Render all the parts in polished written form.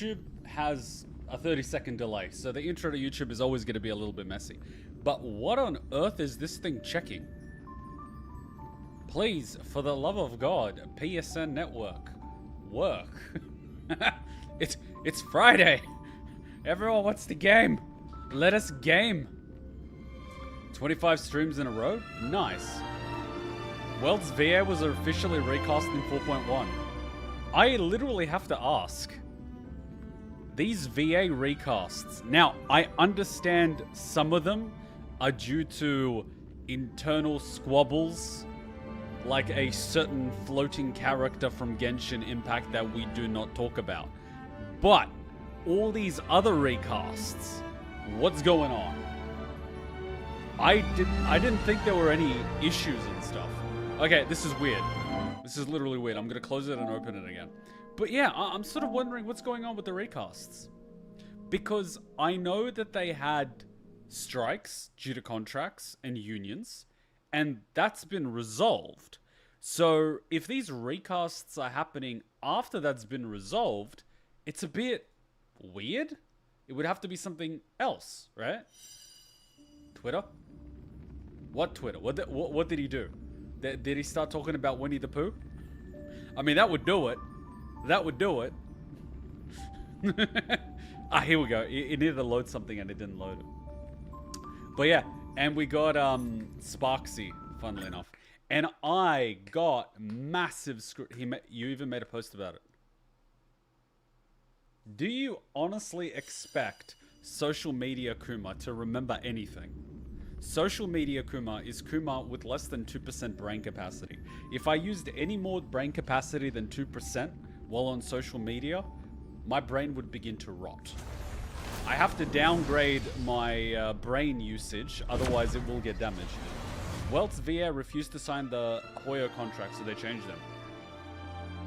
YouTube has a 30-second delay, so the intro to YouTube is always going to be a little bit messy. But what on earth is this thing checking? Please, for the love of God, PSN network, work. It's Friday. Everyone wants to game. Let us game. 25 streams in a row? Nice. World's VA was officially recast in 4.1. I literally have to ask. These VA recasts. Now, I understand some of them are due to internal squabbles, like a certain floating character from Genshin Impact that we do not talk about. But all these other recasts, what's going on? I didn't think there were any issues and stuff. Okay, this is weird. This is literally weird. I'm gonna close it and open it again. But yeah, I'm sort of wondering what's going on with the recasts. Because I know that they had strikes due to contracts and unions, and that's been resolved. So if these recasts are happening after that's been resolved, it's a bit weird. It would have to be something else, right? Twitter? What Twitter? What did he do? Did he start talking about Winnie the Pooh? I mean, that would do it. That would do it. Ah, here we go. It needed to load something and it didn't load it. But yeah, and we got Sparksy, funnily enough. And I got massive you even made a post about it. Do you honestly expect social media Kuma to remember anything? Social media Kuma is Kuma with less than 2% brain capacity. If I used any more brain capacity than 2% while on social media, my brain would begin to rot. I have to downgrade my brain usage, otherwise it will get damaged. Welt's VA refused to sign the Hoyo contract, so they changed them.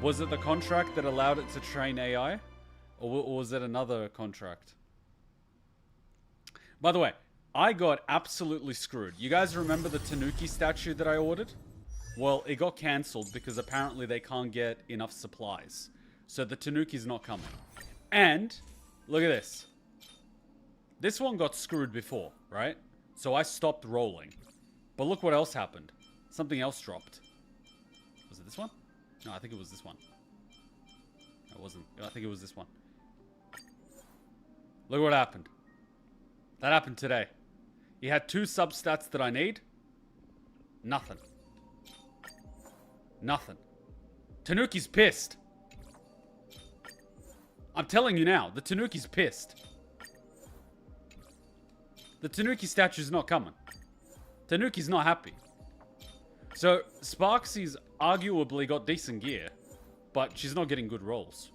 Was it the contract that allowed it to train AI? Or was it another contract? By the way, I got absolutely screwed. You guys remember the Tanuki statue that I ordered? Well, it got cancelled because apparently they can't get enough supplies. So the Tanuki's not coming. And, look at this. This one got screwed before, right? So I stopped rolling. But look what else happened. Something else dropped. Was it this one? No, I think it was this one. It wasn't. I think it was this one. Look what happened. That happened today. He had 2 substats that I need. Nothing. Nothing. Tanuki's pissed. I'm telling you now, the Tanuki's pissed. The Tanuki statue's not coming. Tanuki's not happy. So, Sparksy's arguably got decent gear, but she's not getting good rolls.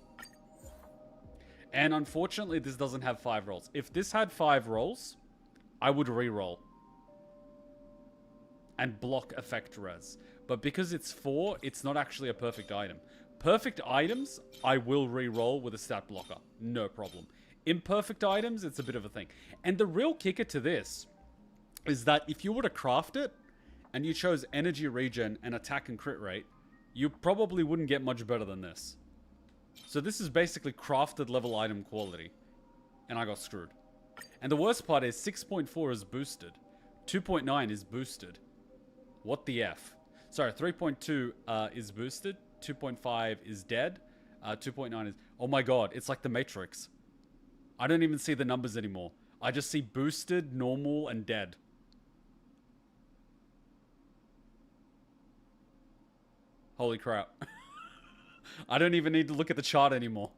And unfortunately, this doesn't have 5 rolls. If this had 5 rolls, I would re-roll. And block effect res. But because it's 4, it's not actually a perfect item. Perfect items, I will re-roll with a stat blocker. No problem. Imperfect items, it's a bit of a thing. And the real kicker to this is that if you were to craft it, and you chose energy regen and attack and crit rate, you probably wouldn't get much better than this. So this is basically crafted level item quality. And I got screwed. And the worst part is 6.4 is boosted. 2.9 is boosted. What the F? Sorry, 3.2 is boosted. 2.5 is dead. 2.9 is... Oh my god, it's like the Matrix. I don't even see the numbers anymore. I just see boosted, normal, and dead. Holy crap. I don't even need to look at the chart anymore.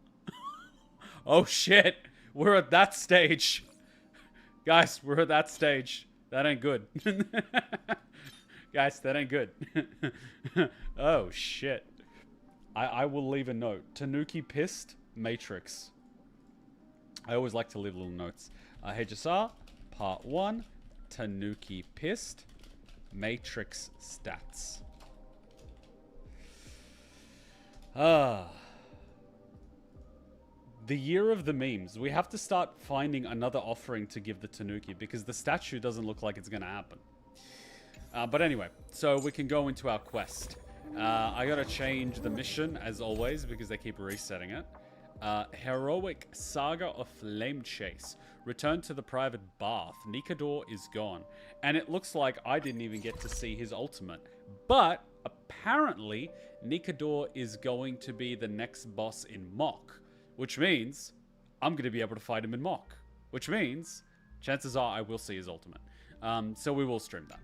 Oh shit. We're at that stage. Guys, we're at that stage. That ain't good. Guys, that ain't good. Oh shit. I will leave a note. Tanuki pissed, Matrix. I always like to leave little notes. HSR, part 1. Tanuki pissed, Matrix stats. The year of the memes. We have to start finding another offering to give the Tanuki because the statue doesn't look like it's going to happen. But anyway, so we can go into our quest. I gotta change the mission as always because they keep resetting it. Heroic Saga of Flame Chase. Return to the private bath. Nikador is gone. And it looks like I didn't even get to see his ultimate. But apparently, Nikador is going to be the next boss in Mock. Which means I'm going to be able to fight him in Mock. Which means chances are I will see his ultimate. So we will stream that.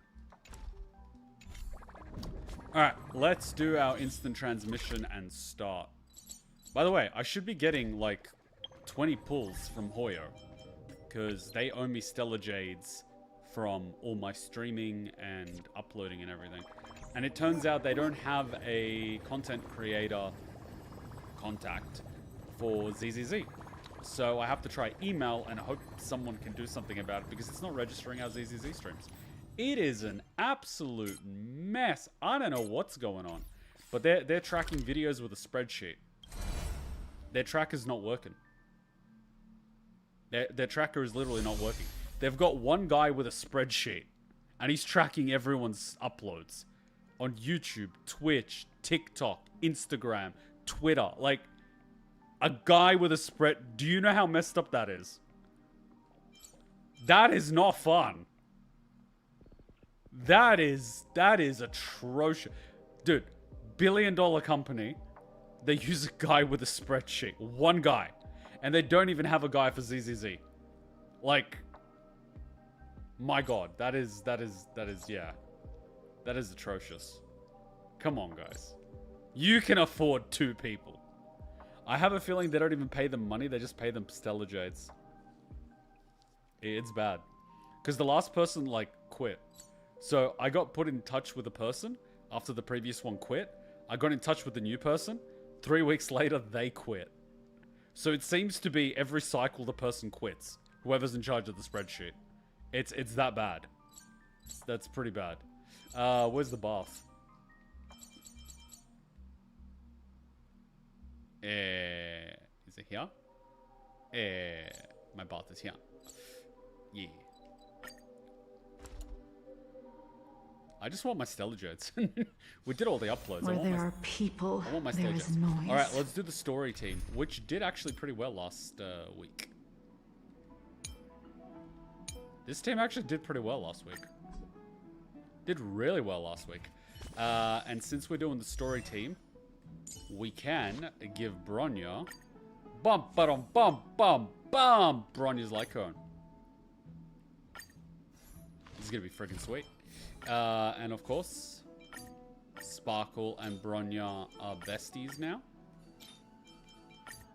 Alright, let's do our instant transmission and start. By the way, I should be getting like 20 pulls from Hoyo, because they owe me Stellar Jades from all my streaming and uploading and everything. And it turns out they don't have a content creator contact for ZZZ. So I have to try email and hope someone can do something about it, because it's not registering our ZZZ streams. It is an absolute mess. I don't know what's going on. But they're tracking videos with a spreadsheet. Their tracker's not working. Their tracker is literally not working. They've got one guy with a spreadsheet, and he's tracking everyone's uploads on YouTube, Twitch, TikTok, Instagram, Twitter. Like, a guy with a spread. Do you know how messed up that is? That is not fun. That is atrocious. Dude, billion-dollar company. They use a guy with a spreadsheet. One guy. And they don't even have a guy for ZZZ. Like, my god. That is, yeah. That is atrocious. Come on, guys. You can afford 2 people. I have a feeling they don't even pay them money. They just pay them Stellar Jades. It's bad. Because the last person, like, quit. So, I got put in touch with a person after the previous one quit. I got in touch with the new person. 3 weeks later, they quit. So it seems to be every cycle the person quits. Whoever's in charge of the spreadsheet. It's that bad. That's pretty bad. Where's the bath? Is it here? My bath is here. Yeah. I just want my Stellar Jades. We did all the uploads. Where there are people, I want my there Stellar is Jades. noise. Alright, let's do the story team, which did actually pretty well last week. This team actually did pretty well last week. Did really well last week. And since we're doing the story team, we can give Bronya... Bum, ba-dum, bum, bum, bum! Bronya's Lycone. This is gonna be freaking sweet. And of course, Sparkle and Bronya are besties now.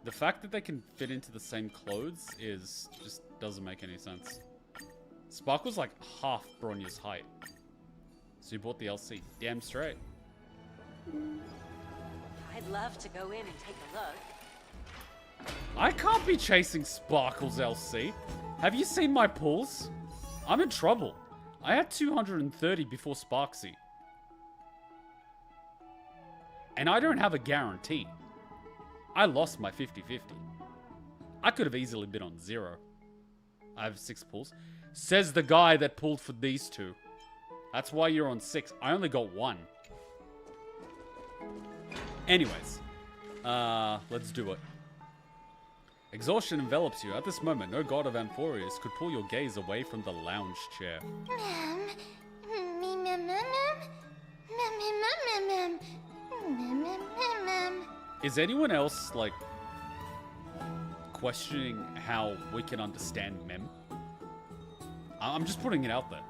The fact that they can fit into the same clothes just doesn't make any sense. Sparkle's like half Bronya's height. So you bought the LC. Damn straight. I'd love to go in and take a look. I can't be chasing Sparkle's LC. Have you seen my pulls? I'm in trouble. I had 230 before Sparksy. And I don't have a guarantee. I lost my 50-50. I could have easily been on 0. I have 6 pulls. Says the guy that pulled for these 2. That's why you're on 6. I only got 1. Anyways. Let's do it. Exhaustion envelops you. At this moment, no god of Amphoreus could pull your gaze away from the lounge chair. Is anyone else, like, questioning how we can understand mem? I'm just putting it out there.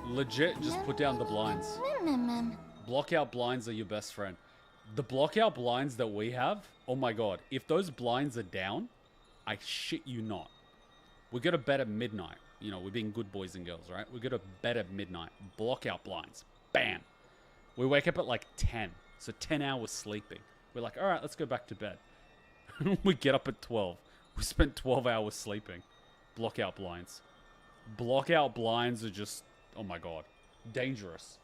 Legit, just put down the blinds. Blockout blinds are your best friend. The blockout blinds that we have, oh my god, if those blinds are down, I shit you not. We go to bed at midnight. You know, we're being good boys and girls, right? We go to bed at midnight. Blockout blinds. Bam. We wake up at like 10. So 10 hours sleeping. We're like, alright, let's go back to bed. We get up at 12. We spent 12 hours sleeping. Blockout blinds. Blockout blinds are just, oh my god, dangerous.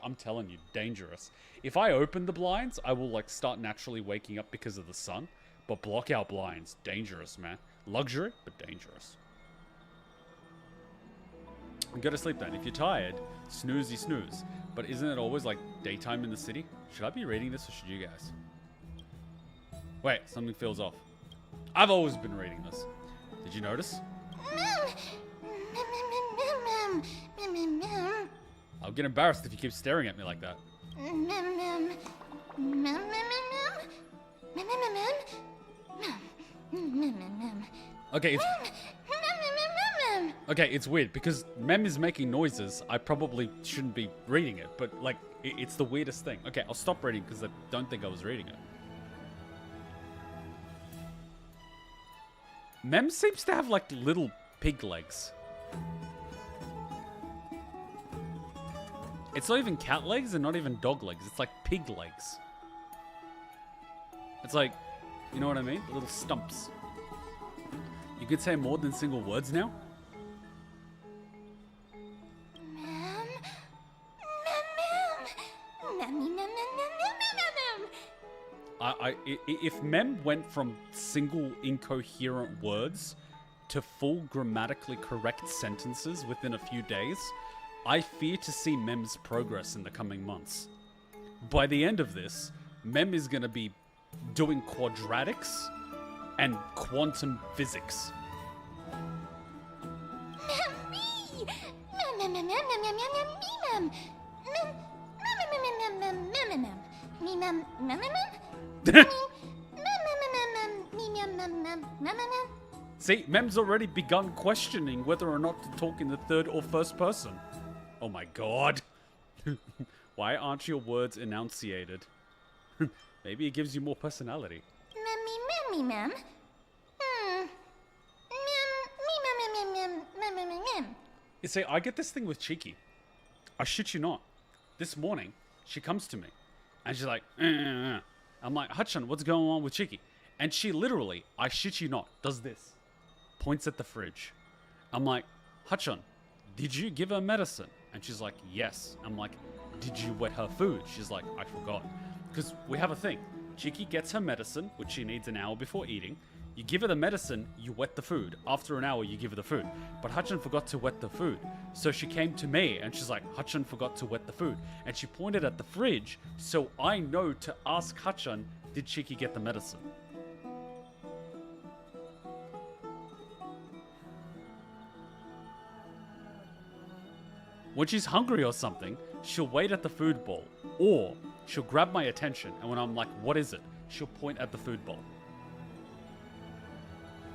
I'm telling you, dangerous. If I open the blinds, I will like start naturally waking up because of the sun. But blockout blinds, dangerous, man. Luxury, but dangerous. Go to sleep then. If you're tired, snoozy snooze. But isn't it always like daytime in the city? Should I be reading this or should you guys? Wait, something feels off. I've always been reading this. Did you notice? I'll get embarrassed if you keep staring at me like that. Okay, it's weird because Mem is making noises. I probably shouldn't be reading it, but like, it's the weirdest thing. Okay, I'll stop reading because I don't think I was reading it. Mem seems to have like little pig legs. It's not even cat legs and not even dog legs. It's like pig legs. It's like, you know what I mean? Little stumps. You could say more than single words now? If Mem went from single incoherent words to full grammatically correct sentences within a few days, I fear to see Mem's progress in the coming months. By the end of this, Mem is going to be doing quadratics and quantum physics. See, Mem's already begun questioning whether or not to talk in the third or first person. Oh my god. Why aren't your words enunciated? Maybe it gives you more personality. You see, I get this thing with Cheeky. I shit you not. This morning, she comes to me, and she's like, I'm like, Hutchin, what's going on with Cheeky? And she literally, I shit you not, does this. Points at the fridge. I'm like, Hutchin, did you give her medicine? And she's like, yes. I'm like, did you wet her food? She's like, I forgot. Because we have a thing. Cheeky gets her medicine, which she needs an hour before eating. You give her the medicine, you wet the food. After an hour, you give her the food. But Hutchin forgot to wet the food. So she came to me and she's like, Hutchin forgot to wet the food. And she pointed at the fridge, so I know to ask Hutchin, did Cheeky get the medicine? When she's hungry or something, she'll wait at the food bowl. Or she'll grab my attention, and when I'm like, what is it? She'll point at the food bowl.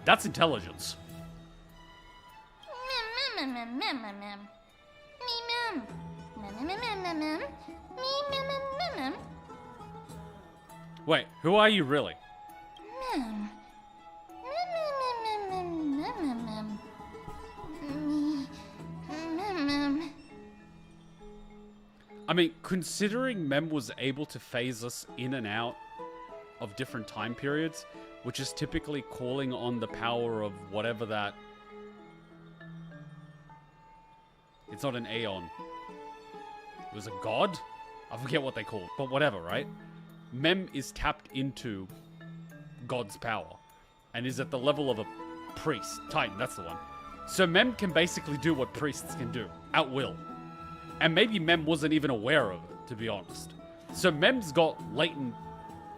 That's intelligence. Wait, who are you really? I mean, considering Mem was able to phase us in and out of different time periods, which is typically calling on the power of whatever that... It's not an Aeon. It was a god? I forget what they called, but whatever, right? Mem is tapped into God's power and is at the level of a priest. Titan, that's the one. So Mem can basically do what priests can do, at will. And maybe Mem wasn't even aware of it, to be honest. So Mem's got latent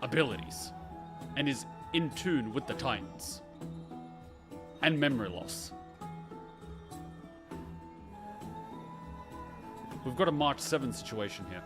abilities and is in tune with the Titans. And memory loss. We've got a March 7 situation here.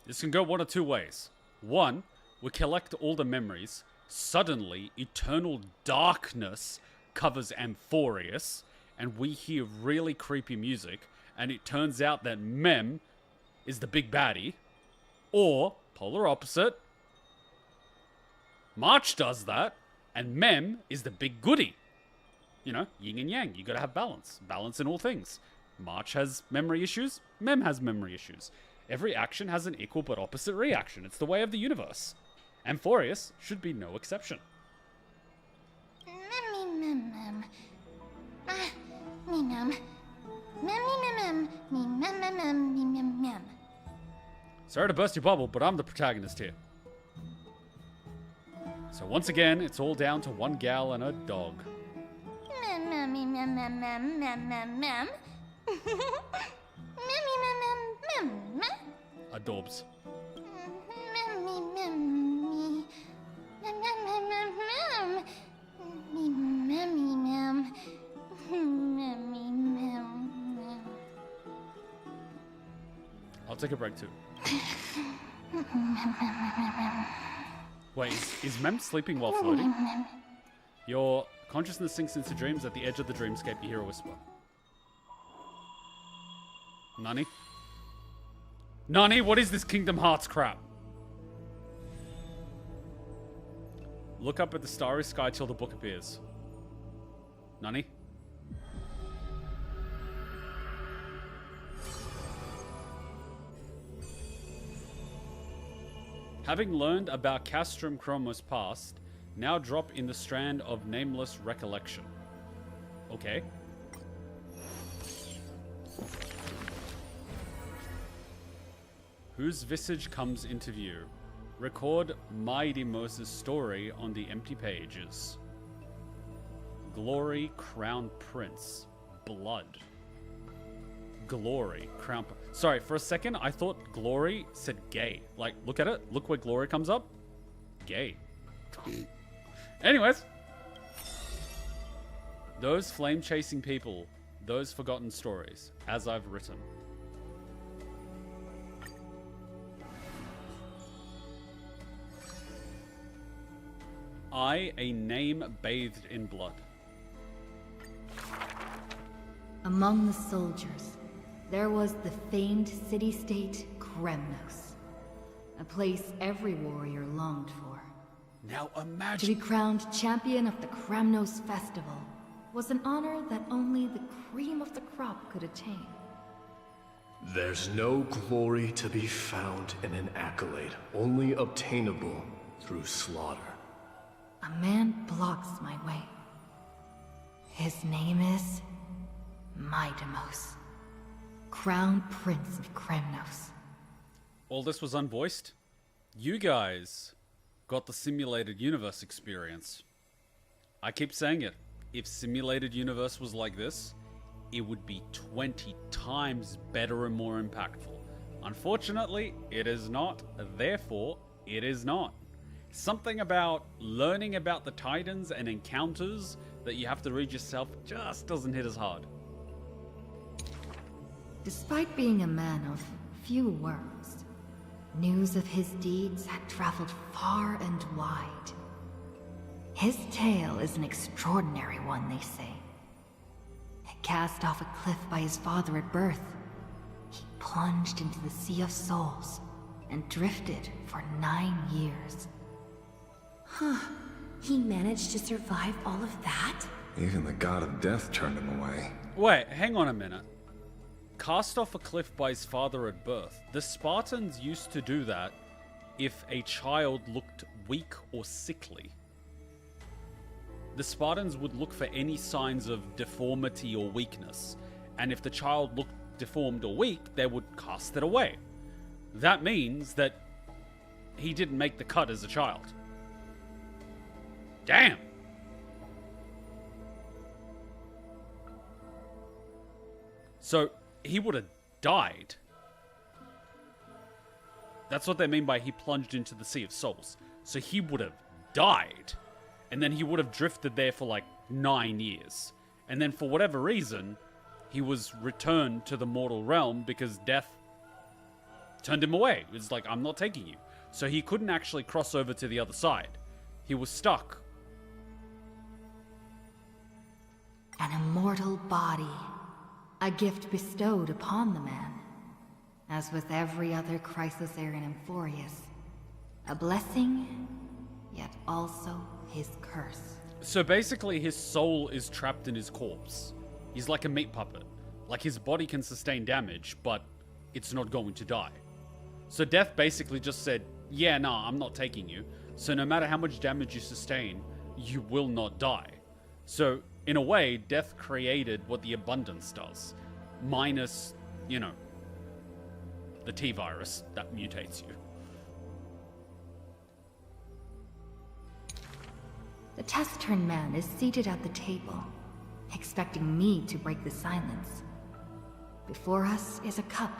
This can go one of two ways. One, we collect all the memories. Suddenly, eternal darkness covers Amphoreus, and we hear really creepy music, and it turns out that Mem is the big baddie. Or, polar opposite, March does that, and Mem is the big goodie. You know, yin and yang, you gotta have balance. Balance in all things. March has memory issues, Mem has memory issues. Every action has an equal but opposite reaction. It's the way of the universe. Amphoreus should be no exception. Sorry to burst your bubble, but I'm the protagonist here. So once again, it's all down to one gal and a dog. Adorbs. I'll take a break too. Wait, is Mem sleeping while floating? Your consciousness sinks into dreams. At the edge of the dreamscape, you hear a whisper. Nani? Nani, what is this Kingdom Hearts crap? Look up at the starry sky till the book appears. Nani? Having learned about Castrum Chromo's past, now drop in the strand of nameless recollection. Okay. Whose visage comes into view? Record Maidimos' story on the empty pages. Glory, Crown Prince. Blood. Glory, Crown... Sorry, for a second, I thought Glory said gay. Like, look at it. Look where Glory comes up. Gay. Anyways. Those flame-chasing people. Those forgotten stories. As I've written. I, a name bathed in blood. Among the soldiers, there was the famed city-state Kremnos. A place every warrior longed for. Now To imagine... be crowned champion of the Kremnos Festival was an honor that only the cream of the crop could attain. There's no glory to be found in an accolade, only obtainable through slaughter. A man blocks my way. His name is... Maidimos. Crown Prince of Kremnos. All this was unvoiced? You guys got the simulated universe experience. I keep saying it. If simulated universe was like this, it would be 20 times better and more impactful. Unfortunately, it is not. Therefore, it is not. Something about learning about the Titans and encounters that you have to read yourself just doesn't hit as hard. Despite being a man of few words, news of his deeds had traveled far and wide. His tale is an extraordinary one, they say. Cast off a cliff by his father at birth, he plunged into the Sea of Souls and drifted for 9 years. Huh. He managed to survive all of that? Even the god of death turned him away. Wait, hang on a minute. Cast off a cliff by his father at birth. The Spartans used to do that if a child looked weak or sickly. The Spartans would look for any signs of deformity or weakness, and if the child looked deformed or weak, they would cast it away. That means that he didn't make the cut as a child. Damn! So, he would have died. That's what they mean by he plunged into the Sea of Souls. So he would have died. And then he would have drifted there for like 9 years. And then for whatever reason, he was returned to the mortal realm because death turned him away. It was like, I'm not taking you. So he couldn't actually cross over to the other side. He was stuck. An immortal body. A gift bestowed upon the man. As with every other crisis heir in Amphoreus. A blessing, yet also his curse. So basically his soul is trapped in his corpse. He's like a meat puppet. Like his body can sustain damage, but it's not going to die. So Death basically just said, yeah, nah, I'm not taking you. So no matter how much damage you sustain, you will not die. So in a way, Death created what the abundance does. minus, you know, the T-virus that mutates you. The taciturn man is seated at the table, expecting me to break the silence. Before us is a cup,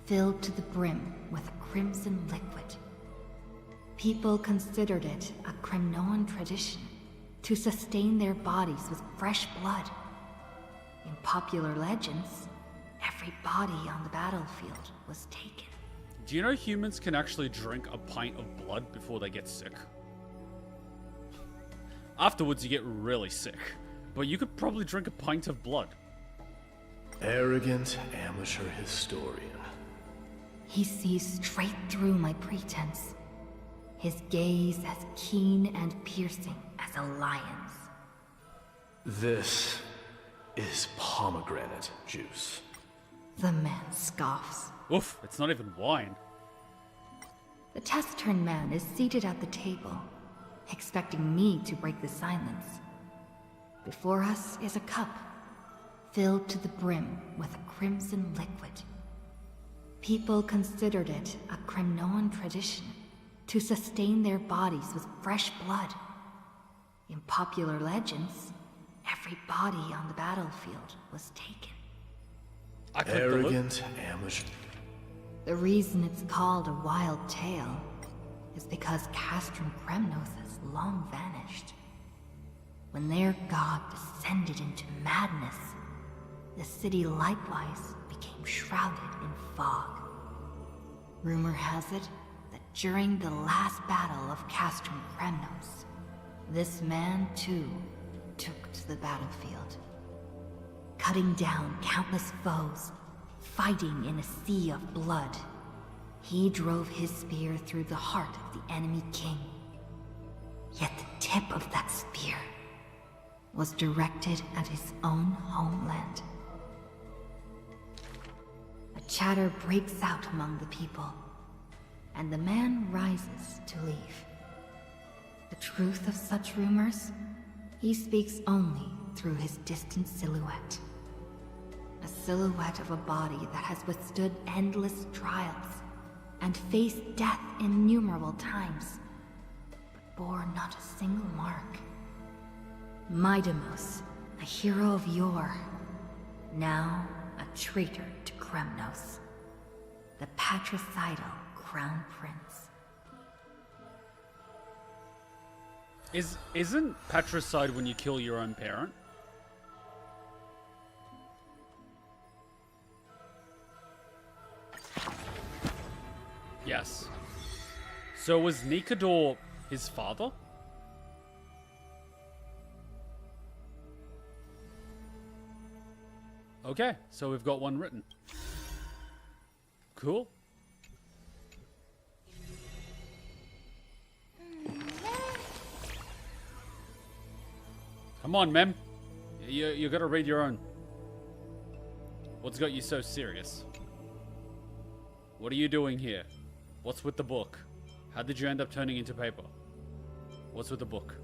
filled to the brim with a crimson liquid. People considered it a Kremnoan tradition to sustain their bodies with fresh blood. In popular legends, every body on the battlefield was taken. Do you know humans can actually drink a pint of blood before they get sick? Afterwards, you get really sick. But you could probably drink a pint of blood. Arrogant amateur historian. He sees straight through my pretense, his gaze as keen and piercing as a lion's. This is pomegranate juice. The man scoffs. Oof, it's not even wine. The taciturn man is seated at the table, expecting me to break the silence. Before us is a cup, filled to the brim with a crimson liquid. People considered it a Kremnoan tradition to sustain their bodies with fresh blood. In popular legends, every body on the battlefield was taken. I clicked the Arrogant amateur. The reason it's called a wild tale is because Castrum Kremnos has long vanished. When their god descended into madness, the city likewise became shrouded in fog. Rumor has it that during the last battle of Castrum Kremnos, this man too took to the battlefield, cutting down countless foes, fighting in a sea of blood. He drove his spear through the heart of the enemy king. Yet the tip of that spear was directed at his own homeland. A chatter breaks out among the people, and the man rises to leave. The truth of such rumors, he speaks only through his distant silhouette. A silhouette of a body that has withstood endless trials and faced death innumerable times, but bore not a single mark. Midamos, a hero of yore, now a traitor to Kremnos, the patricidal crown prince. Isn't patricide when you kill your own parent? Yes. So was Nikador his father? Okay, so we've got one written. Cool. Come on, Mem. You gotta read your own. What's got you so serious? What are you doing here? What's with the book? How did you end up turning into paper? What's with the book?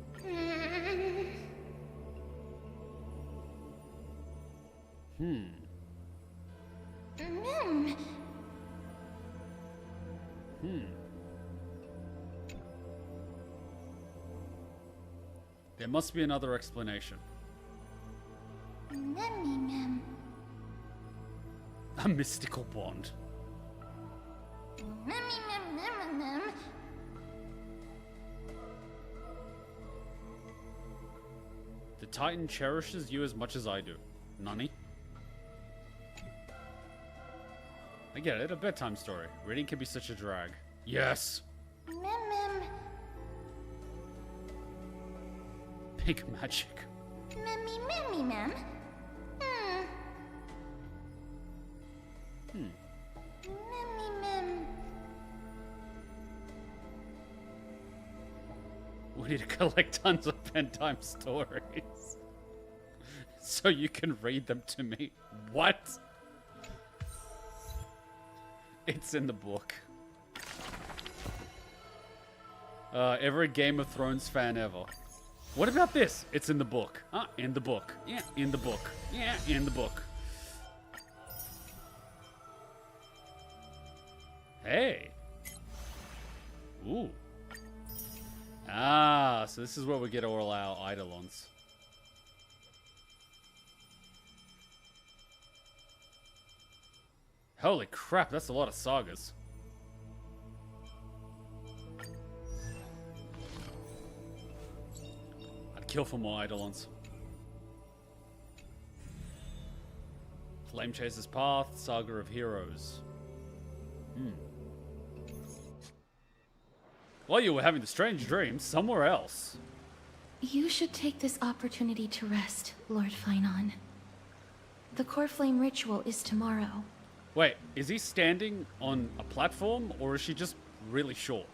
There must be another explanation. A mystical bond. The Titan cherishes you as much as I do. Nani? I get it, a bedtime story. Reading can be such a drag. Yes! Pink magic. We need to collect tons of bedtime stories. So you can read them to me. What? It's in the book. Every Game of Thrones fan ever. What about this? It's in the book. In the book. Yeah, in the book. Yeah, in the book. Hey. Ooh. Ah, so this is where we get all our eidolons. Holy crap, that's a lot of sagas. I'd kill for more eidolons. Flame Chaser's Path, Saga of Heroes. While you were having the strange dream, somewhere else. You should take this opportunity to rest, Lord Finon. The core flame ritual is tomorrow. Wait, is he standing on a platform, or is she just really short?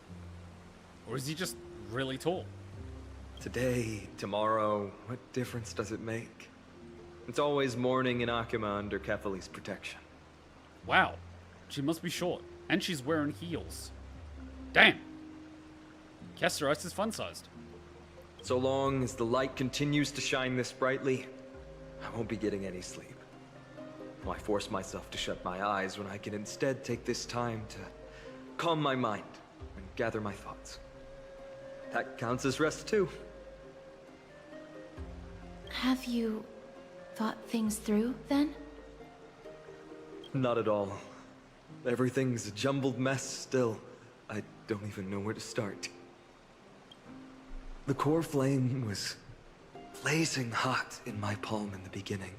Or is he just really tall? Today, tomorrow, what difference does it make? It's always morning in Akuma under Kefali's protection. Wow, she must be short, and she's wearing heels. Damn! Casteros is fun-sized. So long as the light continues to shine this brightly, I won't be getting any sleep. Why force myself to shut my eyes when I can instead take this time to calm my mind and gather my thoughts? That counts as rest too. Have you thought things through, then? Not at all. Everything's a jumbled mess still. I don't even know where to start. The core flame was blazing hot in my palm in the beginning.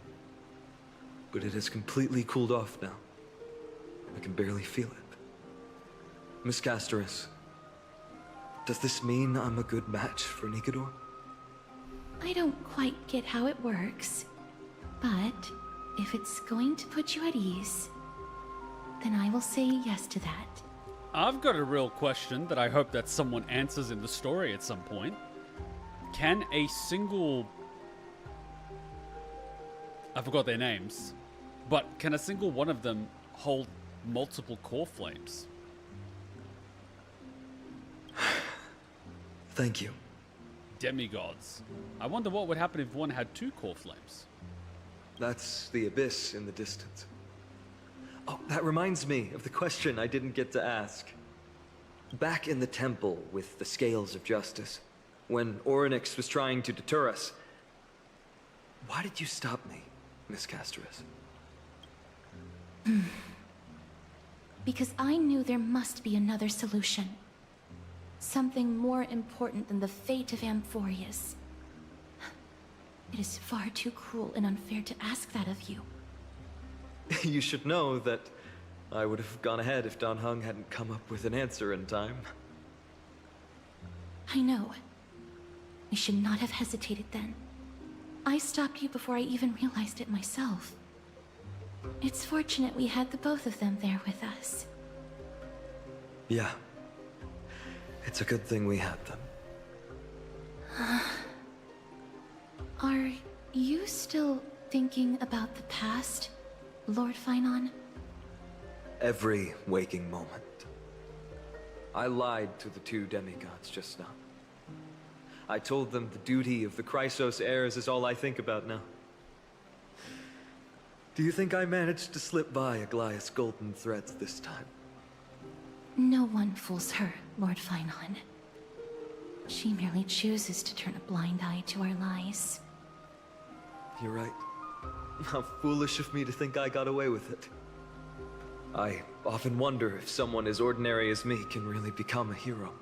But it has completely cooled off now. I can barely feel it. Miss Casteris, does this mean I'm a good match for Nikador? I don't quite get how it works, but if it's going to put you at ease, then I will say yes to that. I've got a real question that I hope that someone answers in the story at some point. Can a single... I forgot their names. But can a single one of them hold multiple core flames? Thank you. Demigods. I wonder what would happen if one had two core flames. That's the abyss in the distance. Oh, that reminds me of the question I didn't get to ask. Back in the temple with the scales of justice, when Orynyx was trying to deter us, why did you stop me, Miss Casteris? Because I knew there must be another solution. Something more important than the fate of Amphoreus. It is far too cruel and unfair to ask that of you. You should know that I would have gone ahead if Don Hung hadn't come up with an answer in time. I know. I should not have hesitated then. I stopped you before I even realized it myself. It's fortunate we had the both of them there with us. Yeah. It's a good thing we had them. Are you still thinking about the past, Lord Finon? Every waking moment. I lied to the two demigods just now. I told them the duty of the Chrysos heirs is all I think about now. Do you think I managed to slip by Aglaïa's golden threads this time? No one fools her, Lord Finon. She merely chooses to turn a blind eye to our lies. You're right. How foolish of me to think I got away with it. I often wonder if someone as ordinary as me can really become a hero.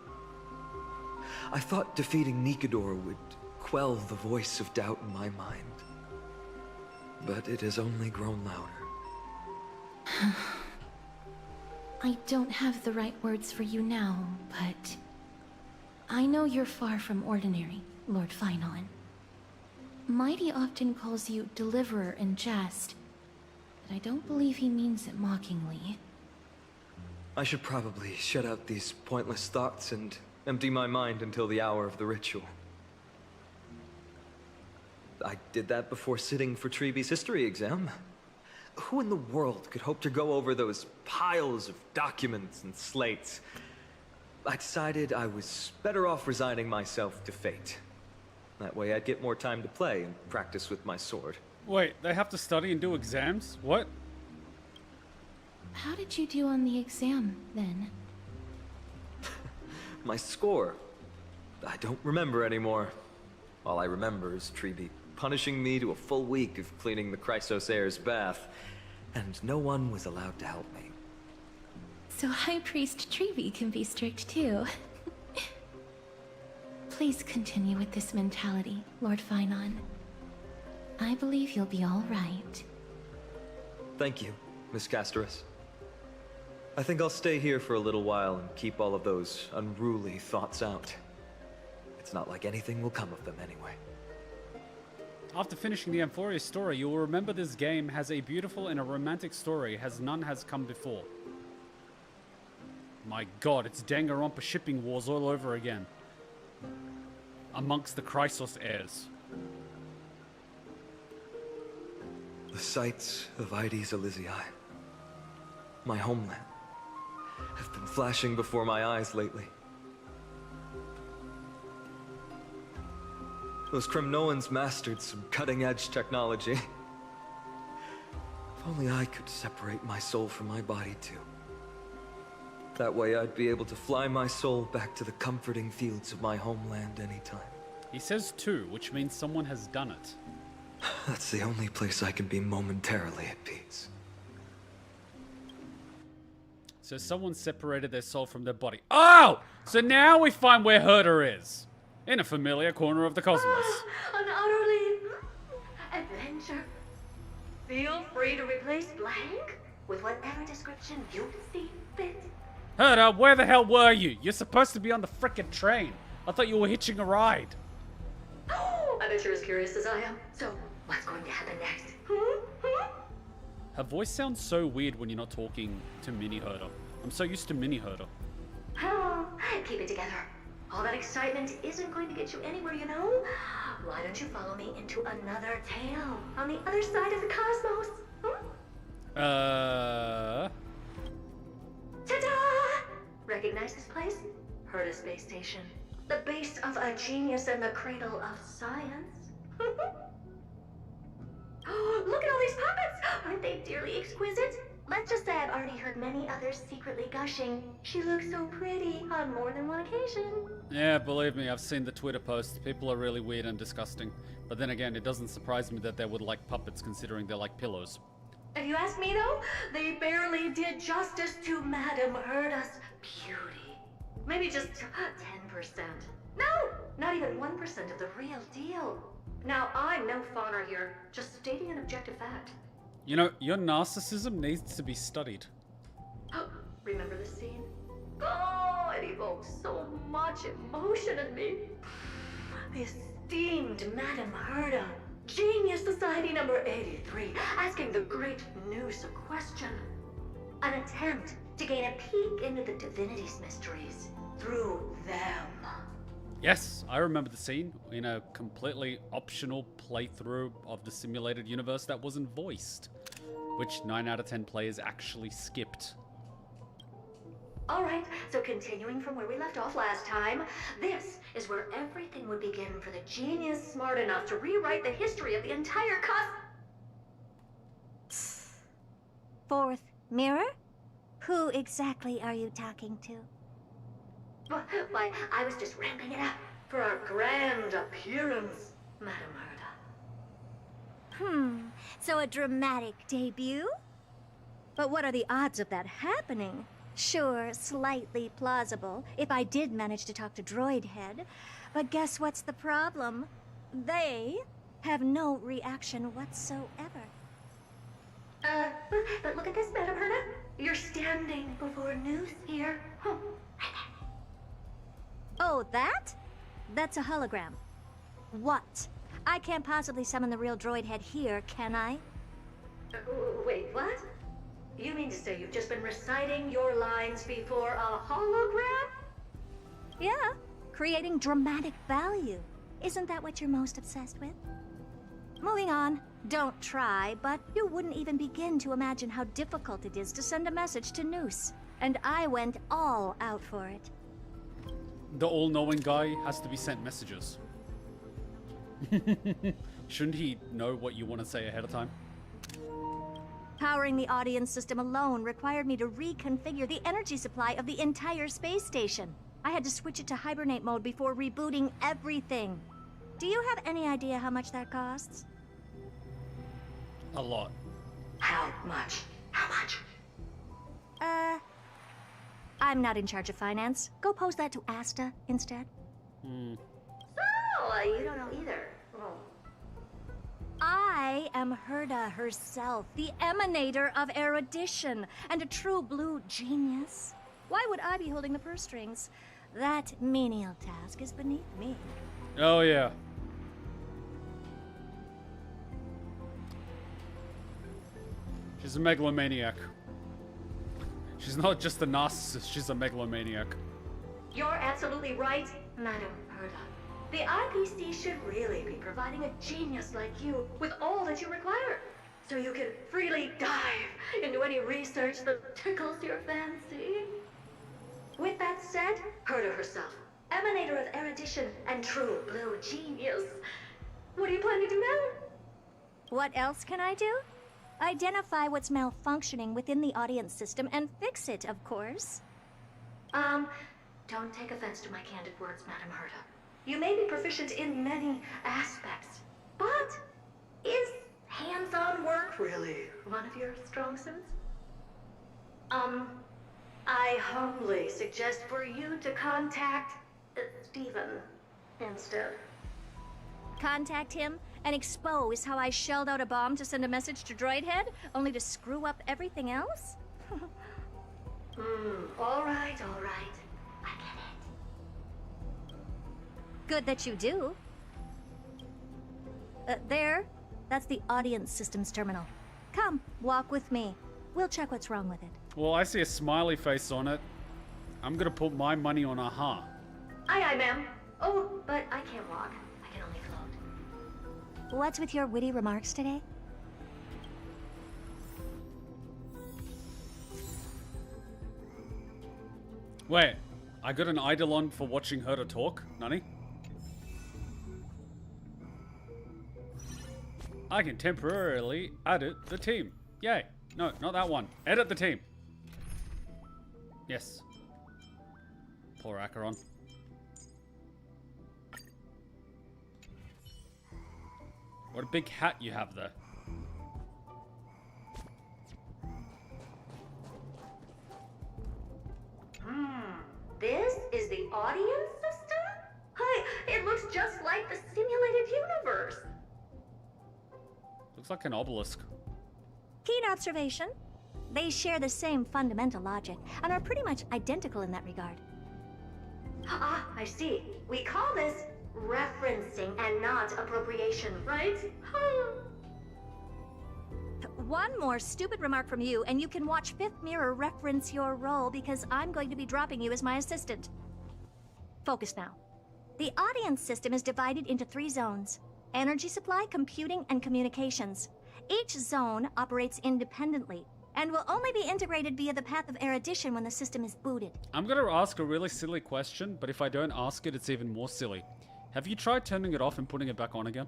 I thought defeating Nikador would quell the voice of doubt in my mind. But it has only grown louder. I don't have the right words for you now, but... I know you're far from ordinary, Lord Finon. Mighty often calls you Deliverer in jest, but I don't believe he means it mockingly. I should probably shut out these pointless thoughts and empty my mind until the hour of the ritual. I did that before sitting for Treeby's history exam. Who in the world could hope to go over those piles of documents and slates? I decided I was better off resigning myself to fate. That way I'd get more time to play and practice with my sword. Wait, they have to study and do exams? What? How did you do on the exam, then? My score. I don't remember anymore. All I remember is Treeby punishing me to a full week of cleaning the Chrysos heir's bath, and no one was allowed to help me. So High Priest Treeby can be strict too. Please continue with this mentality, Lord Finon. I believe you'll be all right. Thank you, Miss Casterus. I think I'll stay here for a little while and keep all of those unruly thoughts out. It's not like anything will come of them anyway. After finishing the Amphoreus story, you will remember this game has a beautiful and a romantic story as none has come before. My god, it's Danganronpa shipping wars all over again. Amongst the Chrysos heirs. The sights of Aedes Elysiae, my homeland, have been flashing before my eyes lately. Those Kremnoans mastered some cutting-edge technology. If only I could separate my soul from my body too. That way I'd be able to fly my soul back to the comforting fields of my homeland anytime. He says two, which means someone has done it. That's the only place I can be momentarily at peace. So someone separated their soul from their body. Oh! So now we find where Herta is. In a familiar corner of the cosmos. An utterly adventure. Feel free to replace blank with whatever description you see fit. Herta, where the hell were you? You're supposed to be on the frickin' train. I thought you were hitching a ride. I bet you're as curious as I am. So, what's going to happen next? Her voice sounds so weird when you're not talking to Mini Herta. I'm so used to Mini Herta. Oh, keep it together. All that excitement isn't going to get you anywhere, you know? Why don't you follow me into another tale on the other side of the cosmos? Ta-da! Recognize this place? Herta Space Station. The base of a genius and the cradle of science. Look at all these puppets! Aren't they dearly exquisite? Let's just say I've already heard many others secretly gushing. She looks so pretty on more than one occasion. Yeah, believe me, I've seen the Twitter posts. People are really weird and disgusting. But then again, it doesn't surprise me that they would like puppets considering they're like pillows. If you ask me though, they barely did justice to Madame Herta's beauty. Maybe just 10%. No, not even 1% of the real deal. Now, I'm no fawner here, just stating an objective fact. You know, your narcissism needs to be studied. Remember this scene? Oh, it evokes so much emotion in me. The esteemed Madame Herta, Genius Society number 83, asking the great Noose a question. An attempt to gain a peek into the divinity's mysteries through them. Yes, I remember the scene in a completely optional playthrough of the simulated universe that wasn't voiced, which 9 out of 10 players actually skipped. Alright, so continuing from where we left off last time, this is where everything would begin for the genius smart enough to rewrite the history of the entire Fourth mirror? Who exactly are you talking to? Why, I was just ramping it up for our grand appearance, Madame Herta. So a dramatic debut? But what are the odds of that happening? Sure, slightly plausible, if I did manage to talk to Droid Head. But guess what's the problem? They have no reaction whatsoever. But look at this, Madame Herta. You're standing before Noose here. Right there. Oh, that? That's a hologram. What? I can't possibly summon the real Droid Head here, can I? Wait, what? You mean to say you've just been reciting your lines before a hologram? Yeah, creating dramatic value. Isn't that what you're most obsessed with? Moving on. Don't try, but you wouldn't even begin to imagine how difficult it is to send a message to Noose. And I went all out for it. The all-knowing guy has to be sent messages. Shouldn't he know what you want to say ahead of time? Powering the audience system alone required me to reconfigure the energy supply of the entire space station. I had to switch it to hibernate mode before rebooting everything. Do you have any idea how much that costs? A lot. How much? How much? I'm not in charge of finance. Go pose that to Asta instead. So, you don't know either. Oh. I am Herta herself, the emanator of erudition, and a true blue genius. Why would I be holding the purse strings? That menial task is beneath me. Oh, yeah. She's a megalomaniac. She's not just a narcissist, she's a megalomaniac. You're absolutely right, Madam Herta. The IPC should really be providing a genius like you with all that you require, so you can freely dive into any research that tickles your fancy. With that said, Herta herself, emanator of erudition and true blue genius. What do you plan to do now? What else can I do? Identify what's malfunctioning within the audience system and fix it, of course. Don't take offense to my candid words, Madam Herta. You may be proficient in many aspects, but is hands-on work really one of your strong suits? I humbly suggest for you to contact Steven instead. Contact him and expose how I shelled out a bomb to send a message to Droidhead, only to screw up everything else? All right. I get it. Good that you do. There. That's the audience systems terminal. Come, walk with me. We'll check what's wrong with it. Well, I see a smiley face on it. I'm gonna put my money on aha. Aye, ma'am. Oh, but I can't walk. I can only float. What's with your witty remarks today? Wait, I got an eidolon for watching her to talk, Nani? I can temporarily edit the team. Yay. No, not that one. Edit the team. Yes. Poor Acheron. What a big hat you have there. This is the audience system? Hi, it looks just like the simulated universe. Looks like an obelisk. Keen observation. They share the same fundamental logic and are pretty much identical in that regard. Ah, I see. We call this referencing and not appropriation, right? One more stupid remark from you, and you can watch Fifth Mirror reference your role because I'm going to be dropping you as my assistant. Focus now. The audience system is divided into 3 zones: energy supply, computing, and communications. Each zone operates independently and will only be integrated via the path of erudition when the system is booted. I'm gonna ask a really silly question, but if I don't ask it, it's even more silly. Have you tried turning it off and putting it back on again?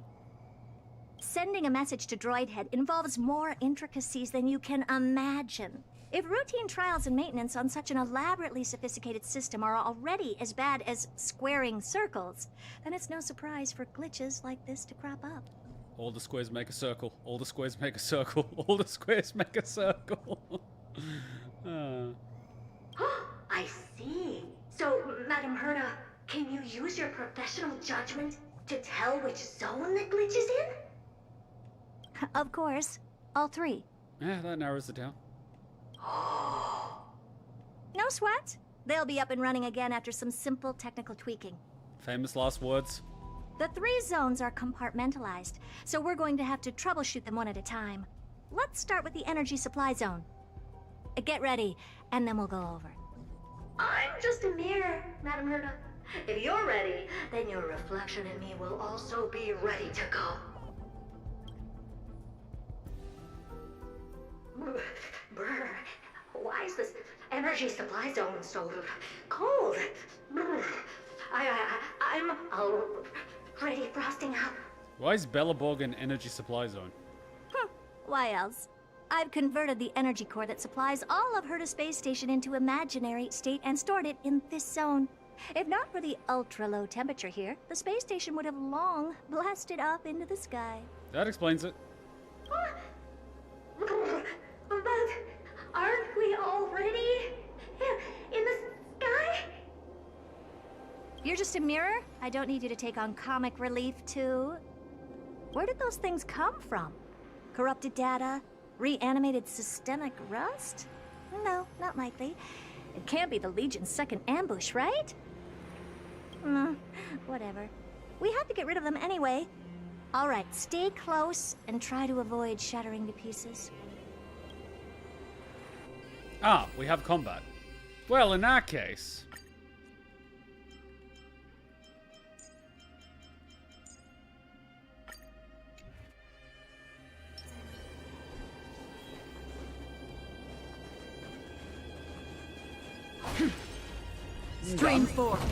Sending a message to Droidhead involves more intricacies than you can imagine. If routine trials and maintenance on such an elaborately sophisticated system are already as bad as squaring circles, then it's no surprise for glitches like this to crop up. All the squares make a circle. All the squares make a circle. All the squares make a circle. I see. So, Madam Herta, can you use your professional judgment to tell which zone the glitch is in? Of course. All 3. Yeah, that narrows it down. No sweat. They'll be up and running again after some simple technical tweaking. Famous last words. The 3 zones are compartmentalized, so we're going to have to troubleshoot them one at a time. Let's start with the energy supply zone. Get ready, and then we'll go over. I'm just a mirror, Madam Herta. If you're ready, then your reflection in me will also be ready to go. Brr, why is this energy supply zone so cold? Brr, I'm already frosting up. Why is Bellaborg an energy supply zone? Why else? I've converted the energy core that supplies all of Herta's space station into imaginary state and stored it in this zone. If not for the ultra-low temperature here, the space station would have long blasted off into the sky. That explains it. But aren't we already in the sky? You're just a mirror? I don't need you to take on comic relief, too. Where did those things come from? Corrupted data? Reanimated systemic rust? No, not likely. It can't be the Legion's second ambush, right? Whatever. We had to get rid of them anyway. All right, stay close and try to avoid shattering to pieces. Ah, we have combat. Well, in that case... Stream forth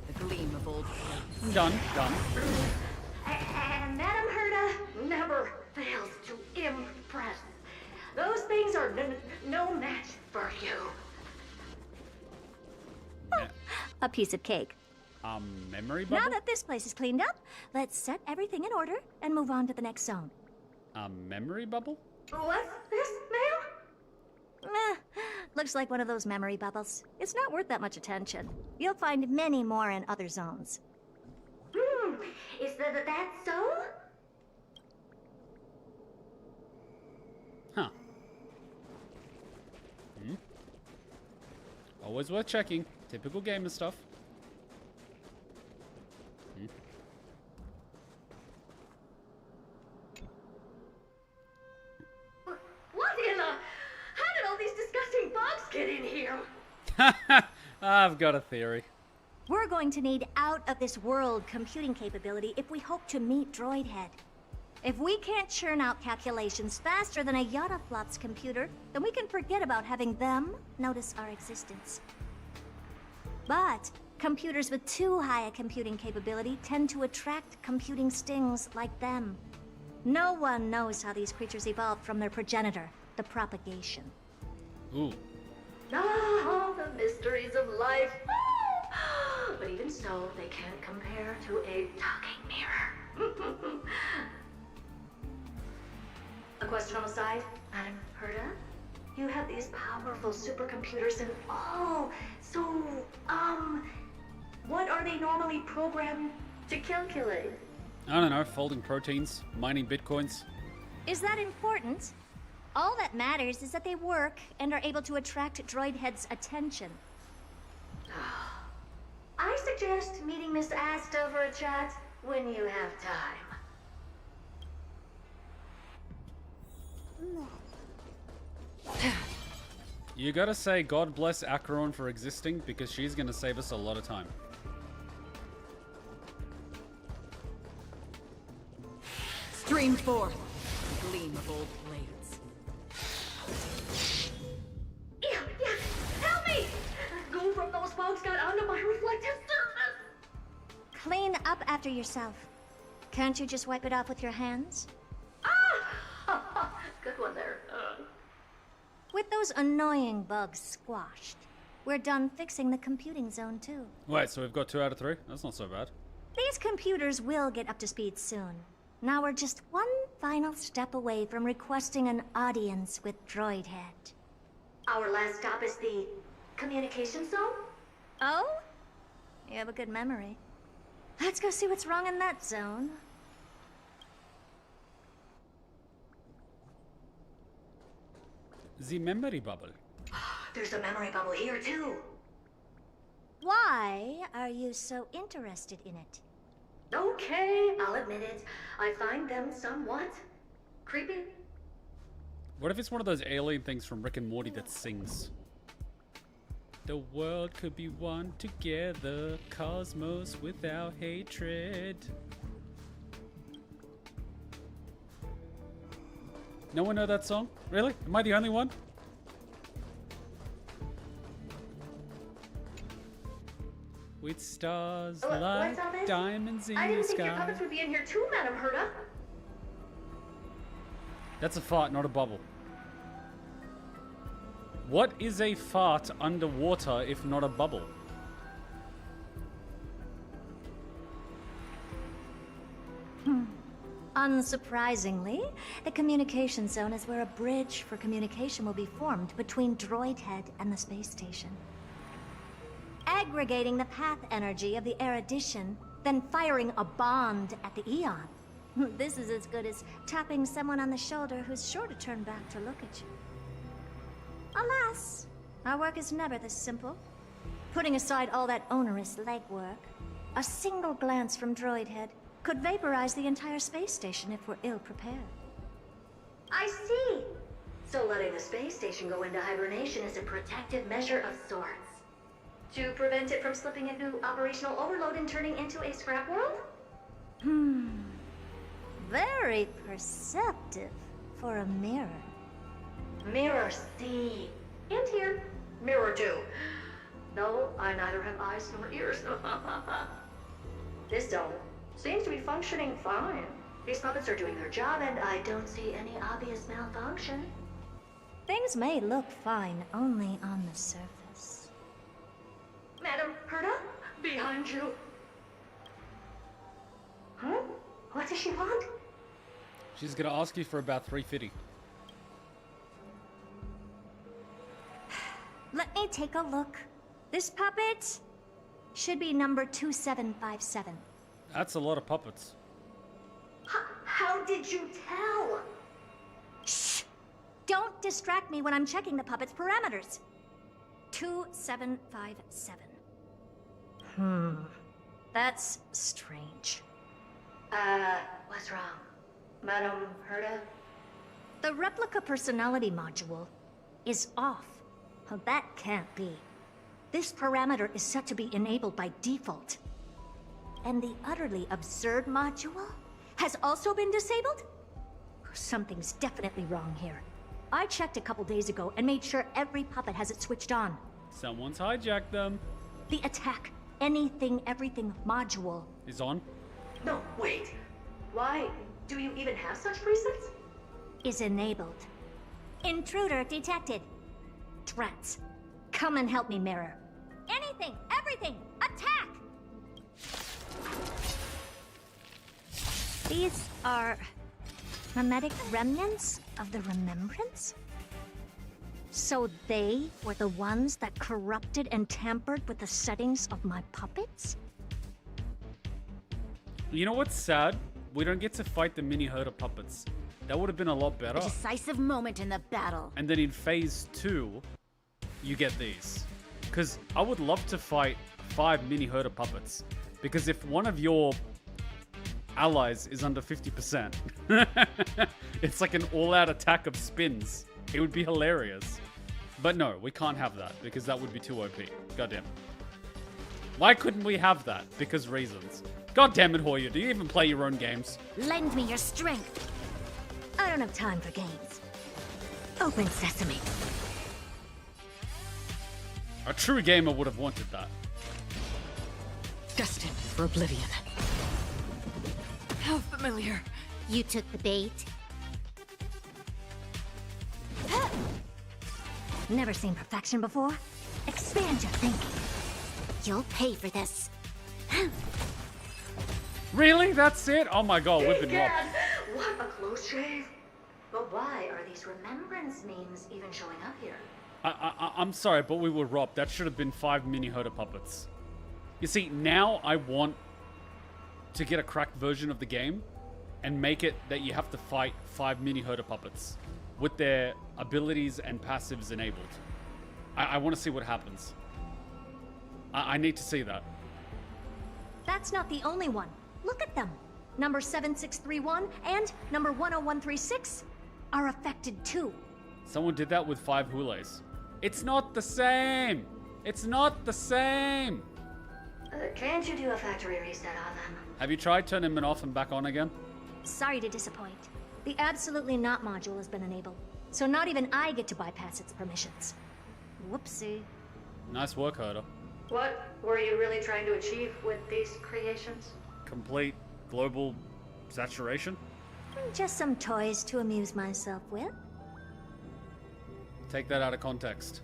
the gleam of old flame. Done. And Madame Herta never fails to impress. Those things are no match for you. A piece of cake. Memory bubble? Now that this place is cleaned up, let's set everything in order and move on to the next zone. Memory bubble? What's this, ma'am? Looks like one of those memory bubbles. It's not worth that much attention. You'll find many more in other zones. Is that so? Huh. Always worth checking. Typical gamer stuff. What in the... How did all these disgusting bugs get in here? I've got a theory. We're going to need out-of-this-world computing capability if we hope to meet Droidhead. If we can't churn out calculations faster than a Yottaflop's computer, then we can forget about having them notice our existence. But computers with too high a computing capability tend to attract computing stings like them. No one knows how these creatures evolved from their progenitor, the propagation. Ooh. Ah, the mysteries of life. But even so, they can't compare to a talking mirror. A question on the side, Madame Herta? You have these powerful supercomputers and what are they normally programmed to calculate? I don't know, folding proteins, mining bitcoins. Is that important? All that matters is that they work and are able to attract Droidhead's attention. I suggest meeting Miss Asta for a chat when you have time. You gotta say God bless Acheron for existing, because she's gonna save us a lot of time. Stream forth the gleam of old blades. Yeah, help me! Goo from those bugs got onto my reflective surface! Clean up after yourself. Can't you just wipe it off with your hands? Ah! Good one there. With those annoying bugs squashed, we're done fixing the computing zone too. Wait, so we've got 2 out of 3? That's not so bad. These computers will get up to speed soon. Now we're just one final step away from requesting an audience with Droidhead. Our last stop is the communication zone? Oh? You have a good memory. Let's go see what's wrong in that zone. The memory bubble. There's a memory bubble here too. Why are you so interested in it? Okay, I'll admit it. I find them somewhat creepy. What if it's one of those alien things from Rick and Morty that sings? The world could be one together, cosmos without hatred. No one know that song? Really? Am I the only one? With stars like what's all this? diamonds in I the didn't think your sky. puppets would be in here too, Madame Herta. That's a fart, not a bubble. What is a fart underwater if not a bubble? Unsurprisingly, the communication zone is where a bridge for communication will be formed between Droid Head and the space station. Aggregating the path energy of the erudition, then firing a bond at the Eon. This is as good as tapping someone on the shoulder who's sure to turn back to look at you. Alas, our work is never this simple. Putting aside all that onerous legwork, a single glance from Droid Head could vaporize the entire space station if we're ill-prepared. I see! So letting the space station go into hibernation is a protective measure of sorts. To prevent it from slipping into operational overload and turning into a scrap world? Very perceptive for a mirror. Mirror see. And here. Mirror do. No, I neither have eyes nor ears. This dome seems to be functioning fine. These puppets are doing their job, and I don't see any obvious malfunction. Things may look fine only on the surface. Madam Herta, behind you. Huh? What does she want? She's gonna ask you for about 350. Let me take a look. This puppet should be number 2757. That's a lot of puppets. How did you tell? Shh! Don't distract me when I'm checking the puppet's parameters. 2757. That's strange. What's wrong? Madam Herta? The replica personality module is off. Well, that can't be. This parameter is set to be enabled by default. And the utterly absurd module has also been disabled? Something's definitely wrong here. I checked a couple days ago and made sure every puppet has it switched on. Someone's hijacked them. The attack, anything, everything module Is on. No, wait. Why do you even have such presets? is enabled. Intruder detected. Threats. Come and help me, Mirror. Anything, everything, attack! These are mimetic remnants of the Remembrance? So they were the ones that corrupted and tampered with the settings of my puppets? You know what's sad? We don't get to fight the mini herder puppets. That would have been a lot better. A decisive moment in the battle. And then in phase 2, you get these. Because I would love to fight 5 mini herder puppets. Because if one of your allies is under 50%, it's like an all-out attack of spins. It would be hilarious. But no, we can't have that because that would be too OP. Goddamn. Why couldn't we have that? Because reasons. God damn it, Hoya, do you even play your own games? Lend me your strength. I don't have time for games. Open sesame. A true gamer would have wanted that. Destined for oblivion. How familiar. You took the bait. Never seen perfection before? Expand your thinking. You'll pay for this. Really? That's it? Oh my god, we've been robbed. Egad, what a close shave. But why are these remembrance memes even showing up here? I'm sorry, but we were robbed. That should have been 5 mini herder puppets. You see, now I want to get a cracked version of the game and make it that you have to fight 5 mini herder puppets with their abilities and passives enabled. I want to see what happens. I need to see that. That's not the only one. Look at them. Number 7631 and number 10136 are affected too. Someone did that with 5 hules. It's not the same. It's not the same. Can't you do a factory reset on them? Have you tried turning them off and back on again? Sorry to disappoint. The Absolutely Not module has been enabled, so not even I get to bypass its permissions. Whoopsie. Nice work, herder. What were you really trying to achieve with these creations? Complete global saturation? Just some toys to amuse myself with. Take that out of context.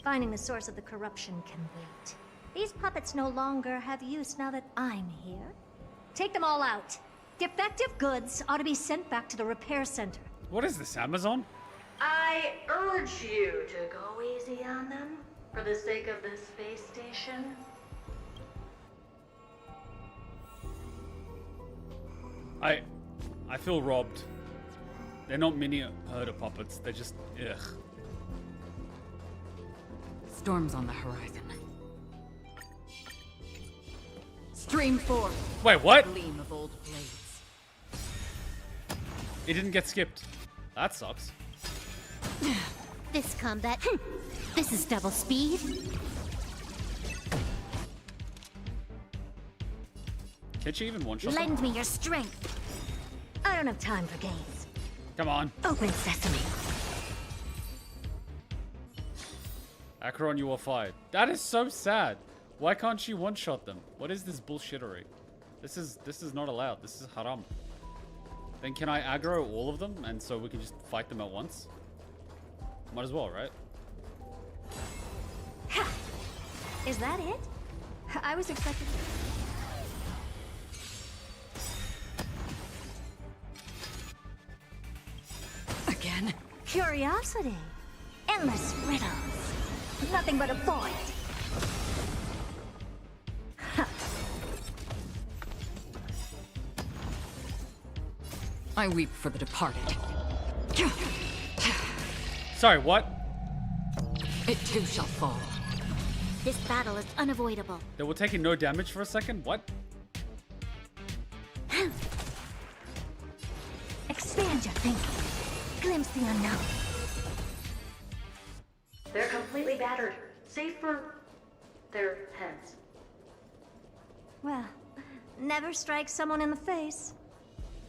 Finding the source of the corruption can wait. These puppets no longer have use now that I'm here. Take them all out. Defective goods ought to be sent back to the repair center. What is this, Amazon? I urge you to go easy on them for the sake of the space station. I feel robbed. They're not mini herta puppets. They're just ugh. Storm's on the horizon. Stream 4. Wait, what? Gleam of old blades. It didn't get skipped. That sucks. This combat. This is double speed. Can she even one-shot them? Lend me your strength. I don't have time for games. Come on. Open sesame. Acheron, you are fired. That is so sad. Why can't she one-shot them? What is this bullshittery? This is not allowed. This is haram. Then can I aggro all of them and so we can just fight them at once? Might as well, right? Ha! Is that it? I was expecting... Again? Curiosity. Endless riddles. Nothing but a void. I weep for the departed. Sorry, what? It too shall fall. This battle is unavoidable. They were taking no damage for a second? What? Expand your thinking. Glimpse the unknown. They're completely battered, save for their heads. Well, never strike someone in the face.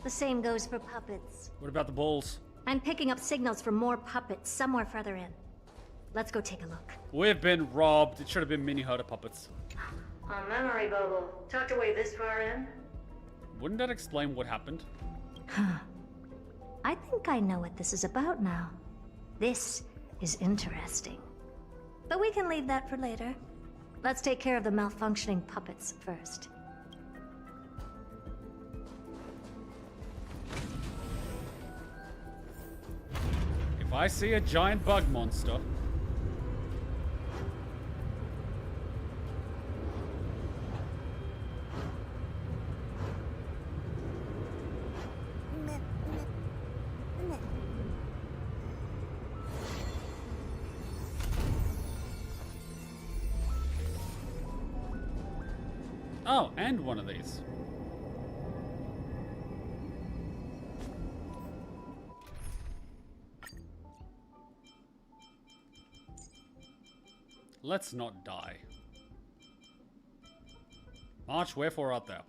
The same goes for puppets. What about the balls? I'm picking up signals from more puppets somewhere further in. Let's go take a look. We've been robbed. It should have been mini herta puppets. A memory bubble, tucked away this far in. Wouldn't that explain what happened? I think I know what this is about now. This is interesting. But we can leave that for later. Let's take care of the malfunctioning puppets first. If I see a giant bug monster... Oh, and one of these. Let's not die. March, wherefore art thou?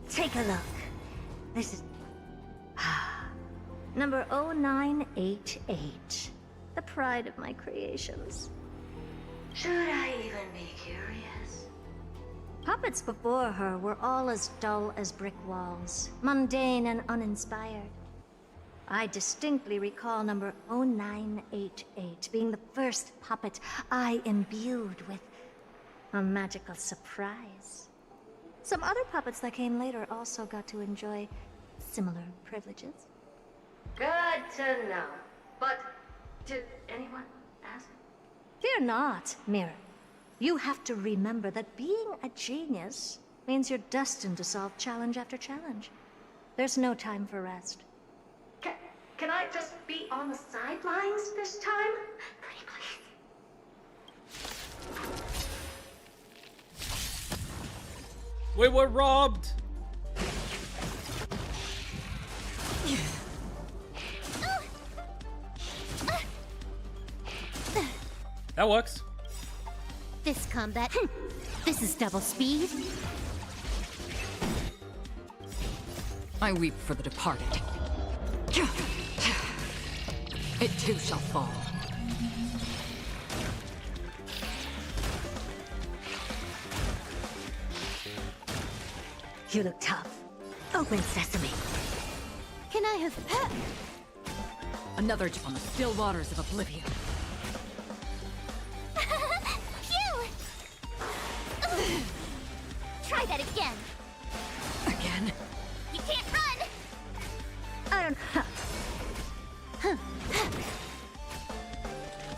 Take a look. This is... Number 0988. The pride of my creations. Should I even be curious? Puppets before her were all as dull as brick walls, mundane and uninspired. I distinctly recall number 0988 being the first puppet I imbued with a magical surprise. Some other puppets that came later also got to enjoy similar privileges. Good to know. But did anyone ask? Fear not, Mirror. You have to remember that being a genius means you're destined to solve challenge after challenge. There's no time for rest. Can I just be on the sidelines this time? Pretty please. We were robbed! That works. This combat. This is double speed. I weep for the departed. It too shall fall. You look tough. Open sesame. Can I have... Another on the still waters of oblivion. Phew! Ugh. Try that again. Again? You can't run! I don't...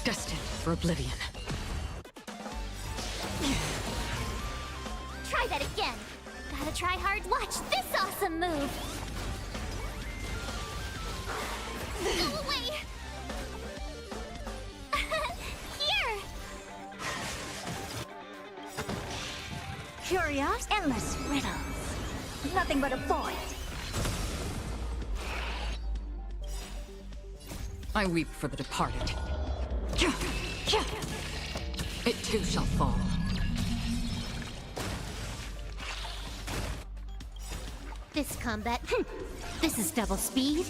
Destined for oblivion. Try that again. Gotta try hard. Watch this awesome move. Go away. Here. Curious, endless riddles. Nothing but a void. I weep for the departed. It too shall fall. This combat. This is double speed.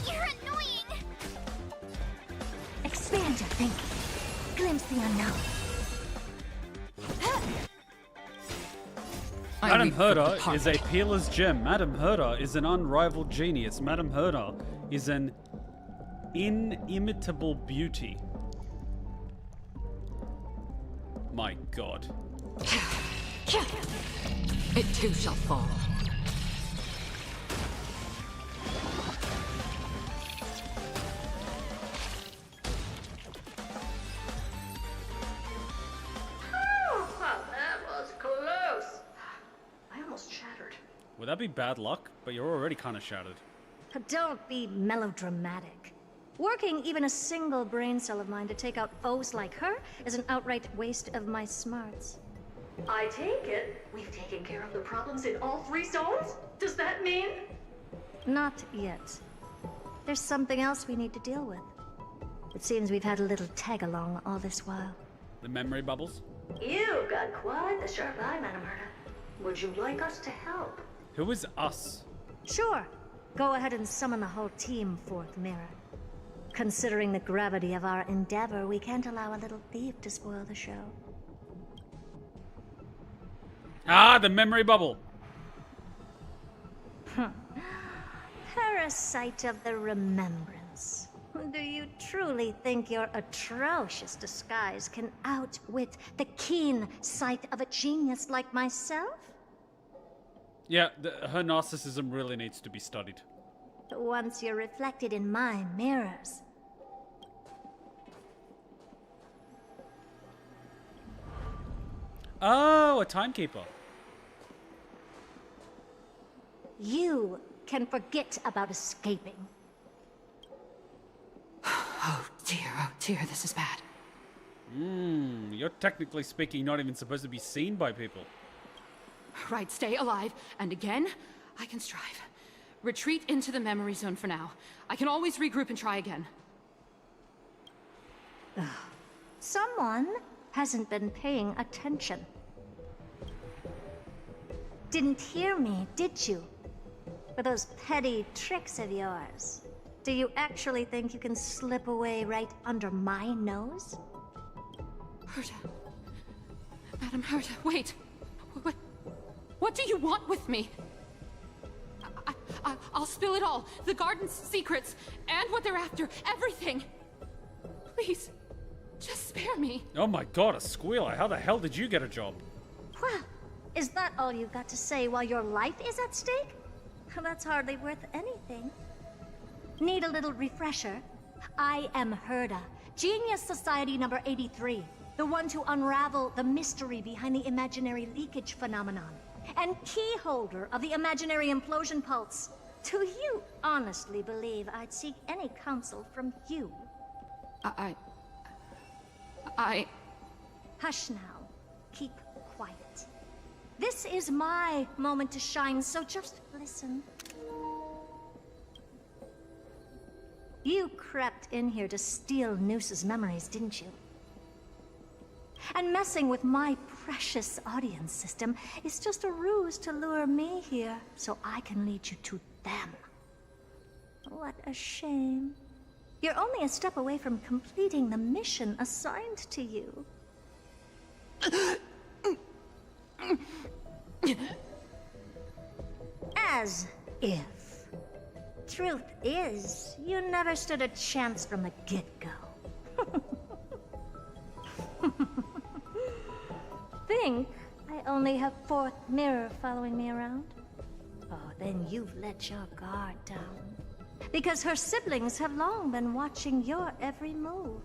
You're annoying. Expand your thinking. Glimpse the unknown. Madam Herta is a peerless gem. Madam Herta is an unrivaled genius. Madam Herta is an inimitable beauty. My god. It too shall fall. That was close. I almost shattered. Would that be bad luck? But you're already kind of shattered. Don't be melodramatic. Working even a single brain cell of mine to take out foes like her is an outright waste of my smarts. I take it we've taken care of the problems in all 3 zones? Does that mean? Not yet. There's something else we need to deal with. It seems we've had a little tag-along all this while. The memory bubbles? You've got quite the sharp eye, Madam Herta. Would you like us to help? Who is us? Sure. Go ahead and summon the whole team, Fourth Mirror. Considering the gravity of our endeavor, we can't allow a little thief to spoil the show. Ah, the memory bubble. Parasite of the remembrance. Do you truly think your atrocious disguise can outwit the keen sight of a genius like myself? Yeah, her narcissism really needs to be studied. Once you're reflected in my mirrors. Oh, a timekeeper. You can forget about escaping. Oh dear, this is bad. You're technically speaking not even supposed to be seen by people. Right, stay alive, and again, I can strive. Retreat into the memory zone for now. I can always regroup and try again. Someone hasn't been paying attention. Didn't hear me, did you? With those petty tricks of yours. Do you actually think you can slip away right under my nose? Herta. Madam Herta, wait. What do you want with me? I'll spill it all. The garden's secrets, and what they're after. Everything. Please, just spare me. Oh my god, a squealer. How the hell did you get a job? Well, is that all you've got to say while your life is at stake? That's hardly worth anything. Need a little refresher? I am Herta, Genius Society number 83, the one to unravel the mystery behind the imaginary leakage phenomenon, and key holder of the imaginary implosion pulse. Do you honestly believe I'd seek any counsel from you? I... Hush now. Keep quiet. This is my moment to shine, so just listen. You crept in here to steal Noose's memories, didn't you? And messing with my precious audience system is just a ruse to lure me here so I can lead you to them. What a shame. You're only a step away from completing the mission assigned to you. As if. Truth is, you never stood a chance from the get-go. Think I only have fourth mirror following me around? Oh, then you've let your guard down. Because her siblings have long been watching your every move.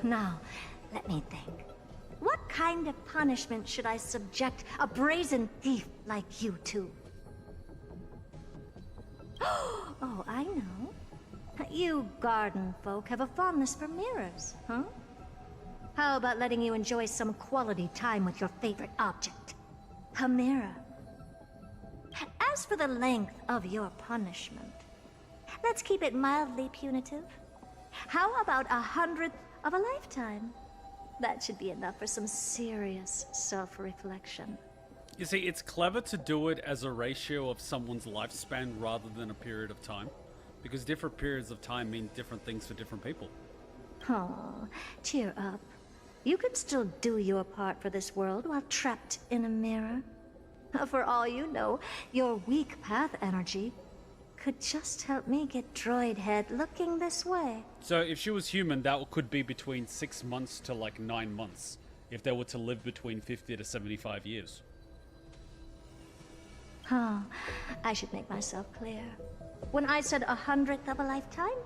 Now, let me think. What kind of punishment should I subject a brazen thief like you to? Oh, I know. You garden folk have a fondness for mirrors, huh? How about letting you enjoy some quality time with your favorite object? A mirror. As for the length of your punishment, let's keep it mildly punitive. How about 100th of a lifetime? That should be enough for some serious self-reflection. You see, it's clever to do it as a ratio of someone's lifespan rather than a period of time. Because different periods of time mean different things for different people. Oh, cheer up. You could still do your part for this world while trapped in a mirror. For all you know, your weak path energy could just help me get droid head looking this way. So if she was human, that could be between 6 months to like 9 months. If they were to live between 50 to 75 years. Huh. I should make myself clear. When I said 100th of a lifetime,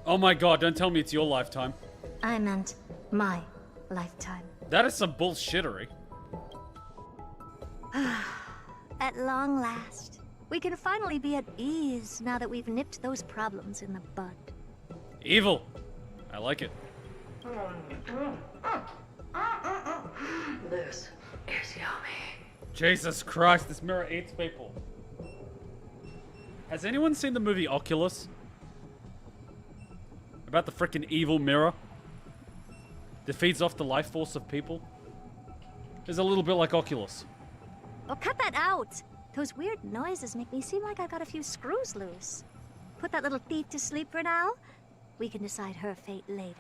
Oh my god, don't tell me it's your lifetime. I meant my lifetime. That is some bullshittery. At long last, we can finally be at ease now that we've nipped those problems in the bud. Evil. I like it. This is yummy. Jesus Christ, this mirror eats people. Has anyone seen the movie Oculus? About the frickin' evil mirror that feeds off the life force of people? It's a little bit like Oculus. Oh, cut that out! Those weird noises make me seem like I've got a few screws loose. Put that little thief to sleep for now. We can decide her fate later.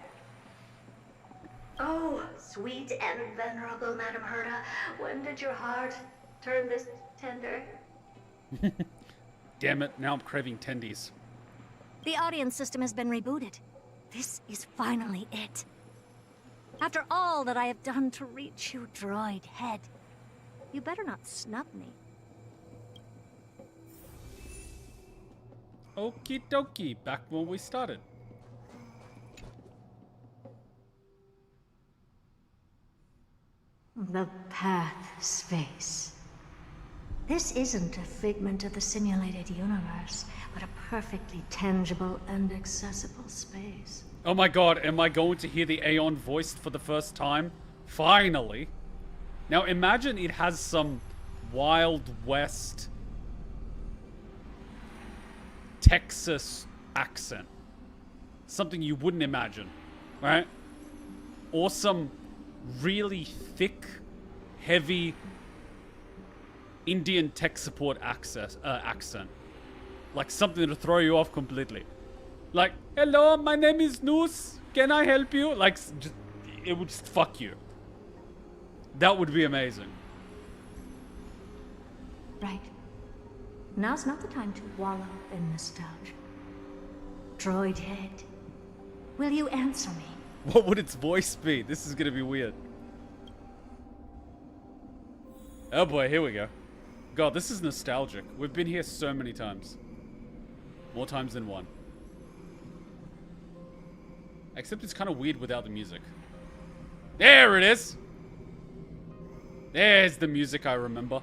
Oh, sweet and venerable Madam Herta, when did your heart turn this tender? Damn it, now I'm craving tendies. The audience system has been rebooted. This is finally it. After all that I have done to reach you, droid head, you better not snub me. Okie dokie, back when we started. The path space. This isn't a figment of the simulated universe, but a perfectly tangible and accessible space. Oh my god, am I going to hear the Aeon voiced for the first time? Finally. Now imagine it has some Wild West Texas accent. Something you wouldn't imagine, right? Or some really thick, heavy Indian tech support accent. Like something to throw you off completely. Like, hello, my name is Noose. Can I help you? Like, just, it would just fuck you. That would be amazing. Right. Now's not the time to wallow in nostalgia. Droid head, will you answer me? What would its voice be? This is gonna be weird. Oh boy, here we go. God, this is nostalgic. We've been here so many times. More times than one. Except it's kind of weird without the music. There it is! There's the music I remember.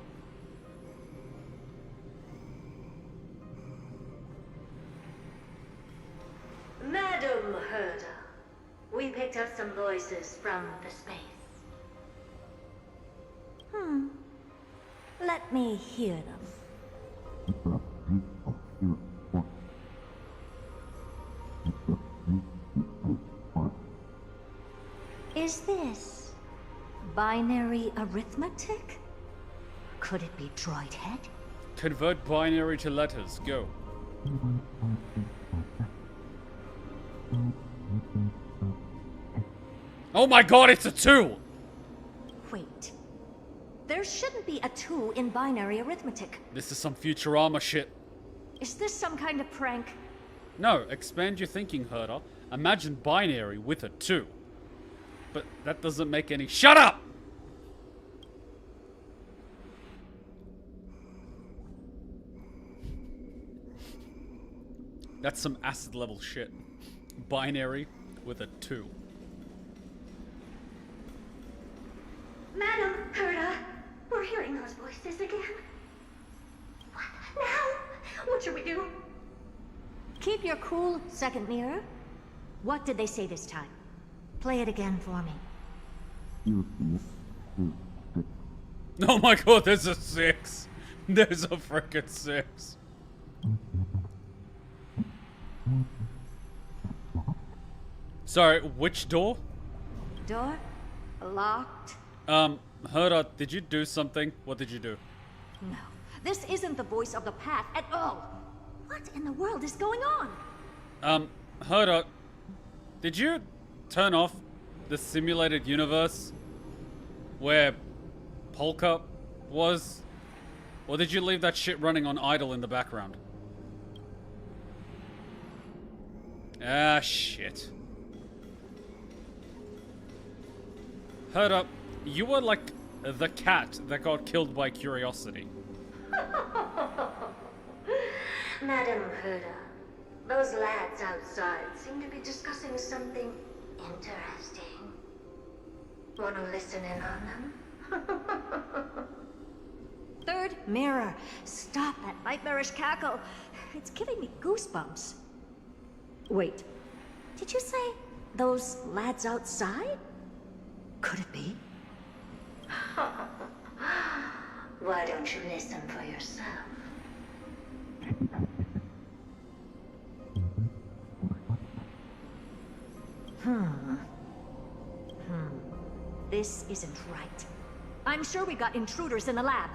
Madam Herta, we picked up some voices from the space. Let me hear them. Is this binary arithmetic? Could it be droid head? Convert binary to letters. Go. Oh my god, it's a 2! Wait. There shouldn't be a 2 in binary arithmetic. This is some Futurama shit. Is this some kind of prank? No, expand your thinking, Herta. Imagine binary with a 2. But that doesn't make any— Shut up! That's some acid level shit. Binary with a 2. Madam Herta, we're hearing those voices again. What now? What should we do? Keep your cool, second mirror. What did they say this time? Play it again for me. Oh my god, there's a 6. There's a frickin' 6. Sorry, which door? Door? Locked? Herta, did you do something? What did you do? No. This isn't the voice of the path at all. What in the world is going on? Herta, did you turn off the simulated universe where Polka was? Or did you leave that shit running on idle in the background? Ah, shit. Herta, you were like the cat that got killed by curiosity. Madam Herta, those lads outside seem to be discussing something interesting. Wanna listen in on them? Third mirror. Stop that nightmarish cackle. It's giving me goosebumps. Wait. Did you say those lads outside? Could it be? Why don't you listen for yourself? This isn't right. I'm sure we got intruders in the lab.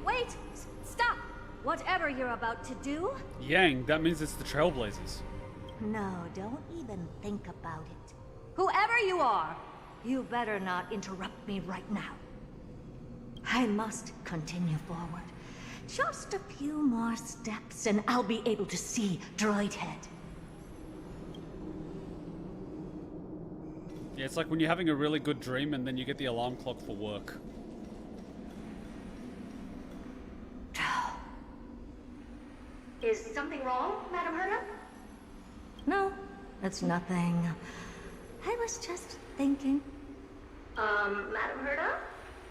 Wait! Stop! Whatever you're about to do? Yang, that means it's the Trailblazers. No, don't even think about it. Whoever you are, you better not interrupt me right now. I must continue forward. Just a few more steps and I'll be able to see Droid Head. Yeah, it's like when you're having a really good dream and then you get the alarm clock for work. Is something wrong, Madam Herta? No, it's nothing. I was just thinking. Madam Herta?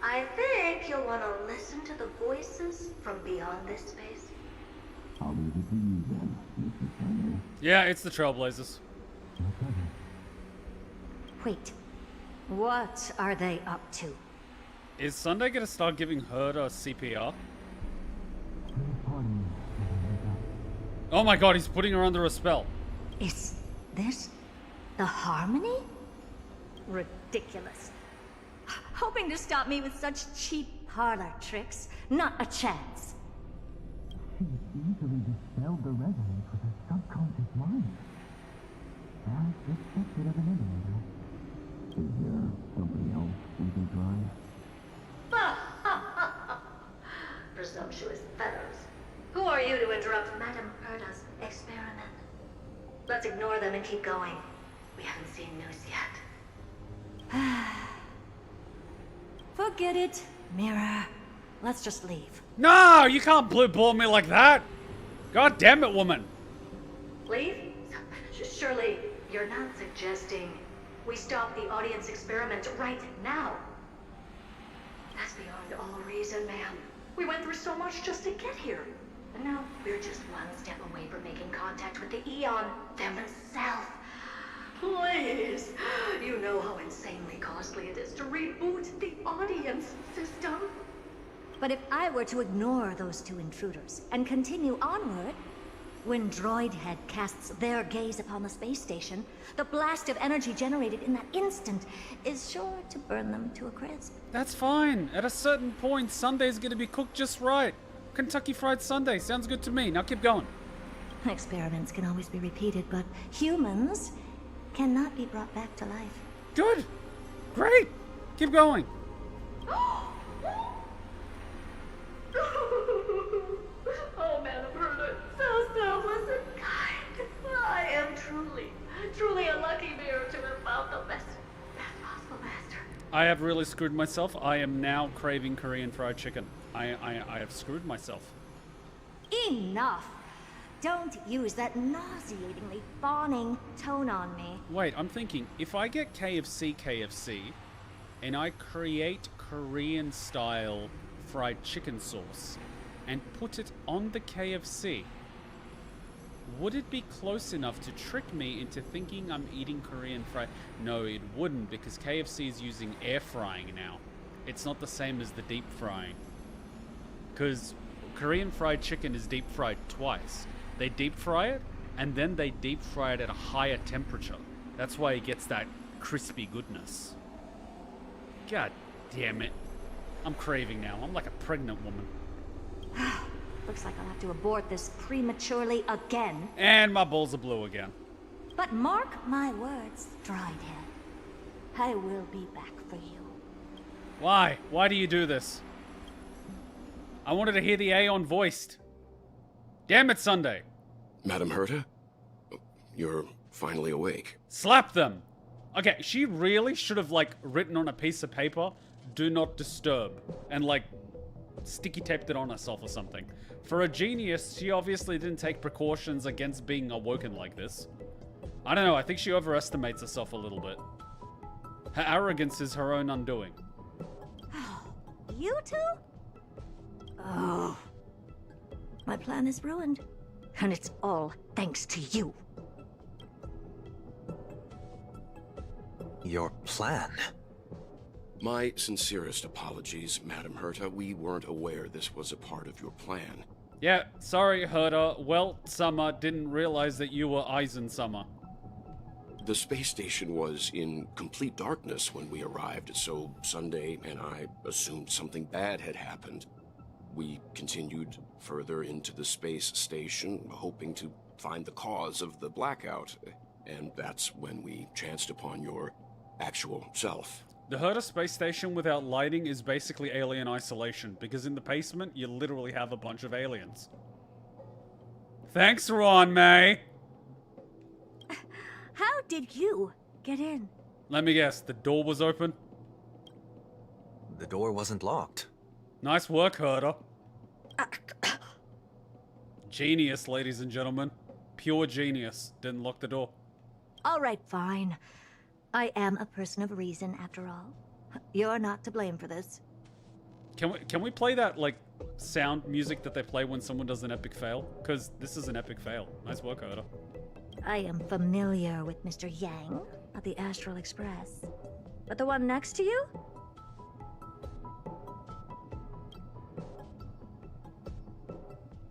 I think you'll want to listen to the voices from beyond this space. Yeah, it's the Trailblazers. Wait, what are they up to? Is Sunday gonna start giving Herta CPR? Oh my god, he's putting her under a spell. Is this the Harmony? Ridiculous. Hoping to stop me with such cheap parlor tricks. Not a chance. She easily dispelled the resonance with her subconscious mind. As expected of an emulator. Is there something else we can try? Presumptuous fellows. Who are you to interrupt Madam Herta's experiment? Let's ignore them and keep going. We haven't seen news yet. Forget it, Mirror. Let's just leave. No, you can't blue ball me like that. God damn it, woman. Leave? Surely you're not suggesting we stop the audience experiment right now. That's beyond all reason, ma'am. We went through so much just to get here. And now we're just one step away from making contact with the Eon themselves. Please, you know how insanely costly it is to reboot the audience system. But if I were to ignore those two intruders and continue onward, When Droidhead casts their gaze upon the space station, the blast of energy generated in that instant is sure to burn them to a crisp. That's fine. At a certain point, Sunday's gonna be cooked just right. Kentucky Fried Sunday sounds good to me. Now keep going. Experiments can always be repeated, but humans cannot be brought back to life. Good. Great. Keep going. Oh, Madam Herta, so selfless and kind. I am truly a lucky mirror to have found the best possible master. I have really screwed myself. I am now craving Korean fried chicken. I have screwed myself. Enough! Don't use that nauseatingly fawning tone on me. Wait, I'm thinking, if I get KFC, and I create Korean style fried chicken sauce and put it on the KFC, would it be close enough to trick me into thinking I'm eating Korean fried? No, it wouldn't, because KFC is using air frying now. It's not the same as the deep frying. Because Korean fried chicken is deep fried twice. They deep fry it, and then they deep fry it at a higher temperature. That's why it gets that crispy goodness. God damn it. I'm craving now. I'm like a pregnant woman. Looks like I'll have to abort this prematurely again. And my balls are blue again. But mark my words, Droidhead. I will be back for you. Why? Why do you do this? I wanted to hear the Aeon voiced. Damn it, Sunday. Madam Herta? You're finally awake. Slap them. Okay, she really should have, like, written on a piece of paper, do not disturb, and, like, sticky taped it on herself or something. For a genius, she obviously didn't take precautions against being awoken like this. I don't know, I think she overestimates herself a little bit. Her arrogance is her own undoing. You two? Oh. My plan is ruined. And it's all thanks to you. Your plan? My sincerest apologies, Madam Herta. We weren't aware this was a part of your plan. Yeah, sorry, Herta. Well, Summer didn't realize that you were Eisen Summer. The space station was in complete darkness when we arrived, so Sunday and I assumed something bad had happened. We continued further into the space station, hoping to find the cause of the blackout. And that's when we chanced upon your actual self. The Herta space station without lighting is basically alien isolation, because in the basement, you literally have a bunch of aliens. Thanks, Ron May! How did you get in? Let me guess, the door was open? The door wasn't locked. Nice work, Herta. Genius, ladies and gentlemen. Pure genius. Didn't lock the door. All right, fine. I am a person of reason, after all. You're not to blame for this. Can we play that, like, sound music that they play when someone does an epic fail? Because this is an epic fail. Nice work, Herta. I am familiar with Mr. Yang of the Astral Express. But the one next to you?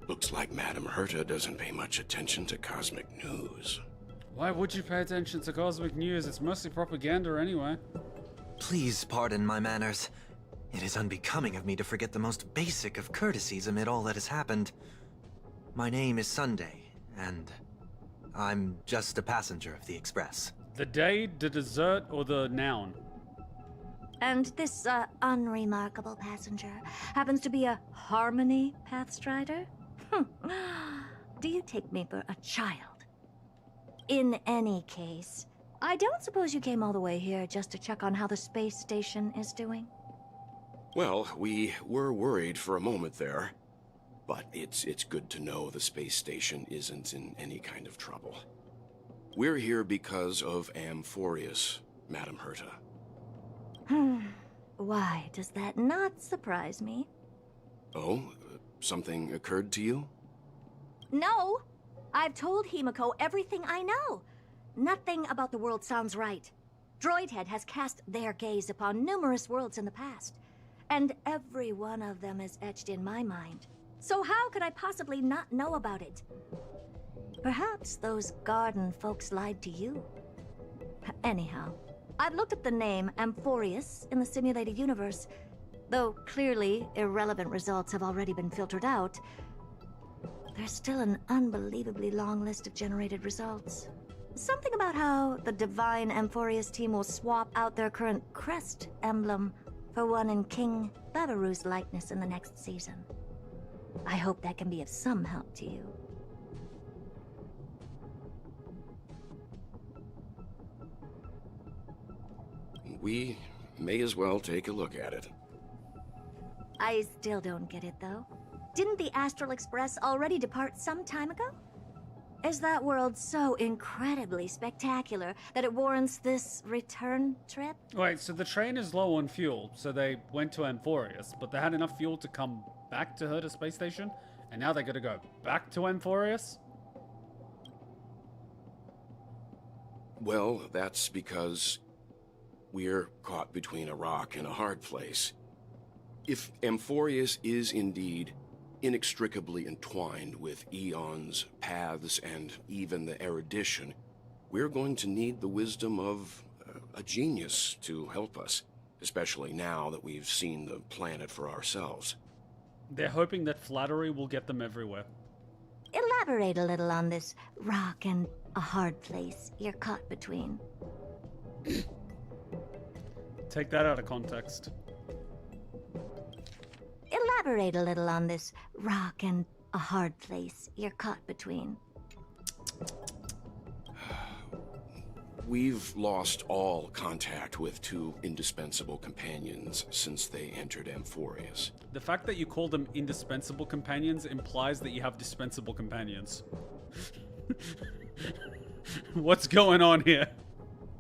Looks like Madam Herta doesn't pay much attention to cosmic news. Why would you pay attention to cosmic news? It's mostly propaganda anyway. Please pardon my manners. It is unbecoming of me to forget the most basic of courtesies amid all that has happened. My name is Sunday, and I'm just a passenger of the Express. The day, the dessert, or the noun? And this, unremarkable passenger happens to be a Harmony Pathstrider? Do you take me for a child? In any case, I don't suppose you came all the way here just to check on how the space station is doing? Well, we were worried for a moment there. But it's good to know the space station isn't in any kind of trouble. We're here because of Amphoreus, Madam Herta. Why does that not surprise me? Oh? Something occurred to you? No! I've told Himiko everything I know. Nothing about the world sounds right. Droidhead has cast their gaze upon numerous worlds in the past, and every one of them is etched in my mind. So how could I possibly not know about it? Perhaps those garden folks lied to you. Anyhow, I've looked up the name Amphoreus in the simulated universe. Though clearly irrelevant results have already been filtered out, there's still an unbelievably long list of generated results. Something about how the divine Amphoreus team will swap out their current crest emblem for one in King Babaru's likeness in the next season. I hope that can be of some help to you. We may as well take a look at it. I still don't get it, though. Didn't the Astral Express already depart some time ago? Is that world so incredibly spectacular that it warrants this return trip? Wait, so the train is low on fuel, so they went to Amphoreus, but they had enough fuel to come back to Herta space station, and now they gotta go back to Amphoreus? Well, that's because we're caught between a rock and a hard place. If Amphoreus is indeed inextricably entwined with eons, paths, and even the erudition, we're going to need the wisdom of a genius to help us, especially now that we've seen the planet for ourselves. They're hoping that flattery will get them everywhere. Elaborate a little on this rock and a hard place you're caught between. Take that out of context. Elaborate a little on this rock and a hard place you're caught between. We've lost all contact with two indispensable companions since they entered Amphoreus. The fact that you call them indispensable companions implies that you have dispensable companions. What's going on here?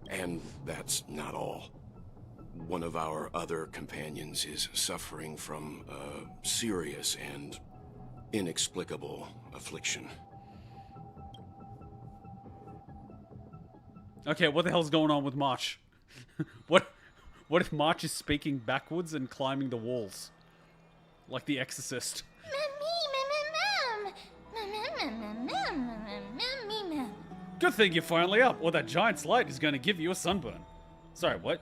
And that's not all. One of our other companions is suffering from a serious and inexplicable affliction. Okay, what the hell's going on with March? What if March is speaking backwards and climbing the walls? Like the Exorcist. Good thing you're finally up, or that giant's light is going to give you a sunburn. Sorry, what?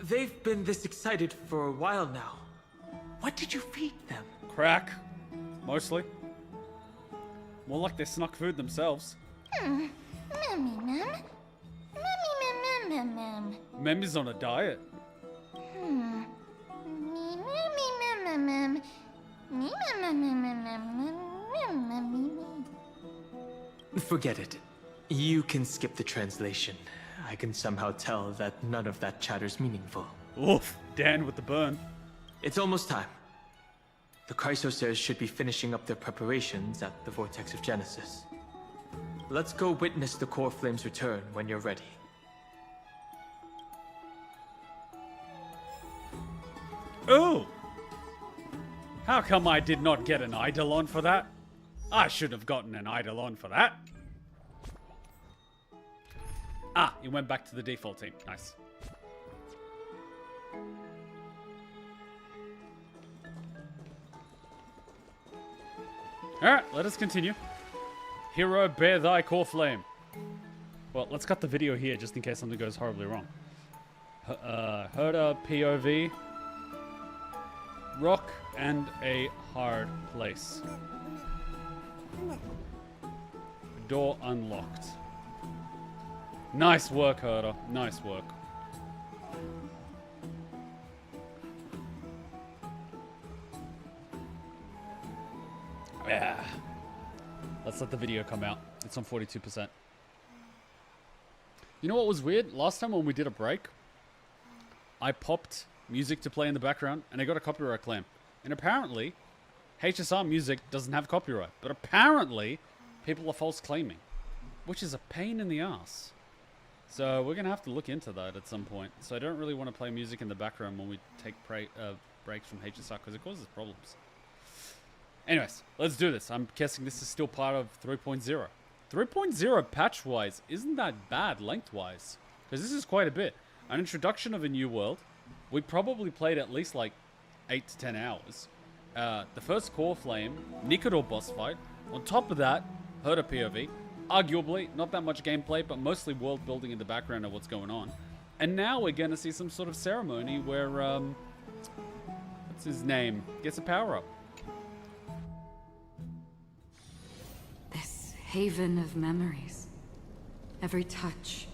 They've been this excited for a while now. What did you feed them? Crack. Mostly. More like they snuck food themselves. Memmy's on a diet. Forget it. You can skip the translation. I can somehow tell that none of that chatter's meaningful. Oof, Dan with the burn. It's almost time. The Chrysosers should be finishing up their preparations at the Vortex of Genesis. Let's go witness the core flame's return when you're ready. Ooh! How come I did not get an Eidolon for that? I should have gotten an Eidolon for that. Ah, he went back to the default team. Nice. Alright, let us continue. Hero, bear thy core flame. Well, let's cut the video here just in case something goes horribly wrong. Herta POV. Rock and a hard place. Door unlocked. Nice work, Herta. Nice work. Yeah. Let's let the video come out. It's on 42%. You know what was weird? Last time when we did a break, I popped music to play in the background and I got a copyright claim. And apparently, HSR music doesn't have copyright. But apparently, people are false claiming. Which is a pain in the ass. So we're going to have to look into that at some point. So I don't really want to play music in the background when we take breaks from HSR because it causes problems. Anyways, let's do this. I'm guessing this is still part of 3.0. 3.0 patch-wise isn't that bad lengthwise. Because this is quite a bit. An introduction of a new world. We probably played at least like 8 to 10 hours. The first core flame, Nikador boss fight. On top of that, Herta POV. arguably, not that much gameplay, but mostly world building in the background of what's going on. And now we're going to see some sort of ceremony where, what's his name? Gets a power-up. This haven of memories. Every touch,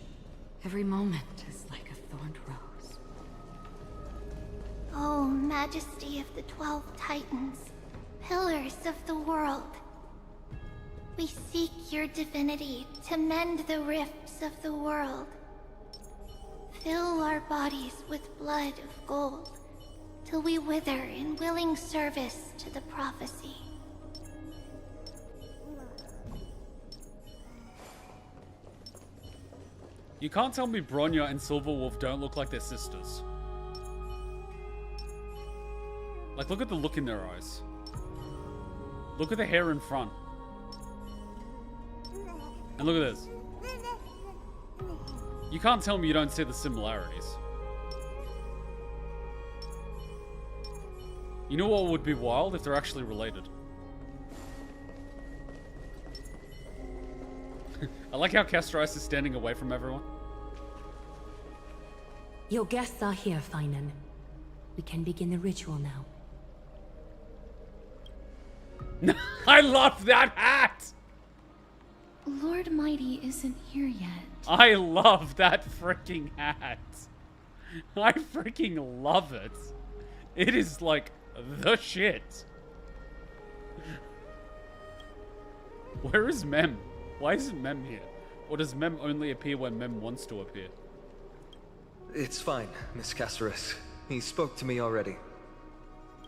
every moment is like a thorned rose. Oh, Majesty of the 12 Titans, pillars of the world. We seek your divinity to mend the rifts of the world. Fill our bodies with blood of gold, till we wither in willing service to the prophecy. You can't tell me Bronya and Silverwolf don't look like they're sisters. Like, look at the look in their eyes. Look at the hair in front. And look at this. You can't tell me you don't see the similarities. You know what would be wild? If they're actually related. I like how Castrais is standing away from everyone. Your guests are here, Finan. We can begin the ritual now. I love that hat! Lord Mighty isn't here yet. I love that freaking hat. I freaking love it. It is like the shit. Where is Mem? Why isn't Mem here? Or does Mem only appear when Mem wants to appear? It's fine, Miss Caceres. He spoke to me already.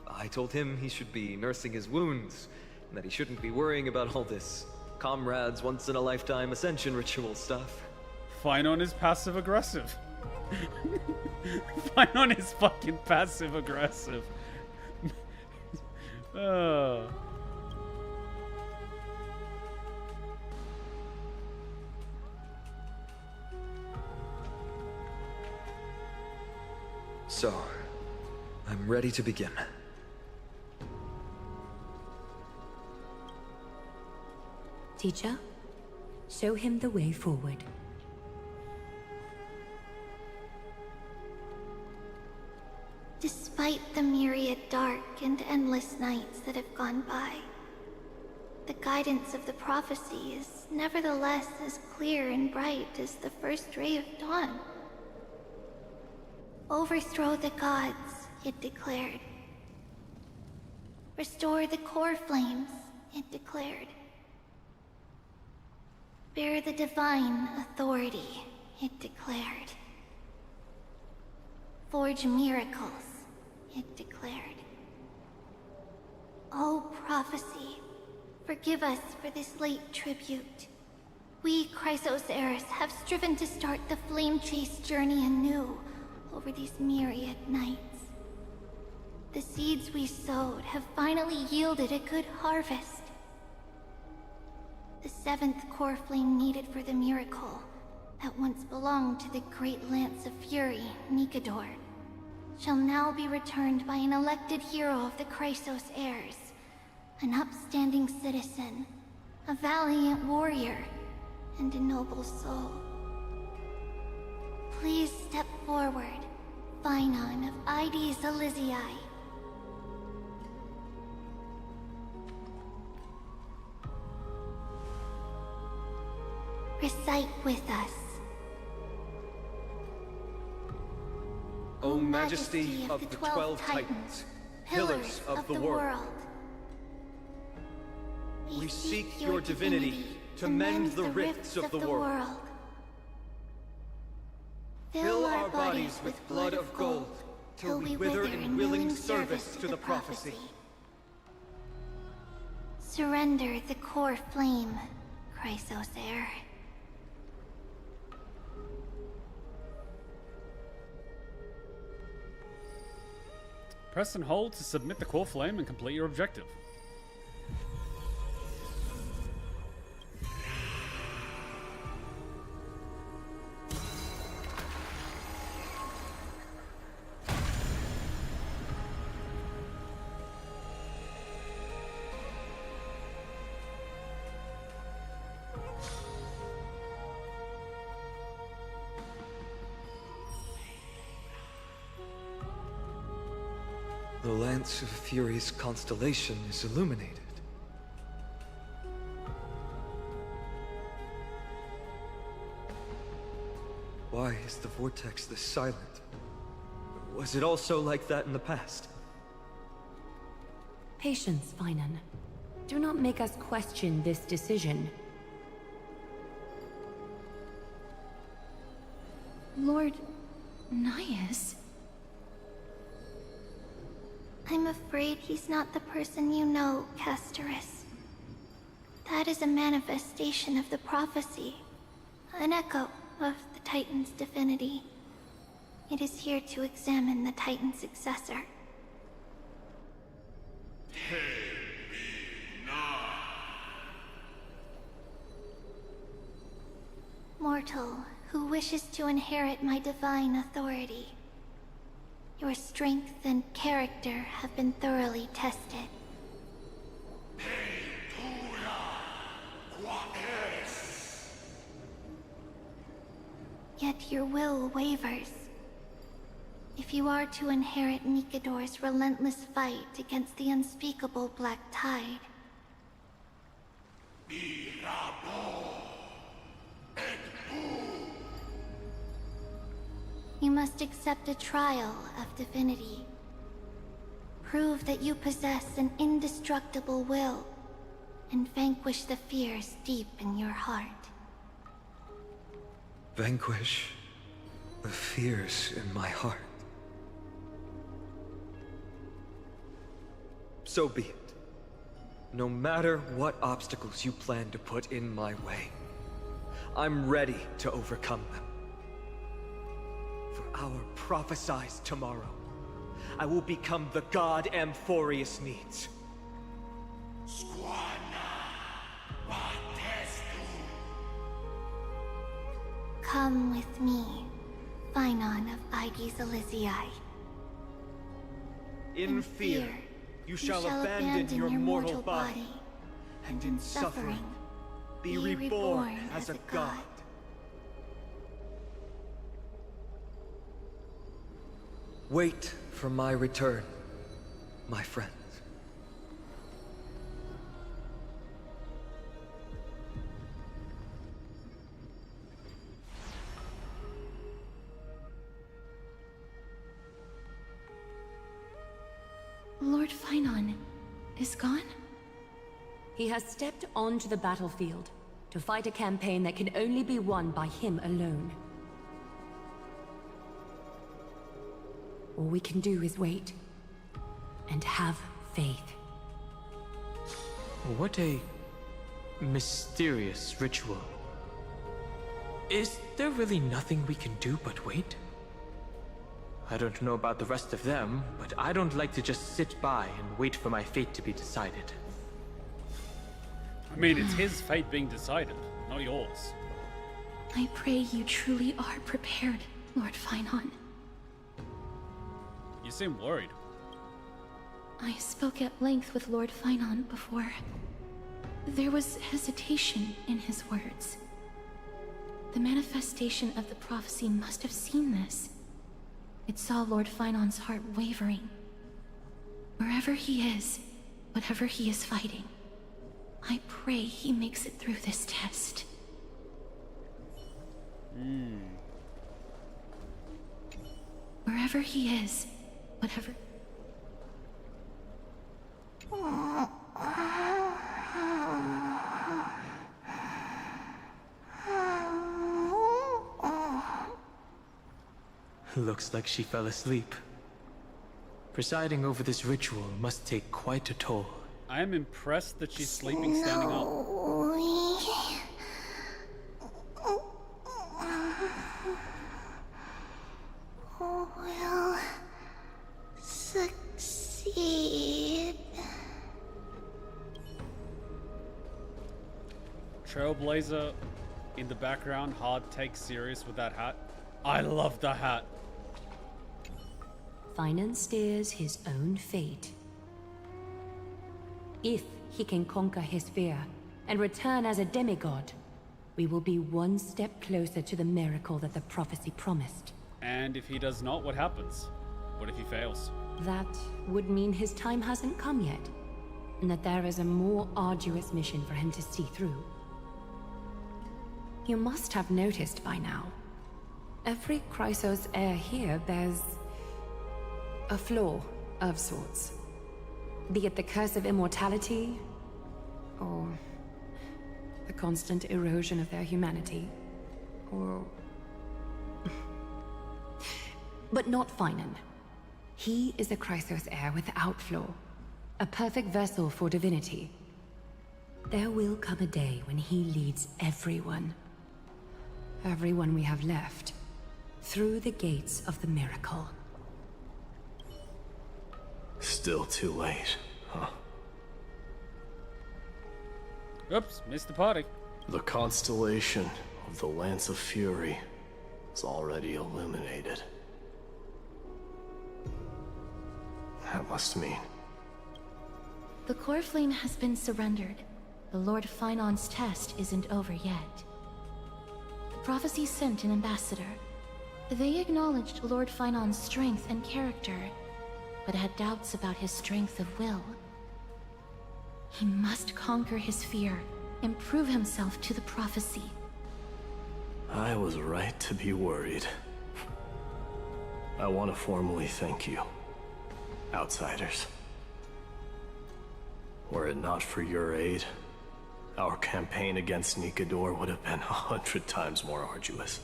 I told him he should be nursing his wounds, and that he shouldn't be worrying about all this comrades once-in-a-lifetime ascension ritual stuff. Finon is passive-aggressive. Finon is fucking passive-aggressive. So, I'm ready to begin. Teacher, show him the way forward. Despite the myriad dark and endless nights that have gone by, the guidance of the prophecy is nevertheless as clear and bright as the first ray of dawn. Overthrow the gods, it declared. Restore the core flames, it declared. Bear the divine authority, it declared. Forge miracles, it declared. O prophecy, forgive us for this late tribute. We, Chrysos Eris, have striven to start the flame chase journey anew over these myriad nights. The seeds we sowed have finally yielded a good harvest. The seventh core flame needed for the miracle that once belonged to the great Lance of Fury, Nikador, shall now be returned by an elected hero of the Chrysos heirs, an upstanding citizen, a valiant warrior, and a noble soul. Please step forward, Finon of Ides Elysiae. Recite with us. O Majesty of the 12 Titans, pillars of the world, we seek your divinity to mend the rifts of the world. Fill our bodies with blood of gold, till we wither in willing service to the prophecy. Surrender the core flame, Chrysos heir. Press and hold to submit the core flame and complete your objective. expanse of Fury's constellation is illuminated. Why is the vortex this silent? Was it also like that in the past? Patience, Finan. Do not make us question this decision. Lord Naias? I'm afraid he's not the person you know, Castorus. That is a manifestation of the prophecy, an echo of the Titan's divinity. It is here to examine the Titan's successor. Mortal, who wishes to inherit my divine authority. Your strength and character have been thoroughly tested. Yet your will wavers. If you are to inherit Nikador's relentless fight against the unspeakable Black Tide, you must accept a trial of divinity. Prove that you possess an indestructible will, and vanquish the fears deep in your heart. Vanquish the fears in my heart. So be it. No matter what obstacles you plan to put in my way, I'm ready to overcome them. For our prophesied tomorrow, I will become the god Amphoreus needs. Come with me, Finan of Aegis Elysiae. In fear, you shall abandon your mortal body, and in suffering, be reborn as a god. Wait for my return, my friends. Lord Finan is gone? He has stepped onto the battlefield to fight a campaign that can only be won by him alone. All we can do is wait and have faith. What a mysterious ritual. Is there really nothing we can do but wait? I don't know about the rest of them, but I don't like to just sit by and wait for my fate to be decided. I mean, it's his fate being decided, not yours. I pray you truly are prepared, Lord Finan. You seem worried. I spoke at length with Lord Finan before. There was hesitation in his words. The manifestation of the prophecy must have seen this. It saw Lord Finan's heart wavering. Wherever he is, whatever he is fighting, I pray he makes it through this test. Wherever he is, whatever... Looks like she fell asleep. Presiding over this ritual must take quite a toll. I am impressed that she's sleeping standing up. Will succeed. Trailblazer in the background, hard take serious with that hat. I love the hat. Finan steers his own fate. If he can conquer his fear and return as a demigod, we will be one step closer to the miracle that the prophecy promised. And if he does not, what happens? What if he fails? that would mean his time hasn't come yet, and that there is a more arduous mission for him to see through. You must have noticed by now, every Chrysos heir here bears a flaw of sorts. Be it the curse of immortality, or the constant erosion of their humanity, or... But not Finan. He is a Chrysos heir without flaw, a perfect vessel for divinity. There will come a day when he leads everyone we have left, through the gates of the miracle. Still too late, huh? Oops, missed the party. The constellation of the Lance of Fury is already illuminated. That must mean... The core flame has been surrendered. The Lord Finon's test isn't over yet. The prophecy sent an ambassador. They acknowledged Lord Finon's strength and character, but had doubts about his strength of will. He must conquer his fear and prove himself to the prophecy. I was right to be worried. I want to formally thank you, outsiders. Were it not for your aid, our campaign against Nikador would have been 100 times more arduous.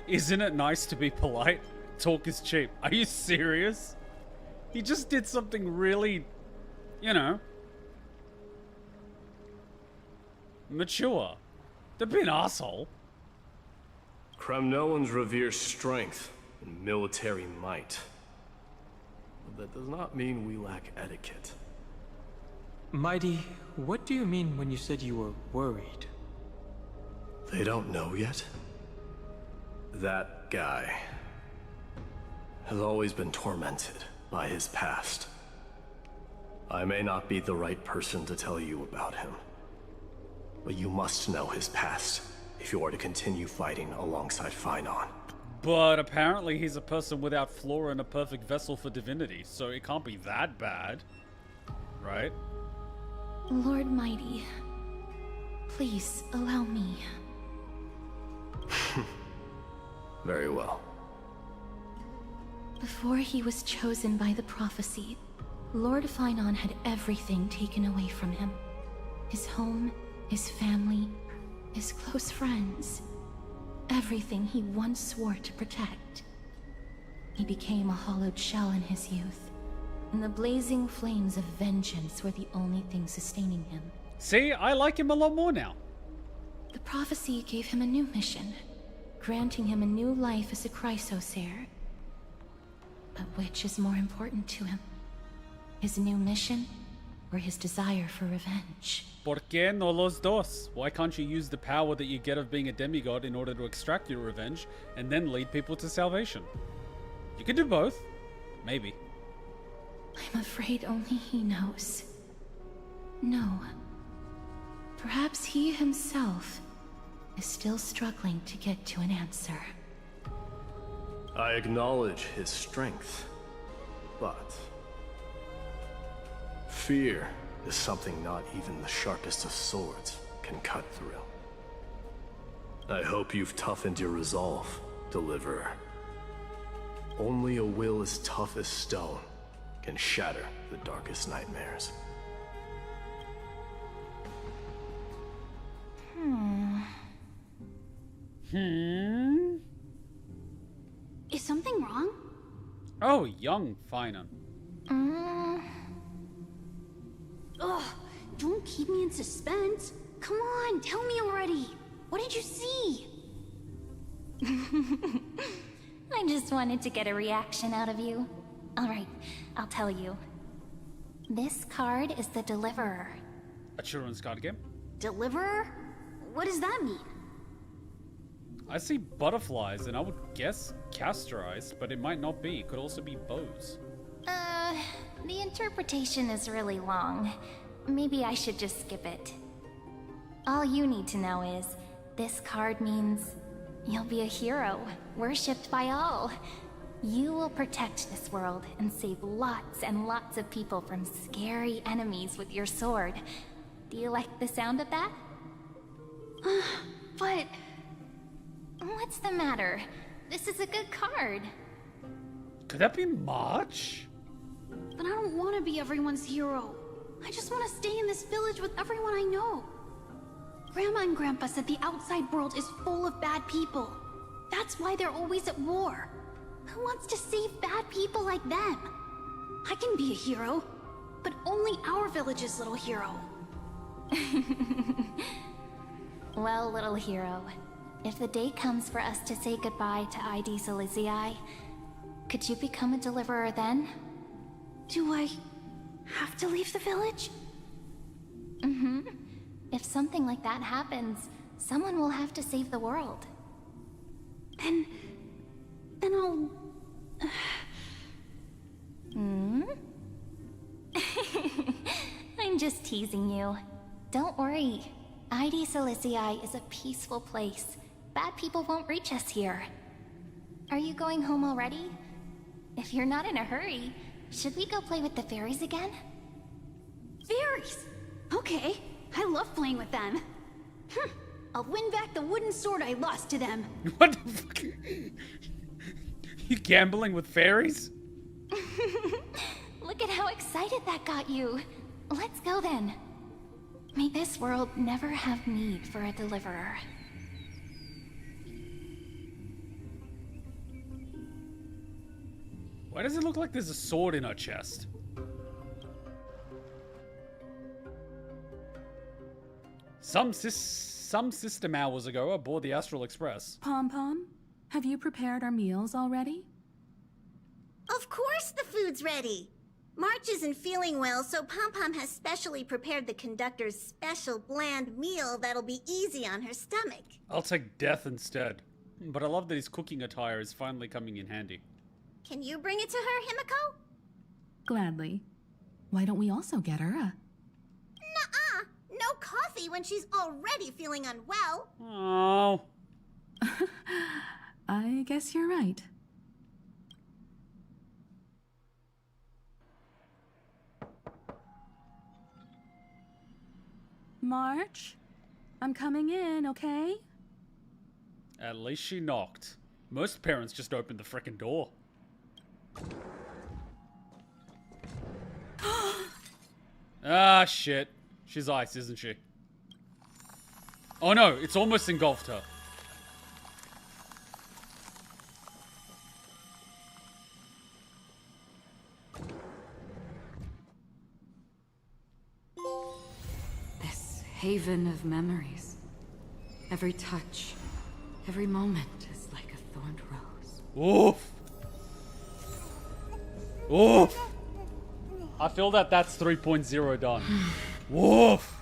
Isn't it nice to be polite? Talk is cheap. Are you serious? He just did something really, you know, mature. Don't be an asshole. Kremnoans revere strength and military might. But that does not mean we lack etiquette. Mighty, what do you mean when you said you were worried? They don't know yet? That guy has always been tormented by his past. I may not be the right person to tell you about him, but you must know his past if you are to continue fighting alongside Finon. But apparently he's a person without flaw and a perfect vessel for divinity, so it can't be that bad, right? Lord Mighty, please allow me. Very well. Before he was chosen by the prophecy, Lord Finon had everything taken away from him. His home, his family, his close friends. Everything he once swore to protect. He became a hollowed shell in his youth, and the blazing flames of vengeance were the only thing sustaining him. See, I like him a lot more now. The prophecy gave him a new mission, granting him a new life as a Chrysos heir. But which is more important to him? His new mission, or his desire for revenge? ¿Por qué no los dos? Why can't you use the power that you get of being a demigod in order to extract your revenge, and then lead people to salvation? You can do both. Maybe. I'm afraid only he knows. No. Perhaps he himself is still struggling to get to an answer. I acknowledge his strength, but fear is something not even the sharpest of swords can cut through. I hope you've toughened your resolve, Deliverer. Only a will as tough as stone can shatter the darkest nightmares. Is something wrong? Oh, young Finon. Ugh, don't keep me in suspense. Come on, tell me already. What did you see? I just wanted to get a reaction out of you. Alright, I'll tell you. This card is the Deliverer. A children's card game? Deliverer? What does that mean? I see butterflies, and I would guess castorized, but it might not be. It could also be bows. The interpretation is really long. Maybe I should just skip it. All you need to know is, this card means you'll be a hero, worshipped by all. You will protect this world and save lots and lots of people from scary enemies with your sword. Do you like the sound of that? But... What's the matter? This is a good card. Could that be March? But I don't want to be everyone's hero. I just want to stay in this village with everyone I know. Grandma and Grandpa said the outside world is full of bad people. That's why they're always at war. Who wants to save bad people like them? I can be a hero, but only our village's little hero. Well, little hero, if the day comes for us to say goodbye to ID Silizii, could you become a deliverer then? Do I have to leave the village? Mm-hmm. If something like that happens, someone will have to save the world. Then I'll... Hmm? I'm just teasing you. Don't worry. ID Silizii is a peaceful place. Bad people won't reach us here. Are you going home already? If you're not in a hurry, should we go play with the fairies again? Fairies? Okay, I love playing with them. I'll win back the wooden sword I lost to them. What the fuck? You gambling with fairies? Look at how excited that got you. Let's go then. May this world never have need for a deliverer. Why does it look like there's a sword in her chest? Some system hours ago, aboard the Astral Express. Pom-Pom, have you prepared our meals already? Of course the food's ready. March isn't feeling well, so Pom-Pom has specially prepared the conductor's special bland meal that'll be easy on her stomach. I'll take death instead. But I love that his cooking attire is finally coming in handy. Can you bring it to her, Himiko? Gladly. Why don't we also get her a... Nuh-uh! No coffee when she's already feeling unwell. Oh. I guess you're right. March, I'm coming in, okay? At least she knocked. Most parents just opened the frickin' door. Ah, shit. She's ice, isn't she? Oh no, it's almost engulfed her. This haven of memories. Every touch, every moment is like a thorned rose. Oof. Oof. I feel that that's 3.0 done. Woof.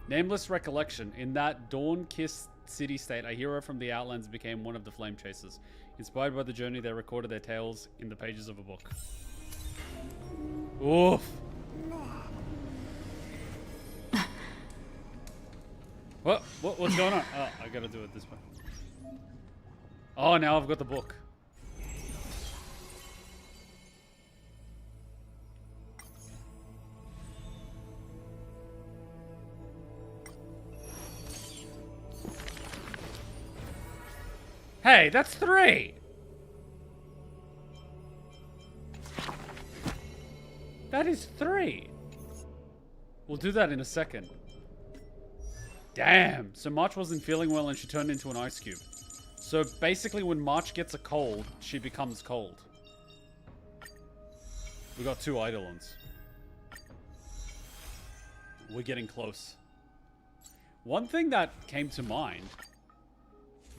Nameless recollection. In that dawn-kissed city-state, a hero from the Outlands became one of the Flame Chasers. Inspired by the journey, they recorded their tales in the pages of a book. Oof. What's going on? Oh, I gotta do it this way. Oh, now I've got the book. Hey, that's 3! That is 3! We'll do that in a second. Damn, so March wasn't feeling well and she turned into an ice cube. So basically when March gets a cold, she becomes cold. We got 2 Eidolons. We're getting close. One thing that came to mind...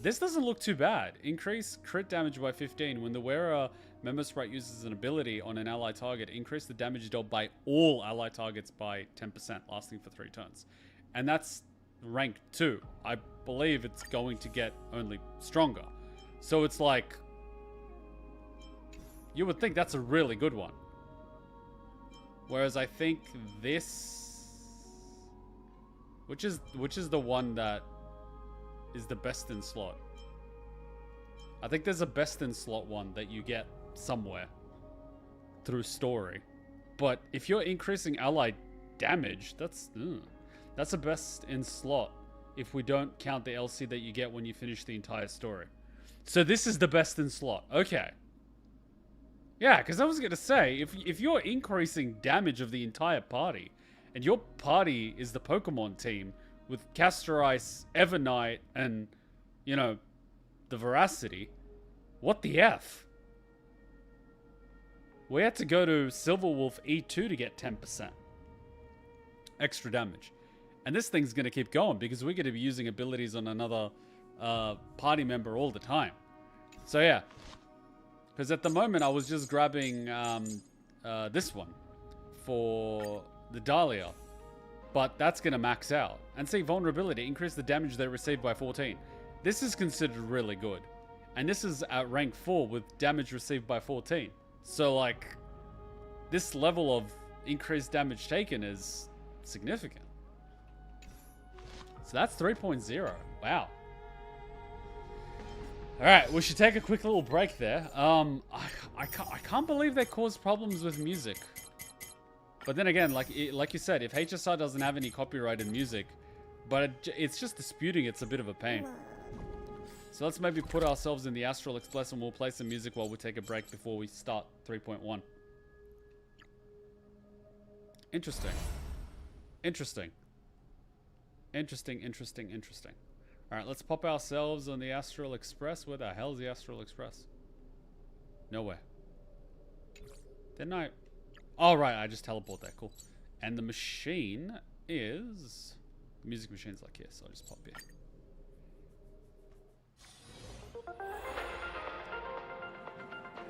This doesn't look too bad. Increase crit damage by 15. When the wearer member sprite uses an ability on an ally target, increase the damage dealt by all ally targets by 10%, lasting for 3 turns. And that's rank 2. I believe it's going to get only stronger. So it's like... You would think that's a really good one. Whereas I think this... Which is the one that... is the best in slot. I think there's a best in slot one that you get somewhere through story. But if you're increasing allied damage, that's a best in slot if we don't count the LC that you get when you finish the entire story. So this is the best in slot. Okay. Yeah, because I was going to say, if you're increasing damage of the entire party, and your party is the Pokemon team with Castorice, Evernight, and, you know, the Veracity, what the F? We had to go to Silverwolf E2 to get 10% extra damage. And this thing's going to keep going because we're going to be using abilities on another party member all the time. So yeah. Because at the moment I was just grabbing this one for the Dahlia. But that's going to max out. And see, vulnerability, increase the damage they receive by 14. This is considered really good. And this is at rank 4 with damage received by 14. So like, this level of increased damage taken is significant. So that's 3.0. Wow. Alright, we should take a quick little break there. I can't believe they caused problems with music. But then again, like you said, if HSR doesn't have any copyrighted music, but it's just disputing, it's a bit of a pain. So let's maybe put ourselves in the Astral Express and we'll play some music while we take a break before we start 3.1. Interesting. Interesting. Interesting, interesting, interesting. Alright, let's pop ourselves on the Astral Express. Where the hell is the Astral Express? Nowhere. Didn't I? Oh, right, I just teleport there. Cool. And the machine is... The music machine's like here, so I'll just pop here.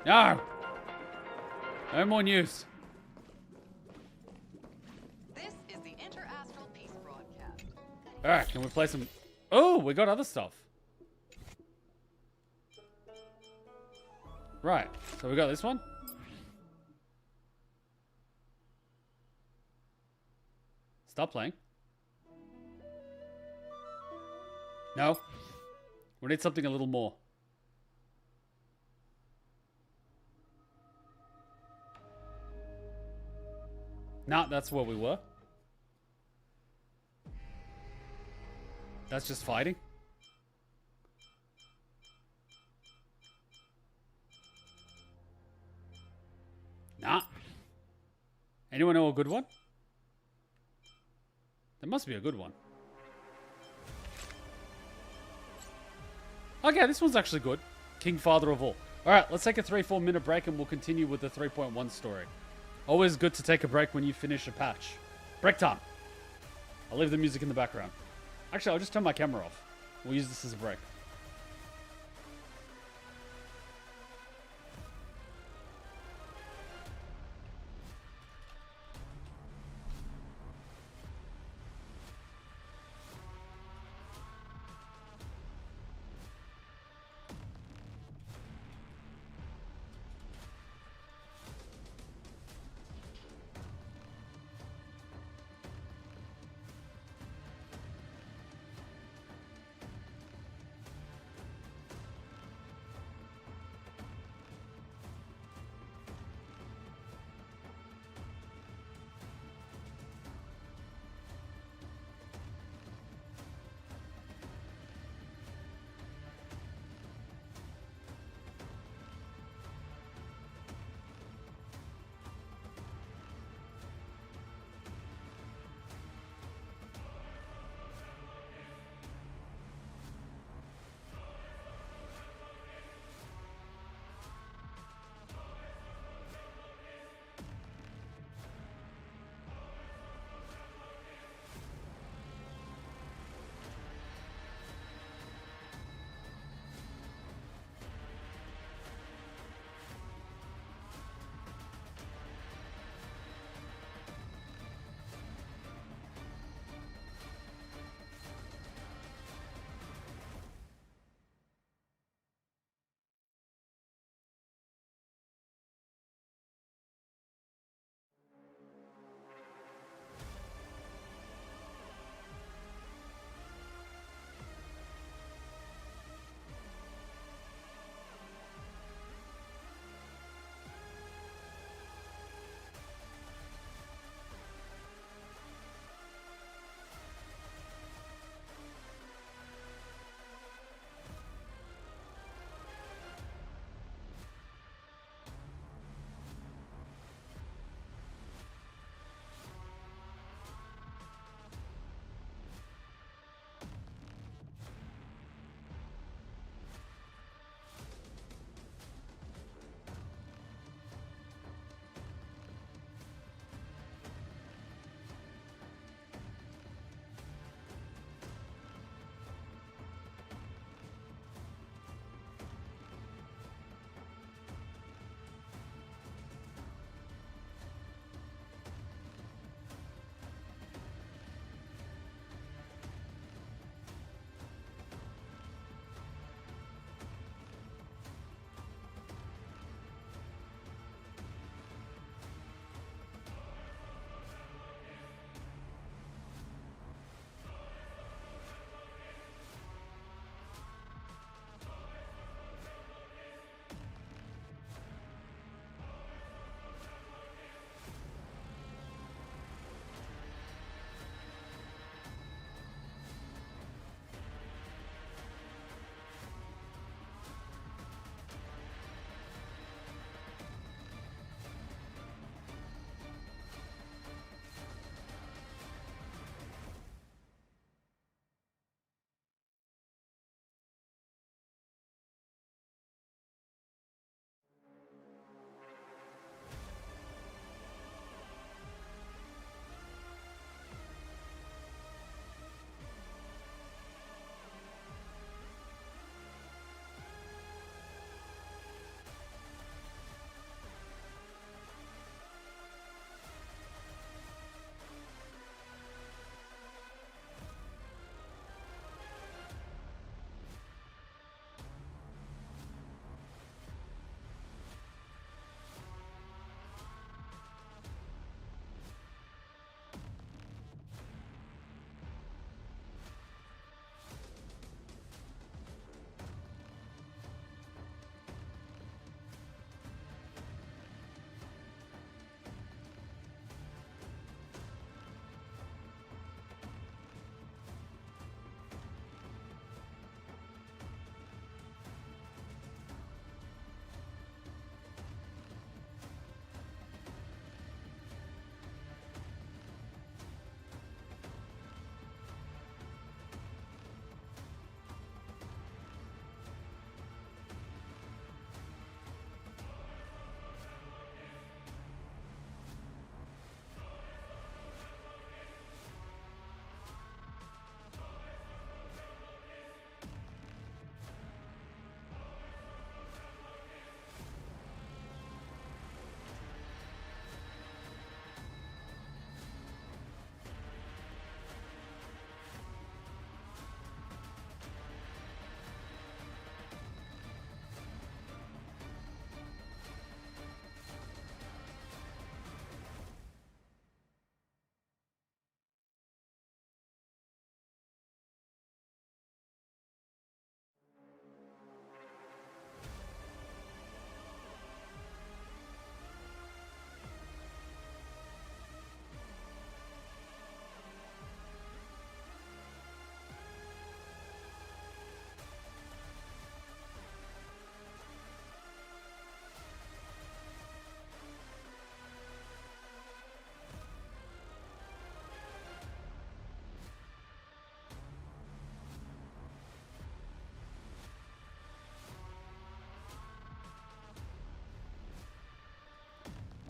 No! No more news. This is the Inter-Astral Peace broadcast. Alright, can we play some... Oh, we got other stuff. Right, so we got this one. Stop playing. No. We need something a little more. Nah, that's where we were. That's just fighting. Nah. Anyone know a good one? There must be a good one. Okay, this one's actually good. King Father of All. Alright, let's take a 3-4 minute break and we'll continue with the 3.1 story. Always good to take a break when you finish a patch. Break time. I'll leave the music in the background. Actually, I'll just turn my camera off. We'll use this as a break.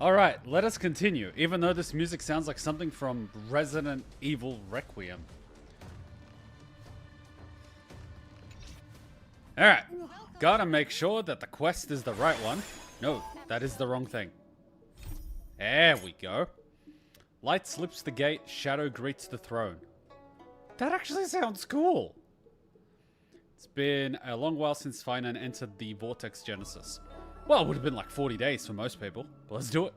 Alright, let us continue, even though this music sounds like something from Resident Evil Requiem. Alright, gotta make sure that the quest is the right one. No, that is the wrong thing. There we go. Light slips the gate, shadow greets the throne. That actually sounds cool. It's been a long while since Finan entered the Vortex Genesis. Well, it would have been like 40 days for most people, but let's do it.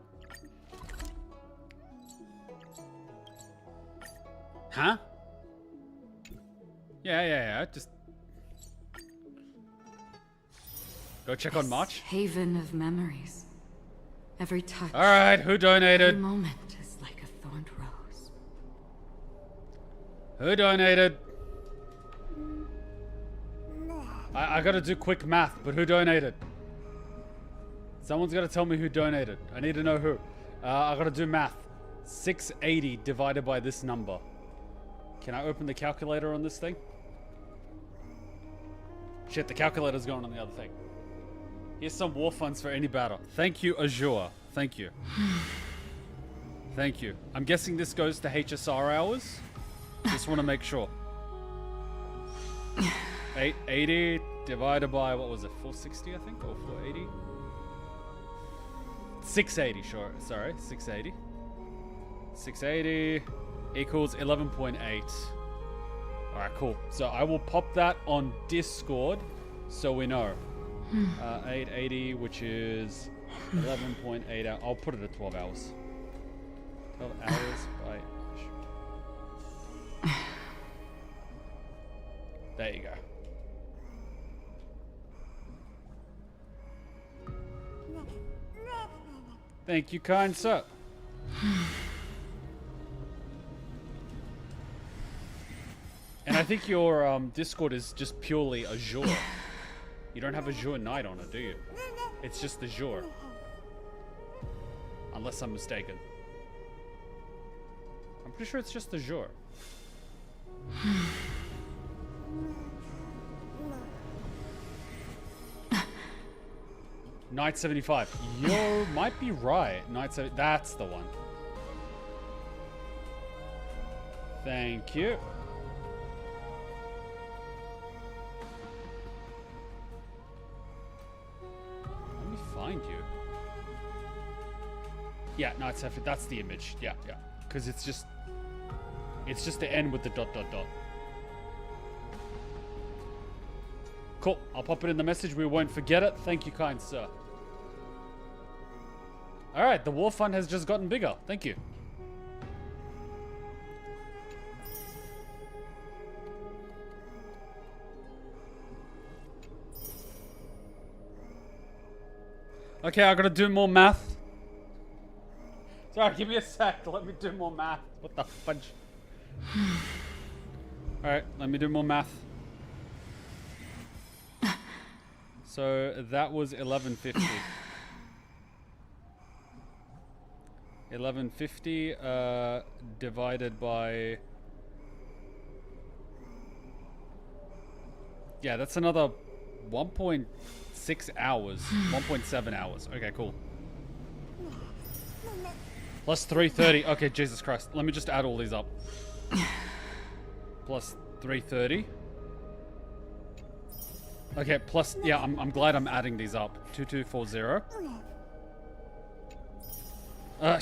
Huh? Yeah, just... Go check on March. Haven of memories. Every touch. Alright, who donated? Every moment is like a thorned rose. Who donated? I gotta do quick math, but who donated? Someone's gotta tell me who donated. I need to know who. I gotta do math. 680 divided by this number. Can I open the calculator on this thing? Shit, the calculator's going on the other thing. Here's some war funds for any battle. Thank you, Azure. Thank you. Thank you. I'm guessing this goes to HSR hours. Just want to make sure. 880 divided by, what was it, 460, I think? Or 480? 680, sure. Sorry, 680. 680 equals 11.8. Alright, cool. So I will pop that on Discord so we know. 880, which is 11.8 hours. I'll put it at 12 hours. 12 hours by... There you go. Thank you, kind sir. And I think your Discord is just purely Azure. You don't have Azure Night on it, do you? It's just Azure. Unless I'm mistaken. I'm pretty sure it's just Azure. Night 75. You might be right. Night 70. That's the one. Thank you. Let me find you. Yeah, Night 70. That's the image. Yeah. Because it's just the end with the ... Cool. I'll pop it in the message. We won't forget it. Thank you, kind sir. Alright, the war fund has just gotten bigger. Thank you. Okay, I gotta do more math. Sorry, give me a sec. Let me do more math. What the fudge? Alright, let me do more math. So that was 1150. 1150 divided by... Yeah, that's another 1.6 hours. 1.7 hours. Okay, cool. Plus 330. Okay, Jesus Christ. Let me just add all these up. Plus 330. Okay, plus, yeah, I'm glad I'm adding these up. 2240.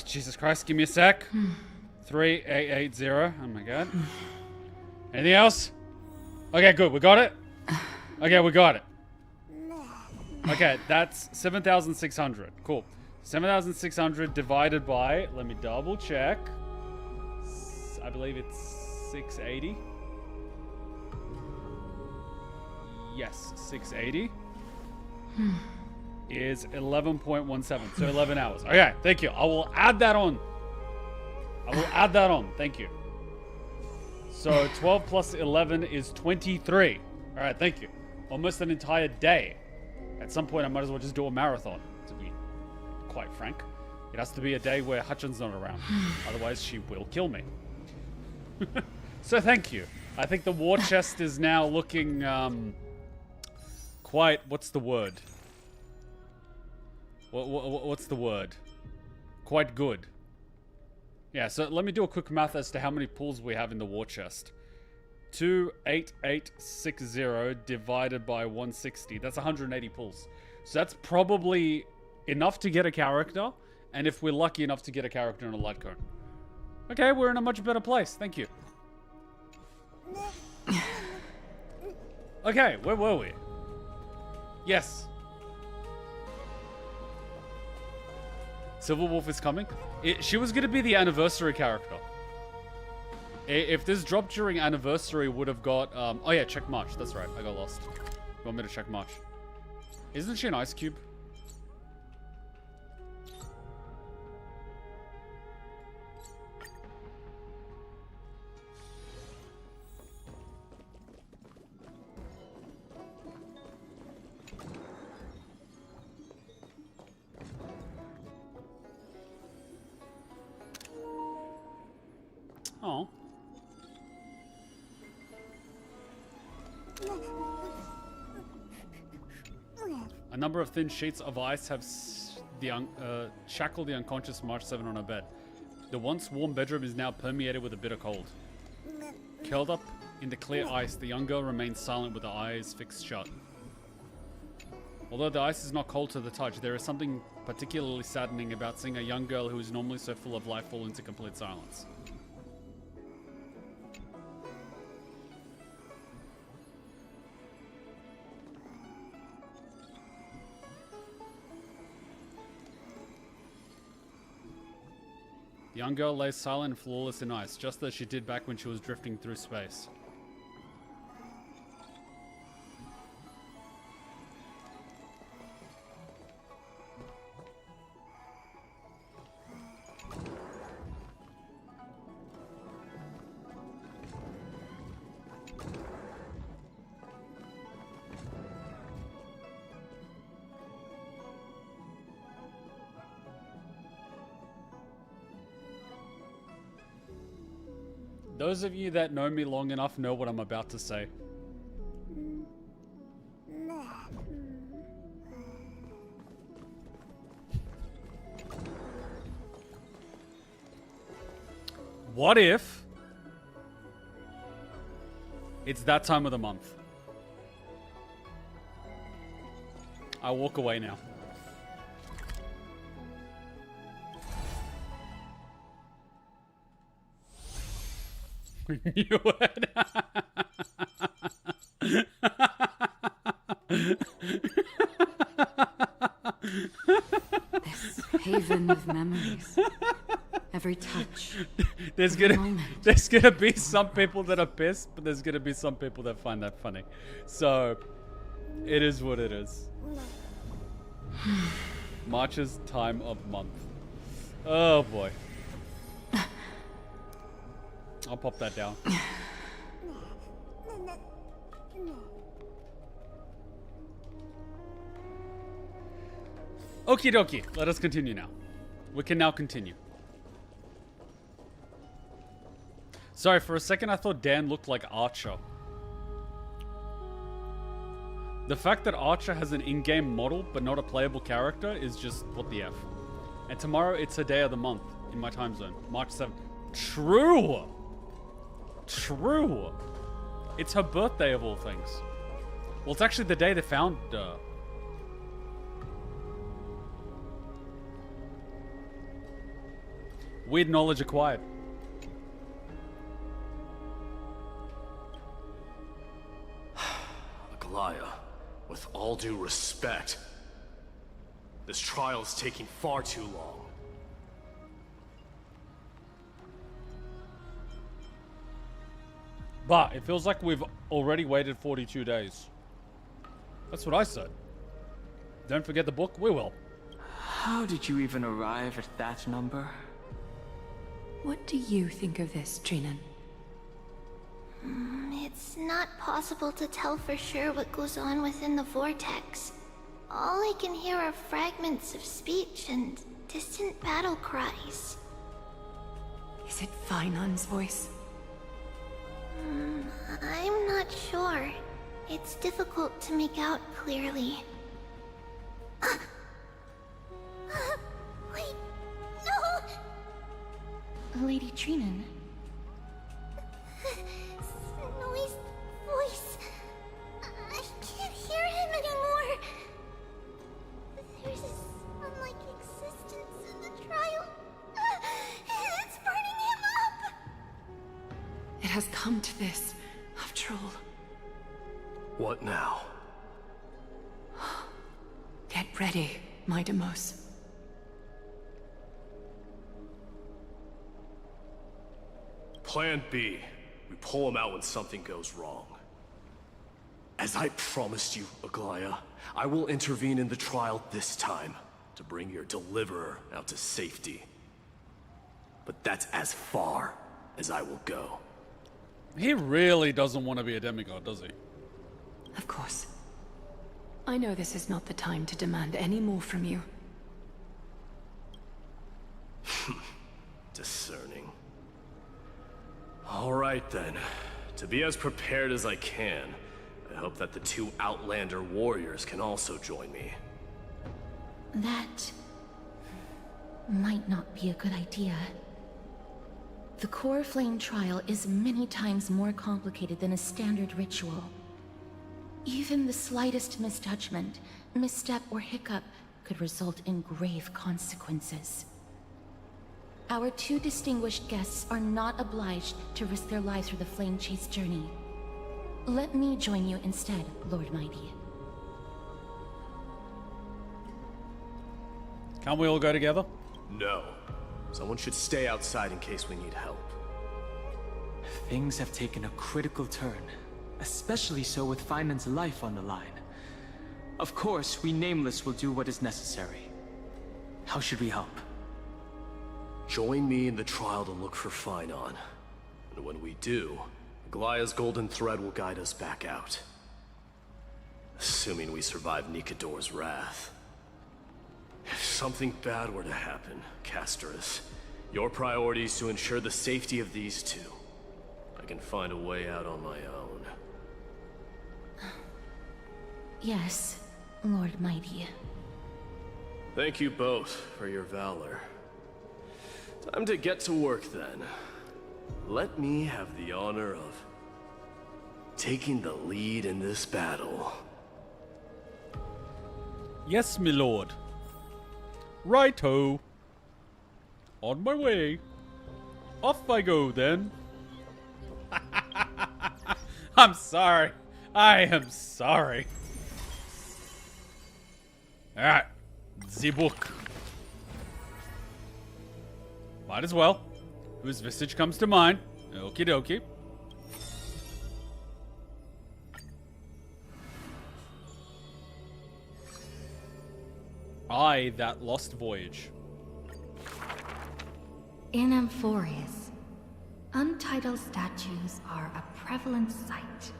Jesus Christ, give me a sec. 3880. Oh my god. Anything else? Okay, good, we got it? Okay, we got it. Okay, that's 7,600. Cool. 7,600 divided by, let me double check. I believe it's 680. Yes, 680 is 11.17, so 11 hours. Okay, thank you. I will add that on. Thank you. So 12 plus 11 is 23. All right, thank you. Almost an entire day. At some point, I might as well just do a marathon, to be quite frank. It has to be a day where Hutchin's not around. Otherwise, she will kill me. So thank you. I think the war chest is now looking... quite, what's the word? What's the word? quite good. Yeah, so let me do a quick math as to how many pulls we have in the war chest. 28860 divided by 160. That's 180 pulls. So that's probably enough to get a character, and if we're lucky enough to get a character in a light cone. Okay, we're in a much better place. Thank you. Okay, where were we? Yes. Silver Wolf is coming. She was going to be the anniversary character. If this dropped during anniversary, would have got... oh yeah, check March. That's right. I got lost. You want me to check March? Isn't she an ice cube? Oh. A number of thin sheets of ice have shackled the unconscious March 7 on her bed. The once warm bedroom is now permeated with a bitter cold. Curled up in the clear ice, the young girl remains silent with her eyes fixed shut. Although the ice is not cold to the touch, there is something particularly saddening about seeing a young girl who is normally so full of life fall into complete silence. The young girl lays silent and flawless in ice, just as she did back when she was drifting through space. Those of you that know me long enough know what I'm about to say. What if it's that time of the month? I walk away now. We knew it. This haven of memories. Every touch. There's gonna be some people that are pissed, but there's gonna be some people that find that funny. So it is what it is. March's time of month. Oh boy. I'll pop that down. Okie dokie. Let us continue now. We can now continue. Sorry, for a second I thought Dan looked like Archer. The fact that Archer has an in-game model but not a playable character is just what the F. And tomorrow it's her day of the month in my time zone. March 7th. True! True! It's her birthday of all things. Well, it's actually the day they found her. Weird knowledge acquired. Aglaya, with all due respect, this trial is taking far too long. But it feels like we've already waited 42 days. That's what I said. Don't forget the book, we will. How did you even arrive at that number? What do you think of this, Trinan? It's not possible to tell for sure what goes on within the vortex. All I can hear are fragments of speech and distant battle cries. Is it Finon's voice? I'm not sure. It's difficult to make out clearly. Wait, no! Lady Trinan. Snowy's voice. I can't hear him anymore. There's this unlike existence in the trial. It's burning him up. It has come to this, after all. What now? Get ready, my Demos. Plan B. We pull him out when something goes wrong. As I promised you, Aglaya, I will intervene in the trial this time to bring your deliverer out to safety. But that's as far as I will go. He really doesn't want to be a demigod, does he? Of course. I know this is not the time to demand any more from you. Discerning. All right then. To be as prepared as I can, I hope that the two Outlander warriors can also join me. That might not be a good idea. The core flame trial is many times more complicated than a standard ritual. Even the slightest misjudgment, misstep, or hiccup could result in grave consequences. Our two distinguished guests are not obliged to risk their lives for the flame chase journey. Let me join you instead, Lord Mighty. Can't we all go together? No. Someone should stay outside in case we need help. Things have taken a critical turn, especially so with Finan's life on the line. Of course, we Nameless will do what is necessary. How should we help? Join me in the trial to look for Finon. And when we do, Aglaya's golden thread will guide us back out. Assuming we survive Nikador's wrath. If something bad were to happen, Castorus, your priority is to ensure the safety of these two. I can find a way out on my own. Yes, Lord Mighty. Thank you both for your valor. Time to get to work then. Let me have the honor of taking the lead in this battle. Yes, my lord. Righto. On my way. Off I go then. I'm sorry. I am sorry. Alright. The book. Might as well. Whose visage comes to mind. Okie dokie. I, that lost voyage. In Amphoreus, untitled statues are a prevalent sight.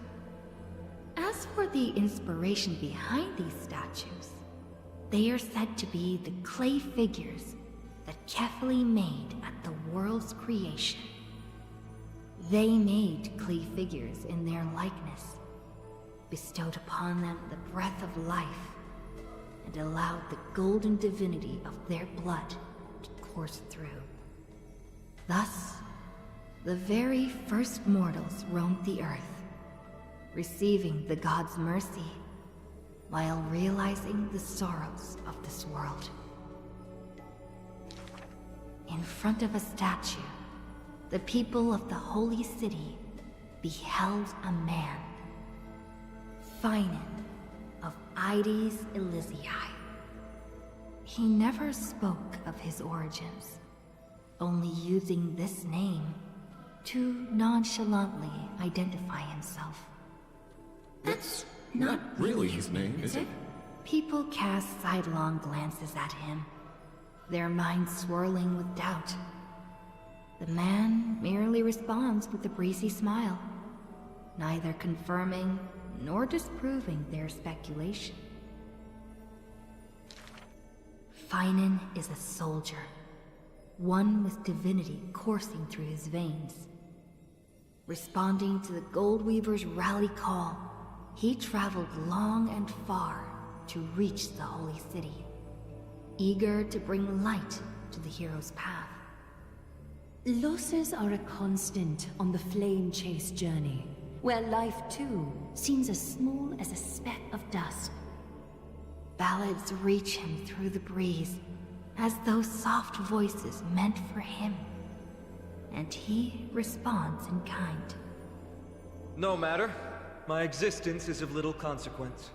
As for the inspiration behind these statues, they are said to be the clay figures that Kefali made at the world's creation. They made clay figures in their likeness, bestowed upon them the breath of life, and allowed the golden divinity of their blood to course through. Thus, the very first mortals roamed the earth, receiving the god's mercy, while realizing the sorrows of this world. In front of a statue, the people of the holy city beheld a man, Finan of Ides Elysiae. He never spoke of his origins, only using this name to nonchalantly identify himself. That's not really his name, is it? People cast sidelong glances at him, their minds swirling with doubt. The man merely responds with a breezy smile, neither confirming nor disproving their speculation. Finan is a soldier, one with divinity coursing through his veins. Responding to the Goldweaver's rally call, he traveled long and far to reach the holy city, eager to bring light to the hero's path. Losses are a constant on the flame chase journey, where life too seems as small as a speck of dust. Ballads reach him through the breeze, as though soft voices meant for him. And he responds in kind. No matter. My existence is of little consequence.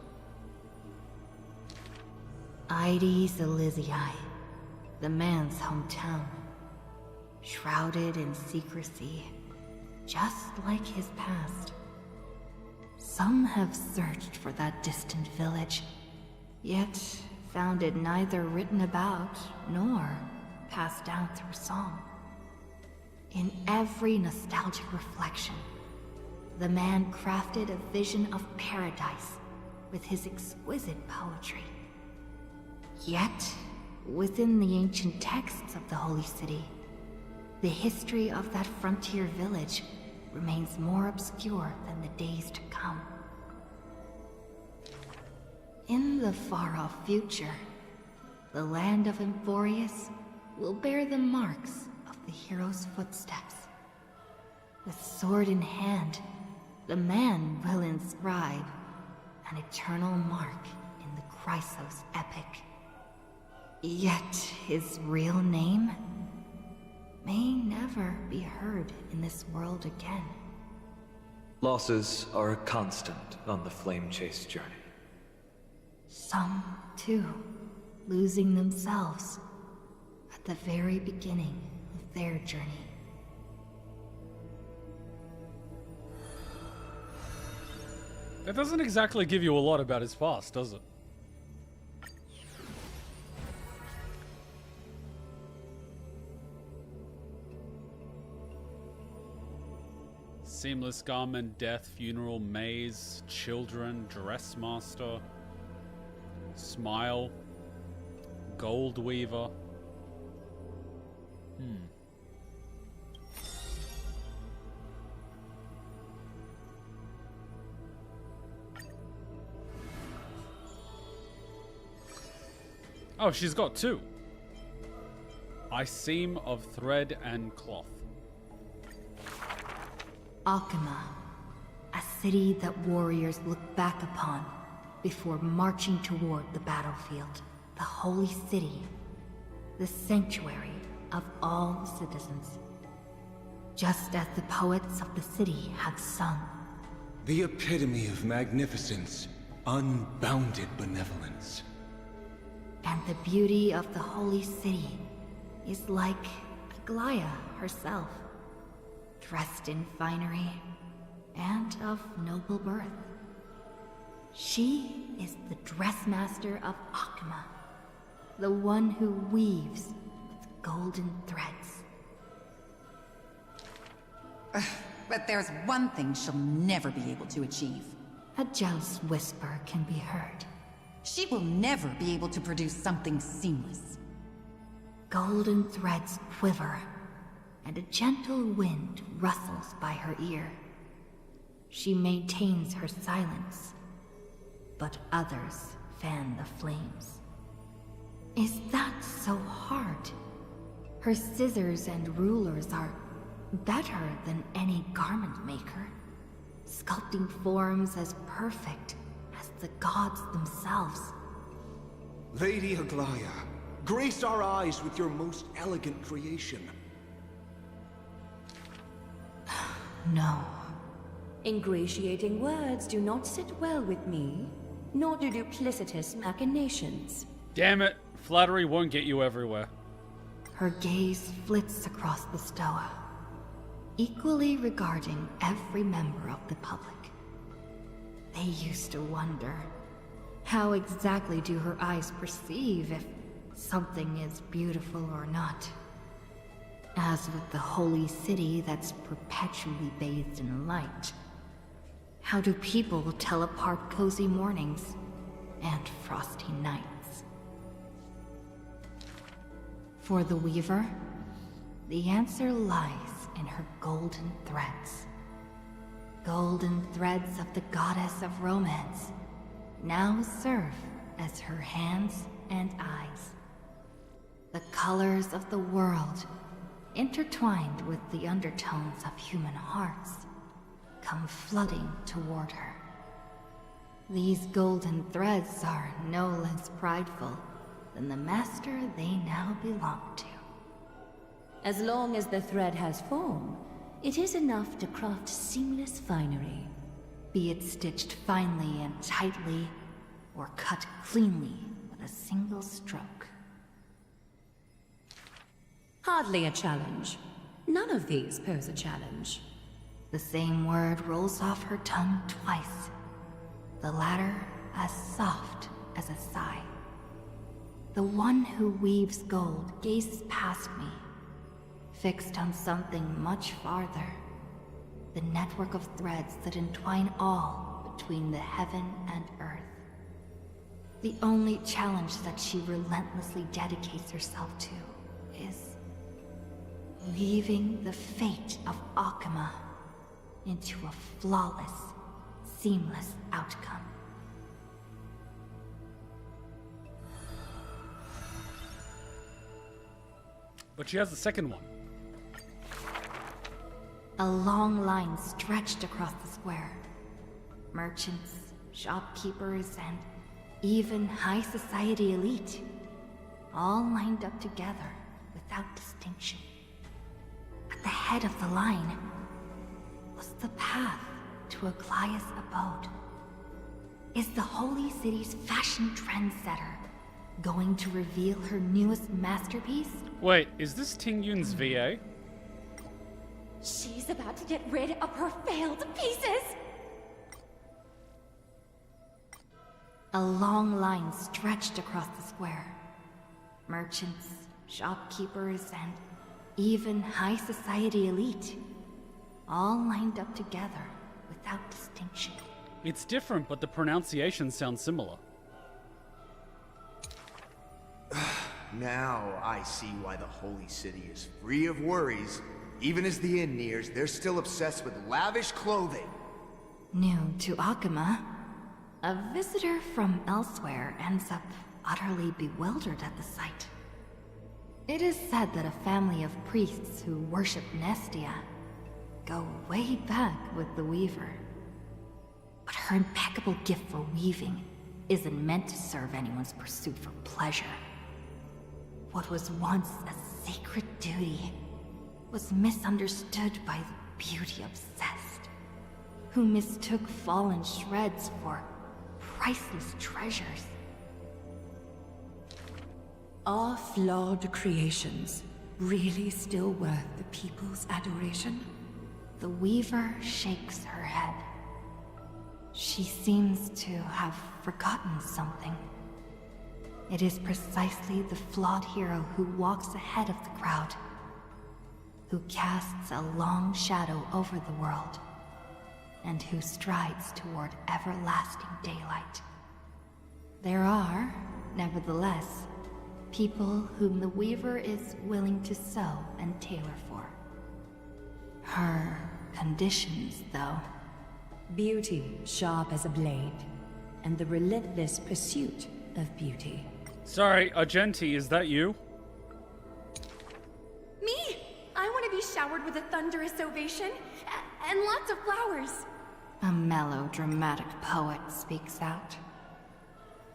Ides Elysiae, the man's hometown. Shrouded in secrecy, just like his past. Some have searched for that distant village, yet found it neither written about nor passed down through song. In every nostalgic reflection, the man crafted a vision of paradise with his exquisite poetry. Yet, within the ancient texts of the Holy City, the history of that frontier village remains more obscure than the days to come. In the far-off future, the land of Amphoreus will bear the marks of the hero's footsteps. With sword in hand, the man will inscribe an eternal mark in the Chrysos epic. Yet his real name may never be heard in this world again. Losses are a constant on the flame chase journey. Some, too, losing themselves at the very beginning of their journey. That doesn't exactly give you a lot about his past, does it? Seamless garment, death, funeral, maze, children, dress master, smile, gold weaver. Oh, she's got two. I seam of thread and cloth. Akuma, a city that warriors look back upon before marching toward the battlefield. The holy city, the sanctuary of all citizens. Just as the poets of the city have sung. The epitome of magnificence, unbounded benevolence. And the beauty of the holy city is like Aglaia herself, dressed in finery and of noble birth. She is the dressmaster of Akuma, the one who weaves with golden threads. But there's one thing she'll never be able to achieve. A jealous whisper can be heard. She will never be able to produce something seamless. Golden threads quiver, and a gentle wind rustles by her ear. She maintains her silence, but others fan the flames. Is that so hard? Her scissors and rulers are better than any garment maker, sculpting forms as perfect as the gods themselves. Lady Aglaia, grace our eyes with your most elegant creation. No. Ingratiating words do not sit well with me, nor do duplicitous machinations. Damn it, flattery won't get you everywhere. Her gaze flits across the stoa, equally regarding every member of the public. They used to wonder, how exactly do her eyes perceive if something is beautiful or not? As with the holy city that's perpetually bathed in light, how do people tell apart cozy mornings and frosty nights? For the Weaver, the answer lies in her golden threads. Golden threads of the goddess of romance now serve as her hands and eyes. The colors of the world intertwined with the undertones of human hearts, come flooding toward her. These golden threads are no less prideful than the master they now belong to. As long as the thread has form, it is enough to craft seamless finery. Be it stitched finely and tightly, or cut cleanly with a single stroke. Hardly a challenge. None of these pose a challenge. The same word rolls off her tongue twice, the latter as soft as a sigh. The one who weaves gold gazes past me, fixed on something much farther. The network of threads that entwine all between the heaven and earth. The only challenge that she relentlessly dedicates herself to is weaving the fate of Akuma into a flawless, seamless outcome. But she has the second one. A long line stretched across the square. Merchants, shopkeepers, and even high society elite, all lined up together without distinction. At the head of the line was the path to Aglaya's abode. Is the Holy City's fashion trendsetter going to reveal her newest masterpiece? Wait, is this Tingyun's VA? She's about to get rid of her failed pieces! A long line stretched across the square. Merchants, shopkeepers, and even high society elite, all lined up together without distinction. It's different, but the pronunciation sounds similar. Now I see why the Holy City is free of worries. Even as the inn nears, they're still obsessed with lavish clothing. New to Akuma, a visitor from elsewhere ends up utterly bewildered at the sight. It is said that a family of priests who worship Nestia go way back with the Weaver. But her impeccable gift for weaving isn't meant to serve anyone's pursuit for pleasure. What was once a sacred duty was misunderstood by the beauty-obsessed, who mistook fallen shreds for priceless treasures. Are flawed creations really still worth the people's adoration? The Weaver shakes her head. She seems to have forgotten something. It is precisely the flawed hero who walks ahead of the crowd, who casts a long shadow over the world, and who strides toward everlasting daylight. There are, nevertheless, people whom the Weaver is willing to sew and tailor for. Her conditions, though. Beauty sharp as a blade, and the relentless pursuit of beauty. Sorry, Argenti, is that you? Me? I want to be showered with a thunderous ovation, and lots of flowers. A melodramatic poet speaks out.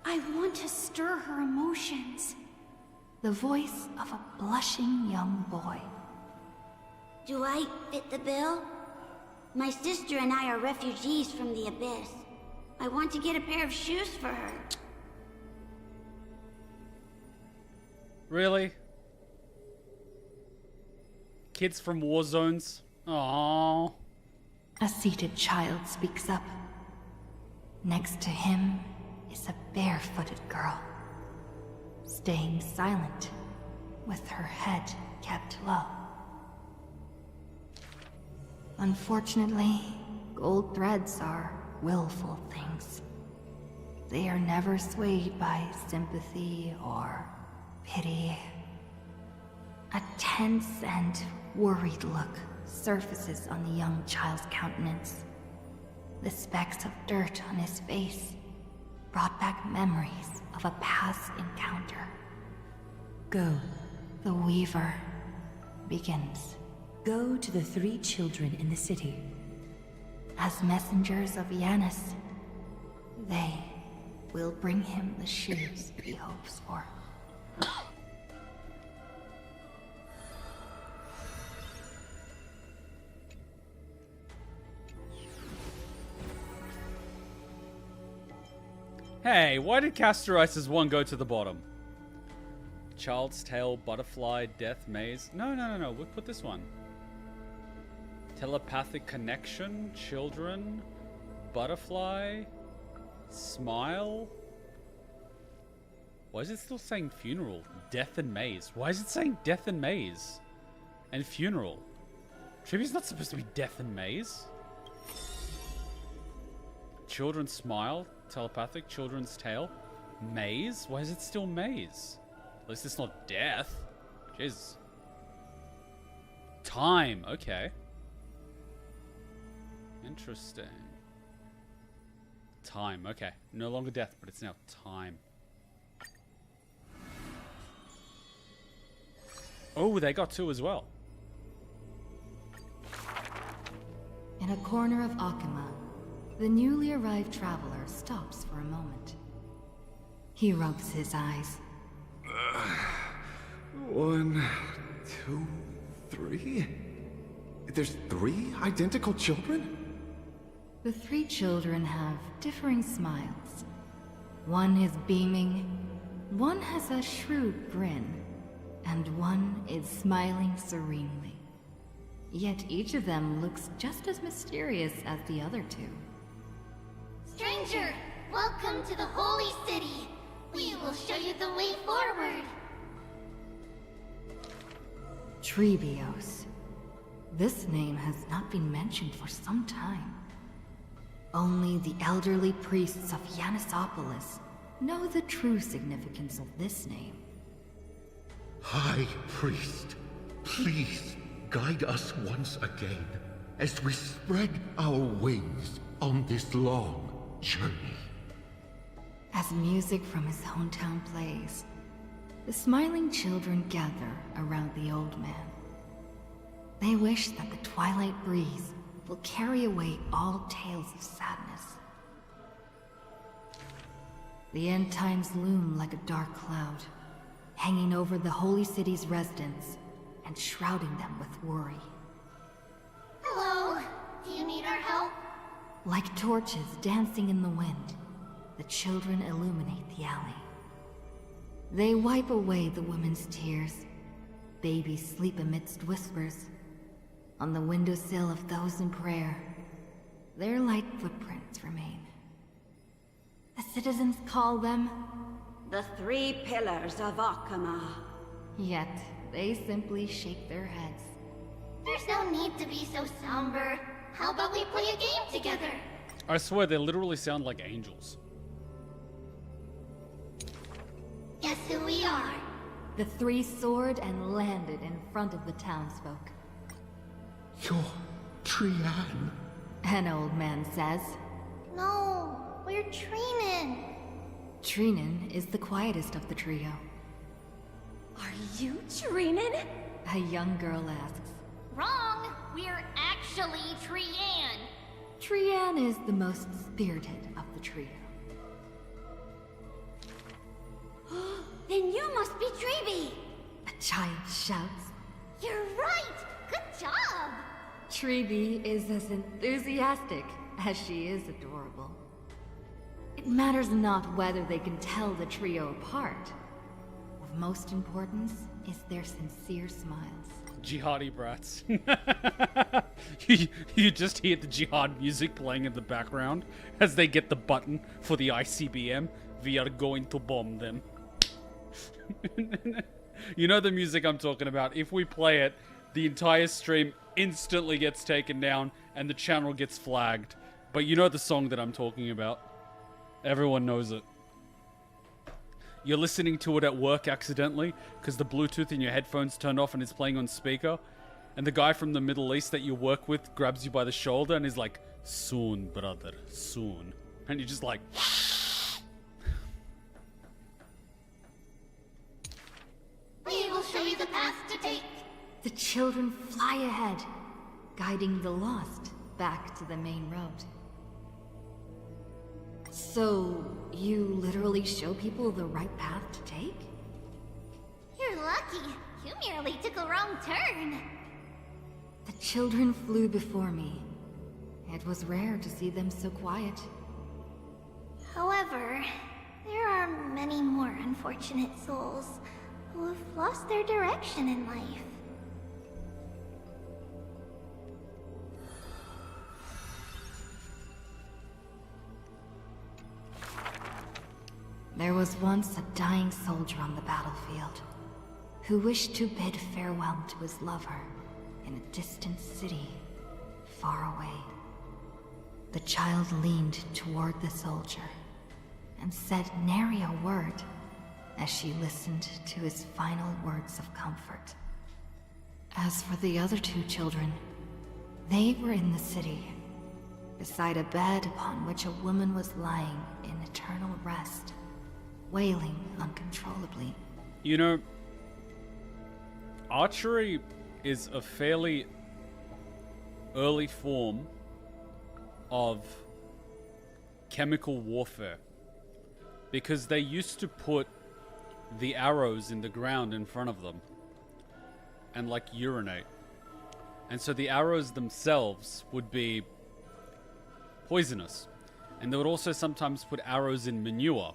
I want to stir her emotions. The voice of a blushing young boy. Do I fit the bill? My sister and I are refugees from the Abyss. I want to get a pair of shoes for her. Really? Kids from war zones? Aww. A seated child speaks up. Next to him is a barefooted girl, staying silent, with her head kept low. Unfortunately, gold threads are willful things. They are never swayed by sympathy or pity. A tense and worried look surfaces on the young child's countenance. The specks of dirt on his face brought back memories of a past encounter. Go. The Weaver, begins. Go to the 3 children in the city. As messengers of Yanis, they will bring him the shoes he hopes for. Hey, why did Castor Ice's one go to the bottom? Child's Tale, Butterfly, Death, Maze. No. We'll put this one. Telepathic Connection, Children, Butterfly, Smile. Why is it still saying Funeral? Death and Maze. Why is it saying Death and Maze? And Funeral? Tribute's not supposed to be Death and Maze. Children's Smile, Telepathic, Children's Tale, Maze? Why is it still Maze? At least it's not Death. Jeez. Time, okay. Interesting. Time, okay. No longer Death, but it's now Time. Oh, they got 2 as well. In a corner of Akuma, the newly arrived traveler stops for a moment. He rubs his eyes. 1, 2, 3? There's 3 identical children? The 3 children have differing smiles. One is beaming, one has a shrewd grin, and one is smiling serenely. Yet each of them looks just as mysterious as the other 2. Stranger, welcome to the Holy City. We will show you the way forward. Trebios. This name has not been mentioned for some time. Only the elderly priests of Yanisopolis know the true significance of this name. High Priest, please guide us once again as we spread our wings on this long journey. As music from his hometown plays, the smiling children gather around the old man. They wish that the twilight breeze will carry away all tales of sadness. The end times loom like a dark cloud, hanging over the holy city's residents and shrouding them with worry. Hello, do you need our help? Like torches dancing in the wind, the children illuminate the alley. They wipe away the women's tears. Babies sleep amidst whispers. On the windowsill of those in prayer, their light footprints remain. The citizens call them the 3 pillars of Akuma. Yet, they simply shake their heads. There's no need to be so somber. How about we play a game together? I swear they literally sound like angels. Guess who we are? The 3 soared and landed in front of the townsfolk. You're Trian. An old man says. No, we're Trinin. Trinin is the quietest of the trio. Are you Trinin? A young girl asks. Wrong! We're actually Trian. Trian is the most spirited of the trio. Then you must be Trebi! A child shouts. You're right! Good job! Trebi is as enthusiastic as she is adorable. It matters not whether they can tell the trio apart. Of most importance is their sincere smiles. Jihadi brats. you just hear the jihad music playing in the background as they get the button for the ICBM. We are going to bomb them. You know the music I'm talking about. If we play it, the entire stream instantly gets taken down and the channel gets flagged. But you know the song that I'm talking about. Everyone knows it. You're listening to it at work accidentally because the Bluetooth in your headphones turned off and it's playing on speaker. And the guy from the Middle East that you work with grabs you by the shoulder and is like, soon, brother, soon. And you're just like... We will show you the path to take. The children fly ahead, guiding the lost back to the main road. So, you literally show people the right path to take? You're lucky. You merely took a wrong turn. The children flew before me. It was rare to see them so quiet. However, there are many more unfortunate souls who have lost their direction in life. There was once a dying soldier on the battlefield who wished to bid farewell to his lover in a distant city far away. The child leaned toward the soldier and said nary a word as she listened to his final words of comfort. As for the other two children, they were in the city, beside a bed upon which a woman was lying in eternal rest, wailing uncontrollably. You know, archery is a fairly early form of chemical warfare, because they used to put the arrows in the ground in front of them and like urinate, and so the arrows themselves would be poisonous, and they would also sometimes put arrows in manure.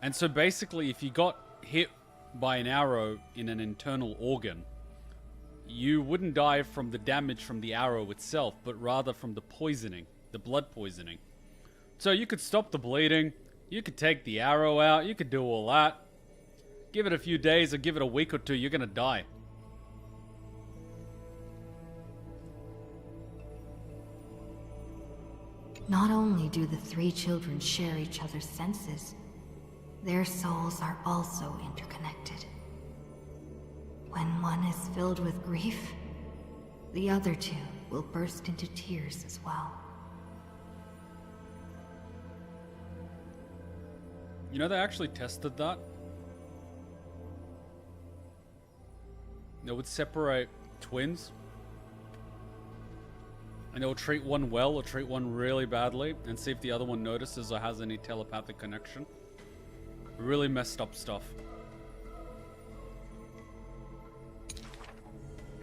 And so basically, if you got hit by an arrow in an internal organ, you wouldn't die from the damage from the arrow itself, but rather from the poisoning, the blood poisoning. So you could stop the bleeding, you could take the arrow out, you could do all that. Give it a few days or give it a week or two, you're gonna die. Not only do the three children share each other's senses, their souls are also interconnected. When one is filled with grief, the other two will burst into tears as well. You know, they actually tested that. They would separate twins, and they'll treat one well or treat one really badly and see if the other one notices or has any telepathic connection. Really messed up stuff.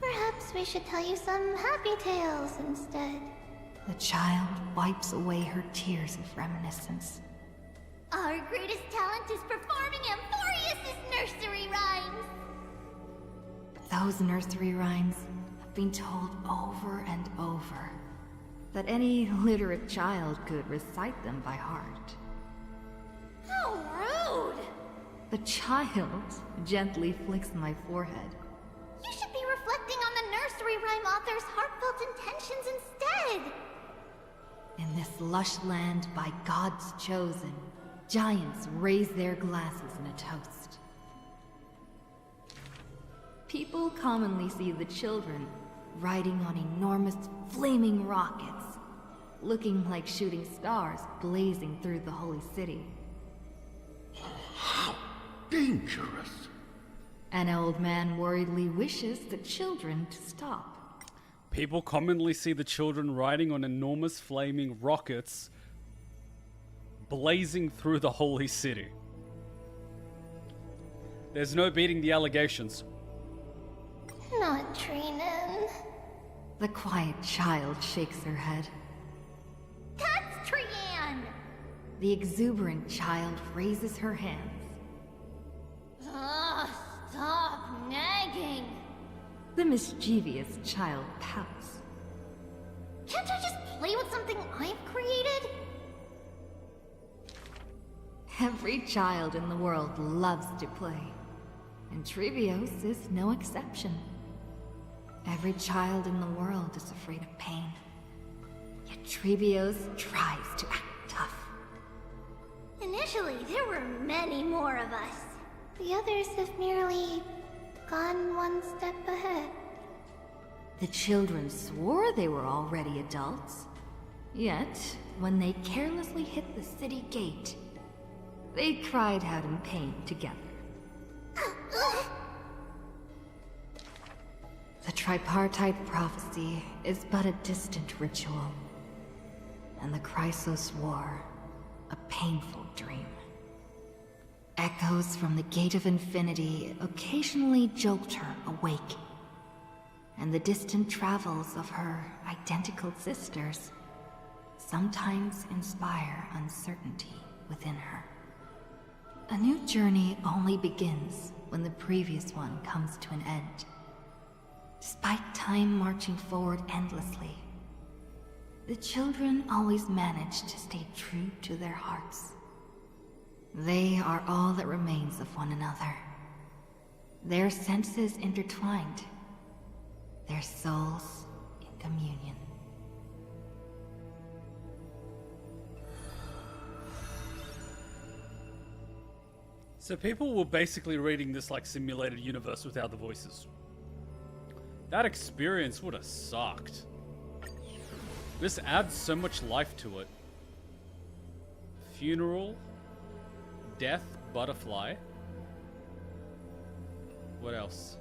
Perhaps we should tell you some happy tales instead. The child wipes away her tears of reminiscence. Our greatest talent is performing Amphoreus' nursery rhymes. Those nursery rhymes have been told over and over, that any literate child could recite them by heart. How rude! The child gently flicks my forehead. You should be reflecting on the nursery rhyme author's heartfelt intentions instead. In this lush land by God's chosen, giants raise their glasses in a toast. People commonly see the children riding on enormous flaming rockets, looking like shooting stars blazing through the holy city. How dangerous! An old man worriedly wishes the children to stop. People commonly see the children riding on enormous flaming rockets blazing through the holy city. There's no beating the allegations. Not Trinan. The quiet child shakes her head. That's Trian! The exuberant child raises her hands. Ugh, stop nagging. The mischievous child pouts. Can't I just play with something I've created? Every child in the world loves to play, and Trevios is no exception. Every child in the world is afraid of pain, yet Trevios tries to act tough. Initially, there were many more of us. The others have merely gone one step ahead. The children swore they were already adults, yet when they carelessly hit the city gate, they cried out in pain together. The tripartite prophecy is but a distant ritual, and the Chrysos War, a painful dream. Echoes from the Gate of Infinity occasionally jolt her awake, and the distant travels of her identical sisters sometimes inspire uncertainty within her. A new journey only begins when the previous one comes to an end. Despite time marching forward endlessly, the children always manage to stay true to their hearts. They are all that remains of one another. Their senses intertwined, their souls in communion. So people were basically reading this like simulated universe without the voices. That experience would have sucked. This adds so much life to it. Funeral, death, butterfly. What else?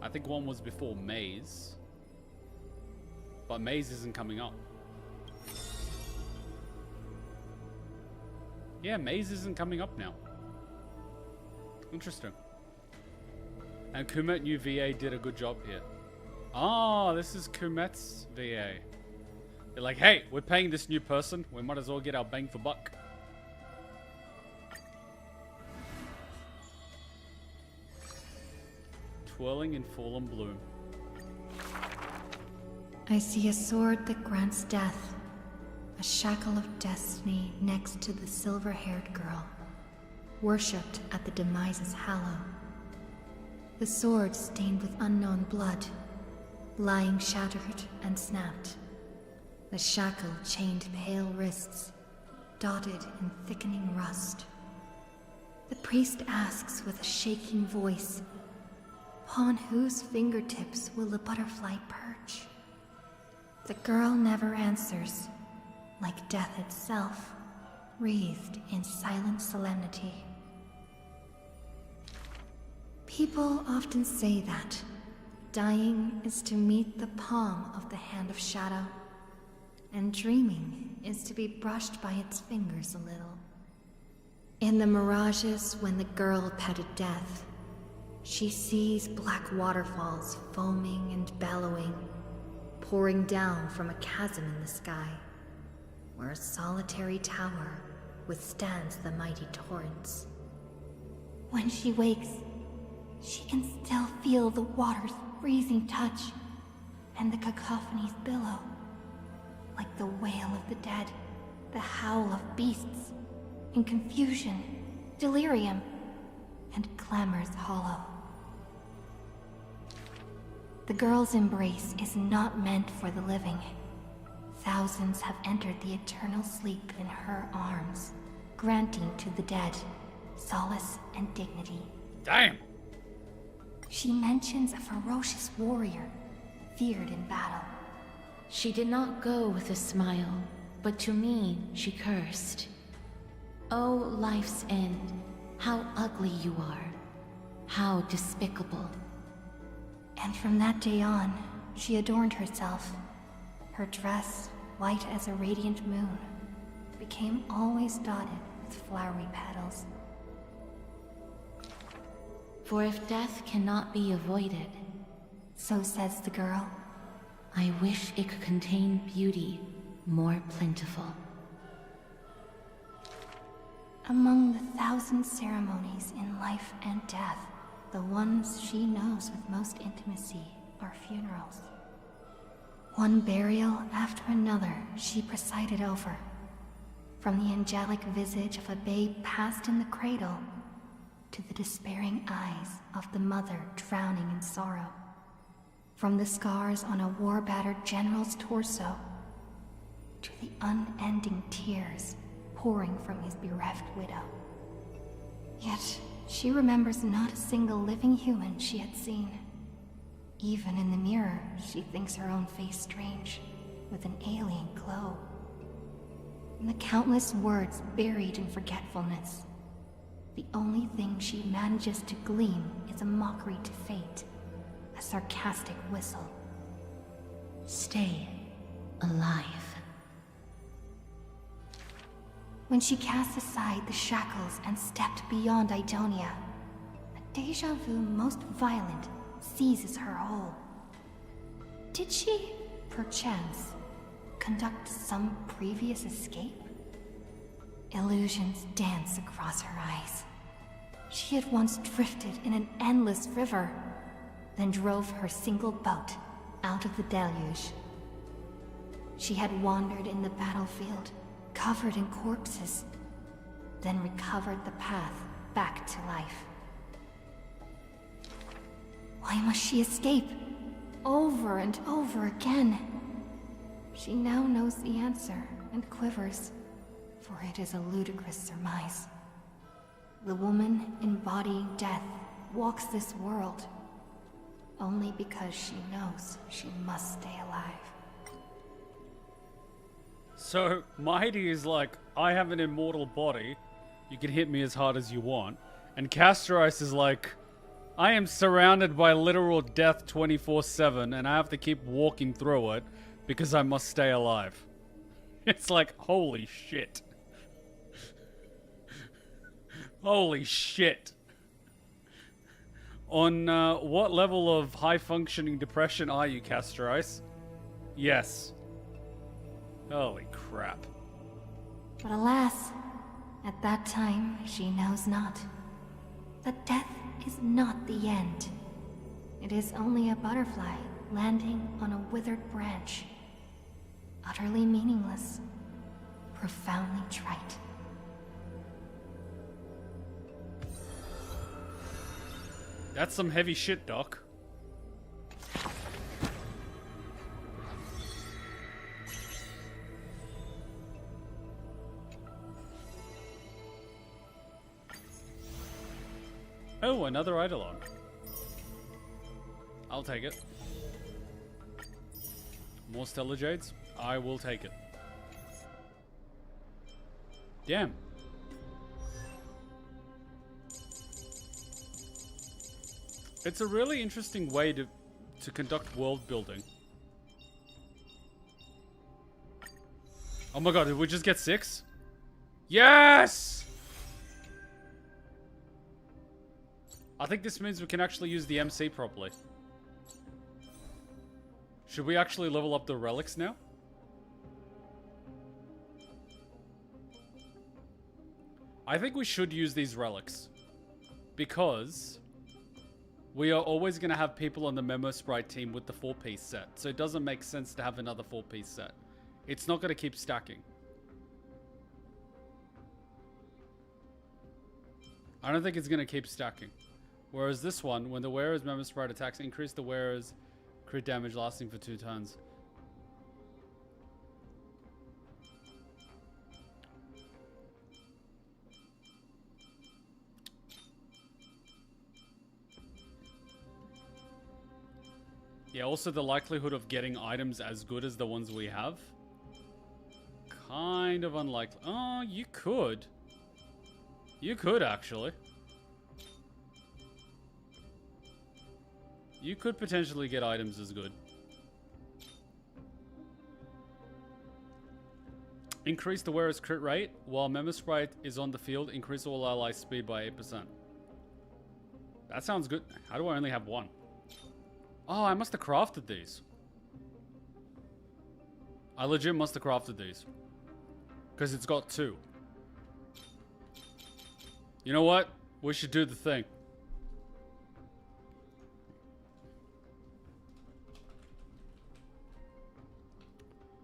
I think one was before Maze. But Maze isn't coming up. Yeah, Maze isn't coming up now. Interesting. And Kumet new VA did a good job here. Oh, this is Kumet's VA. They're like, hey, we're paying this new person. We might as well get our bang for buck. Twirling in fallen bloom. I see a sword that grants death. A shackle of destiny next to the silver-haired girl, worshipped at the Demise's hallow. The sword stained with unknown blood, lying shattered and snapped. The shackle chained pale wrists, dotted in thickening rust. The priest asks with a shaking voice, upon whose fingertips will the butterfly perch? The girl never answers, like death itself, wreathed in silent solemnity. People often say that dying is to meet the palm of the hand of shadow, and dreaming is to be brushed by its fingers a little. In the mirages when the girl petted death, she sees black waterfalls foaming and bellowing, pouring down from a chasm in the sky, where a solitary tower withstands the mighty torrents. When she wakes, she can still feel the water's freezing touch and the cacophonies billow, like the wail of the dead, the howl of beasts, in confusion, delirium, and clamors hollow. The girl's embrace is not meant for the living. Thousands have entered the eternal sleep in her arms, granting to the dead solace and dignity. Damn! She mentions a ferocious warrior, feared in battle. She did not go with a smile, but to me she cursed. Oh, life's end, how ugly you are, how despicable. And from that day on, she adorned herself. Her dress, white as a radiant moon, became always dotted with flowery petals. For if death cannot be avoided, so says the girl, I wish it could contain beauty more plentiful. Among the thousand ceremonies in life and death, the ones she knows with most intimacy are funerals. One burial after another she presided over, from the angelic visage of a babe passed in the cradle to the despairing eyes of the mother drowning in sorrow, from the scars on a war-battered general's torso to the unending tears pouring from his bereft widow. Yet she remembers not a single living human she had seen. Even in the mirror, she thinks her own face strange, with an alien glow. And the countless words buried in forgetfulness, the only thing she manages to glean is a mockery to fate, a sarcastic whistle. Stay alive. When she cast aside the shackles and stepped beyond Idonia, a deja vu most violent seizes her whole. Did she, perchance, conduct some previous escape? Illusions dance across her eyes. She had once drifted in an endless river, then drove her single boat out of the deluge. She had wandered in the battlefield, covered in corpses, then recovered the path back to life. Why must she escape? Over and over again. She now knows the answer and quivers, for it is a ludicrous surmise. The woman embodying death walks this world only because she knows she must stay alive. So, Mighty is like, I have an immortal body, you can hit me as hard as you want. And Castoris is like, I am surrounded by literal death 24/7 and I have to keep walking through it because I must stay alive. It's like, holy shit. Holy shit. On what level of high-functioning depression are you, Castoris? Yes. Holy crap. But alas, at that time she knows not. That death is not the end. It is only a butterfly landing on a withered branch. Utterly meaningless. Profoundly trite. That's some heavy shit, Doc. Oh, another Eidolon. I'll take it. More Stellar Jades? I will take it. Damn. It's a really interesting way to conduct world building. Oh my god, did we just get 6? Yes! I think this means we can actually use the MC properly. Should we actually level up the relics now? I think we should use these relics. Because we are always going to have people on the Memo Sprite team with the 4-piece set. So it doesn't make sense to have another 4-piece set. It's not going to keep stacking. I don't think it's going to keep stacking. Whereas this one, when the wearer's Memo Sprite attacks, increase the wearer's crit damage lasting for 2 turns. Yeah, also the likelihood of getting items as good as the ones we have. Kind of unlikely. Oh, you could. You could, actually. You could potentially get items as good. Increase the wearer's crit rate. While Memo Sprite is on the field, increase all ally speed by 8%. That sounds good. How do I only have 1? Oh, I must have crafted these. I legit must have crafted these. Because it's got 2. You know what? We should do the thing.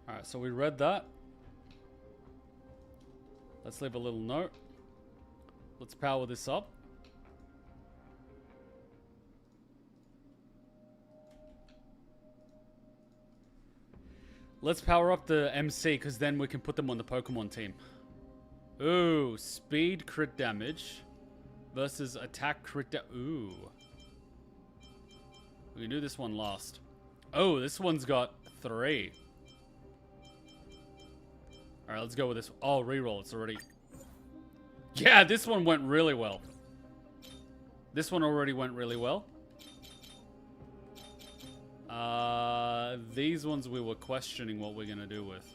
Alright, so we read that. Let's leave a little note. Let's power this up. Let's power up the MC, because then we can put them on the Pokemon team. Ooh, speed crit damage versus attack crit ooh. We can do this one last. Oh, this one's got 3. Alright, let's go with this. Oh, reroll. It's already... Yeah, this one went really well. This one already went really well. These ones we were questioning what we're gonna do with.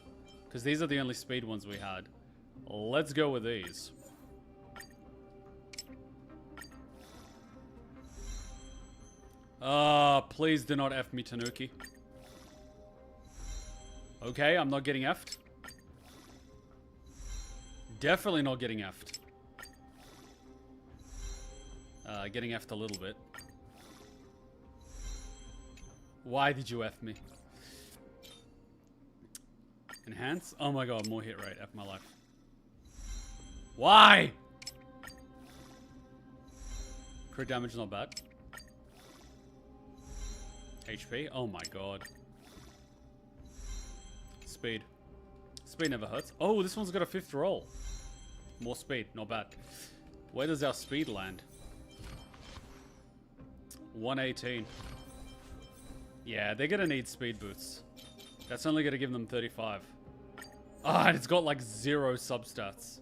Because these are the only speed ones we had. Let's go with these. Please do not F me, Tanuki. Okay, I'm not getting F'd. Definitely not getting F'd. Getting F'd a little bit. Why did you F me? Enhance? Oh my god, more hit rate. F my life. Why? Crit damage not bad. HP? Oh my god. Speed. Speed never hurts. Oh, this one's got a 5th roll. More speed, not bad. Where does our speed land? 118. Yeah, they're gonna need speed boots. That's only gonna give them 35. Ah, and it's got like 0 substats.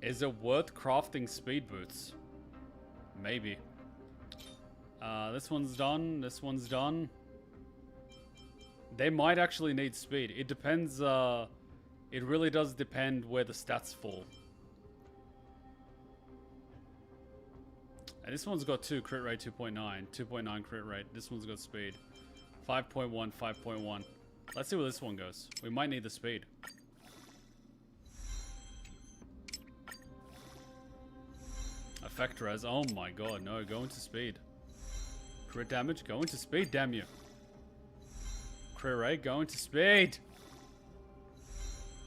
Is it worth crafting speed boots? Maybe. This one's done. This one's done. They might actually need speed. It depends. It really does depend where the stats fall. And this one's got 2 crit rate, 2.9. 2.9 crit rate. This one's got speed. 5.1, 5.1. Let's see where this one goes. We might need the speed. Effect res. Oh my god, no. Go into speed. Crit damage. Go into speed, damn you. Crit rate. Go into speed.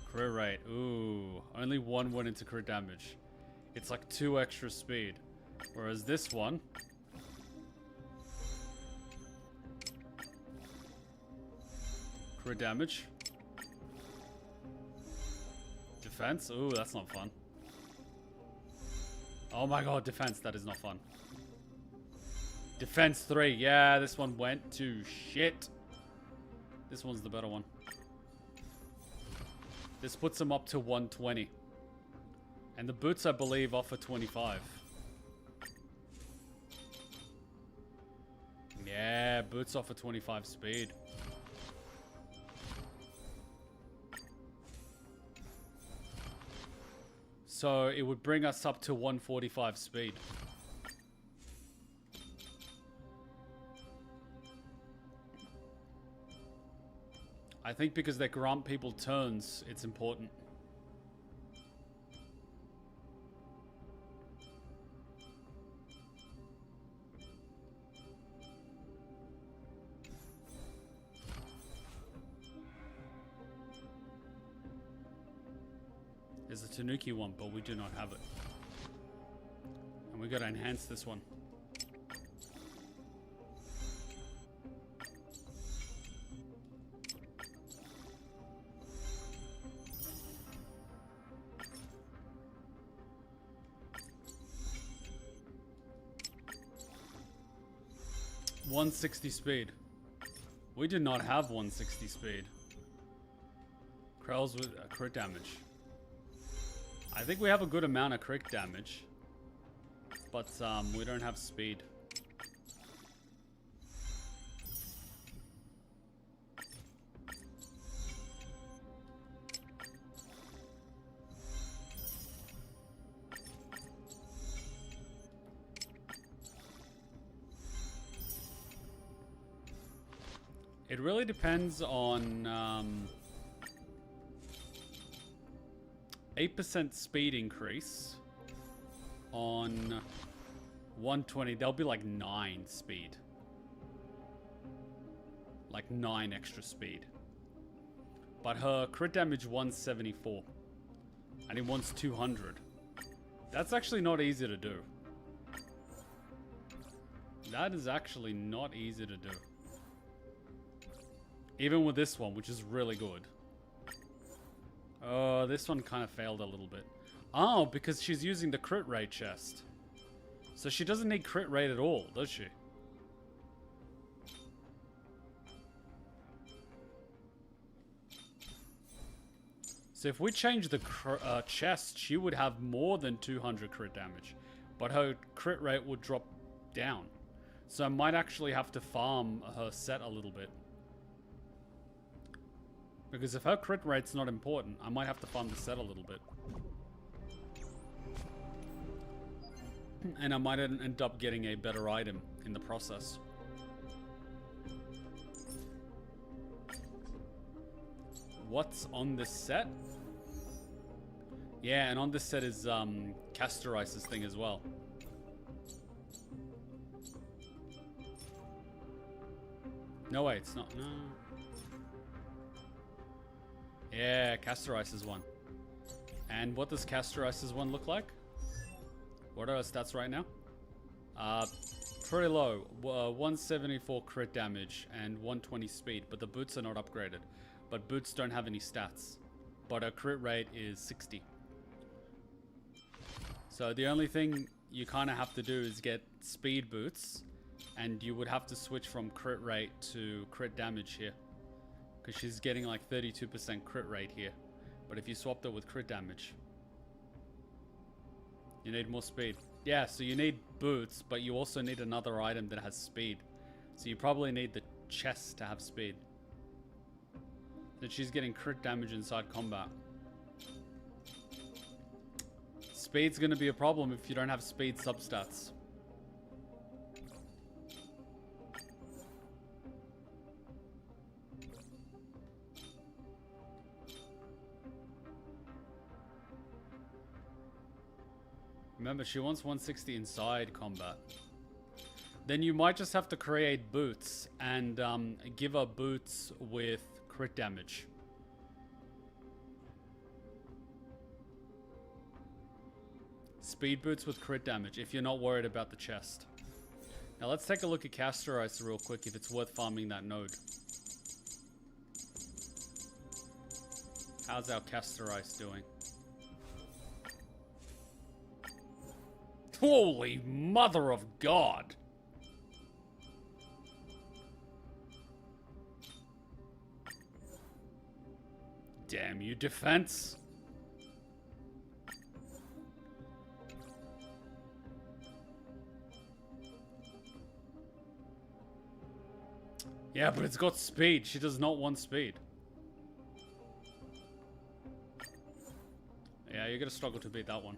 Crit rate. Ooh. Only 1 went into crit damage. It's like 2 extra speed. Whereas this one... Crit damage. Defense. Ooh, that's not fun. Oh my god, defense. That is not fun. Defense 3. Yeah, this one went to shit. This one's the better one. This puts them up to 120. And the boots, I believe, offer 25. Yeah, boots offer 25 speed. So it would bring us up to 145 speed. I think because they grant people turns, it's important. There's a Tanuki one, but we do not have it. And we gotta enhance this one. .160 speed. We do not have 160 speed. Krell's with crit damage. I think we have a good amount of crit damage, but we don't have speed. It really depends on 8% speed increase on 120. There'll be like 9 speed. Like 9 extra speed. But her crit damage 174. And it wants 200. That's actually not easy to do. That is actually not easy to do. Even with this one, which is really good. Oh, this one kind of failed a little bit. Oh, because she's using the crit rate chest. So she doesn't need crit rate at all, does she? So if we change the chest, she would have more than 200 crit damage. but her crit rate would drop down. So I might actually have to farm her set a little bit. Because if her crit rate's not important, I might have to farm the set a little bit. And I might end up getting a better item in the process. What's on this set? Yeah, and on this set is Castorice's thing as well. No, wait, it's not. No. Yeah, Castorice's one. And what does Castorice's one look like? What are our stats right now? Pretty low. 174 crit damage and 120 speed, but the boots are not upgraded. But boots don't have any stats. But her crit rate is 60. So the only thing you kind of have to do is get speed boots, and you would have to switch from crit rate to crit damage here. Because she's getting like 32% crit rate here. But if you swapped it with crit damage, you need more speed. Yeah, so you need boots, but you also need another item that has speed. So you probably need the chest to have speed. Then she's getting crit damage inside combat. Speed's gonna be a problem if you don't have speed substats. Remember, she wants 160 inside combat. Then you might just have to create boots and give her boots with crit damage. Speed boots with crit damage if you're not worried about the chest. Now let's take a look at Castorice real quick if it's worth farming that node. How's our Castorice doing? Holy mother of God! Damn you, defense! Yeah, but it's got speed. She does not want speed. Yeah, you're gonna struggle to beat that one.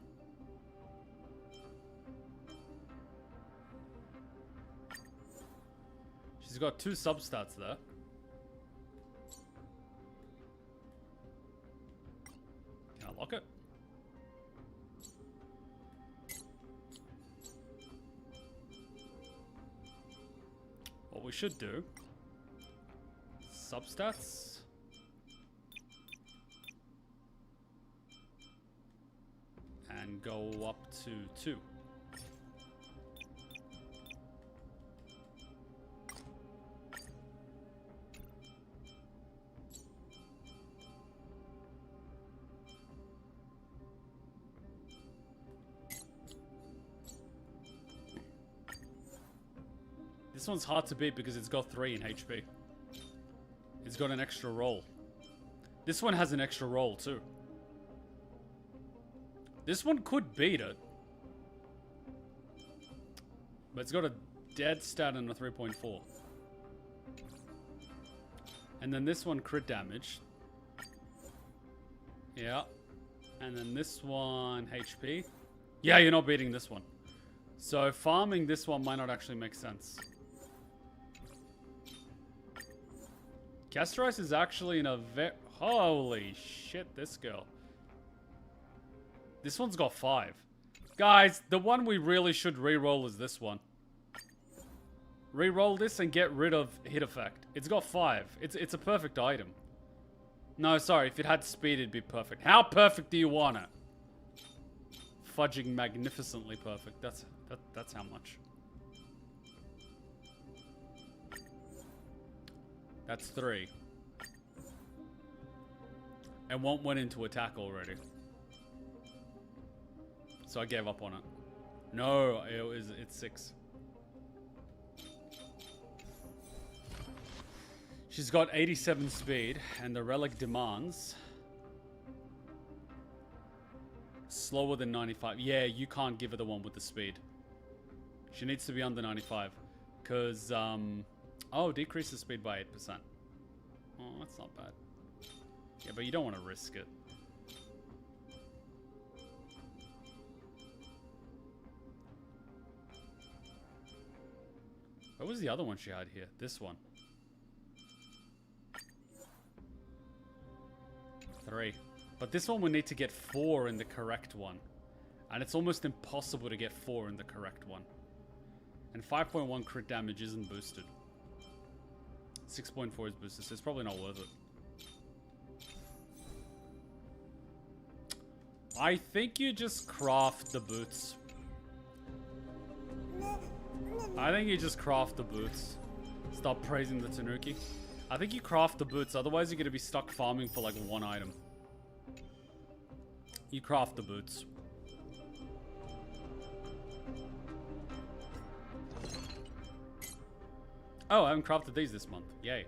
She's got 2 substats there. Can I lock it? What we should do, substats, and go up to 2. This one's hard to beat because it's got 3 in HP. It's got an extra roll. This one has an extra roll too. This one could beat it. But it's got a dead stat and a 3.4. And then this one crit damage. Yeah. And then this one HP. Yeah, you're not beating this one. So farming this one might not actually make sense. Castorice is actually in a holy shit, this girl. This one's got 5. Guys, the one we really should re-roll is this one. Re-roll this and get rid of hit effect. It's got 5. It's a perfect item. No, sorry, if it had speed, it'd be perfect. How perfect do you want it? Fudging magnificently perfect. That's how much. That's 3. And 1 went into attack already. So I gave up on it. No, it's 6. She's got 87 speed, and the relic demands slower than 95. Yeah, you can't give her the one with the speed. She needs to be under 95. Because, oh, decrease the speed by 8%. Oh, that's not bad. Yeah, but you don't want to risk it. What was the other one she had here? This one. 3. But this one we need to get 4 in the correct one. And it's almost impossible to get 4 in the correct one. And 5.1 crit damage isn't boosted. 6.4 is boosted, so it's probably not worth it. I think you just craft the boots. I think you just craft the boots. Stop praising the Tanuki. I think you craft the boots, otherwise you're going to be stuck farming for like one item. You craft the boots. Oh, I haven't crafted these this month. Yay.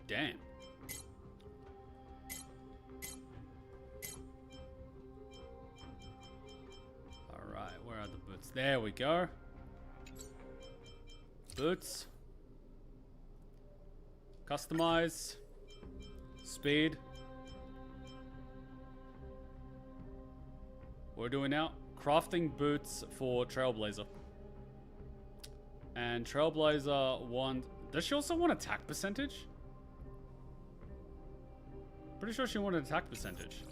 Damn. Alright, where are the boots? There we go. Boots. Customize. Speed. What are we doing now? Crafting boots for Trailblazer. And Trailblazer want... Does she also want attack percentage? Pretty sure she wanted attack percentage.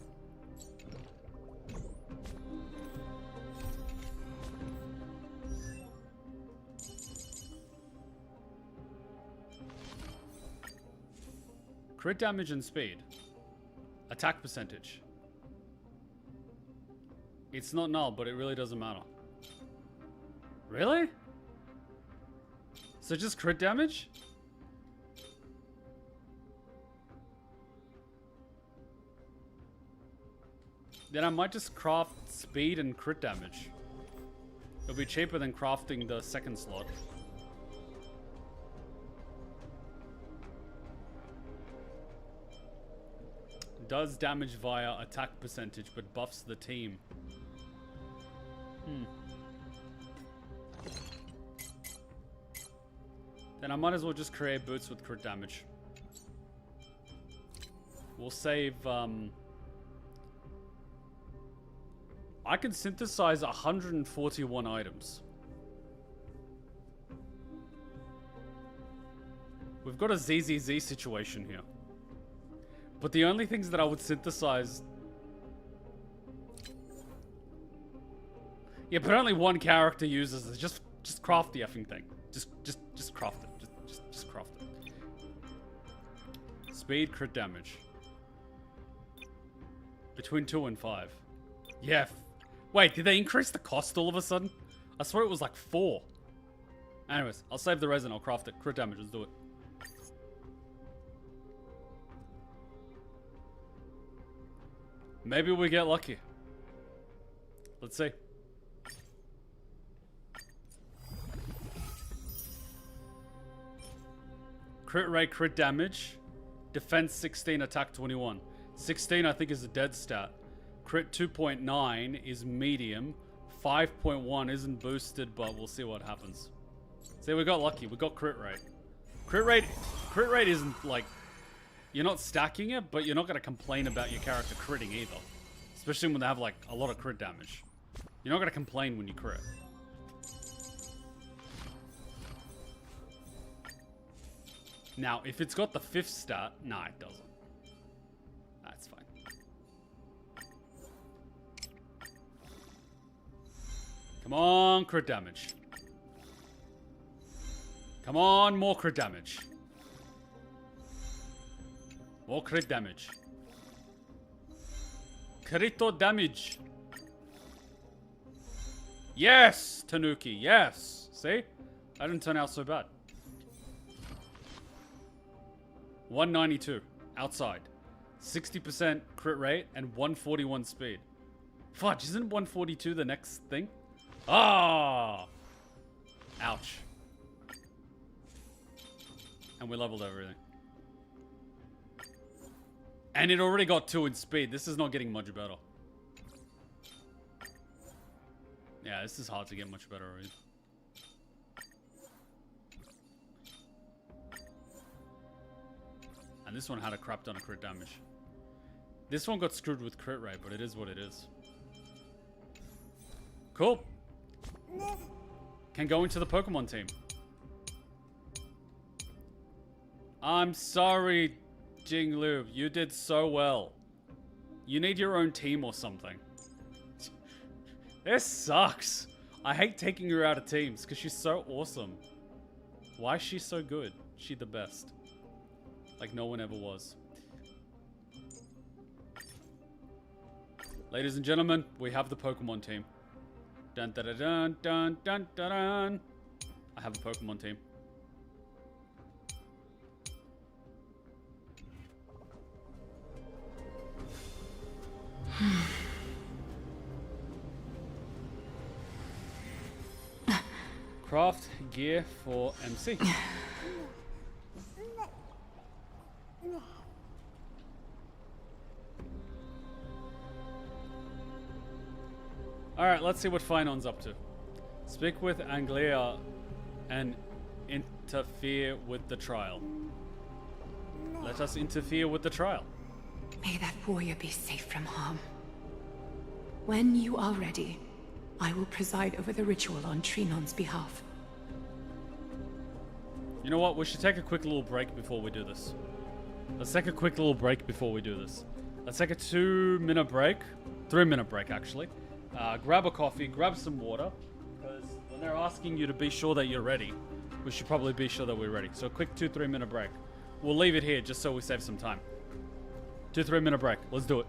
Crit damage and speed. Attack percentage. It's not null, but it really doesn't matter. Really? So just crit damage? Then I might just craft speed and crit damage. It'll be cheaper than crafting the second slot. Does damage via attack percentage, but buffs the team. Then I might as well just create boots with crit damage. We'll save, I can synthesize 141 items. We've got a ZZZ situation here. But the only things that I would synthesize... Yeah, but only one character uses it. Just craft the effing thing. Just craft it. Just craft it. Speed, crit damage. Between 2 and 5. Yeah. Wait, did they increase the cost all of a sudden? I swear it was like 4. Anyways, I'll save the resin. I'll craft it. Crit damage. Let's do it. Maybe we get lucky. Let's see. Crit rate, crit damage. Defense 16, attack 21. 16 I think is a dead stat. Crit 2.9 is medium. 5.1 isn't boosted, but we'll see what happens. See, we got lucky. We got crit rate. Crit rate isn't like... You're not stacking it, but you're not going to complain about your character critting either. Especially when they have like a lot of crit damage. You're not going to complain when you crit. Now, if it's got the 5th stat... Nah, it doesn't. That's fine. Come on, crit damage. Come on, more crit damage. More crit damage. Crito damage. Yes, Tanuki, yes. See? That didn't turn out so bad. 192 outside. 60% crit rate and 141 speed. Fudge, isn't 142 the next thing? Ah! Ouch. And we leveled everything. And it already got 2 in speed. This is not getting much better. Yeah, this is hard to get much better already. And this one had a crap ton of crit damage. This one got screwed with crit rate, but it is what it is. Cool. Can go into the Pokemon team. I'm sorry, Jinglu. You did so well. You need your own team or something. This sucks. I hate taking her out of teams because she's so awesome. Why is she so good? She's the best. Like no one ever was. Ladies and gentlemen, we have the Pokemon team. Dun dun dun dun dun dun dun. I have a Pokemon team. Craft gear for MC. Alright, let's see what Finon's up to. Speak with Anglia and interfere with the trial. Let us interfere with the trial. May that warrior be safe from harm. When you are ready, I will preside over the ritual on Trinon's behalf. You know what? We should take a quick little break before we do this. Let's take a quick little break before we do this. Let's take a 2-minute break. 3-minute break, actually. Grab a coffee, grab some water. Because when they're asking you to be sure that you're ready, we should probably be sure that we're ready. So a quick 2-3 minute break. We'll leave it here just so we save some time. 2-3 minute break. Let's do it.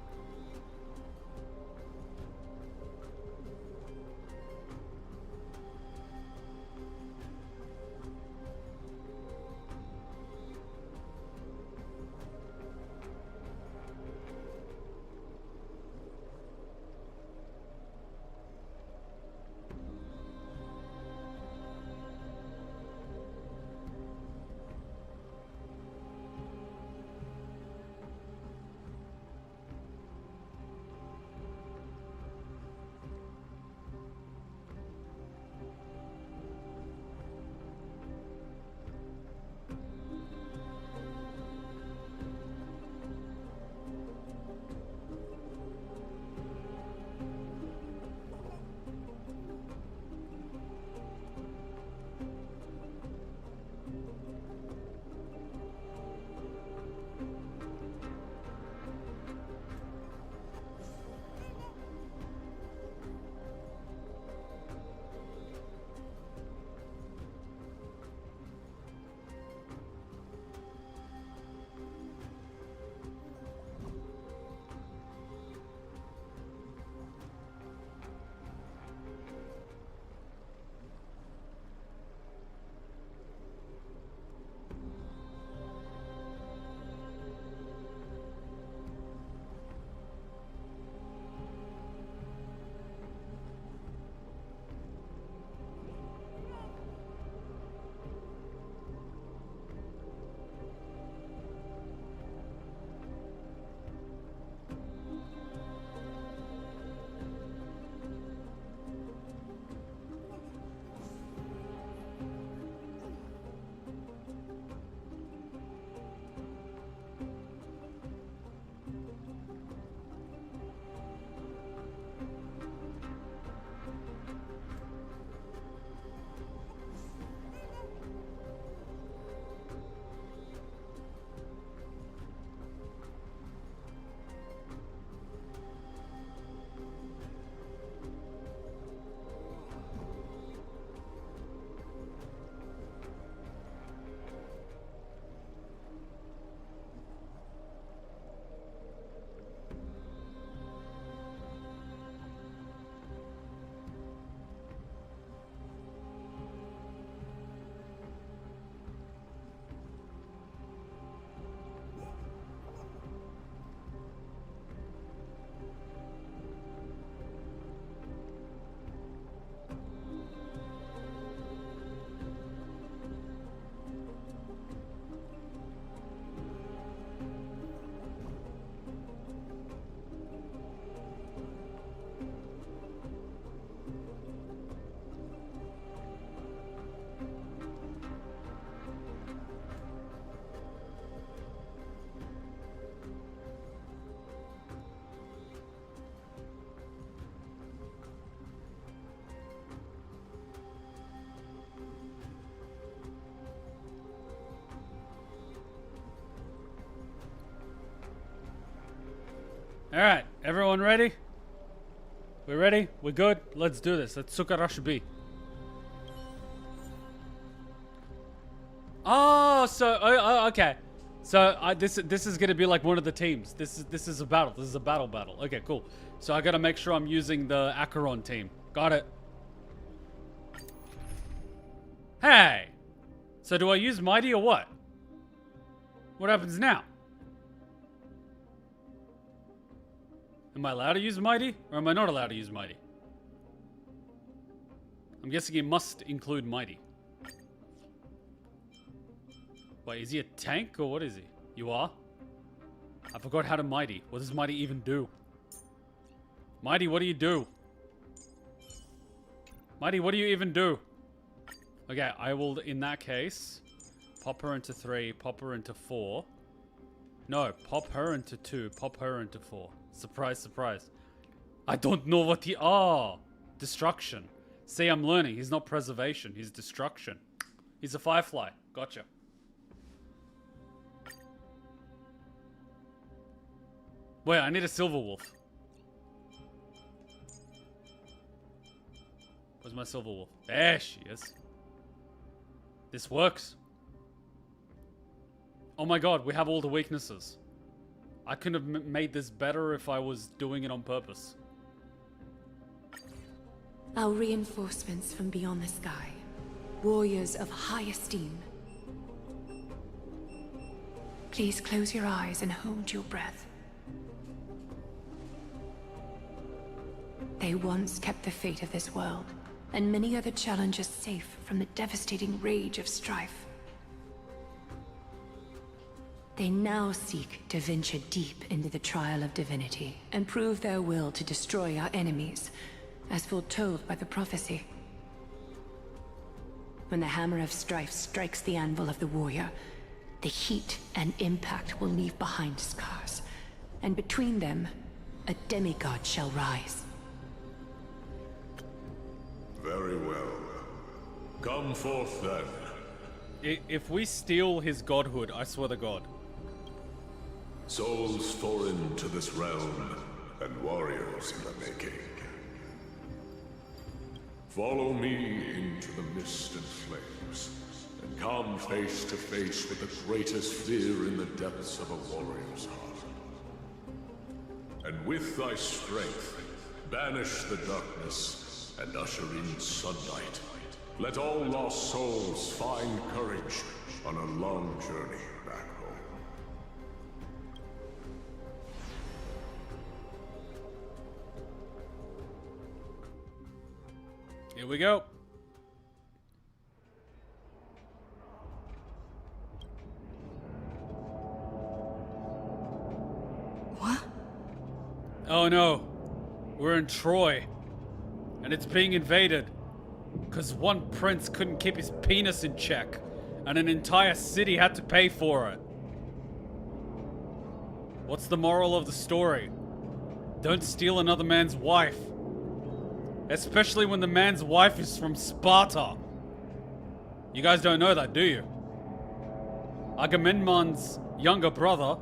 Alright, everyone ready? We ready? We're good? Let's do this. Let's Sukarashi B. Oh, so okay. So this is gonna be like one of the teams. This is a battle. This is a battle. Okay, cool. So I gotta make sure I'm using the Acheron team. Got it. Hey. So do I use Mighty or what? What happens now? Am I allowed to use Mighty or am I not allowed to use Mighty? I'm guessing it must include Mighty. Wait, is he a tank or what is he? You are? I forgot how to Mighty. What does Mighty even do? Mighty, what do you do? Mighty, what do you even do? Okay, I will, in that case, pop her into 3, pop her into 4. No, pop her into 2, pop her into 4. Surprise, surprise. I don't know what he... Oh! Destruction. See, I'm learning. He's not preservation. He's destruction. He's a firefly. Gotcha. Wait, I need a silver wolf. Where's my silver wolf? There she is. This works. Oh my god, we have all the weaknesses. I couldn't have made this better if I was doing it on purpose. Our reinforcements from beyond the sky. Warriors of high esteem. Please close your eyes and hold your breath. They once kept the fate of this world, and many other challenges safe from the devastating rage of strife. They now seek to venture deep into the trial of divinity and prove their will to destroy our enemies, as foretold by the prophecy. When the hammer of strife strikes the anvil of the warrior, the heat and impact will leave behind scars, and between them, a demigod shall rise. Very well. Come forth then. If we steal his godhood, I swear to God. Souls foreign to this realm, and warriors in the making. Follow me into the mist and flames, and come face to face with the greatest fear in the depths of a warrior's heart. And with thy strength, banish the darkness and usher in sunlight. Let all lost souls find courage on a long journey back home. Here we go. What? Oh no. We're in Troy. And it's being invaded. Because one prince couldn't keep his penis in check. And an entire city had to pay for it. What's the moral of the story? Don't steal another man's wife. Especially when the man's wife is from Sparta. You guys don't know that, do you? Agamemnon's younger brother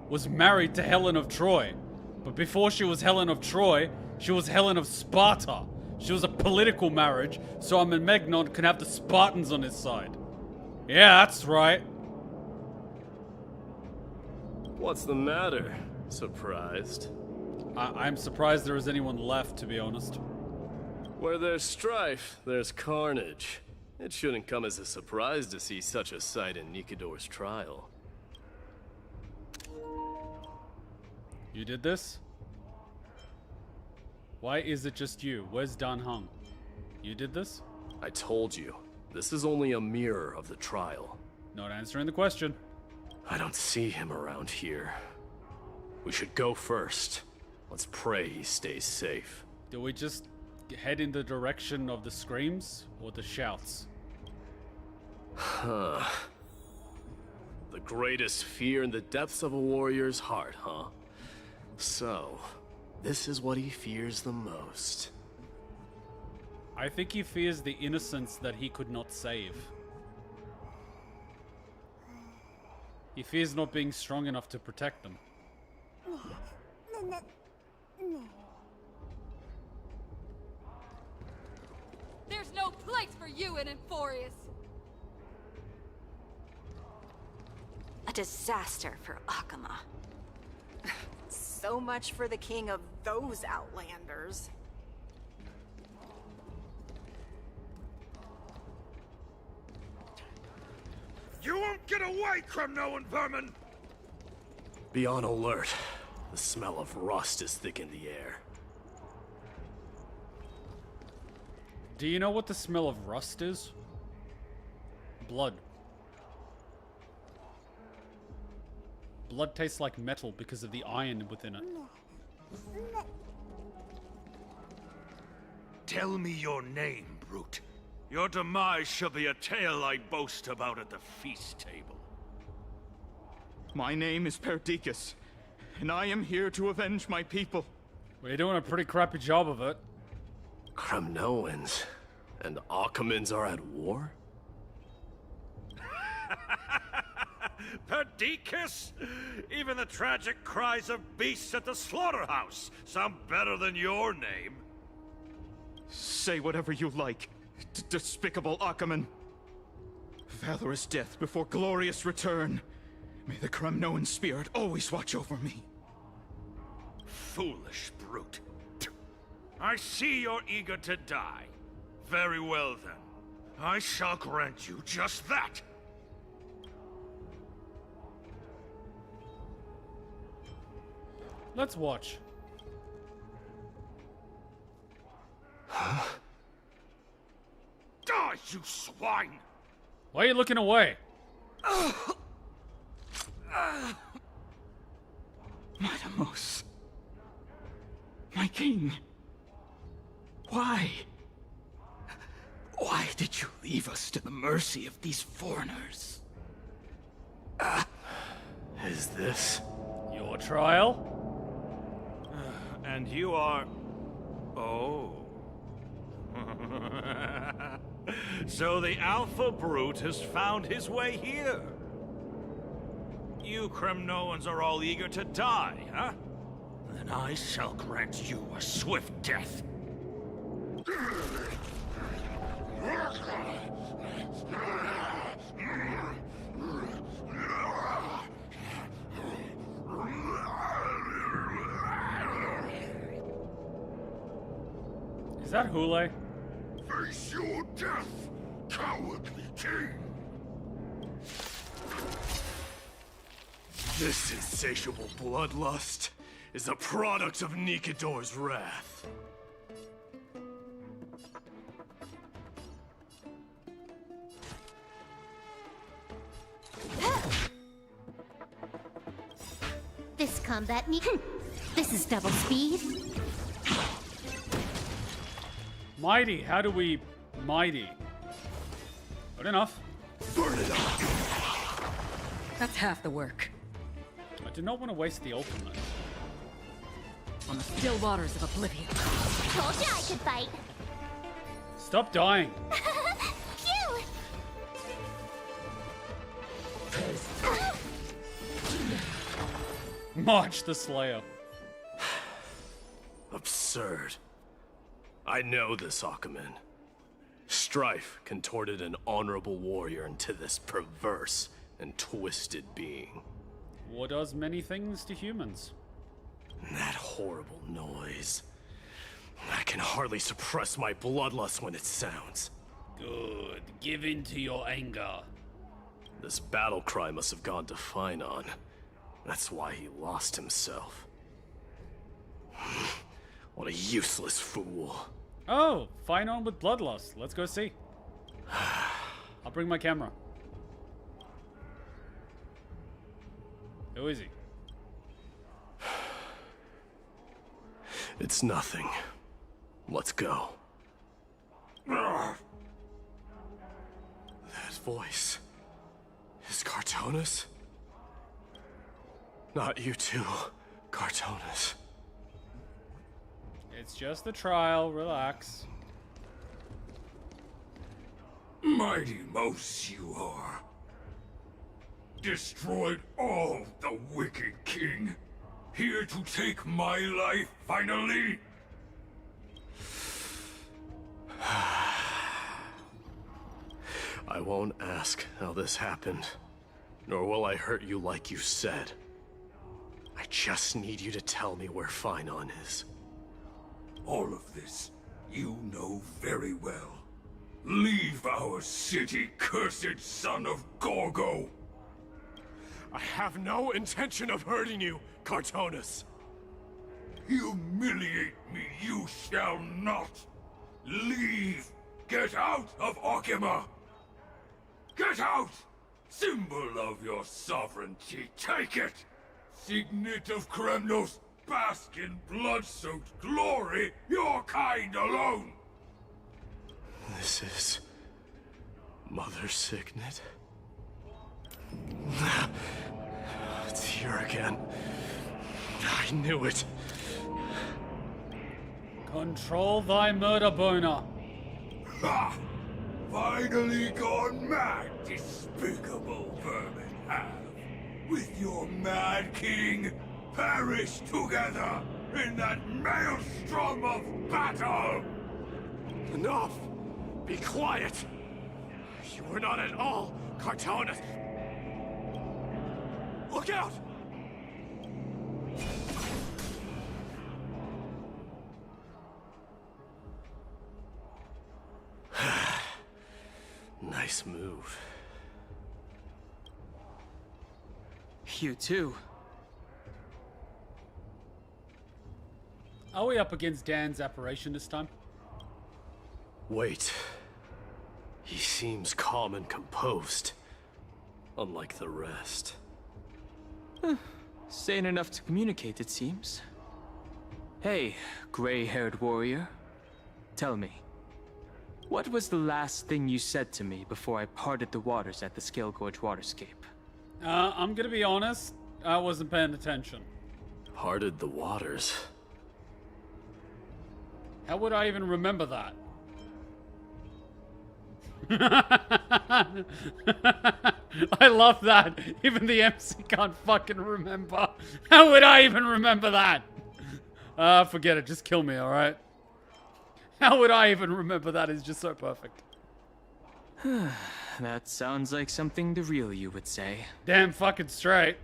was married to Helen of Troy. But before she was Helen of Troy, she was Helen of Sparta. She was a political marriage, so Agamemnon can have the Spartans on his side. Yeah, that's right. What's the matter? Surprised? I'm surprised there is anyone left, to be honest. Where there's strife, there's carnage. It shouldn't come as a surprise to see such a sight in Nikador's trial. You did this? Why is it just you? Where's Dan Heng? You did this? I told you, this is only a mirror of the trial. Not answering the question. I don't see him around here. We should go first. Let's pray he stays safe. Do we just head in the direction of the screams or the shouts? Huh. The greatest fear in the depths of a warrior's heart, huh? So, this is what he fears the most. I think he fears the innocents that he could not save. He fears not being strong enough to protect them. There's no place for you in Amphoreus. A disaster for Akuma. So much for the king of those outlanders. You won't get away, Kremnoan vermin! Be on alert. The smell of rust is thick in the air. Do you know what the smell of rust is? Blood. Blood tastes like metal because of the iron within it. Tell me your name, brute. Your demise shall be a tale I boast about at the feast table. My name is Perdiccas, and I am here to avenge my people. We're doing a pretty crappy job of it. Kremnoans and Akumans are at war? Perdiccas? Even the tragic cries of beasts at the slaughterhouse sound better than your name. Say whatever you like, despicable Akuman. Valorous death before glorious return. May the Kremnoan spirit always watch over me. Foolish brute. I see you're eager to die. Very well then. I shall grant you just that. Let's watch. Huh? Die, you swine! Why are you looking away? Matamos. My king. Why? Why did you leave us to the mercy of these foreigners? Is this your trial? And you are... Oh. So the Alpha Brute has found his way here. You Kremnoans are all eager to die, huh? Then I shall grant you a swift death. Is that Hule? Face your death, cowardly king! This insatiable bloodlust is a product of Nikador's wrath. This combat This is double speed. Mighty, how do we mighty? Good enough. Burn it up. That's half the work. I do not want to waste the ultimate. On the still waters of oblivion. Told you I could fight. Stop dying. Phew! March the Slayer. Absurd. I know this Akuman. Strife contorted an honorable warrior into this perverse and twisted being. War does many things to humans. That horrible noise. I can hardly suppress my bloodlust when it sounds. Good. Give in to your anger. This battle cry must have gone to Finon. That's why he lost himself. What a useless fool. Oh, Finon with bloodlust. Let's go see. I'll bring my camera. Who is he? It's nothing. Let's go. That voice is Cartonis? Not you too, Cartonis. It's just a trial. Relax. Mighty Mos you are. Destroyed all the wicked king. Here to take my life, finally? I won't ask how this happened, nor will I hurt you like you said. I just need you to tell me where Phainon is. All of this, you know very well. Leave our city, cursed son of Gorgo! I have no intention of hurting you, Cartonus. Humiliate me you shall not! Leave! Get out of Okima! Get out! Symbol of your sovereignty, take it! Signet of Kremnos, bask in blood-soaked glory, your kind alone! This is... Mother Signet? It's here again. I knew it. Control thy murder boner. Ha! Finally gone mad, despicable vermin have. With your mad king, perish together in that maelstrom of battle! Enough! Be quiet! You were not at all Cartonus! Look out! Nice move. You too. Are we up against Dan's apparition this time? Wait. He seems calm and composed. Unlike the rest. Sane enough to communicate, it seems. Hey, gray-haired warrior. Tell me, what was the last thing you said to me before I parted the waters at the Scale Gorge waterscape? I'm gonna be honest, I wasn't paying attention. Parted the waters? How would I even remember that? I love that. Even the MC can't fucking remember. How would I even remember that? Forget it. Just kill me, alright? How would I even remember that? Is just so perfect. That sounds like something the real you would say. Damn fucking straight.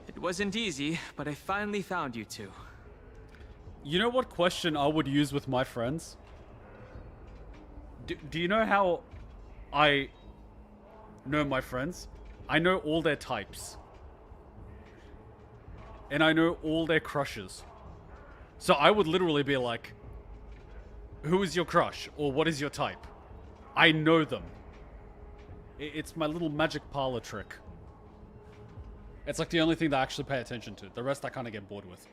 It wasn't easy, but I finally found you two. You know what question I would use with my friends? Do you know how I know my friends? I know all their types. And I know all their crushes. So I would literally be like, who is your crush? Or what is your type? I know them. It's my little magic parlor trick. It's like the only thing that I actually pay attention to. The rest I kind of get bored with.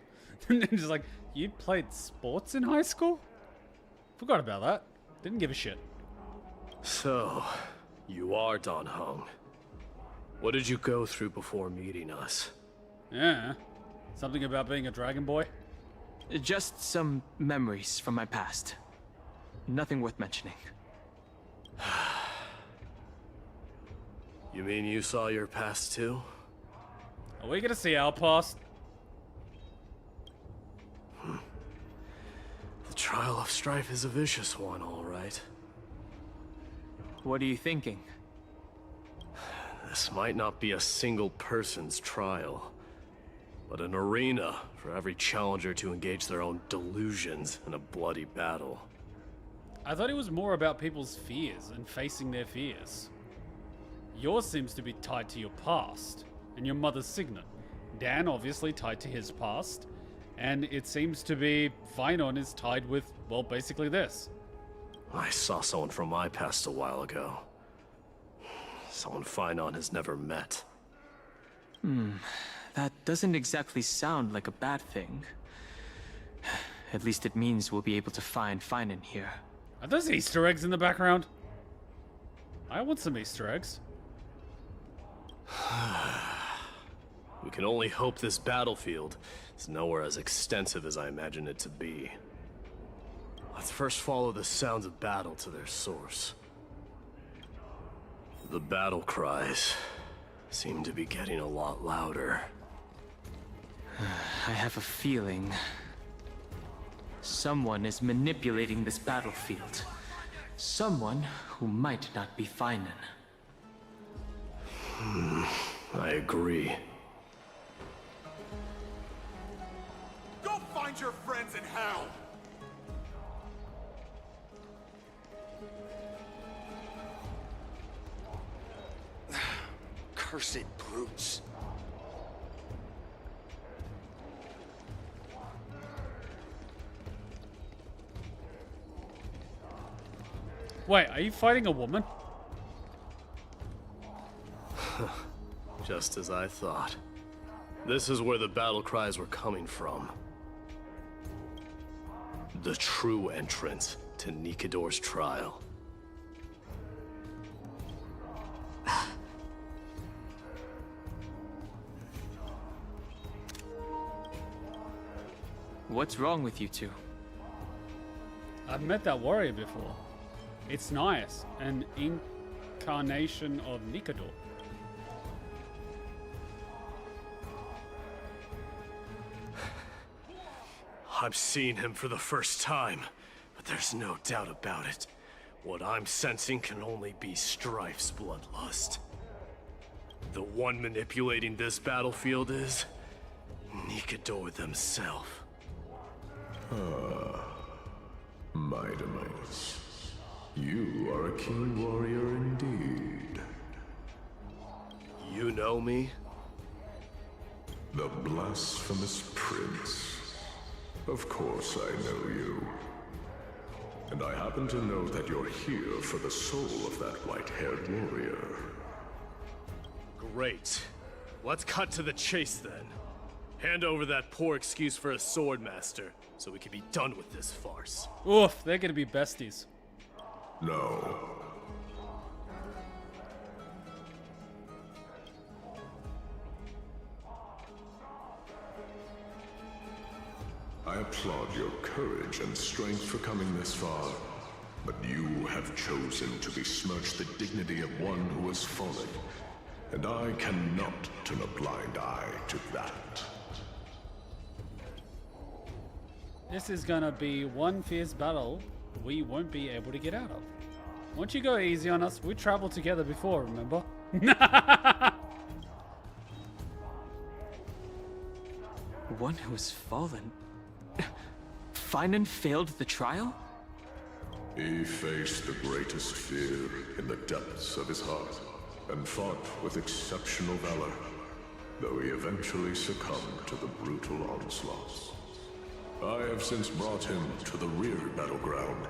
And just like, you played sports in high school? Forgot about that. Didn't give a shit. So, you are Don Hung. What did you go through before meeting us? Yeah. Something about being a dragon boy? Just some memories from my past. Nothing worth mentioning. You mean you saw your past too? Are we gonna see our past? The trial of strife is a vicious one, all right. What are you thinking? This might not be a single person's trial, but an arena for every challenger to engage their own delusions in a bloody battle. I thought it was more about people's fears and facing their fears. Yours seems to be tied to your past, and your mother's signet. Dan obviously tied to his past, and it seems to be Phainon is tied with, well, basically this. I saw someone from my past a while ago. Someone Phainon has never met. That doesn't exactly sound like a bad thing. At least it means we'll be able to find Phainon here. Are those Easter eggs in the background? I want some Easter eggs. We can only hope this battlefield is nowhere as extensive as I imagine it to be. Let's first follow the sounds of battle to their source. The battle cries seem to be getting a lot louder. I have a feeling someone is manipulating this battlefield. Someone who might not be Finan. I agree. Go find your friends in hell! Cursed brutes. Wait, are you fighting a woman? Just as I thought. This is where the battle cries were coming from. The true entrance to Nikador's trial. What's wrong with you two? I've met that warrior before. It's nice. An incarnation of Nikador. I'm seeing him for the first time, but there's no doubt about it. What I'm sensing can only be Strife's bloodlust. The one manipulating this battlefield is Nikador themselves. Mightimus. You are a keen warrior indeed. You know me? The blasphemous prince. Of course I know you. And I happen to know that you're here for the soul of that white-haired warrior. Great. Let's cut to the chase then. Hand over that poor excuse for a sword master, so we can be done with this farce. Oof, they're gonna be besties. No. I applaud your courage and strength for coming this far, but you have chosen to besmirch the dignity of one who has fallen, and I cannot turn a blind eye to that. This is gonna be one fierce battle we won't be able to get out of. Won't you go easy on us? We traveled together before, remember? One who has fallen? Finan failed the trial? He faced the greatest fear in the depths of his heart, and fought with exceptional valor, though he eventually succumbed to the brutal onslaughts. I have since brought him to the rear battleground,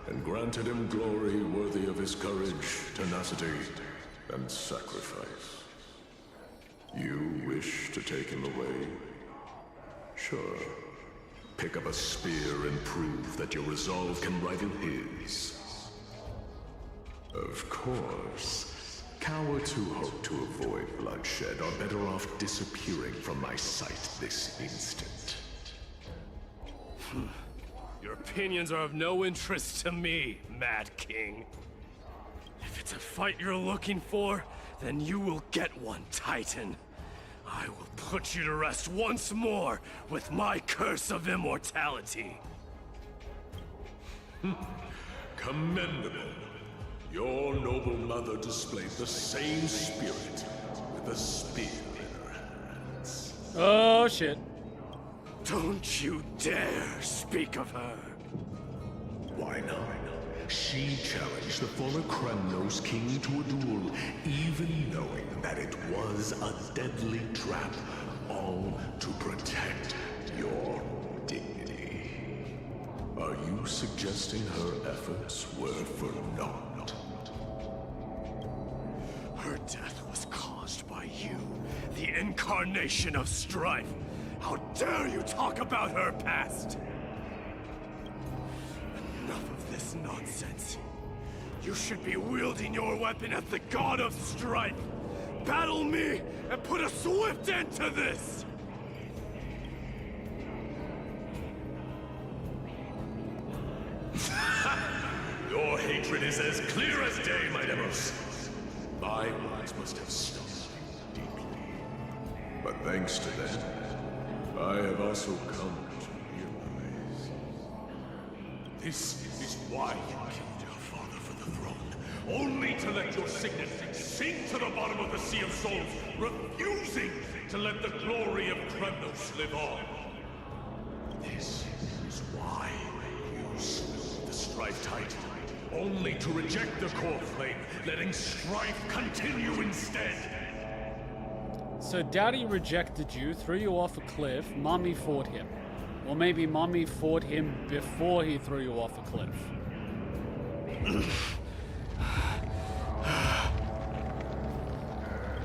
and granted him glory worthy of his courage, tenacity, and sacrifice. You wish to take him away? Sure. Pick up a spear and prove that your resolve can rival his. Of course, cowards who hope to avoid bloodshed are better off disappearing from my sight this instant. Your opinions are of no interest to me, Mad King. If it's a fight you're looking for, then you will get one, Titan. I will put you to rest once more with my curse of immortality. Commendable. Your noble mother displayed the same spirit with a spear in her hands. Oh shit. Don't you dare speak of her. Why not? She challenged the former Kremnos king to a duel, even knowing that it was a deadly trap, all to protect your dignity. Are you suggesting her efforts were for naught? Her death was caused by you, the incarnation of strife. How dare you talk about her past? Enough of this nonsense. You should be wielding your weapon as the god of strife. Battle me and put a swift end to this! Your hatred is as clear as day, Mightimus. My words must have stung Thanks to them, I have also come to realize. This is why you killed your father for the throne. Only to let your signet sink to the bottom of the Sea of Souls, refusing to let the glory of Kremnos live on. This is why you slew the Strife Titan. Only to reject the core flame, letting strife continue instead. So Daddy rejected you, threw you off a cliff, Mommy fought him. Or maybe Mommy fought him before he threw you off a cliff.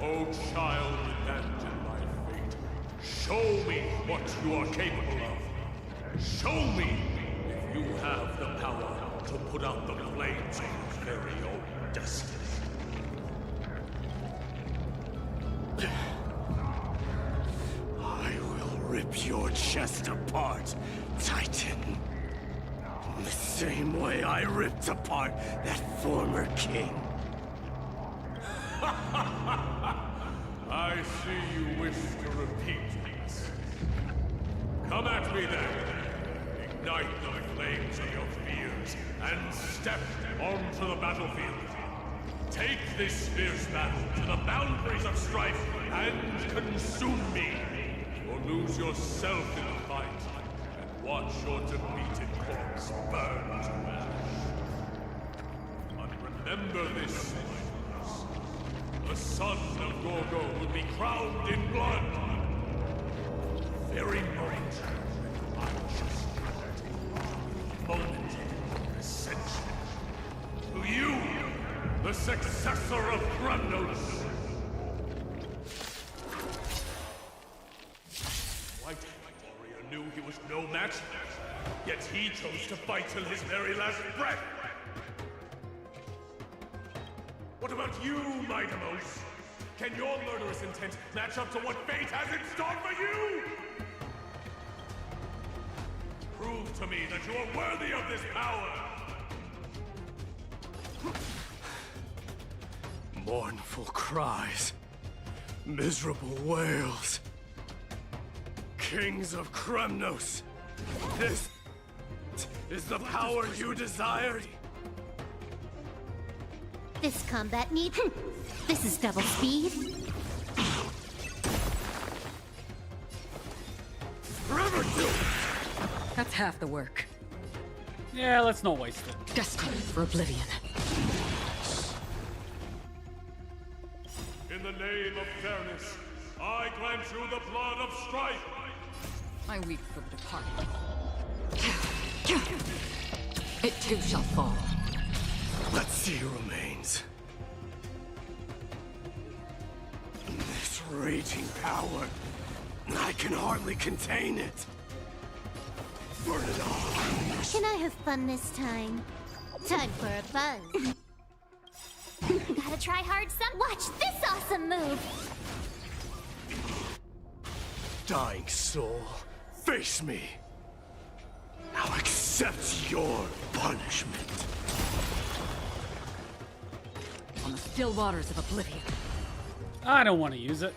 O child abandoned by fate, show me what you are capable of. Show me if you have the power to put out the flames of your very own destiny. I will rip your chest apart, Titan. The same way I ripped apart that former king. I see you wish to repeat this. Come at me then. Ignite the flames of your fears and step onto the battlefield. Take this fierce battle to the boundaries of strife and consume me. Or lose yourself in the fight and watch your defeated corpse burn to ash. But remember this, the son of Gorgo will be crowned in blood. The very moment I just moment of ascension. To you, the successor of Kremnos. White warrior knew he was no match, yet he chose to fight till his very last breath. What about you, Mightimos? Can your murderous intent match up to what fate has in store for you? Prove to me that you are worthy of this power! Mournful cries. Miserable wails. Kings of Kremnos. This is the power you desired? This combat need. This is double speed. Forever do. That's half the work. Yeah, let's not waste it. Destined for oblivion. In the name of fairness, I grant you the blood of strife. I weep for the departed. It too shall fall. Let's see who remains. This raging power, I can hardly contain it. Burn it all. Can I have fun this time? Time for a buzz. Gotta try hard some. Watch this awesome move. Dying soul, face me. Now accept your punishment. On the still waters of oblivion. I don't want to use it.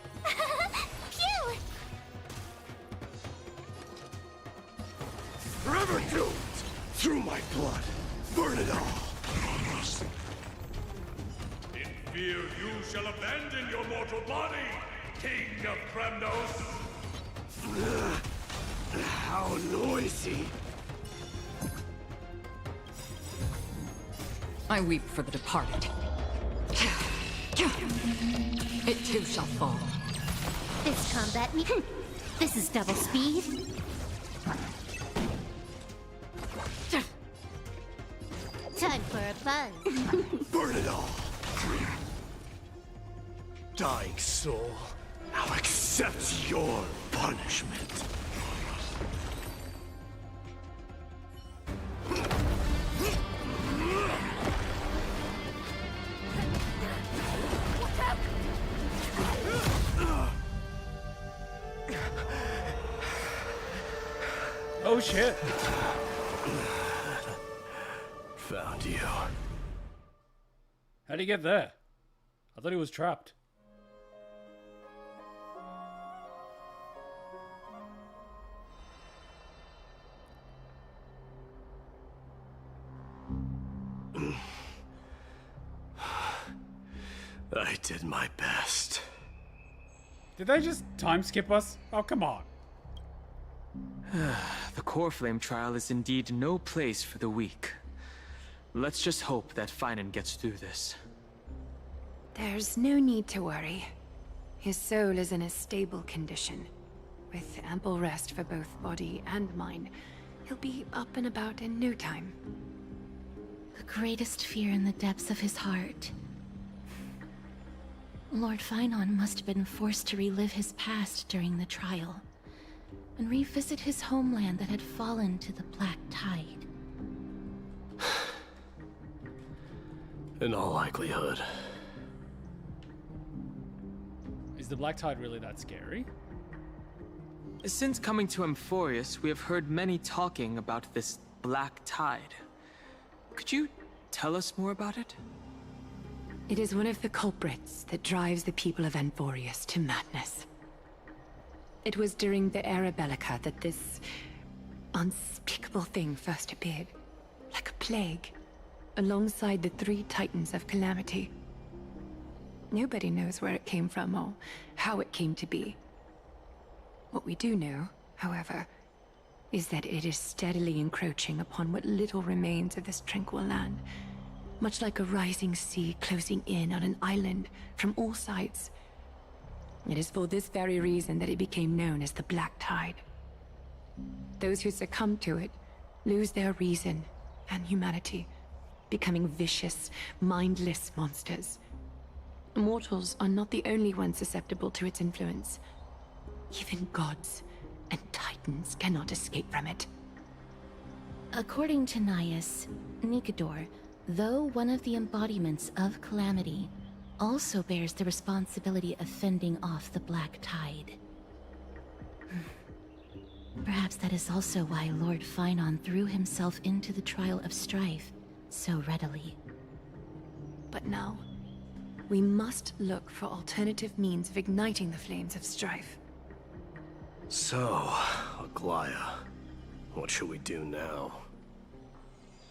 Phew! Forever doomed! Through my blood, burn it all! In fear you shall abandon your mortal body, King of Kremnos! How noisy! I weep for the departed. It too shall fall. This combat need. This is double speed. Time for a buzz. Burn it all! Dying soul, now accept your punishment. Oh shit. Found you. How'd he get there? I thought he was trapped. I did my best. Did they just time skip us? Oh, come on. The core flame trial is indeed no place for the weak. Let's just hope that Finan gets through this. There's no need to worry. His soul is in a stable condition. With ample rest for both body and mind, he'll be up and about in no time. The greatest fear in the depths of his heart. Lord Finan must have been forced to relive his past during the trial, and revisit his homeland that had fallen to the Black Tide. In all likelihood. Is the Black Tide really that scary? Since coming to Amphoreus, we have heard many talking about this Black Tide. Could you tell us more about it? It is one of the culprits that drives the people of Amphoreus to madness. It was during the Era Bellica that this unspeakable thing first appeared, like a plague, alongside the 3 Titans of Calamity. Nobody knows where it came from or how it came to be. What we do know, however, is that it is steadily encroaching upon what little remains of this tranquil land, much like a rising sea closing in on an island from all sides. It is for this very reason that it became known as the Black Tide. Those who succumb to it lose their reason and humanity, becoming vicious, mindless monsters. Mortals are not the only ones susceptible to its influence. Even gods and titans cannot escape from it. According to Naius, Nikador, though one of the embodiments of Calamity, also bears the responsibility of fending off the Black Tide. Perhaps that is also why Lord Finan threw himself into the trial of strife so readily. But now, we must look for alternative means of igniting the flames of strife. So, Aglaya, what should we do now?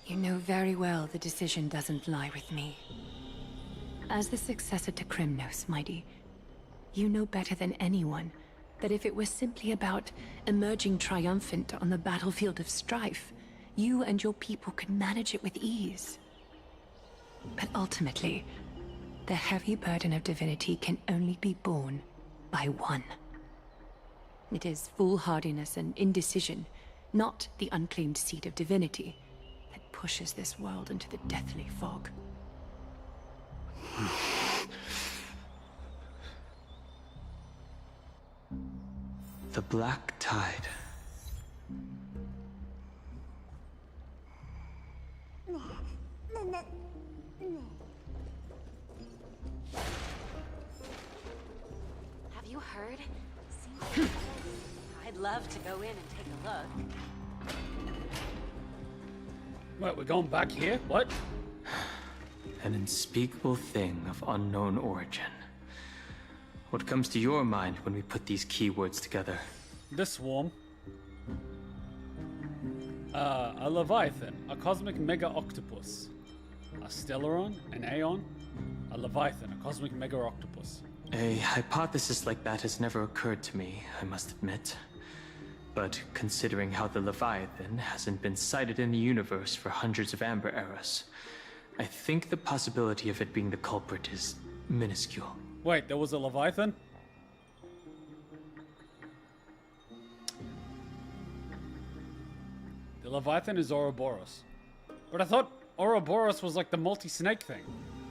You know very well the decision doesn't lie with me. As the successor to Krymnos, Mighty, you know better than anyone that if it was simply about emerging triumphant on the battlefield of strife, you and your people could manage it with ease. But ultimately, the heavy burden of divinity can only be borne by one. It is foolhardiness and indecision, not the unclaimed seat of divinity, that pushes this world into the deathly fog. The Black Tide. Have you heard? I'd love to go in and take a look. Wait, we're going back here? What? An unspeakable thing of unknown origin. What comes to your mind when we put these keywords together? The Swarm. A Leviathan, a cosmic mega octopus. A stellaron, an Aeon, a Leviathan, a cosmic mega octopus. A hypothesis like that has never occurred to me, I must admit. But considering how the Leviathan hasn't been sighted in the universe for hundreds of Amber Eras, I think the possibility of it being the culprit is minuscule. Wait, there was a Leviathan? The Leviathan is Ouroboros. But I thought Ouroboros was like the multi-snake thing.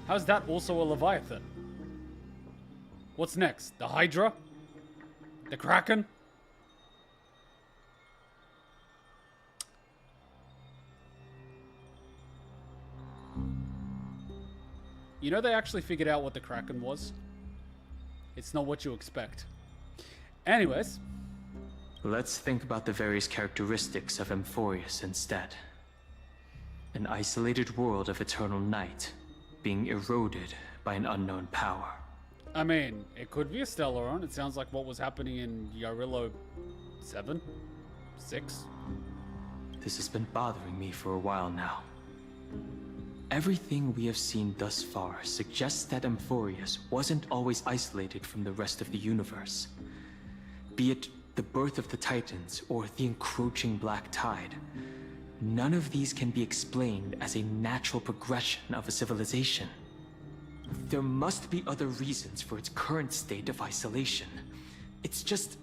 How's that also a Leviathan? What's next? The Hydra? The Kraken? You know they actually figured out what the Kraken was? It's not what you expect. Anyways. Let's think about the various characteristics of Amphoreus instead. An isolated world of eternal night, being eroded by an unknown power. I mean, it could be a stellaron. It sounds like what was happening in Yarillo 7? 6? This has been bothering me for a while now. Everything we have seen thus far suggests that Amphoreus wasn't always isolated from the rest of the universe. Be it the birth of the Titans or the encroaching Black Tide, none of these can be explained as a natural progression of a civilization. There must be other reasons for its current state of isolation. It's just...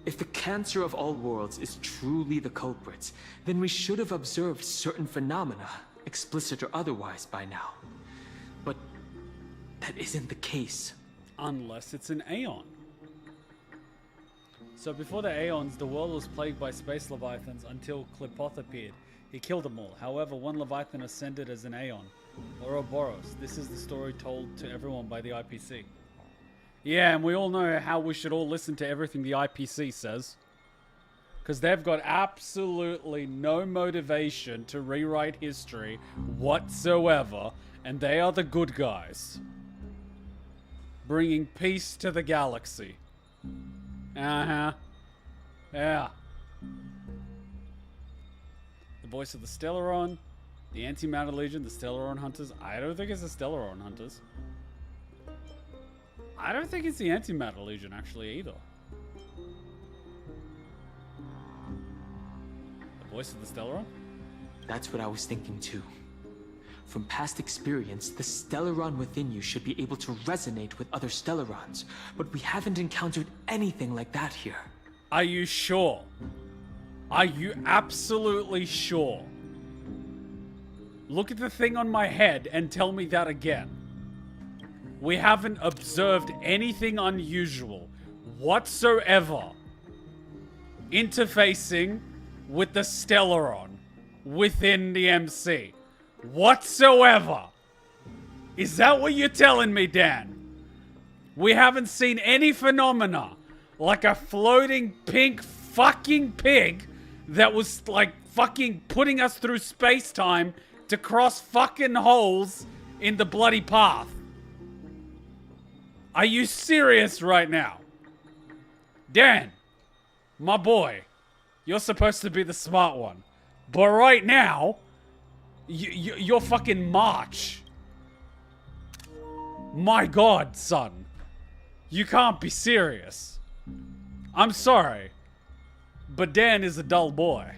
If the cancer of all worlds is truly the culprit, then we should have observed certain phenomena, explicit or otherwise, by now. But that isn't the case. Unless it's an Aeon. So before the Aeons, the world was plagued by space leviathans until Clipoth appeared. He killed them all. However, one leviathan ascended as an Aeon, Ouroboros. This is the story told to everyone by the IPC. Yeah, and we all know how we should all listen to everything the IPC says. Because they've got absolutely no motivation to rewrite history whatsoever. And they are the good guys. Bringing peace to the galaxy. Uh-huh. Yeah. The voice of the Stellaron. The Anti-Matter Legion. The Stellaron Hunters. I don't think it's the Stellaron Hunters. I don't think it's the Antimatter Legion, actually, either. The voice of the Stellaron? That's what I was thinking, too. From past experience, the Stellaron within you should be able to resonate with other Stellarons, but we haven't encountered anything like that here. Are you sure? Are you absolutely sure? Look at the thing on my head and tell me that again. We haven't observed anything unusual whatsoever interfacing with the Stellaron within the MC. Whatsoever. Is that what you're telling me, Dan? We haven't seen any phenomena like a floating pink fucking pig that was like fucking putting us through space-time to cross fucking holes in the bloody path. Are you serious right now? Dan, my boy, you're supposed to be the smart one. But right now, you're fucking March. My God, son. You can't be serious. I'm sorry. But Dan is a dull boy.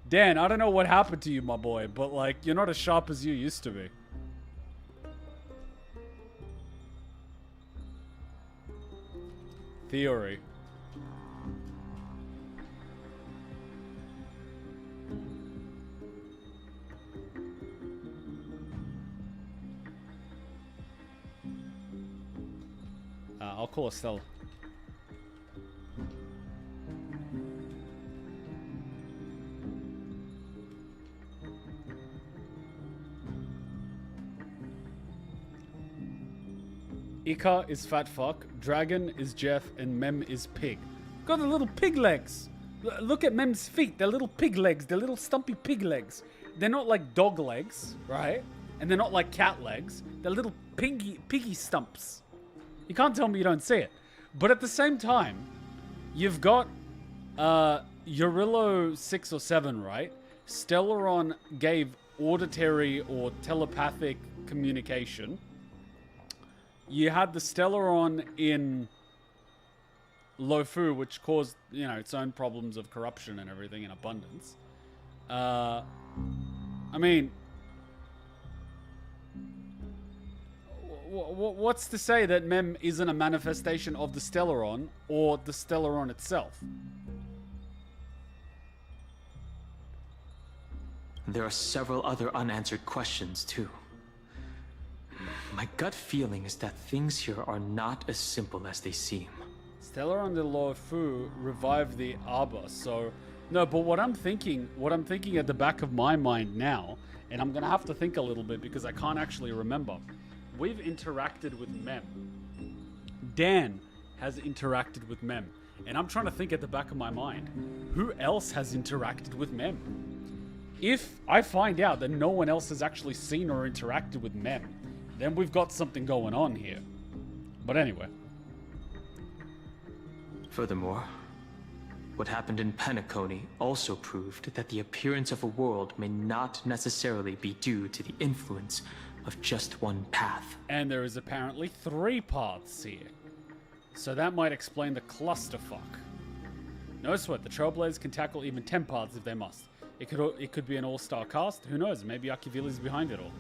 Dan, I don't know what happened to you, my boy, but like, you're not as sharp as you used to be. Theory. I'll call Estelle. Ika is fat fuck, Dragon is Jeff, and Mem is pig. Got the little pig legs. Look at Mem's feet. They're little pig legs. They're little stumpy pig legs. They're not like dog legs, right? And they're not like cat legs. They're little piggy stumps. You can't tell me you don't see it. But at the same time, you've got Eurillo 6 or 7, right? Stellaron gave auditory or telepathic communication. You had the Stellaron in Lofu, which caused, you know, its own problems of corruption and everything in abundance. I mean, what's to say that Mem isn't a manifestation of the Stellaron or the Stellaron itself? There are several other unanswered questions, too. My gut feeling is that things here are not as simple as they seem. Stellaron de Lofu revived the Arbor, so... No, but what I'm thinking at the back of my mind now, and I'm gonna have to think a little bit because I can't actually remember. We've interacted with Mem. Dan has interacted with Mem. And I'm trying to think at the back of my mind, who else has interacted with Mem? If I find out that no one else has actually seen or interacted with Mem, then we've got something going on here. But anyway. Furthermore, what happened in Penacony also proved that the appearance of a world may not necessarily be due to the influence of just one path. And there is apparently 3 paths here. So that might explain the clusterfuck. No sweat, the Trailblazers can tackle even 10 paths if they must. It could be an all-star cast. Who knows? Maybe Akivili's behind it all.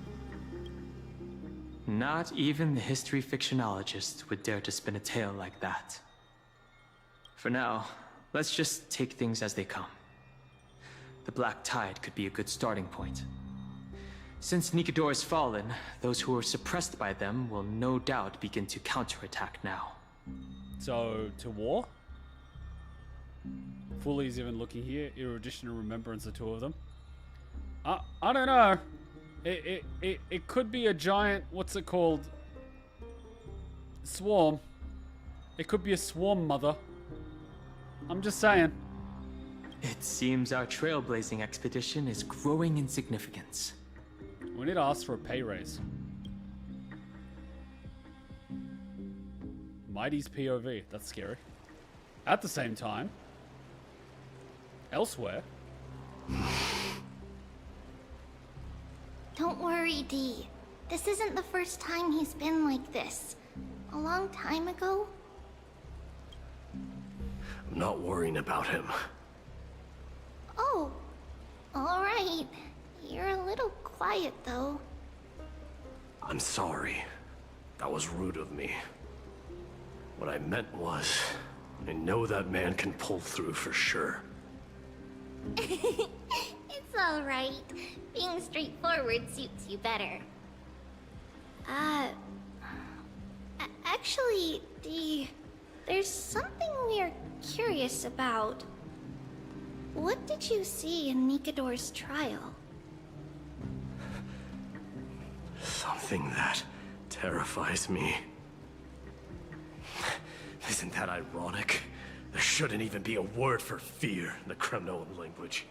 Not even the history fictionologist would dare to spin a tale like that. For now, let's just take things as they come. The Black Tide could be a good starting point. Since Nikador has fallen, those who are suppressed by them will no doubt begin to counterattack now. So, to war? Fully's even looking here. Erudition and Remembrance, the 2 of them. I don't know. It could be a giant, what's it called? Swarm. It could be a swarm, mother. I'm just saying. It seems our trailblazing expedition is growing in significance. We need to ask for a pay raise. Mighty's POV. That's scary. At the same time, elsewhere. Don't worry, Dee. This isn't the first time he's been like this. A long time ago. I'm not worrying about him. Oh, alright. You're a little quiet, though. I'm sorry. That was rude of me. What I meant was, I know that man can pull through for sure. It's alright. Being straightforward suits you better. Actually, Dee, there's something we're curious about. What did you see in Nikador's trial? Something that terrifies me. Isn't that ironic? There shouldn't even be a word for fear in the Kremnoan language.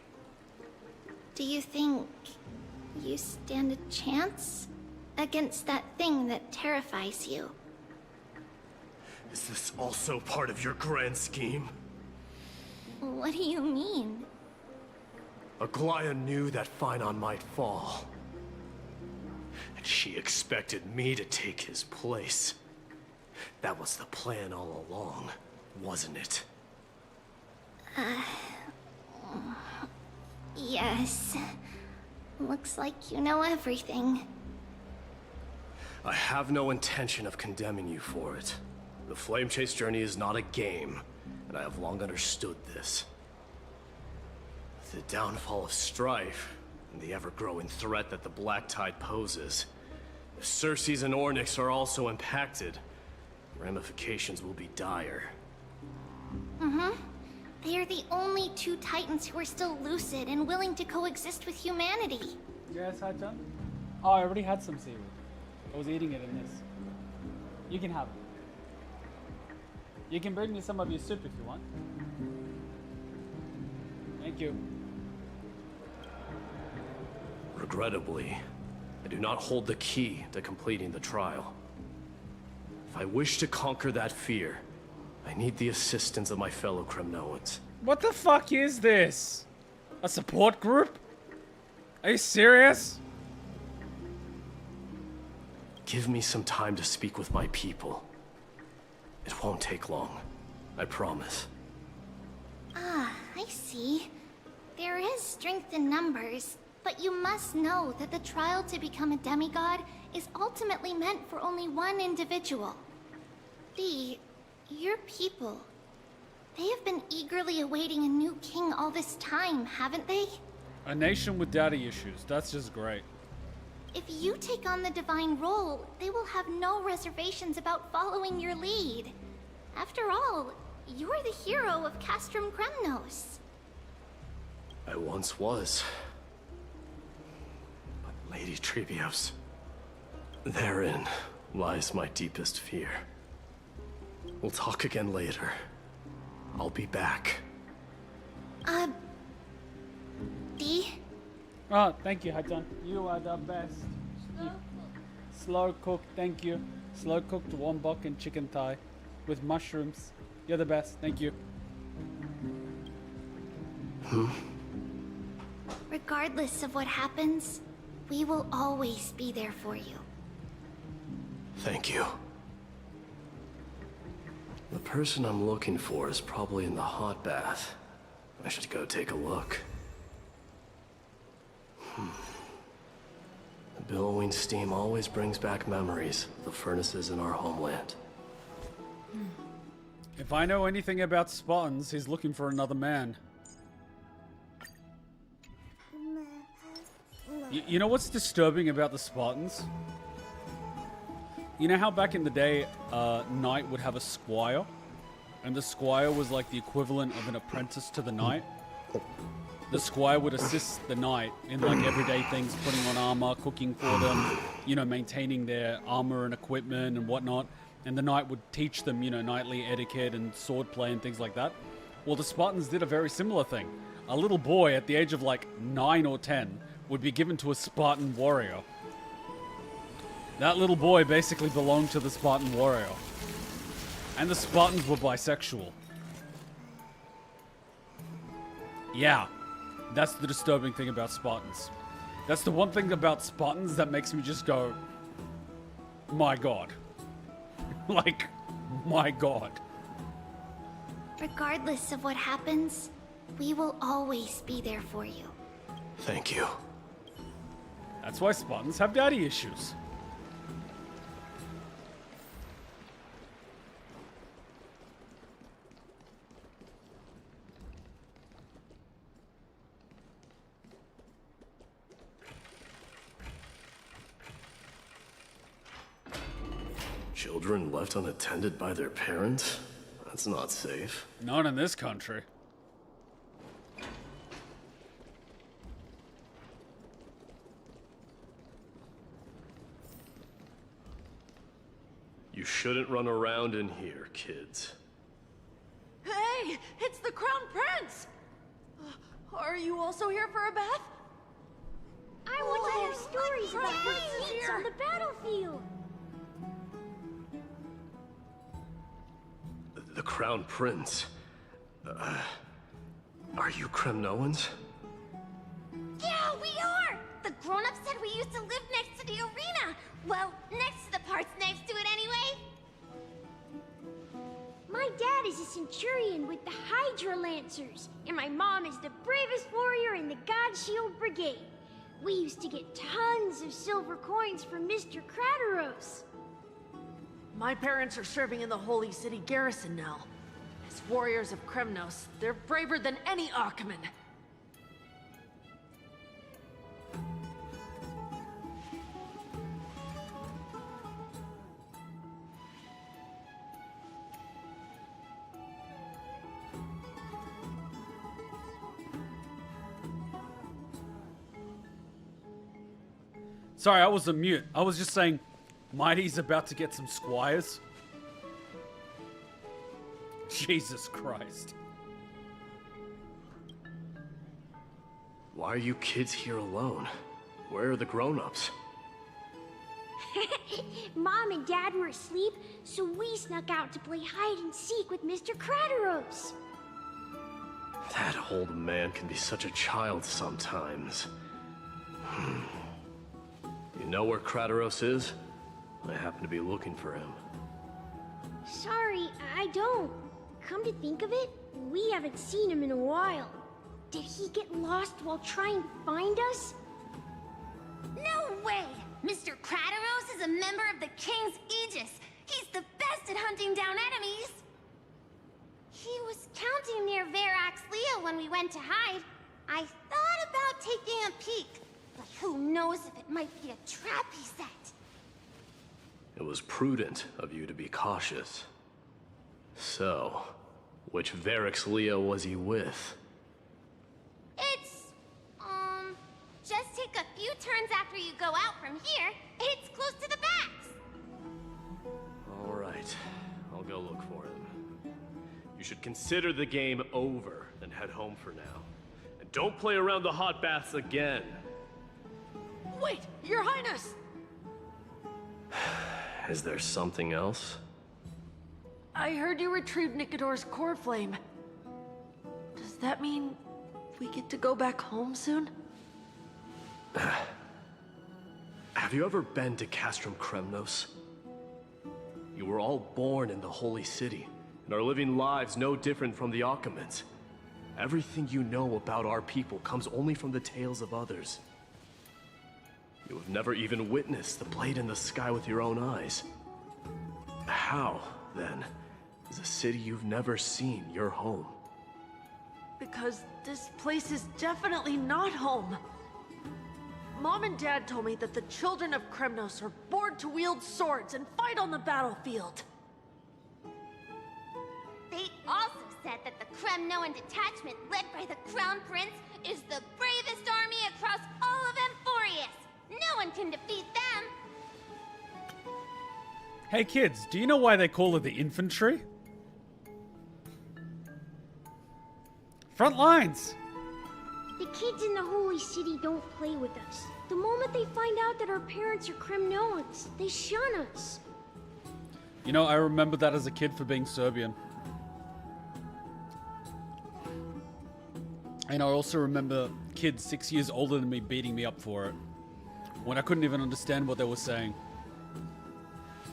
Do you think you stand a chance against that thing that terrifies you? Is this also part of your grand scheme? What do you mean? Aglaya knew that Phynon might fall. And she expected me to take his place. That was the plan all along, wasn't it? Yes. Looks like you know everything. I have no intention of condemning you for it. The Flame Chase journey is not a game, and I have long understood this. The downfall of strife, and the ever-growing threat that the Black Tide poses. If Circes and Ornyx are also impacted, ramifications will be dire. Mm-hmm. They are the only 2 Titans who are still lucid and willing to coexist with humanity. You guys had some? Oh, I already had some seaweed. I was eating it in this. You can have it. You can bring me some of your soup if you want. Thank you. Regrettably, I do not hold the key to completing the trial. If I wish to conquer that fear, I need the assistance of my fellow Kremnoans. What the fuck is this? A support group? Are you serious? Give me some time to speak with my people. It won't take long, I promise. Ah, I see. There is strength in numbers, but you must know that the trial to become a demigod is ultimately meant for only one individual. Your people. They have been eagerly awaiting a new king all this time, haven't they? A nation with daddy issues. That's just great. If you take on the divine role, they will have no reservations about following your lead. After all, you're the hero of Castrum Kremnos. I once was. But Lady Trebios, therein lies my deepest fear. We'll talk again later. I'll be back. Dee? Oh, thank you, Hatan. You are the best. Slow cooked, thank you. Slow cooked wombok and chicken thigh with mushrooms. You're the best, thank you. Regardless of what happens, we will always be there for you. Thank you. The person I'm looking for is probably in the hot bath. I should go take a look. The billowing steam always brings back memories of the furnaces in our homeland. If I know anything about Spartans, he's looking for another man. You know what's disturbing about the Spartans? You know how back in the day, knight would have a squire? And the squire was like the equivalent of an apprentice to the knight? The squire would assist the knight in like everyday things, putting on armor, cooking for them, you know, maintaining their armor and equipment and whatnot. And the knight would teach them, you know, knightly etiquette and swordplay and things like that. Well, the Spartans did a very similar thing. A little boy at the age of like 9 or 10 would be given to a Spartan warrior. That little boy basically belonged to the Spartan warrior. And the Spartans were bisexual. Yeah, that's the disturbing thing about Spartans. That's the one thing about Spartans that makes me just go, my God. Like, my God. Regardless of what happens, we will always be there for you. Thank you. That's why Spartans have daddy issues. Children left unattended by their parents? That's not safe. Not in this country. You shouldn't run around in here, kids. Hey, it's the Crown Prince! Are you also here for a bath? I want to hear stories about your feats on the battlefield. The Crown Prince. Are you Kremnoans? Yeah, we are! The grown-ups said we used to live next to the arena. Well, next to the parts next to it anyway. My dad is a centurion with the Hydra Lancers, and my mom is the bravest warrior in the God Shield Brigade. We used to get tons of silver coins from Mr. Krateros. My parents are serving in the Holy City garrison now. As warriors of Kremnos, they're braver than any Achaemen. Sorry, I was on mute. I was just saying, Mighty's about to get some squires. Jesus Christ. Why are you kids here alone? Where are the grown-ups? Mom and Dad were asleep, so we snuck out to play hide and seek with Mr. Krateros. That old man can be such a child sometimes. You know where Krateros is? I happen to be looking for him. Sorry, I don't. Come to think of it, we haven't seen him in a while. Did he get lost while trying to find us? No way! Mr. Krateros is a member of the King's Aegis. He's the best at hunting down enemies. He was counting near Verax Leo when we went to hide. I thought about taking a peek, but who knows if it might be a trap he set. It was prudent of you to be cautious. So, which Verax Leo was he with? It's, just take a few turns after you go out from here. It's close to the backs. All right, I'll go look for him. You should consider the game over and head home for now. And don't play around the hot baths again. Wait, Your Highness! Is there something else? I heard you retrieved Nikador's core flame. Does that mean we get to go back home soon? Have you ever been to Castrum Kremnos? You were all born in the Holy City, and are living lives no different from the Achaemens. Everything you know about our people comes only from the tales of others. You have never even witnessed the blade in the sky with your own eyes. How, then, is a city you've never seen your home? Because this place is definitely not home. Mom and Dad told me that the children of Kremnos are born to wield swords and fight on the battlefield. They also said that the Kremnoan detachment led by the Crown Prince is the bravest army across all of Amphoreus. No one can defeat them. Hey kids, do you know why they call it the infantry? Front lines! The kids in the Holy City don't play with us. The moment they find out that our parents are Kremnoans, they shun us. You know, I remember that as a kid for being Serbian. And I also remember kids 6 years older than me beating me up for it, when I couldn't even understand what they were saying.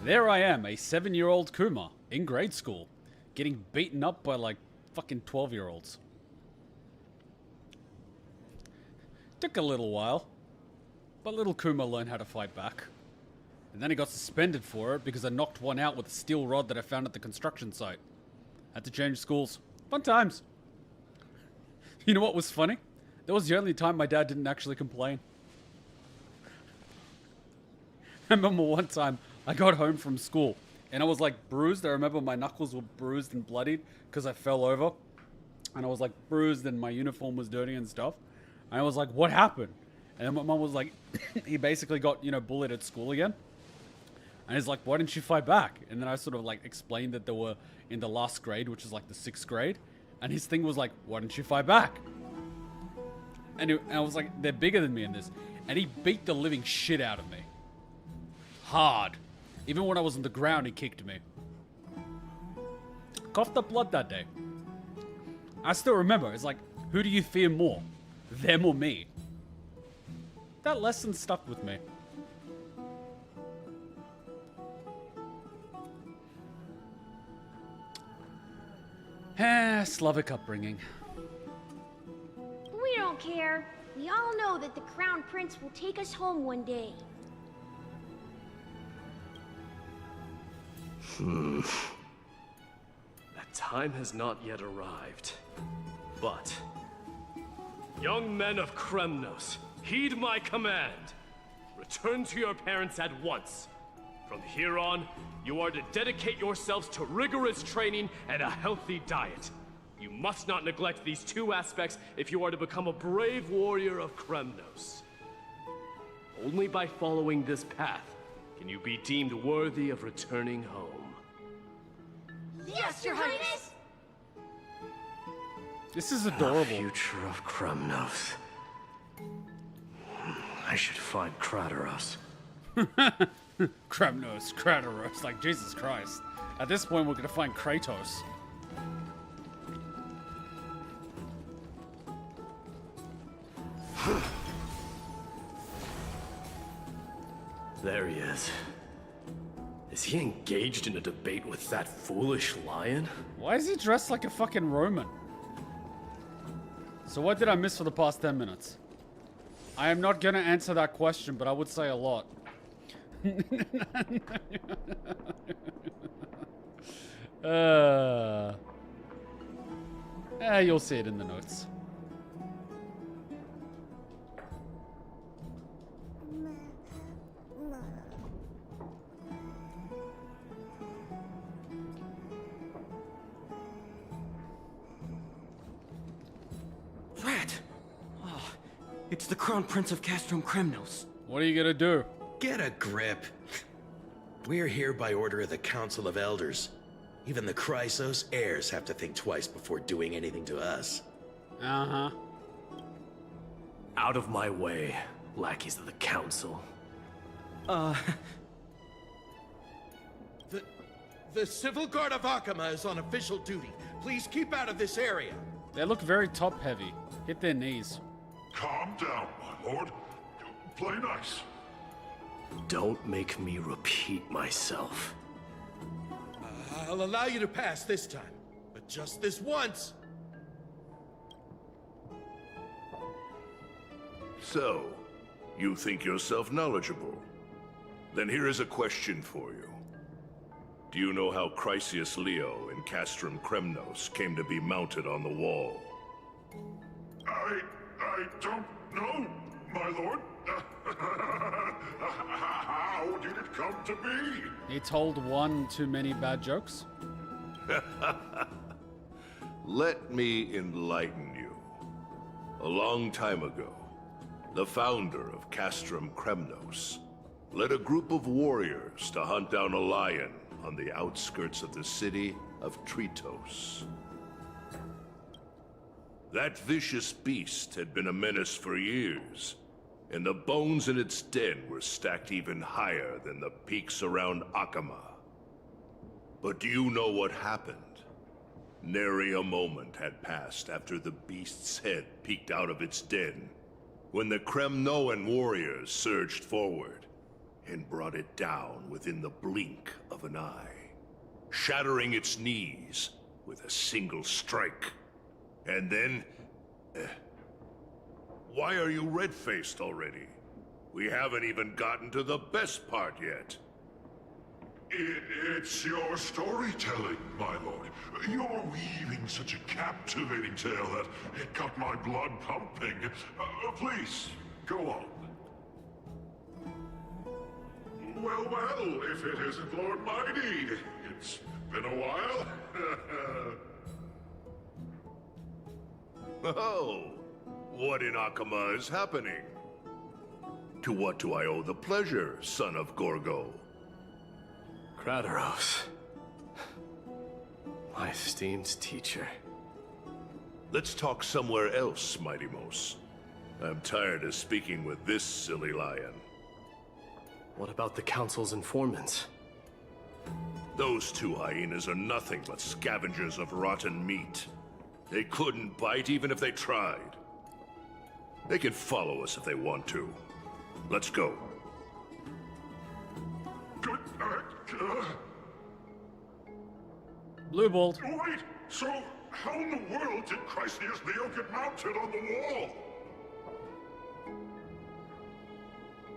There I am, a 7-year-old Kuma, in grade school, getting beaten up by like fucking 12-year-olds. Took a little while, but little Kuma learned how to fight back. And then he got suspended for it because I knocked one out with a steel rod that I found at the construction site. Had to change schools. Fun times. You know what was funny? That was the only time my dad didn't actually complain. I remember one time I got home from school and I was like bruised. I remember my knuckles were bruised and bloodied because I fell over. And I was like bruised and my uniform was dirty and stuff. And I was like, what happened? And then my mom was like, he basically got, you know, bullied at school again. And he's like, why didn't you fight back? And then I sort of like explained that they were in the last grade, which is like the 6th grade. And his thing was like, why didn't you fight back? And I was like, they're bigger than me in this. And he beat the living shit out of me. Hard. Even when I was on the ground, he kicked me. Coughed up blood that day. I still remember. It's like, who do you fear more? Them or me? That lesson stuck with me. Slavic upbringing. We don't care. We all know that the Crown Prince will take us home one day. That time has not yet arrived. But, young men of Kremnos, heed my command. Return to your parents at once. From here on, you are to dedicate yourselves to rigorous training and a healthy diet. You must not neglect these 2 aspects if you are to become a brave warrior of Kremnos. Only by following this path can you be deemed worthy of returning home. Yes, Your Highness! This is adorable. The future of Kremnos. I should find Krateros. Kremnos, Krateros, like Jesus Christ. At this point, we're gonna find Kratos. There he is. Is he engaged in a debate with that foolish lion? Why is he dressed like a fucking Roman? So what did I miss for the past 10 minutes? I am not gonna answer that question, but I would say a lot. You'll see it in the notes. Rat! Oh, it's the Crown Prince of Castrum Kremnos. What are you gonna do? Get a grip. We're here by order of the Council of Elders. Even the Chrysos heirs have to think twice before doing anything to us. Uh-huh. Out of my way, lackeys of the Council. The Civil Guard of Akama is on official duty. Please keep out of this area. They look very top-heavy. Hit their knees. Calm down, my lord. Play nice. Don't make me repeat myself. I'll allow you to pass this time, but just this once. So, you think yourself knowledgeable? Then here is a question for you. Do you know how Chrysius Leo in Castrum Kremnos came to be mounted on the wall? I don't know, my lord. How did it come to be? He told one too many bad jokes. Let me enlighten you. A long time ago, the founder of Castrum Kremnos led a group of warriors to hunt down a lion on the outskirts of the city of Tritos. That vicious beast had been a menace for years, and the bones in its den were stacked even higher than the peaks around Akama. But do you know what happened? Nary a moment had passed after the beast's head peeked out of its den, when the Kremnoan warriors surged forward and brought it down within the blink of an eye, shattering its knees with a single strike. And then... Why are you red-faced already? We haven't even gotten to the best part yet. It's your storytelling, my lord. You're weaving such a captivating tale that it got my blood pumping. Please, go on. Well, if it isn't Lord Mighty. It's been a while. Oh, what in Akama is happening? To what do I owe the pleasure, son of Gorgo? Kratos. My esteemed teacher. Let's talk somewhere else, Mighty Mos. I'm tired of speaking with this silly lion. What about the Council's informants? Those two hyenas are nothing but scavengers of rotten meat. They couldn't bite even if they tried. They can follow us if they want to. Let's go. Good. Blue balled. Wait, so how in the world did Chrysius Leo get mounted on the wall?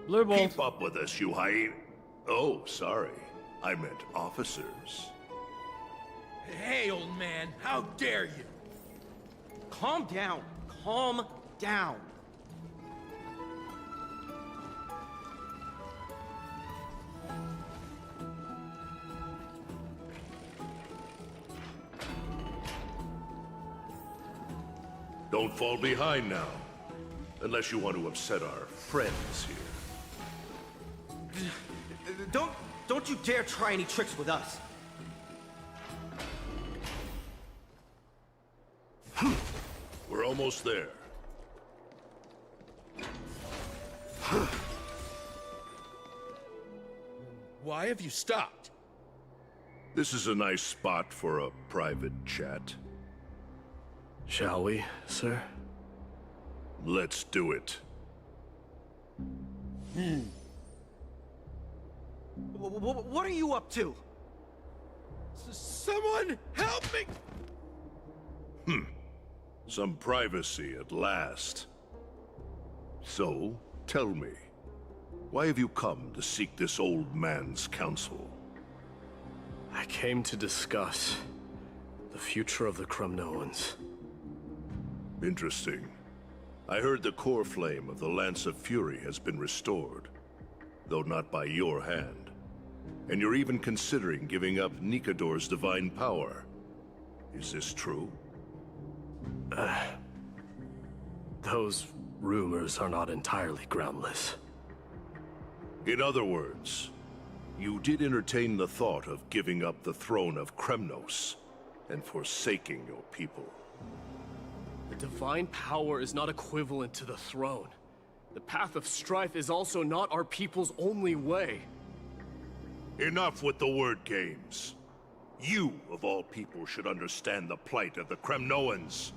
Blue ball. Keep up with us, you hyena. Oh, sorry. I meant officers. Hey, old man, how dare you? Calm down. Calm down. Don't fall behind now. Unless you want to upset our friends here. Don't you dare try any tricks with us. We're almost there. Why have you stopped? This is a nice spot for a private chat. Shall we, sir? Let's do it. What are you up to? Someone help me! Some privacy at last. So, tell me, why have you come to seek this old man's counsel? I came to discuss the future of the Kremnoans. Interesting. I heard the core flame of the Lance of Fury has been restored, though not by your hand. And you're even considering giving up Nikador's divine power. Is this true? Those rumors are not entirely groundless. In other words, you did entertain the thought of giving up the throne of Kremnos and forsaking your people. The divine power is not equivalent to the throne. The path of strife is also not our people's only way. Enough with the word games. You, of all people, should understand the plight of the Kremnoans.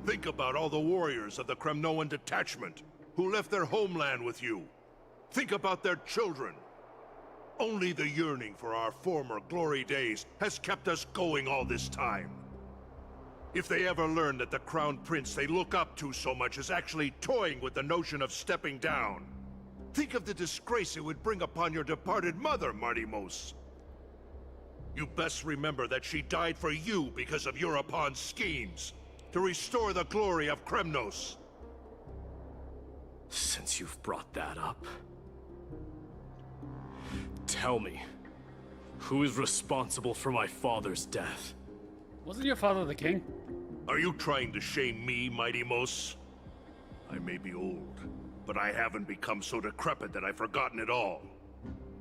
Think about all the warriors of the Kremnoan detachment who left their homeland with you. Think about their children. Only the yearning for our former glory days has kept us going all this time. If they ever learn that the Crown Prince they look up to so much is actually toying with the notion of stepping down, think of the disgrace it would bring upon your departed mother, Martimos. You best remember that she died for you because of Europon's schemes, to restore the glory of Kremnos. Since you've brought that up, tell me, who is responsible for my father's death? Wasn't your father the king? Are you trying to shame me, Martimos? I may be old, but I haven't become so decrepit that I've forgotten it all.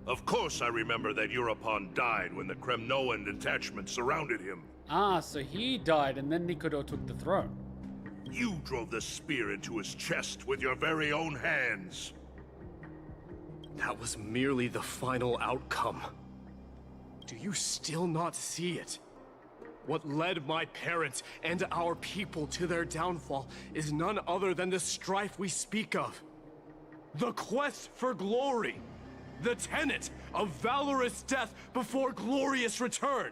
Of course I remember that Europon died when the Kremnoan detachment surrounded him. Ah, so he died and then Nikador took the throne. You drove the spear into his chest with your very own hands. That was merely the final outcome. Do you still not see it? What led my parents and our people to their downfall is none other than the strife we speak of. The quest for glory. The tenet of valorous death before glorious return.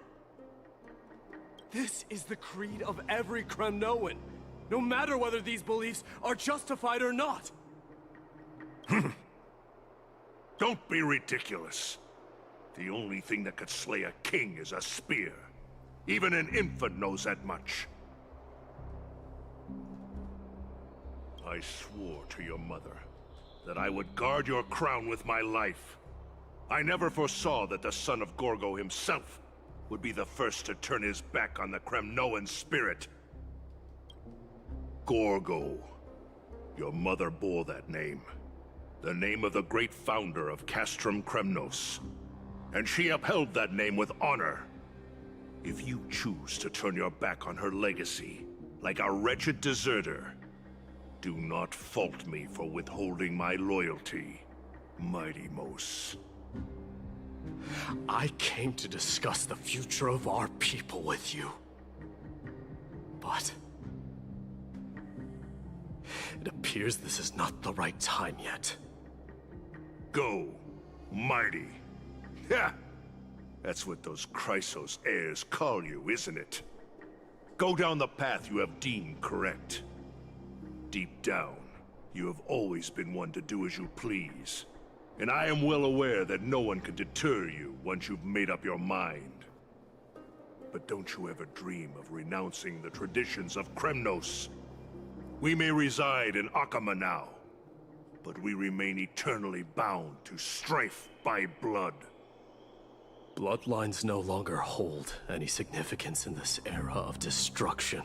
This is the creed of every Kremnoan, no matter whether these beliefs are justified or not. Don't be ridiculous. The only thing that could slay a king is a spear. Even an infant knows that much. I swore to your mother that I would guard your crown with my life. I never foresaw that the son of Gorgo himself would be the first to turn his back on the Kremnoan spirit. Gorgo. Your mother bore that name. The name of the great founder of Castrum Kremnos. And she upheld that name with honor. If you choose to turn your back on her legacy, like a wretched deserter, do not fault me for withholding my loyalty, Martimos. I came to discuss the future of our people with you. But it appears this is not the right time yet. Go, mighty. Ha! That's what those Chrysos heirs call you, isn't it? Go down the path you have deemed correct. Deep down, you have always been one to do as you please. And I am well aware that no one can deter you once you've made up your mind. But don't you ever dream of renouncing the traditions of Kremnos. We may reside in Akama now, but we remain eternally bound to strife by blood. Bloodlines no longer hold any significance in this era of destruction.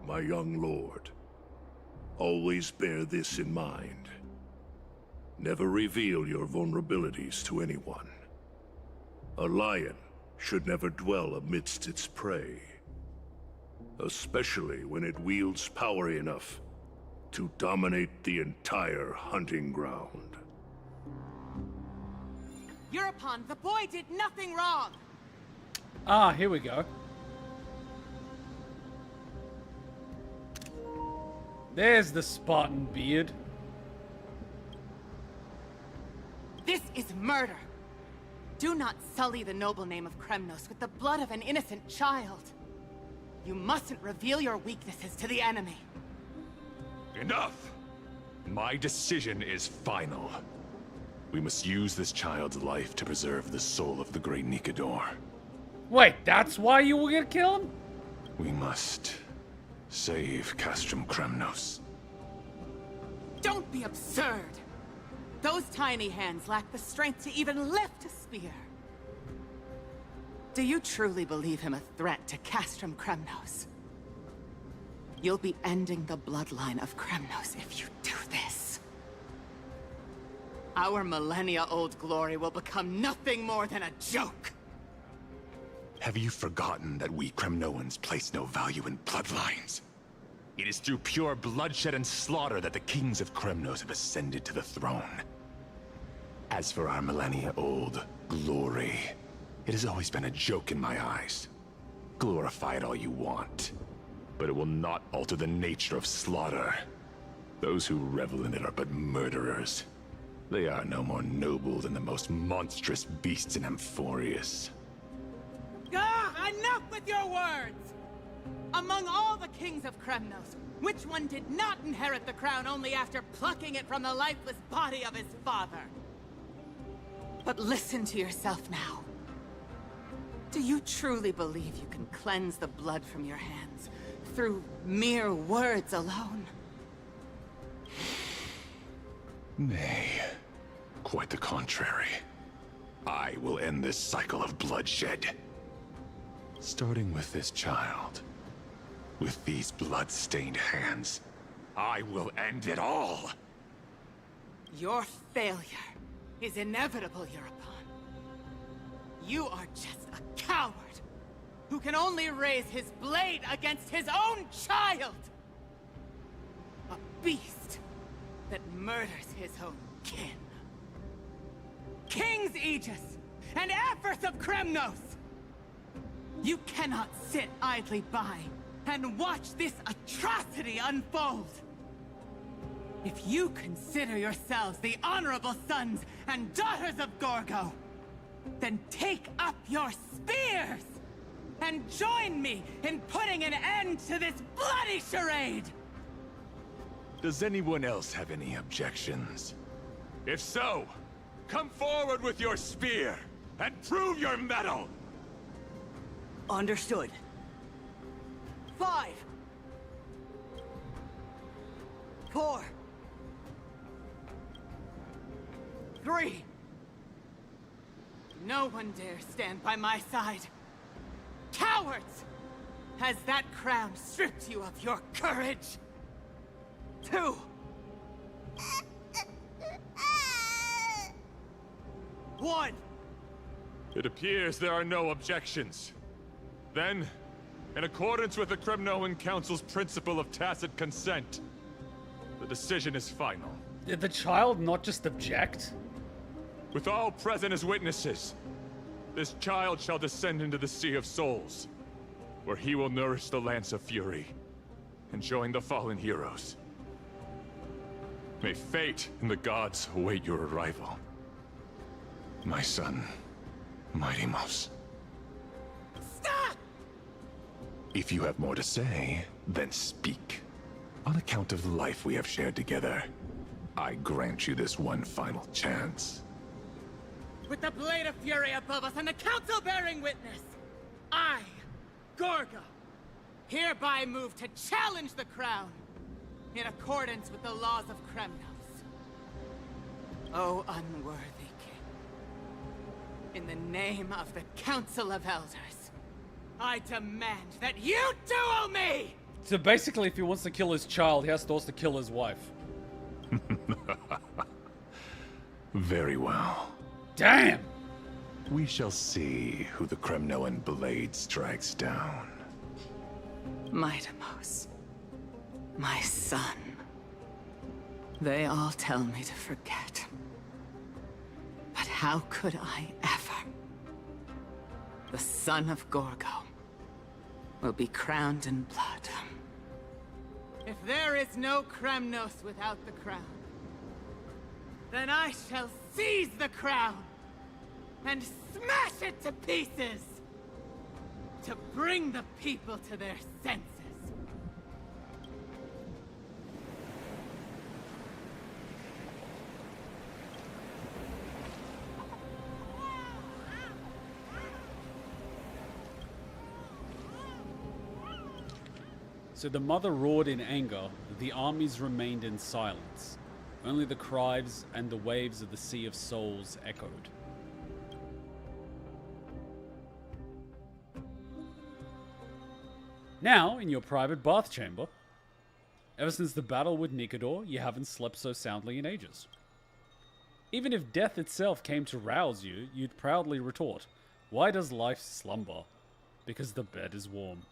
My young lord, always bear this in mind. Never reveal your vulnerabilities to anyone. A lion should never dwell amidst its prey, especially when it wields power enough to dominate the entire hunting ground. Europon, the boy did nothing wrong! Ah, here we go. There's the Spartan beard. This is murder! Do not sully the noble name of Kremnos with the blood of an innocent child. You mustn't reveal your weaknesses to the enemy. Enough! My decision is final. We must use this child's life to preserve the soul of the great Nikador. Wait, that's why you were gonna kill him? We must save Castrum Kremnos. Don't be absurd! Those tiny hands lack the strength to even lift a spear. Do you truly believe him a threat to Castrum Kremnos? You'll be ending the bloodline of Kremnos if you do this. Our millennia-old glory will become nothing more than a joke. Have you forgotten that we Kremnoans place no value in bloodlines? It is through pure bloodshed and slaughter that the kings of Kremnos have ascended to the throne. As for our millennia-old glory, it has always been a joke in my eyes. Glorify it all you want, but it will not alter the nature of slaughter. Those who revel in it are but murderers. They are no more noble than the most monstrous beasts in Amphoreus. Ah, enough with your words! Among all the kings of Kremnos, which one did not inherit the crown only after plucking it from the lifeless body of his father? But listen to yourself now. Do you truly believe you can cleanse the blood from your hands through mere words alone? Nay, quite the contrary. I will end this cycle of bloodshed. Starting with this child. With these blood-stained hands, I will end it all! Your failure is inevitable, European. You are just a coward who can only raise his blade against his own child! A beast that murders his own kin. King's Aegis and Empress of Kremnos! You cannot sit idly by and watch this atrocity unfold! If you consider yourselves the honorable sons and daughters of Gorgo, then take up your spears and join me in putting an end to this bloody charade! Does anyone else have any objections? If so, come forward with your spear and prove your mettle! Understood. 5, 4, 3. No one dare stand by my side. Cowards! Has that crown stripped you of your courage? 2. 1. It appears there are no objections. Then, in accordance with the Kremnoan Council's principle of tacit consent, the decision is final. Did the child not just object? With all present as witnesses, this child shall descend into the Sea of Souls, where he will nourish the Lance of Fury and join the fallen heroes. May fate and the gods await your arrival. My son, Mighty-Mos. Stop! If you have more to say, then speak. On account of the life we have shared together, I grant you this one final chance. With the blade of fury above us and the council bearing witness, I, Gorgo, hereby move to challenge the crown in accordance with the laws of Kremnos. O unworthy king, in the name of the Council of Elders, I demand that you duel me! So basically, if he wants to kill his child, he has to also kill his wife. Very well. Damn! We shall see who the Kremnoan blade strikes down. Mighty-Mos, my son. They all tell me to forget. But how could I ever? The son of Gorgo will be crowned in blood. If there is no Kremnos without the crown, then I shall seize the crown and smash it to pieces to bring the people to their senses. So the mother roared in anger, the armies remained in silence. Only the cries and the waves of the Sea of Souls echoed. Now, in your private bath chamber. Ever since the battle with Nikador, you haven't slept so soundly in ages. Even if death itself came to rouse you, you'd proudly retort, "Why does life slumber? Because the bed is warm."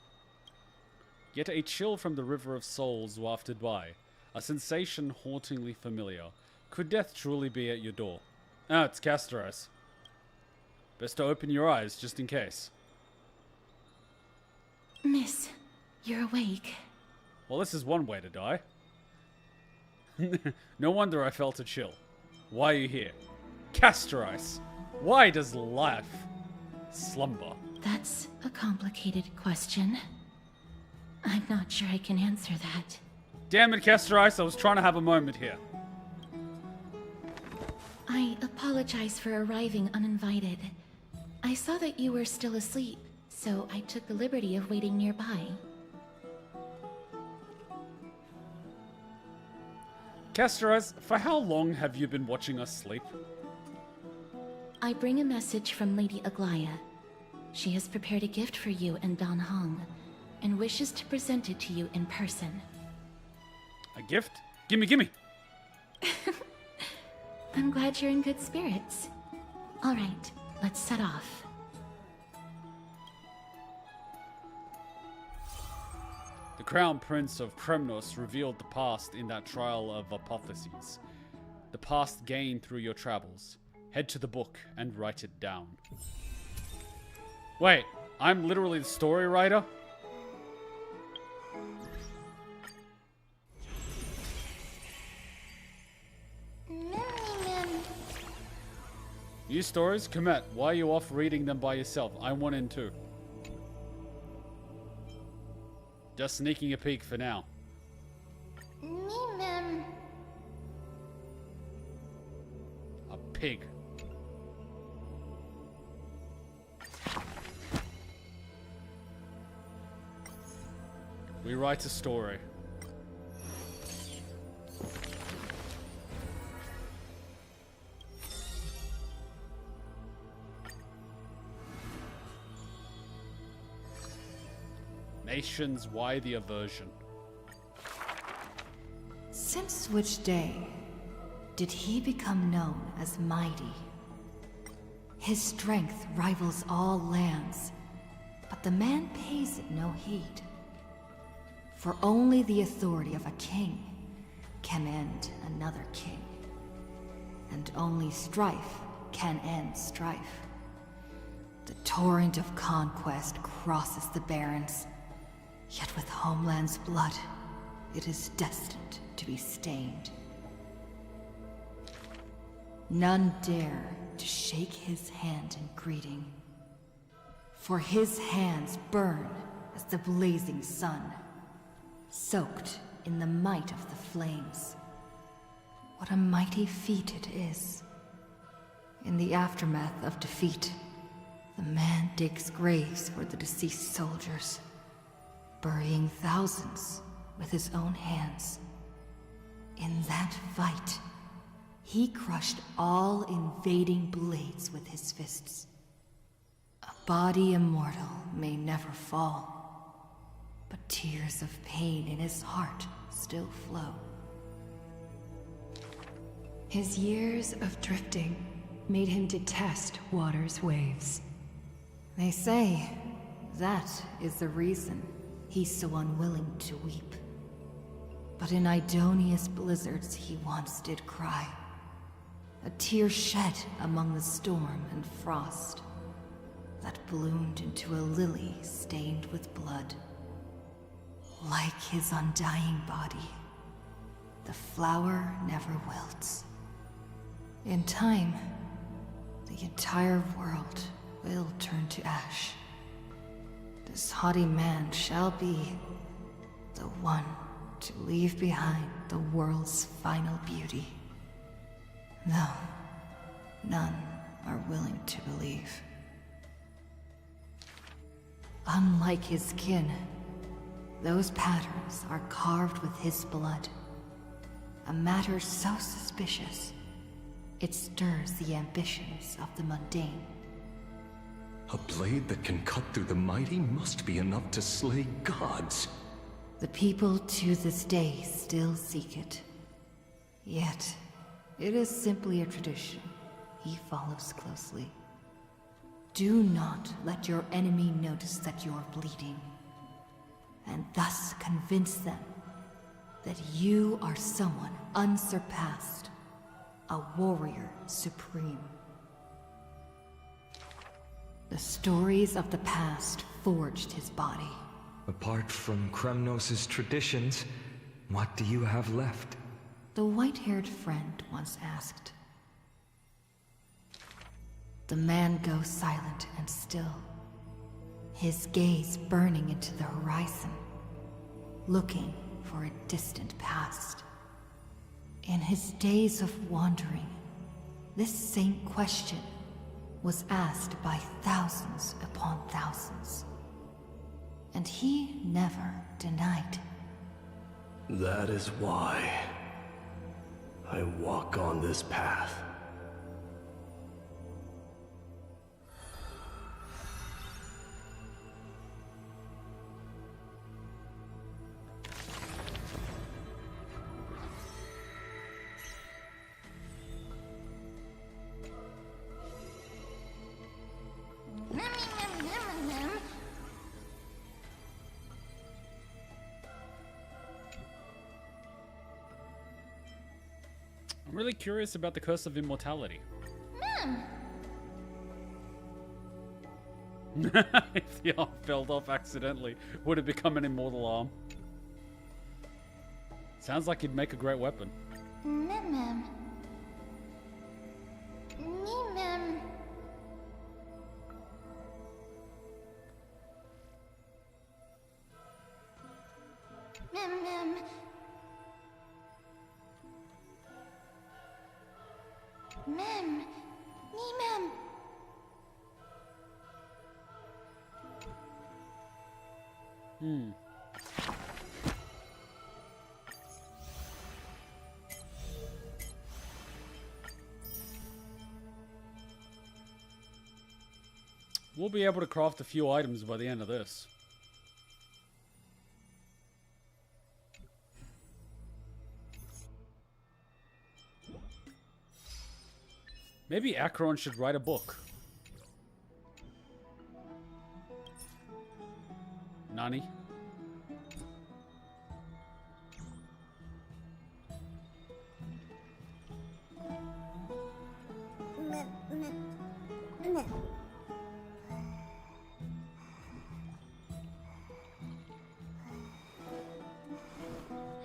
Yet a chill from the river of souls wafted by, a sensation hauntingly familiar. Could death truly be at your door? Ah, it's Castoras. Best to open your eyes, just in case. Miss, You're awake. Well, this is one way to die. No wonder I felt a chill. Why are you here? Castorice, why does life slumber? That's a complicated question. I'm not sure I can answer that. Damn it, Castorice, I was trying to have a moment here. I apologize for arriving uninvited. I saw that you were still asleep, so I took the liberty of waiting nearby. Castorice, for how long have you been watching us sleep? I bring a message from Lady Aglaya. She has prepared a gift for you and Dan Hong, and wishes to present it to you in person. A gift? Gimme! I'm glad you're in good spirits. All right, let's set off. The Crown Prince of Kremnos revealed the past in that trial of hypotheses. The past gained through your travels. Head to the book and write it down. Wait, I'm literally the story writer? New stories? Komet, why are you off reading them by yourself? I want in too. Just sneaking a peek for now. A pig. We write a story. Nations, why the aversion? Since which day did he become known as mighty? His strength rivals all lands, but the man pays it no heed. For only the authority of a king can end another king. And only strife can end strife. The torrent of conquest crosses the barrens, yet with homeland's blood, it is destined to be stained. None dare to shake his hand in greeting, for his hands burn as the blazing sun, soaked in the might of the flames. What a mighty feat it is. In the aftermath of defeat, the man digs graves for the deceased soldiers, burying thousands with his own hands. In that fight, he crushed all invading blades with his fists. A body immortal may never fall, but tears of pain in his heart still flow. His years of drifting made him detest water's waves. They say that is the reason he's so unwilling to weep. But in Idonia's blizzards he once did cry, a tear shed among the storm and frost that bloomed into a lily stained with blood. Like his undying body, the flower never wilts. In time, the entire world will turn to ash. This haughty man shall be the one to leave behind the world's final beauty. Though none are willing to believe. Unlike his kin, those patterns are carved with his blood. A matter so suspicious, it stirs the ambitions of the mundane. A blade that can cut through the mighty must be enough to slay gods. The people to this day still seek it. Yet, it is simply a tradition he follows closely. Do not let your enemy notice that you're bleeding, and thus convince them that you are someone unsurpassed, a warrior supreme. The stories of the past forged his body. A Apart from Kremnos' traditions, what do you have left? The white-haired friend once asked. The man goes silent and still, his gaze burning into the horizon, looking for a distant past. In his days of wandering, this same question was asked by thousands upon thousands, and he never denied. That is why I walk on this path. I'm really curious about the Curse of Immortality. If the arm fell off accidentally, would it become an immortal arm? Sounds like he'd make a great weapon. Mem. Mem. Mem. Mem. Mem. We'll be able to craft a few items by the end of this. Maybe Acheron should write a book. Nani?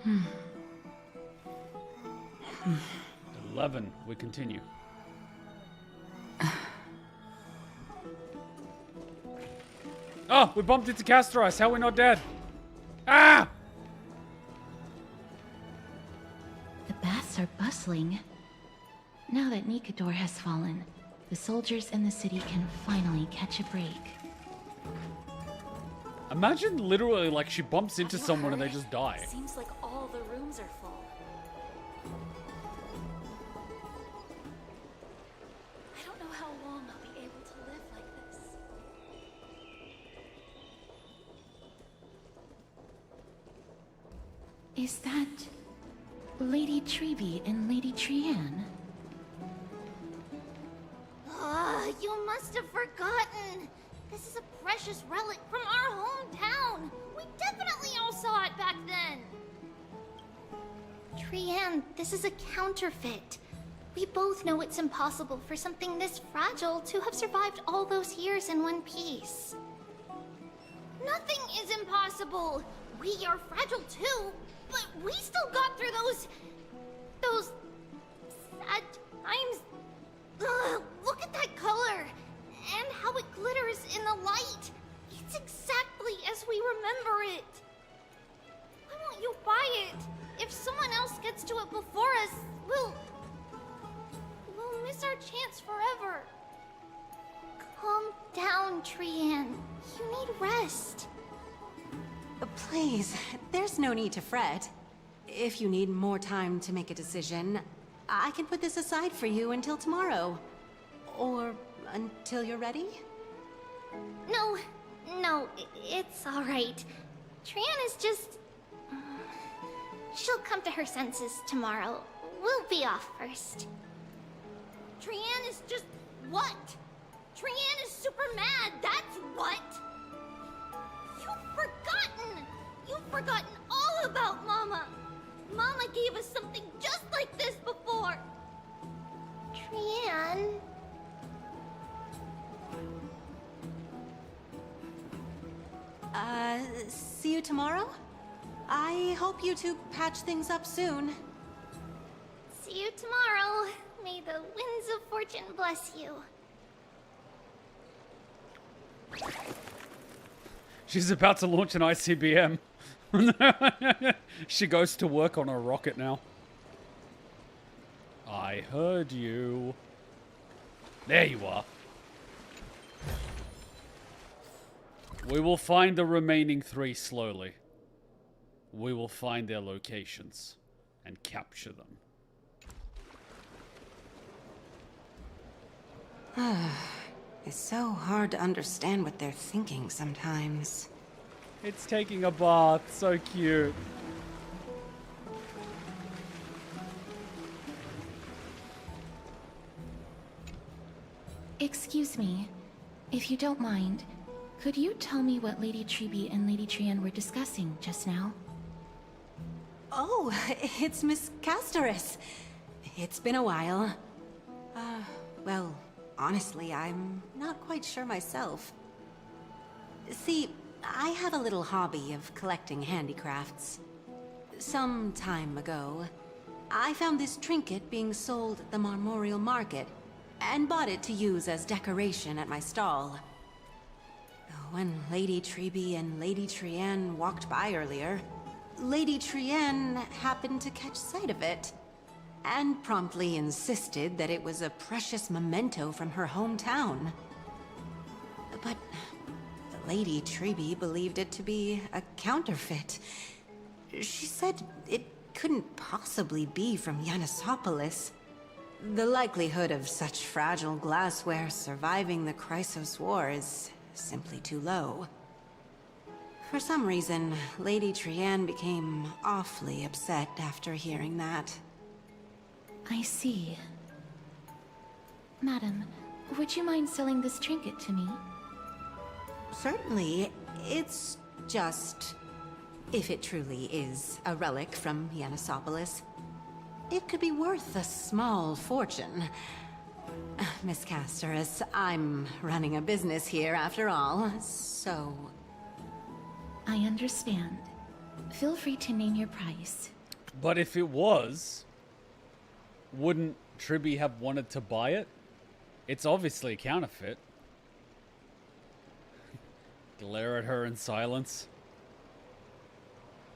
Hmm. 11. We continue. Oh, we bumped into Castoris. How are we not dead? Ah! The baths are bustling. Now that Nikador has fallen, the soldiers in the city can finally catch a break. Imagine literally like she bumps into someone and they just die. Seems like all the rooms are full. I don't know how long I'll be able to live like this. Is that Lady Treby and Lady Trianne? You must have forgotten. This is a precious relic from our hometown. We definitely all saw it back then. Trianne, this is a counterfeit. We both know it's impossible for something this fragile to have survived all those years in one piece. Nothing is impossible. We are fragile too, but we still got through those sad times. Ugh, look at that color and how it glitters in the light. It's exactly as we remember it. Why won't you buy it? If someone else gets to it before us, we'll miss our chance forever. Calm down, Trianne. You need rest. Please, there's no need to fret. If you need more time to make a decision, I can put this aside for you until tomorrow. Or until you're ready? No, it's all right. Trianne is just... she'll come to her senses tomorrow. We'll be off first. Trianne is just... what? Trianne is super mad, that's what! You've forgotten all about Mama! Mama gave us something just like this before! Trianne... see you tomorrow? I hope you two patch things up soon. See you tomorrow. May the winds of fortune bless you. She's about to launch an ICBM. She goes to work on a rocket now. I heard you. There you are. We will find the remaining 3 slowly. We will find their locations and capture them. It's so hard to understand what they're thinking sometimes. It's taking a bath. So cute. Excuse me, if you don't mind, could you tell me what Lady Treby and Lady Trienne were discussing just now? Oh, it's Miss Castorus. It's been a while. Well, honestly, I'm not quite sure myself. See, I have a little hobby of collecting handicrafts. Some time ago, I found this trinket being sold at the Marmorial Market, and bought it to use as decoration at my stall. When Lady Treby and Lady Trienne walked by earlier, Lady Trienne happened to catch sight of it, and promptly insisted that it was a precious memento from her hometown. But Lady Treby believed it to be a counterfeit. She said it couldn't possibly be from Yanisopolis. The likelihood of such fragile glassware surviving the Chrysos War is simply too low. For some reason, Lady Trienne became awfully upset after hearing that. I see. Madam, would you mind selling this trinket to me? Certainly. It's just... if it truly is a relic from Yanisopolis, it could be worth a small fortune. Miss Castorus, I'm running a business here after all, so... I understand. Feel free to name your price. But if it was, wouldn't Treby have wanted to buy it? It's obviously a counterfeit. Glare at her in silence.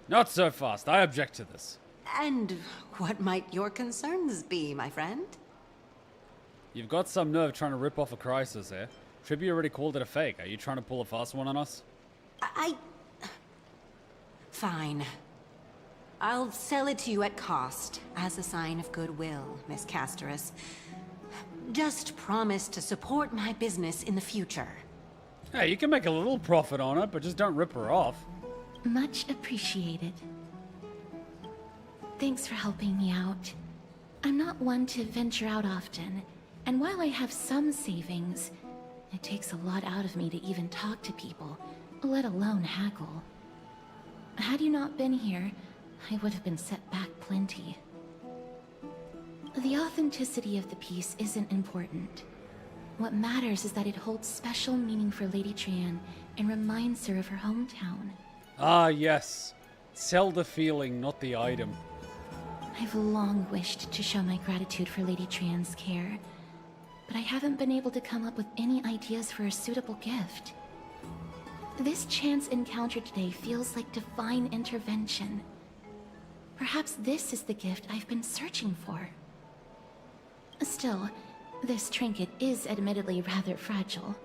Not so fast. I object to this. And what might your concerns be, my friend? You've got some nerve trying to rip off a Chrysos here. Treby already called it a fake. Are you trying to pull a fast one on us? Fine. I'll sell it to you at cost, as a sign of goodwill, Miss Castorus. Just promise to support my business in the future. Hey, you can make a little profit on it, but just don't rip her off. Much appreciated. Thanks for helping me out. I'm not one to venture out often, and while I have some savings, it takes a lot out of me to even talk to people, let alone haggle. Had you not been here, I would have been set back plenty. The authenticity of the piece isn't important. What matters is that it holds special meaning for Lady Trienne and reminds her of her hometown. Ah, yes. Sell the feeling, not the item. I've long wished to show my gratitude for Lady Trienne's care, but I haven't been able to come up with any ideas for a suitable gift. This chance encounter today feels like divine intervention. Perhaps this is the gift I've been searching for. Still, this trinket is admittedly rather fragile.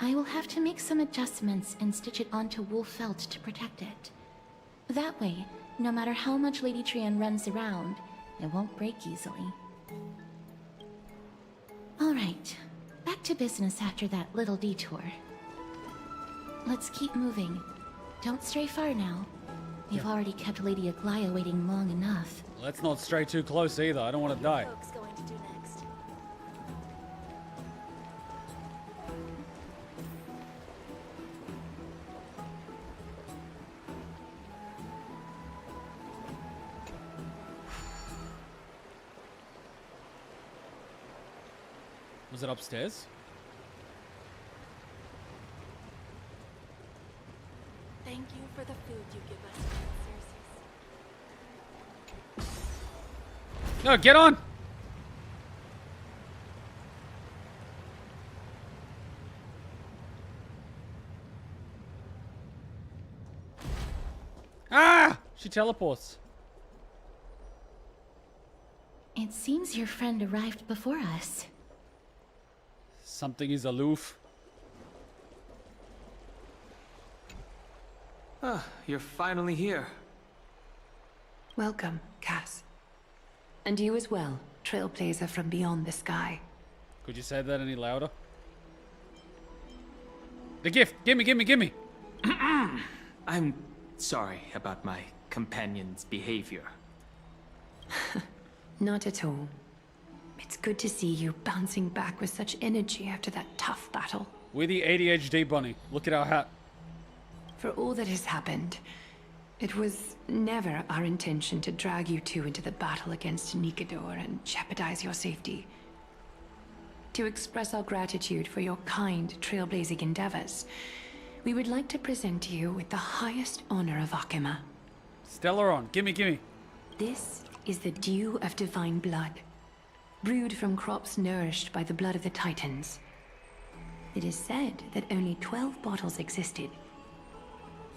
I will have to make some adjustments and stitch it onto wool felt to protect it. That way, no matter how much Lady Trienne runs around, it won't break easily. Alright, back to business after that little detour. Let's keep moving. Don't stray far now. We've already kept Lady Aglaia waiting long enough. Let's not stray too close either. I don't want to die. Folks going to do next? Was it upstairs? Thank you for the No, get on! Ah! She teleports. It seems your friend arrived before us. Something is aloof. Ah, you're finally here. Welcome, Cass. And you as well, trailblazer from beyond the sky. Could you say that any louder? The gift! Gimme, gimme, gimme! I'm sorry about my companion's behavior. Not at all. It's good to see you bouncing back with such energy after that tough battle. We're the ADHD bunny. Look at our hat. For all that has happened, it was never our intention to drag you two into the battle against Nikador and jeopardize your safety. To express our gratitude for your kind, trailblazing endeavors, we would like to present you with the highest honor of Akima. Stellaron, gimme, gimme. This is the dew of divine blood, brewed from crops nourished by the blood of the Titans. It is said that only 12 bottles existed.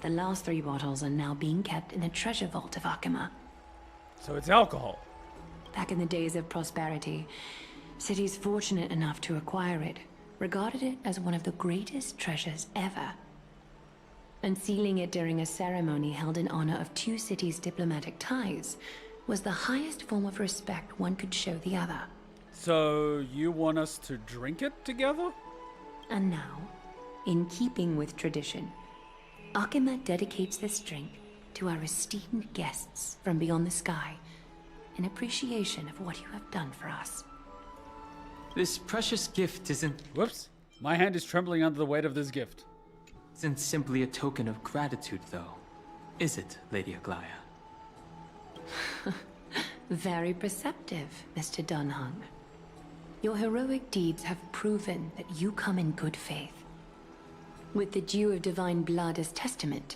The last 3 bottles are now being kept in the treasure vault of Akima. So it's alcohol. Back in the days of prosperity, cities fortunate enough to acquire it regarded it as one of the greatest treasures ever. Unsealing it during a ceremony held in honor of 2 cities' diplomatic ties was the highest form of respect one could show the other. So you want us to drink it together? And now, in keeping with tradition, Akima dedicates this drink to our esteemed guests from beyond the sky, in appreciation of what you have done for us. This precious gift isn't... Whoops. My hand is trembling under the weight of this gift. Isn't simply a token of gratitude, though. Is it, Lady Aglaya? Very perceptive, Mr. Dunhung. Your heroic deeds have proven that you come in good faith. With the dew of divine blood as testament,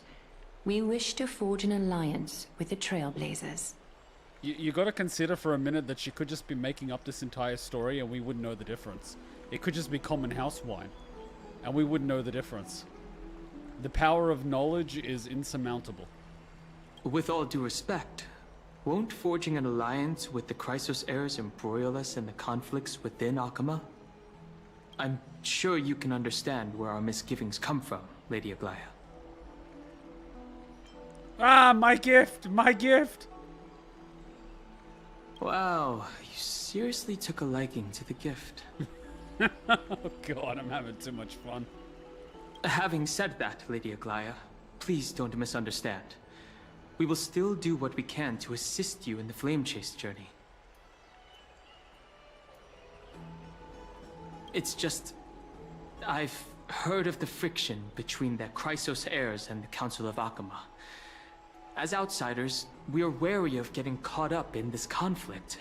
we wish to forge an alliance with the Trailblazers. You gotta consider for a minute that she could just be making up this entire story and we wouldn't know the difference. It could just be common house wine, and we wouldn't know the difference. The power of knowledge is insurmountable. With all due respect, won't forging an alliance with the Chrysos heirs embroil us in the conflicts within Akima? I'm sure you can understand where our misgivings come from, Lady Aglaya. Ah, my gift! My gift! Wow, you seriously took a liking to the gift. Oh god, I'm having too much fun. Having said that, Lady Aglaya, please don't misunderstand. We will still do what we can to assist you in the Flame Chase journey. It's just... I've heard of the friction between the Chrysos heirs and the Council of Akima. As outsiders, we are wary of getting caught up in this conflict.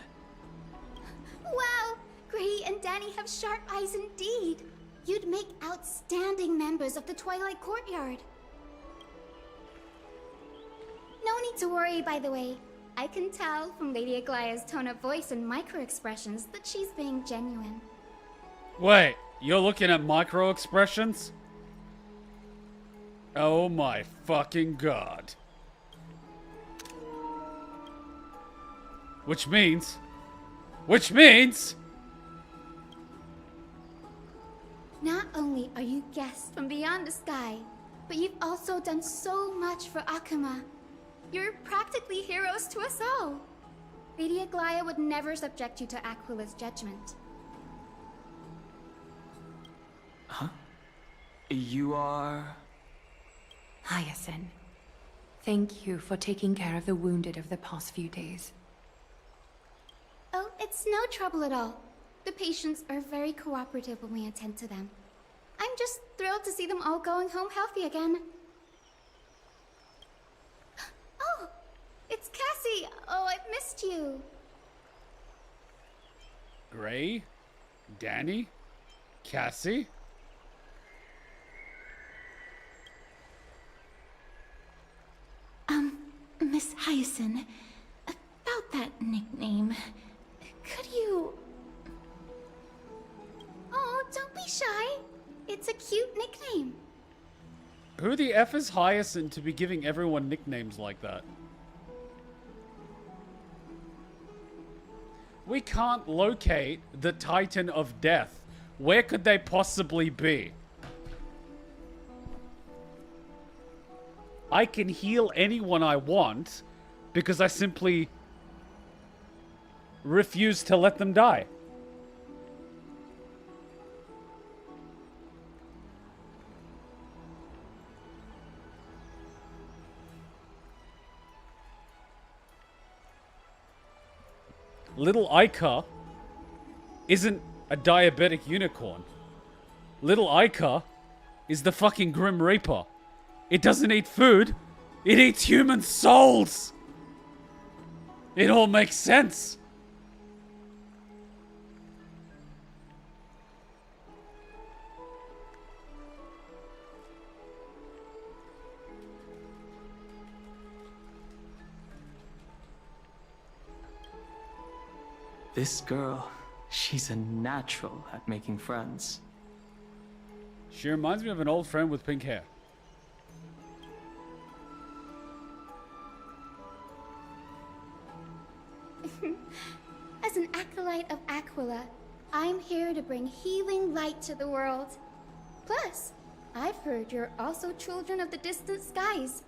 Wow! Gray and Danny have sharp eyes indeed. You'd make outstanding members of the Twilight Courtyard. No need to worry, by the way. I can tell from Lady Aglaya's tone of voice and micro-expressions that she's being genuine. Wait, you're looking at micro expressions? Oh my fucking god. Which means... Not only are you guests from beyond the sky, but you've also done so much for Akima. You're practically heroes to us all. Lady Aglaya would never subject you to Aquila's judgment. Huh? You are... Hyacinth. Thank you for taking care of the wounded of the past few days. Oh, it's no trouble at all. The patients are very cooperative when we attend to them. I'm just thrilled to see them all going home healthy again. Oh, it's Cassie. Oh, I've missed you. Gray? Danny? Cassie? Miss Hyacinth, about that nickname. It's a cute nickname. Who the F is Hyacinth to be giving everyone nicknames like that? We can't locate the Titan of Death. Where could they possibly be? I can heal anyone I want because I simply refuse to let them die. Little Ica isn't a diabetic unicorn. Little Ica is the fucking Grim Reaper. It doesn't eat food. It eats human souls. It all makes sense. This girl, she's a natural at making friends. She reminds me of an old friend with pink hair. As an acolyte of Aquila, I'm here to bring healing light to the world. Plus, I've heard you're also children of the distant skies.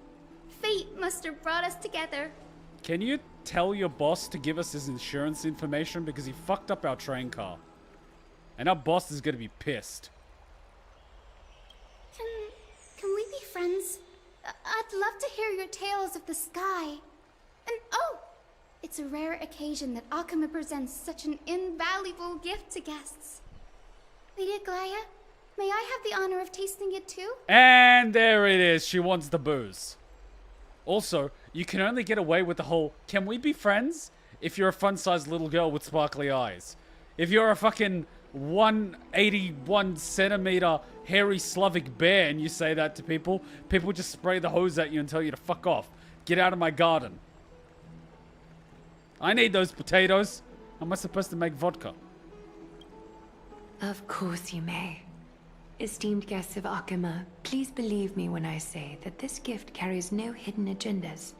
Fate must have brought us together. Can you tell your boss to give us his insurance information because he fucked up our train car? And our boss is gonna be pissed. Can we be friends? I'd love to hear your tales of the sky. And oh, it's a rare occasion that Akuma presents such an invaluable gift to guests. Lady Aglaya, may I have the honor of tasting it too? And there it is. She wants the booze. Also, you can only get away with the whole, can we be friends? If you're a fun-sized little girl with sparkly eyes. If you're a fucking 181 centimeter hairy Slavic bear and you say that to people, people just spray the hose at you and tell you to fuck off. Get out of my garden. I need those potatoes. How am I supposed to make vodka? Of course you may. Esteemed guests of Akuma, please believe me when I say that this gift carries no hidden agendas.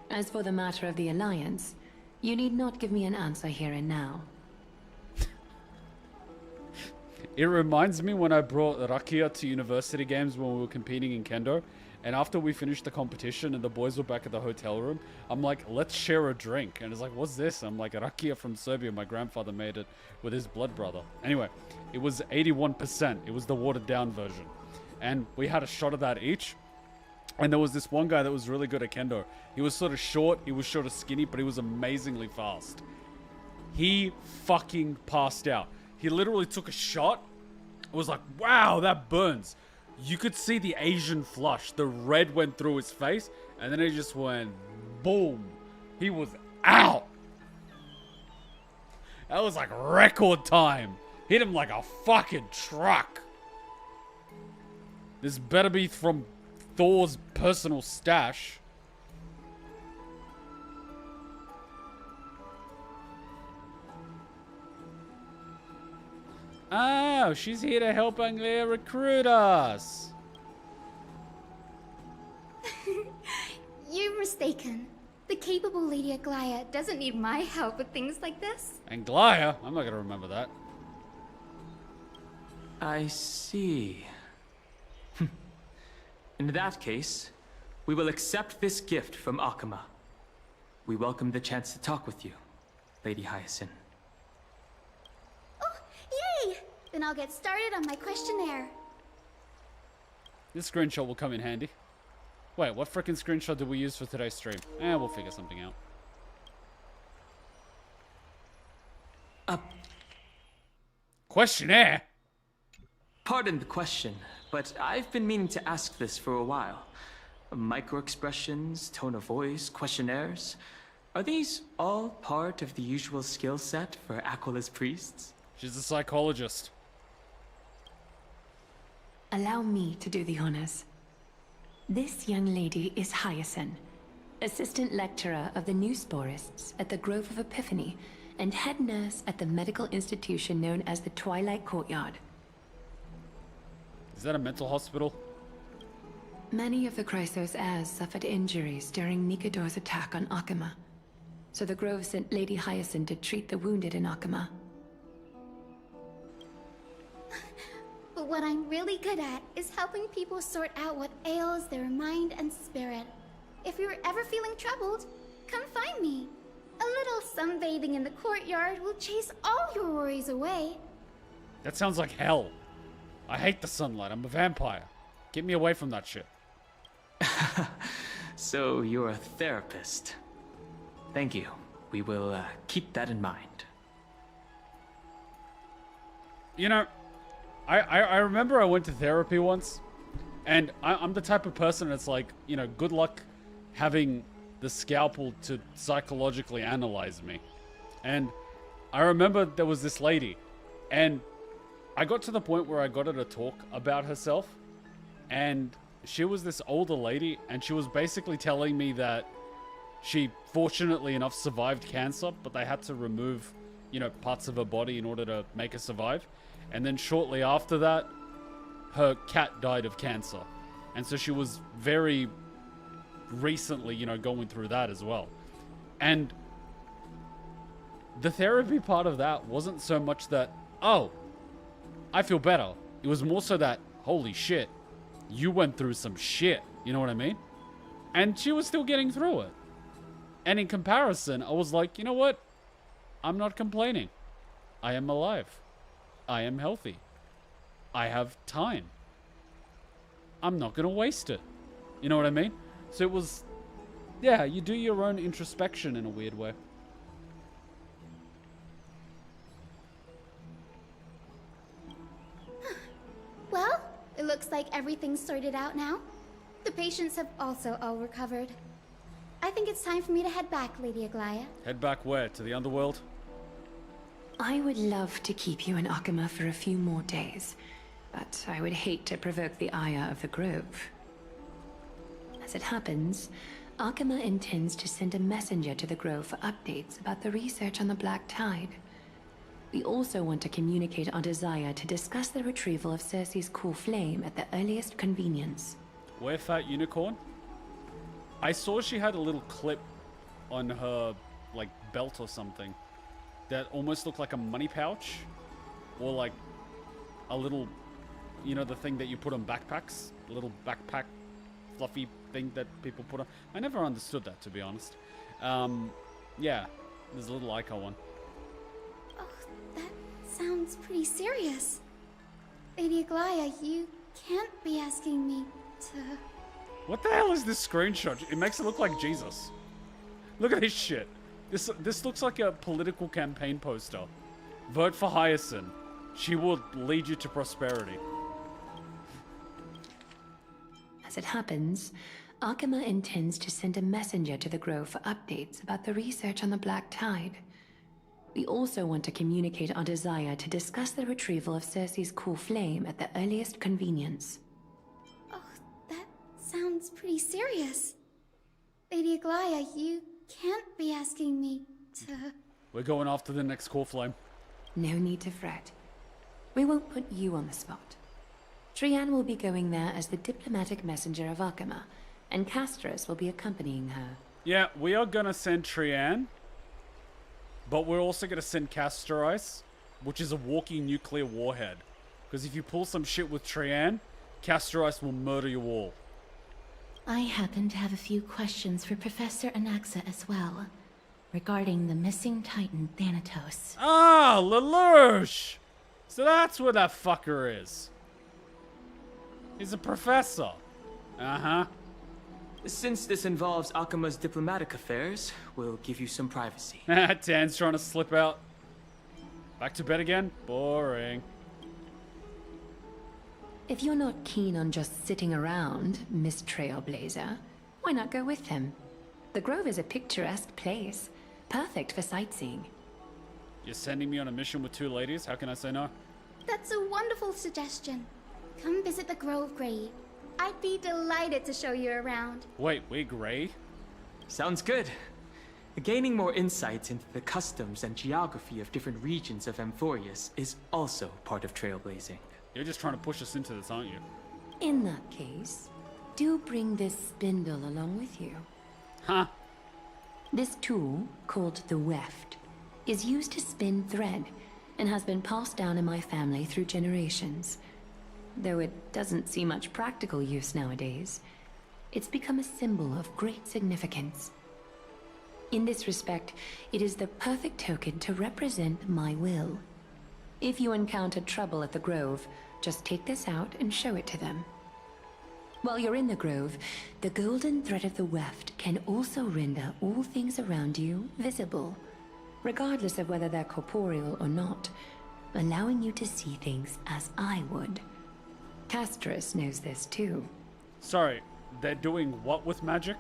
As for the matter of the Alliance, you need not give me an answer here and now. It reminds me when I brought Rakia to university games when we were competing in Kendo. And after we finished the competition and the boys were back at the hotel room, I'm like, let's share a drink. And it's like, what's this? I'm like, rakia from Serbia. My grandfather made it with his blood brother. Anyway, it was 81%. It was the watered down version. And we had a shot of that each. And there was this one guy that was really good at Kendo. He was sort of short. He was sort of skinny, but he was amazingly fast. He fucking passed out. He literally took a shot. It was like, wow, that burns. You could see the Asian flush. The red went through his face, and then it just went boom. He was out. That was like record time. Hit him like a fucking truck. This better be from Thor's personal stash. Oh, she's here to help Anglia recruit us. You're mistaken. The capable Lady Aglaya doesn't need my help with things like this. Anglia? I'm not gonna remember that. I see. In that case, we will accept this gift from Akuma. We welcome the chance to talk with you, Lady Hyacinth. Yay! Then I'll get started on my questionnaire. This screenshot will come in handy. Wait, what frickin' screenshot did we use for today's stream? We'll figure something out. Questionnaire? Pardon the question, but I've been meaning to ask this for a while. Micro-expressions, tone of voice, questionnaires. Are these all part of the usual skill set for Aquila's priests? She's a psychologist. Allow me to do the honors. This young lady is Hyacinth, assistant lecturer of the new sporists at the Grove of Epiphany, and head nurse at the medical institution known as the Twilight Courtyard. Is that a mental hospital? Many of the Chrysos heirs suffered injuries during Nikador's attack on Akuma, so the Grove sent Lady Hyacinth to treat the wounded in Akuma. But what I'm really good at is helping people sort out what ails their mind and spirit. If you're ever feeling troubled, come find me. A little sunbathing in the courtyard will chase all your worries away. That sounds like hell. I hate the sunlight. I'm a vampire. Get me away from that shit. So you're a therapist. Thank you. We will keep that in mind. You know, I remember I went to therapy once, and I'm the type of person that's like, you know, good luck having the scalpel to psychologically analyze me. And I remember there was this lady, and I got to the point where I got her to talk about herself, and she was this older lady, and she was basically telling me that she, fortunately enough, survived cancer, but they had to remove, you know, parts of her body in order to make her survive. And then shortly after that, her cat died of cancer. And so she was very recently, you know, going through that as well. And the therapy part of that wasn't so much that, oh, I feel better. It was more so that, holy shit, you went through some shit. You know what I mean? And she was still getting through it. And in comparison, I was like, you know what? I'm not complaining. I am alive. I am healthy. I have time. I'm not going to waste it. You know what I mean? So it was, yeah, you do your own introspection in a weird way. Well, it looks like everything's sorted out now. The patients have also all recovered. I think it's time for me to head back, Lady Aglaya. Head back where? To the underworld? I would love to keep you in Akuma for a few more days, but I would hate to provoke the ire of the Grove. As it happens, Akuma intends to send a messenger to the Grove for updates about the research on the Black Tide. We also want to communicate our desire to discuss the retrieval of Circe's cool flame at the earliest convenience. Where, Fat Unicorn? I saw she had a little clip on her, like, belt or something that almost looked like a money pouch, or like a little, you know, the thing that you put on backpacks, a little backpack fluffy thing that people put on. I never understood that, to be honest. Yeah, there's a little Ica one. Oh, that sounds pretty serious. Lady Aglaya, you can't be asking me to... What the hell is this screenshot? It makes it look like Jesus. Look at this shit. This looks like a political campaign poster. Vote for Hyacinth. She will lead you to prosperity. As it happens, Akuma intends to send a messenger to the Grove for updates about the research on the Black Tide. We also want to communicate our desire to discuss the retrieval of Circe's cool flame at the earliest convenience. Oh, that sounds pretty serious. Lady Aglaya, you can't be asking me to... We're going after the next core flame. No need to fret. We won't put you on the spot. Trianne will be going there as the diplomatic messenger of Akuma, and Castris will be accompanying her. Yeah, we are gonna send Trianne, but we're also gonna send Castris, which is a walking nuclear warhead. Because if you pull some shit with Trianne, Castris will murder you all. I happen to have a few questions for Professor Anaxa as well, regarding the missing Titan Thanatos. Ah, Lelouch! So that's where that fucker is. He's a professor. Uh-huh. Since this involves Akuma's diplomatic affairs, we'll give you some privacy. Tan's trying to slip out. Back to bed again? Boring. If you're not keen on just sitting around, Miss Trailblazer, why not go with him? The Grove is a picturesque place, perfect for sightseeing. You're sending me on a mission with two ladies? How can I say no? That's a wonderful suggestion. Come visit the Grove Grade. I'd be delighted to show you around. Wait, we're Grey? Sounds good. Gaining more insights into the customs and geography of different regions of Amphoreus is also part of trailblazing. You're just trying to push us into this, aren't you? In that case, do bring this spindle along with you. Huh? This tool, called the weft, is used to spin thread and has been passed down in my family through generations. Though it doesn't see much practical use nowadays, it's become a symbol of great significance. In this respect, it is the perfect token to represent my will. If you encounter trouble at the Grove, just take this out and show it to them. While you're in the Grove, the golden thread of the weft can also render all things around you visible, regardless of whether they're corporeal or not, allowing you to see things as I would. Castorus knows this too. Sorry, they're doing what with magic?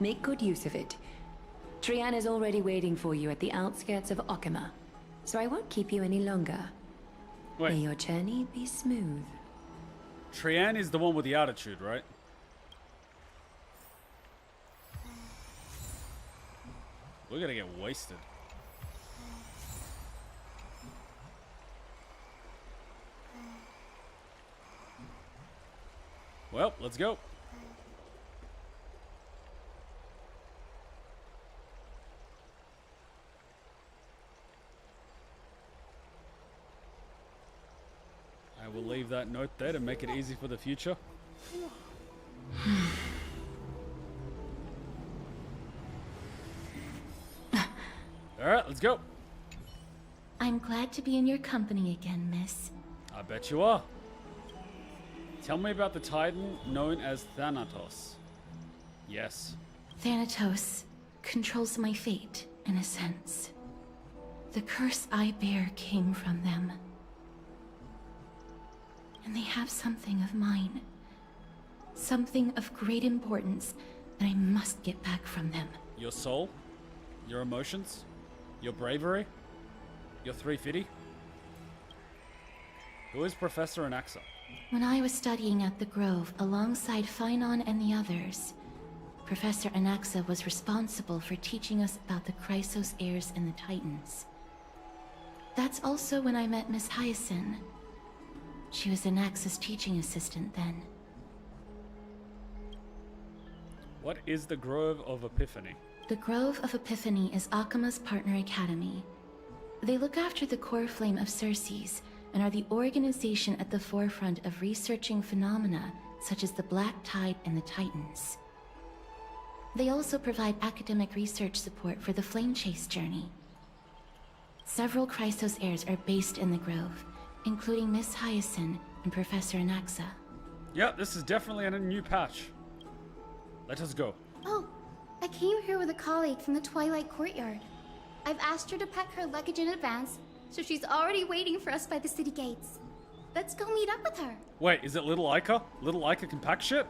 Make good use of it. Trian is already waiting for you at the outskirts of Okima, so I won't keep you any longer. Wait. May your journey be smooth. Trian is the one with the attitude, right? We're gonna get wasted. Well, let's go. I will leave that note there to make it easy for the future. Alright, let's go. I'm glad to be in your company again, miss. I bet you are. Tell me about the Titan known as Thanatos. Yes. Thanatos controls my fate, in a sense. The curse I bear came from them. And they have something of mine. Something of great importance that I must get back from them. Your soul? Your emotions? Your bravery? Your 350? Who is Professor Anaxa? When I was studying at the Grove alongside Phainon and the others, Professor Anaxa was responsible for teaching us about the Chrysos heirs and the Titans. That's also when I met Miss Hyacinth. She was Anaxa's teaching assistant then. What is the Grove of Epiphany? The Grove of Epiphany is Akima's partner academy. They look after the core flame of Circes and are the organization at the forefront of researching phenomena such as the Black Tide and the Titans. They also provide academic research support for the Flame Chase journey. Several Chrysos heirs are based in the Grove, including Miss Hyacinth and Professor Anaxa. Yeah, this is definitely a new patch. Let us go. Oh, I came here with a colleague from the Twilight Courtyard. I've asked her to pack her luggage in advance, so she's already waiting for us by the city gates. Let's go meet up with her. Wait, is it Little Ica? Little Ica can pack shit?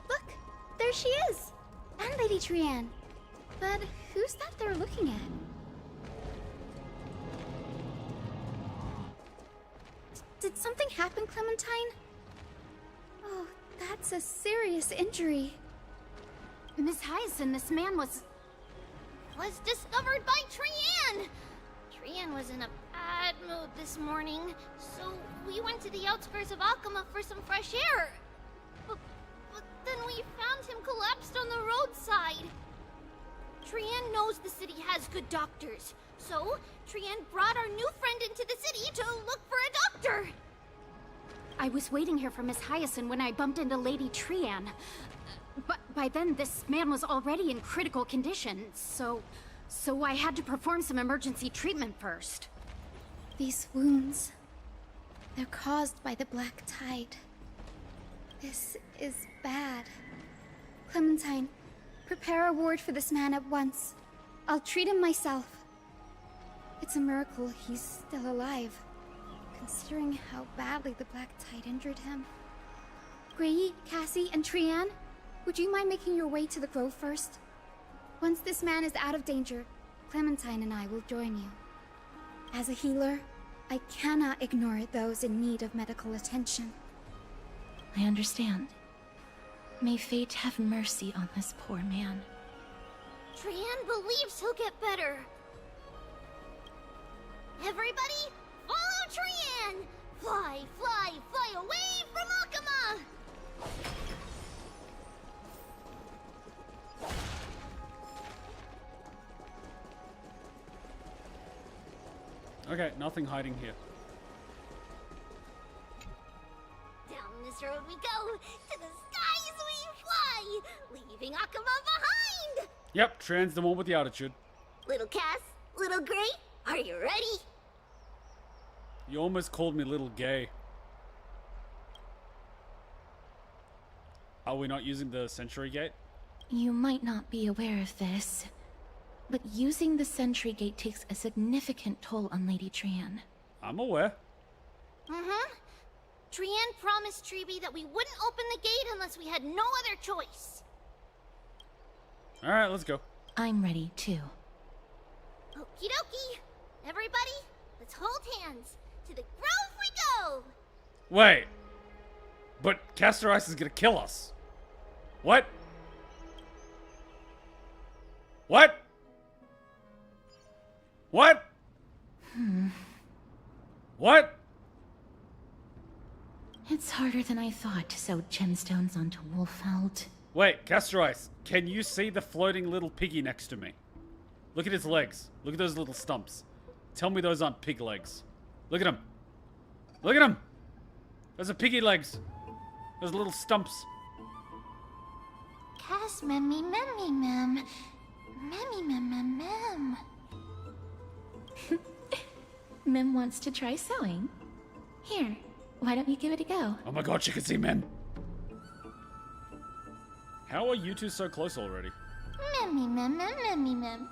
Look, there she is! And Lady Trian. But who's that they're looking at? Did something happen, Clementine? Oh, that's a serious injury. Miss Hyacinth, this man was discovered by Trian! Trian was in a bad mood this morning, so we went to the outskirts of Akama for some fresh air. But then we found him collapsed on the roadside. Trian knows the city has good doctors, so Trian brought our new friend into the city to look for a doctor. I was waiting here for Miss Hyacinth when I bumped into Lady Trian. But by then, this man was already in critical condition, so I had to perform some emergency treatment first. These wounds, they're caused by the Black Tide. This is bad. Clementine, prepare a ward for this man at once. I'll treat him myself. It's a miracle he's still alive, considering how badly the Black Tide injured him. Grey, Cassie, and Trian, would you mind making your way to the Grove first? Once this man is out of danger, Clementine and I will join you. As a healer, I cannot ignore those in need of medical attention. I understand. May fate have mercy on this poor man. Trian believes he'll get better. Everybody, follow Trian! Fly, fly, fly away from Akuma! Okay, nothing hiding here. Down this road we go, to the skies we fly, leaving Akuma behind! Yep, Trian's the one with the attitude. Little Cass, little Gray, are you ready? You almost called me little gay. Are we not using the Sentry Gate? You might not be aware of this, but using the Sentry Gate takes a significant toll on Lady Trian. I'm aware. Mm-hmm. Trian promised Treeby that we wouldn't open the gate unless we had no other choice. Alright, let's go. I'm ready, too. Okie dokie. Everybody, let's hold hands. To the grove we go! Wait. But Castor Ice is gonna kill us. What? What? What? What? It's harder than I thought to sew gemstones onto Wolfeld. Wait, Castor Ice, can you see the floating little piggy next to me? Look at his legs. Look at those little stumps. Tell me those aren't pig legs. Look at him. Look at him. Those are piggy legs. Those little stumps. Cass, memmy, memmy, mem. Memmy, mem, mem, mem. Mem wants to try sewing. Here, why don't you give it a go? Oh my god, she can see Mem. How are you two so close already? Memmy, mem, mem, memmy, mem.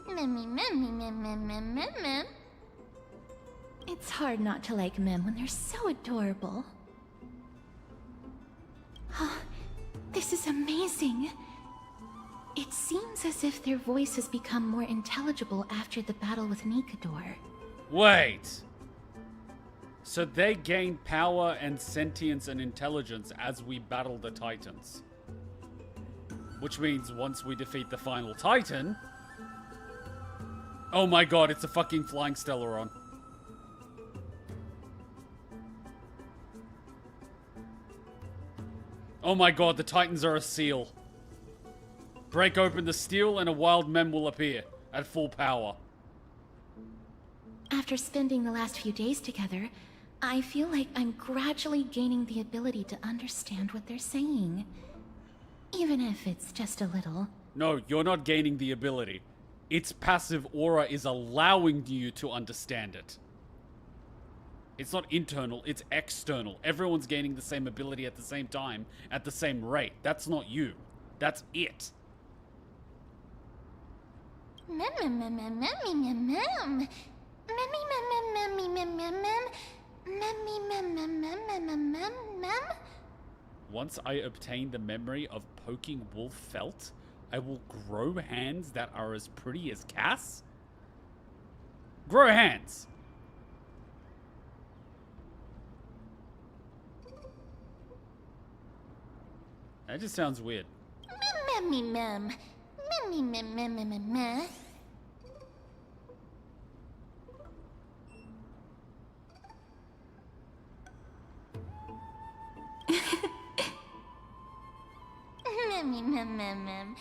Memmy, memmy, mem, mem, mem, mem, mem. It's hard not to like Mem when they're so adorable. Oh, this is amazing. It seems as if their voice has become more intelligible after the battle with Nikador. Wait. So they gained power and sentience and intelligence as we battle the Titans. Which means once we defeat the final Titan... Oh my god, it's a fucking flying stellaron. Oh my god, the Titans are a seal. Break open the steel and a wild Mem will appear at full power. After spending the last few days together, I feel like I'm gradually gaining the ability to understand what they're saying. Even if it's just a little. No, you're not gaining the ability. Its passive aura is allowing you to understand it. It's not internal, it's external. Everyone's gaining the same ability at the same time, at the same rate. That's not you. That's it. Mem, mem, mem, mem, memmy, mem, mem. Memmy, mem, mem, memmy, mem, mem, mem. Memmy, mem, mem, mem, mem, mem, mem, mem. Once I obtain the memory of poking wolf felt, I will grow hands that are as pretty as Cass? Grow hands! That just sounds weird. Memmy, mem. Memmy, mem, mem, mem, mem, mem. Memmy, mem, mem, mem.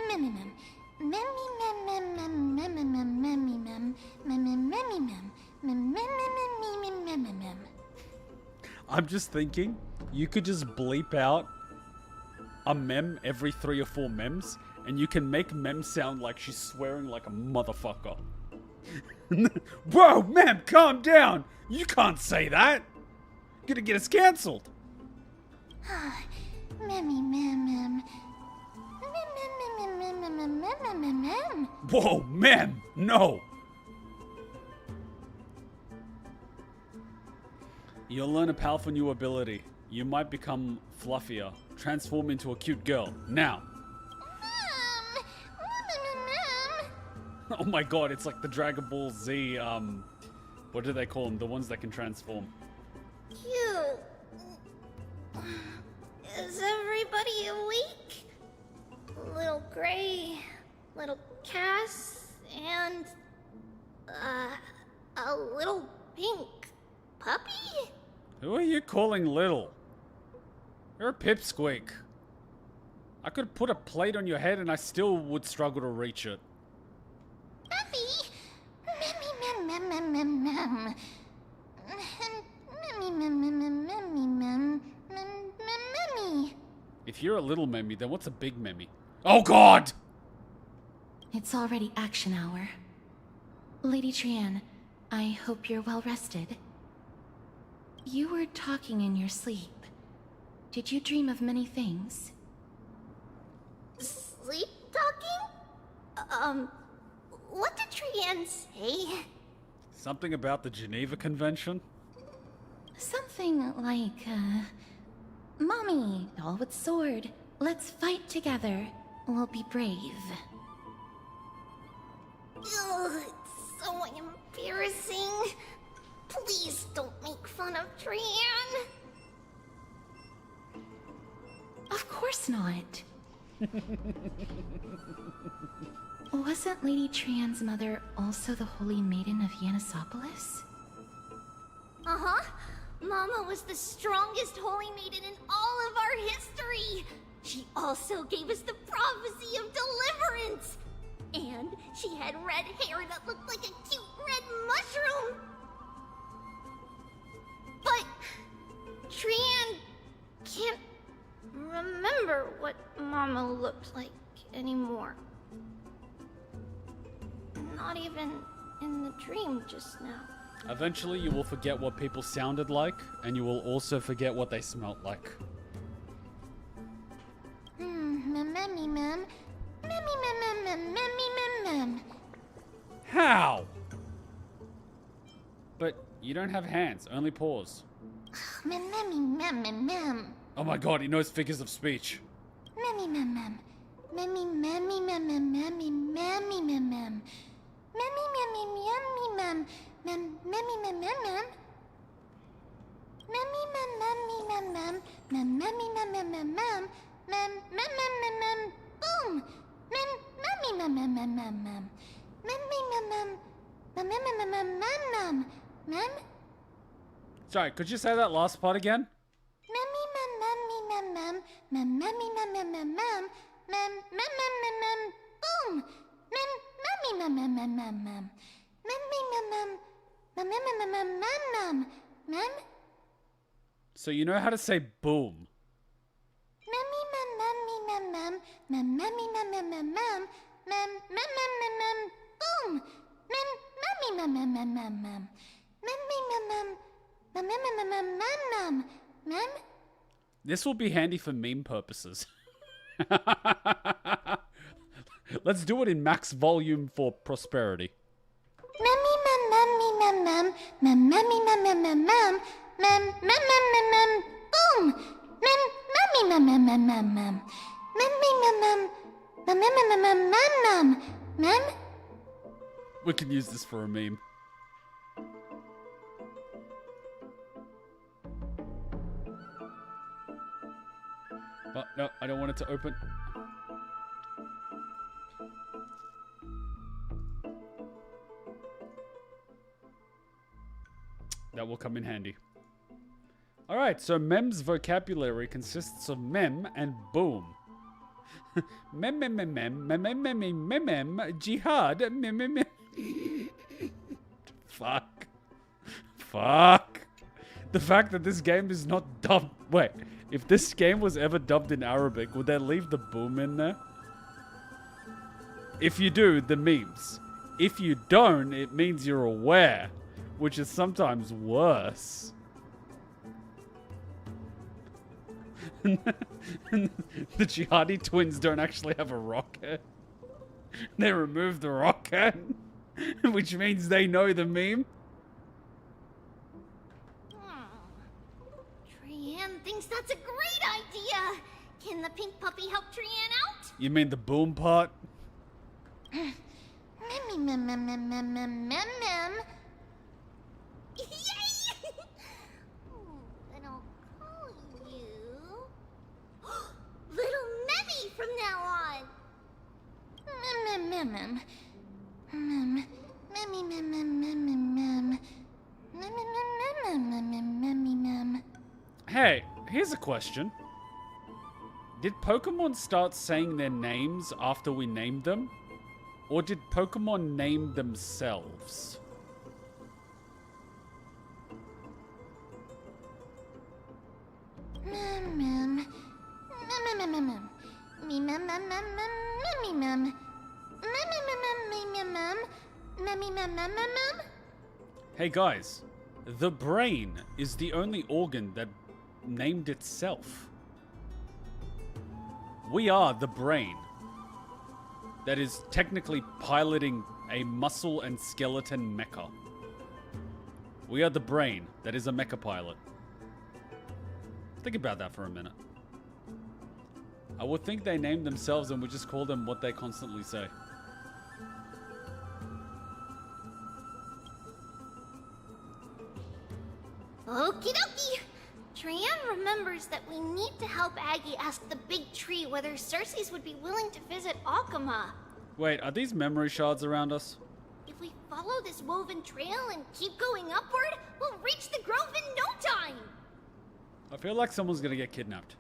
Memmy, mem. Memmy, mem, mem, mem, mem, mem, mem, memmy, mem. Memmy, memmy, mem. Mem, mem, mem, mem, mem, mem, mem. I'm just thinking, you could just bleep out a mem every 3 or 4 mems, and you can make Mem sound like she's swearing like a motherfucker. Whoa, Mem, calm down! You can't say that! You're gonna get us cancelled! Memmy, mem, mem. Mem, mem, mem, mem, mem, mem, mem, mem, mem. Whoa, Mem, no! You'll learn a powerful new ability. You might become fluffier. Transform into a cute girl. Now. Oh my god, it's like the Dragon Ball Z, what do they call them? The ones that can transform. Cute. Is everybody awake? Little Gray, little Cass, and a little pink puppy? Who are you calling little? You're a pipsqueak. I could put a plate on your head and I still would struggle to reach it. Puppy? Mem, mem, mem, mem, mem. Memmy. If you're a little memmy, then what's a big memmy? Oh god! It's already action hour. Lady Trian, I hope you're well rested. You were talking in your sleep. Did you dream of many things? Sleep talking? What did Trian say? Something about the Geneva Convention? Something like, Mommy, doll with sword. Let's fight together. We'll be brave. Ugh, it's so embarrassing. Please don't make fun of Trian. Of course not. Wasn't Lady Trian's mother also the Holy Maiden of Yanisopolis? Uh-huh. Mama was the strongest holy maiden in all of our history. She also gave us the prophecy of deliverance. And she had red hair that looked like a cute red mushroom. But Trian can't remember what Mama looked like anymore. Not even in the dream just now. Eventually you will forget what people sounded like, and you will also forget what they smelt like. How? But you don't have hands, only paws. Oh my god, he knows figures of speech. Sorry, could you say that last part again? So you know how to say boom. This will be handy for meme purposes. Let's do it in max volume for prosperity. We can use this for a meme. Oh, no, I don't want it to open. That will come in handy. Alright, so mem's vocabulary consists of mem and boom. Mem, mem, mem, mem, mem, mem, mem, mem, mem, mem, jihad, mem, mem, mem. Fuck. Fuck. The fact that this game is not dubbed... Wait, if this game was ever dubbed in Arabic, would they leave the boom in there? If you do, the memes. If you don't, it means you're aware, which is sometimes worse. The Jihadi twins don't actually have a rocket. They removed the rocket, which means they know the meme. Trian thinks that's a great idea. Can the pink puppy help Trian out? You mean the boom part? Mem. Yay! And I'll call you Hey, here's a question. Did Pokemon start saying their names after we named them? Or did Pokemon name themselves? Hey guys, the brain is the only organ that named itself. We are the brain that is technically piloting a muscle and skeleton mecha. We are the brain that is a mecha pilot. Think about that for a minute. I would think they named themselves and we just call them what they constantly say. Okie dokie! Trian remembers that we need to help Aggie ask the big tree whether Cersei's would be willing to visit Akuma. Wait, are these memory shards around us? If we follow this woven trail and keep going upward, we'll reach the grove in no time! I feel like someone's gonna get kidnapped.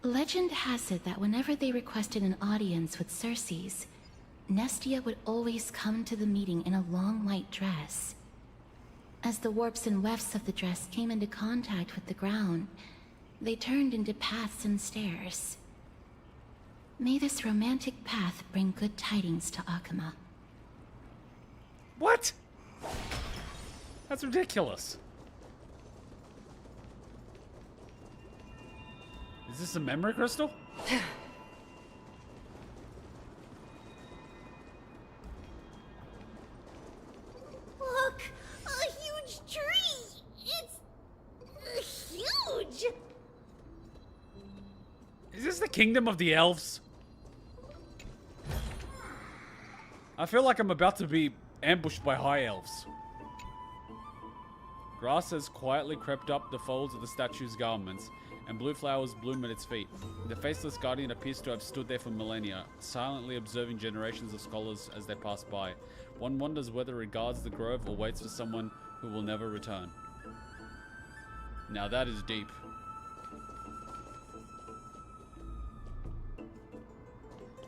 Legend has it that whenever they requested an audience with Cersei's, Nestia would always come to the meeting in a long white dress. As the warps and wefts of the dress came into contact with the ground, they turned into paths and stairs. May this romantic path bring good tidings to Akuma. What? That's ridiculous. Is this a memory crystal? Look! A huge tree! It's... huge! Is this the kingdom of the elves? I feel like I'm about to be ambushed by high elves. Grass has quietly crept up the folds of the statue's garments, and blue flowers bloom at its feet. The faceless guardian appears to have stood there for millennia, silently observing generations of scholars as they pass by. One wonders whether it guards the grove or waits for someone who will never return. Now that is deep.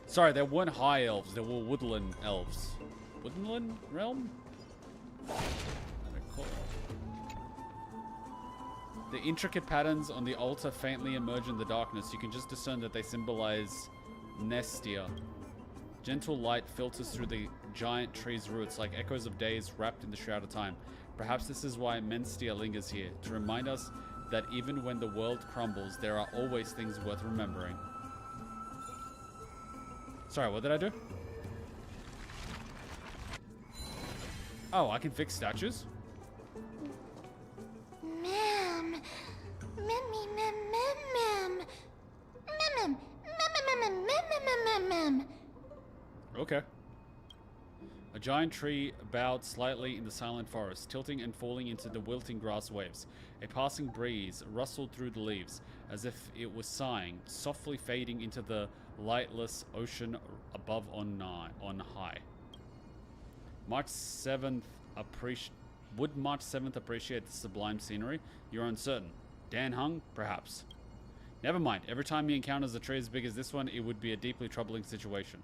Sorry, they weren't high elves, they were woodland elves. Woodland realm? The intricate patterns on the altar faintly emerge in the darkness. You can just discern that they symbolize Nestia. Gentle light filters through the giant tree's roots like echoes of days wrapped in the shroud of time. Perhaps this is why Menstia lingers here, to remind us that even when the world crumbles, there are always things worth remembering. Sorry, what did I do? Oh, I can fix statues? Okay. A giant tree bowed slightly in the silent forest, tilting and falling into the wilting grass waves. A passing breeze rustled through the leaves, as if it was sighing, softly fading into the lightless ocean above on high. March 7th Would March 7th appreciate the sublime scenery? You're uncertain. Dan Hung? Perhaps. Never mind. Every time he encounters a tree as big as this one, it would be a deeply troubling situation.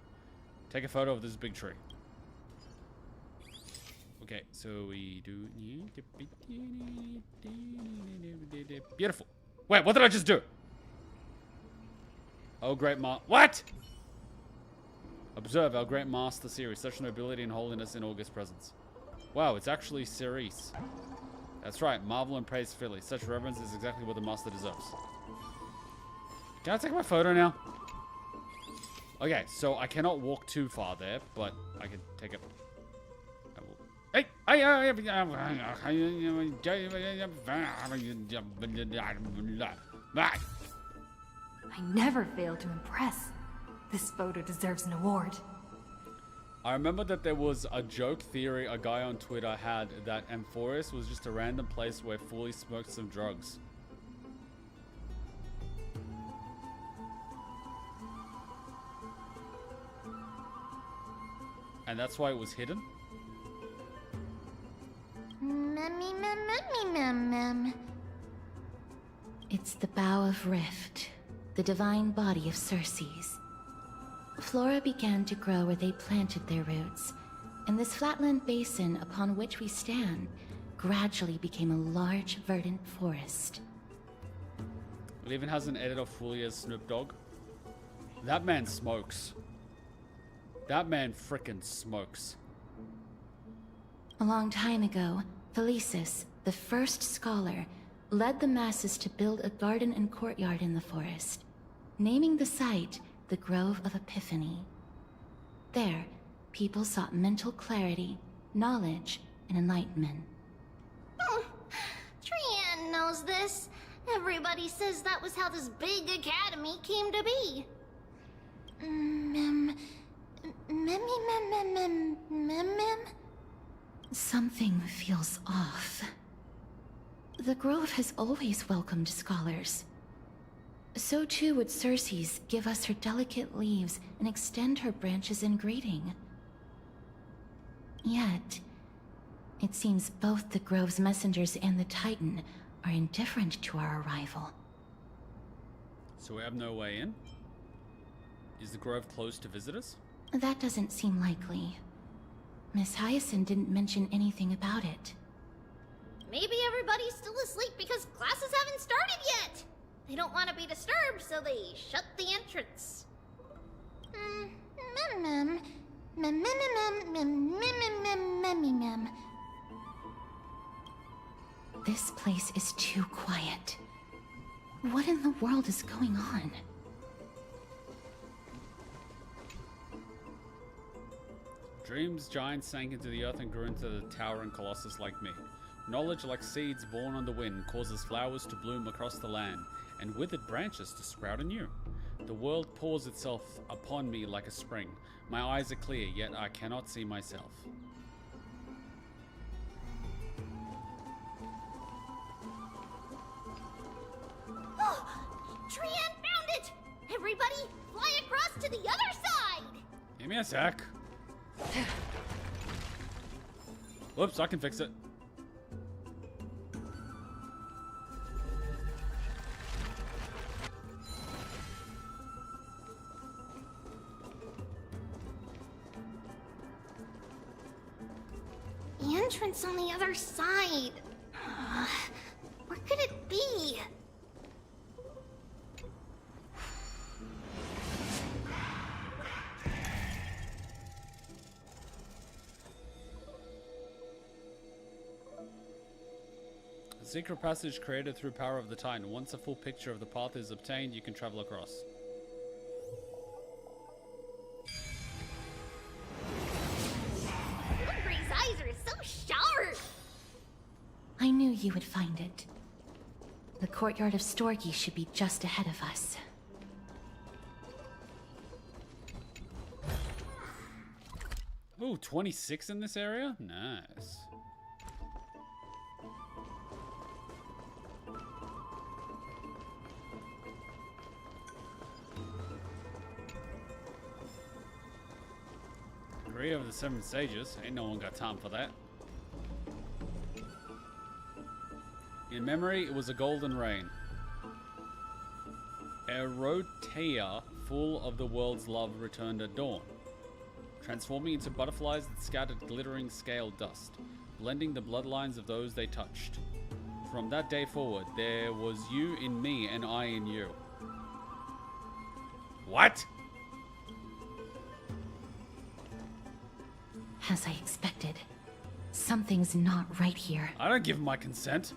Take a photo of this big tree. Okay, so we do... Beautiful. Wait, what did I just do? Oh, great What? Observe our great master Ceres. Such nobility and holiness in August's presence. Wow, it's actually Ceres. That's right. Marvel and praise Philly. Such reverence is exactly what the master deserves. Can I take my photo now? Okay, so I cannot walk too far there, but I can take it. Hey! I never fail to impress. This photo deserves an award. I remember that there was a joke theory a guy on Twitter had that Amphoreus was just a random place where Fully smoked some drugs. And that's why it was hidden? It's the Bough of Rift, the divine body of Circe's. Flora began to grow where they planted their roots, and this flatland basin upon which we stand gradually became a large, verdant forest. It even has an editor fully as Snoop Dogg. That man smokes. That man frickin' smokes. A long time ago, Felicis, the first scholar, led the masses to build a garden and courtyard in the forest, naming the site the Grove of Epiphany. There, people sought mental clarity, knowledge, and enlightenment. Trian knows this. Everybody says that was how this big academy came to be. Something feels off. The Grove has always welcomed scholars. So too would Circe's give us her delicate leaves and extend her branches in greeting. Yet, it seems both the Grove's messengers and the Titan are indifferent to our arrival. So we have no way in? Is the Grove closed to visitors? That doesn't seem likely. Miss Hyacinth didn't mention anything about it. Maybe everybody's still asleep because classes haven't started yet. They don't want to be disturbed, so they shut the entrance. This place is too quiet. What in the world is going on? Dreams giants sank into the earth and grew into the towering colossus like me. Knowledge, like seeds born on the wind, causes flowers to bloom across the land, and withered branches to sprout anew. The world pours itself upon me like a spring. My eyes are clear, yet I cannot see myself. Oh, Trian found it! Everybody, fly across to the other side! Give me a sec. Whoops, I can fix it. The entrance on the other side. Where could it be? A secret passage created through power of the Titan. Once a full picture of the path is obtained, you can travel across. Gray's eyes are so sharp! I knew you would find it. The courtyard of Storgi should be just ahead of us. Ooh, 26 in this area? Nice. Agree over the 7 sages. Ain't no one got time for that. In memory, it was a golden rain. Erotea, full of the world's love, returned at dawn, transforming into butterflies that scattered glittering scale dust, blending the bloodlines of those they touched. From that day forward, there was you in me and I in you. What? As I expected, something's not right here. I don't give my consent.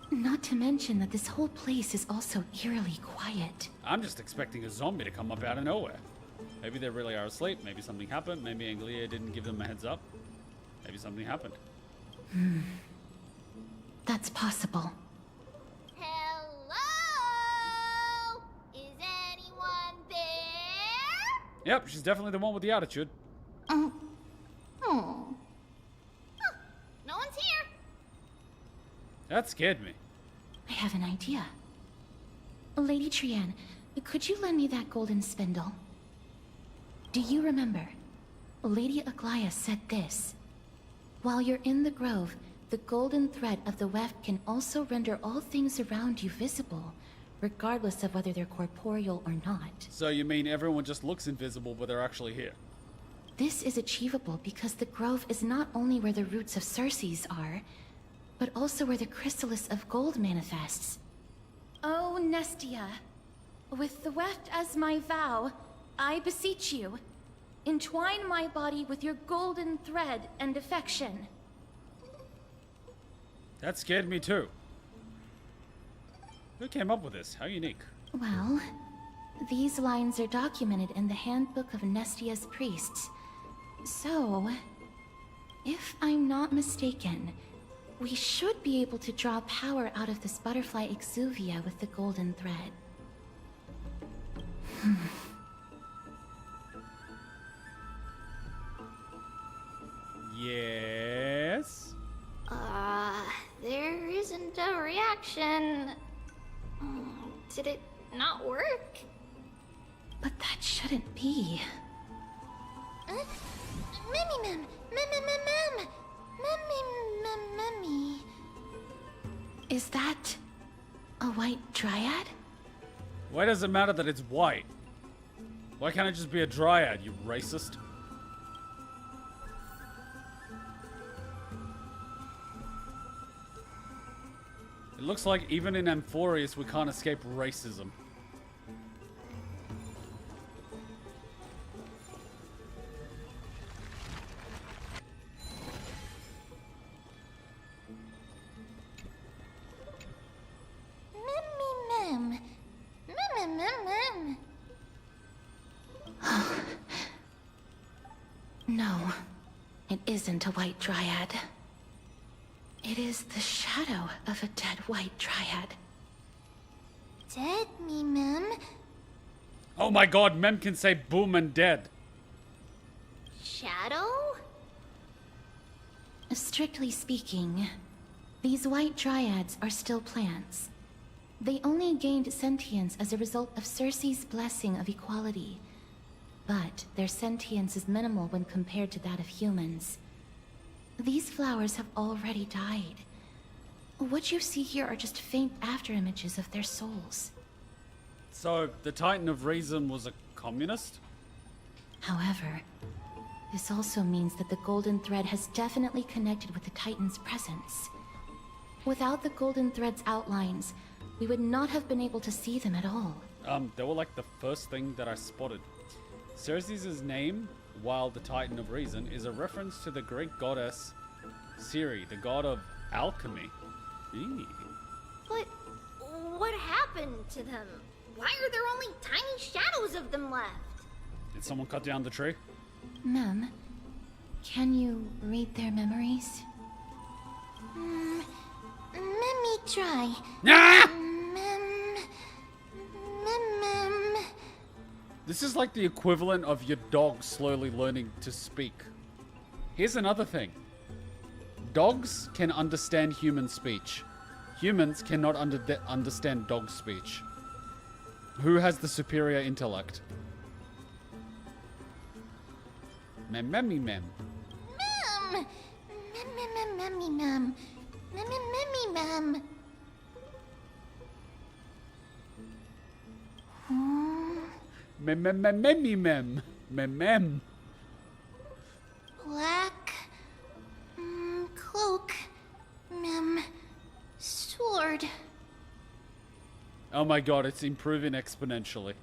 Not to mention that this whole place is also eerily quiet. I'm just expecting a zombie to come up out of nowhere. Maybe they really are asleep. Maybe something happened. Maybe Anglia didn't give them a heads up. Maybe something happened. That's possible. Hello? Is anyone there? Yep, she's definitely the one with the attitude. Oh. Huh, no one's here. That scared me. I have an idea. Lady Trian, could you lend me that golden spindle? Do you remember? Lady Aglaia said this. While you're in the grove, the golden thread of the weft can also render all things around you visible, regardless of whether they're corporeal or not. So you mean everyone just looks invisible, but they're actually here? This is achievable because the grove is not only where the roots of Circes are, but also where the chrysalis of gold manifests. Oh, Nestia, with the weft as my vow, I beseech you, entwine my body with your golden thread and affection. That scared me too. Who came up with this? How unique. Well, these lines are documented in the Handbook of Nestia's priests. So, if I'm not mistaken, we should be able to draw power out of this butterfly exuvia with the golden thread. Yes? There isn't a reaction. Did it not work? But that shouldn't be. Mem. Is that a white dryad? Why does it matter that it's white? Why can't it just be a dryad, you racist? It looks like even in Amphoreus we can't escape racism. Mem. No, it isn't a white dryad. It is the shadow of a dead white dryad. Dead me, Mem. Oh my god, Mem can say boom and dead. Shadow? Strictly speaking, these white dryads are still plants. They only gained sentience as a result of Circe's blessing of equality. But their sentience is minimal when compared to that of humans. These flowers have already died. What you see here are just faint afterimages of their souls. So, the Titan of Reason was a communist? However, this also means that the golden thread has definitely connected with the Titan's presence. Without the golden thread's outlines, we would not have been able to see them at all. They were like the first thing that I spotted. Circe's name, while the Titan of Reason, is a reference to the Greek goddess Ciri, the god of alchemy. Eee. But what happened to them? Why are there only tiny shadows of them left? Did someone cut down the tree? Mem, can you read their memories? Let me try. Ah! Mem. This is like the equivalent of your dog slowly learning to speak. Here's another thing. Dogs can understand human speech. Humans cannot understand dog speech. Who has the superior intellect? Mem. Mem. Mem. Black cloak, Mem. Sword. Oh my god, it's improving exponentially.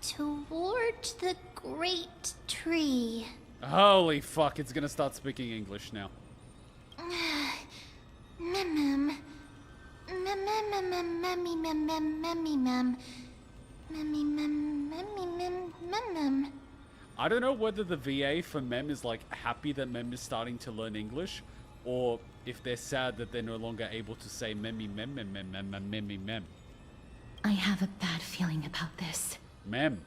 Toward the great tree. Holy fuck, it's gonna start speaking English now. Mem. I don't know whether the VA for Mem is like happy that Mem is starting to learn English, or if they're sad that they're no longer able to say mem. I have a bad feeling about this. Mem.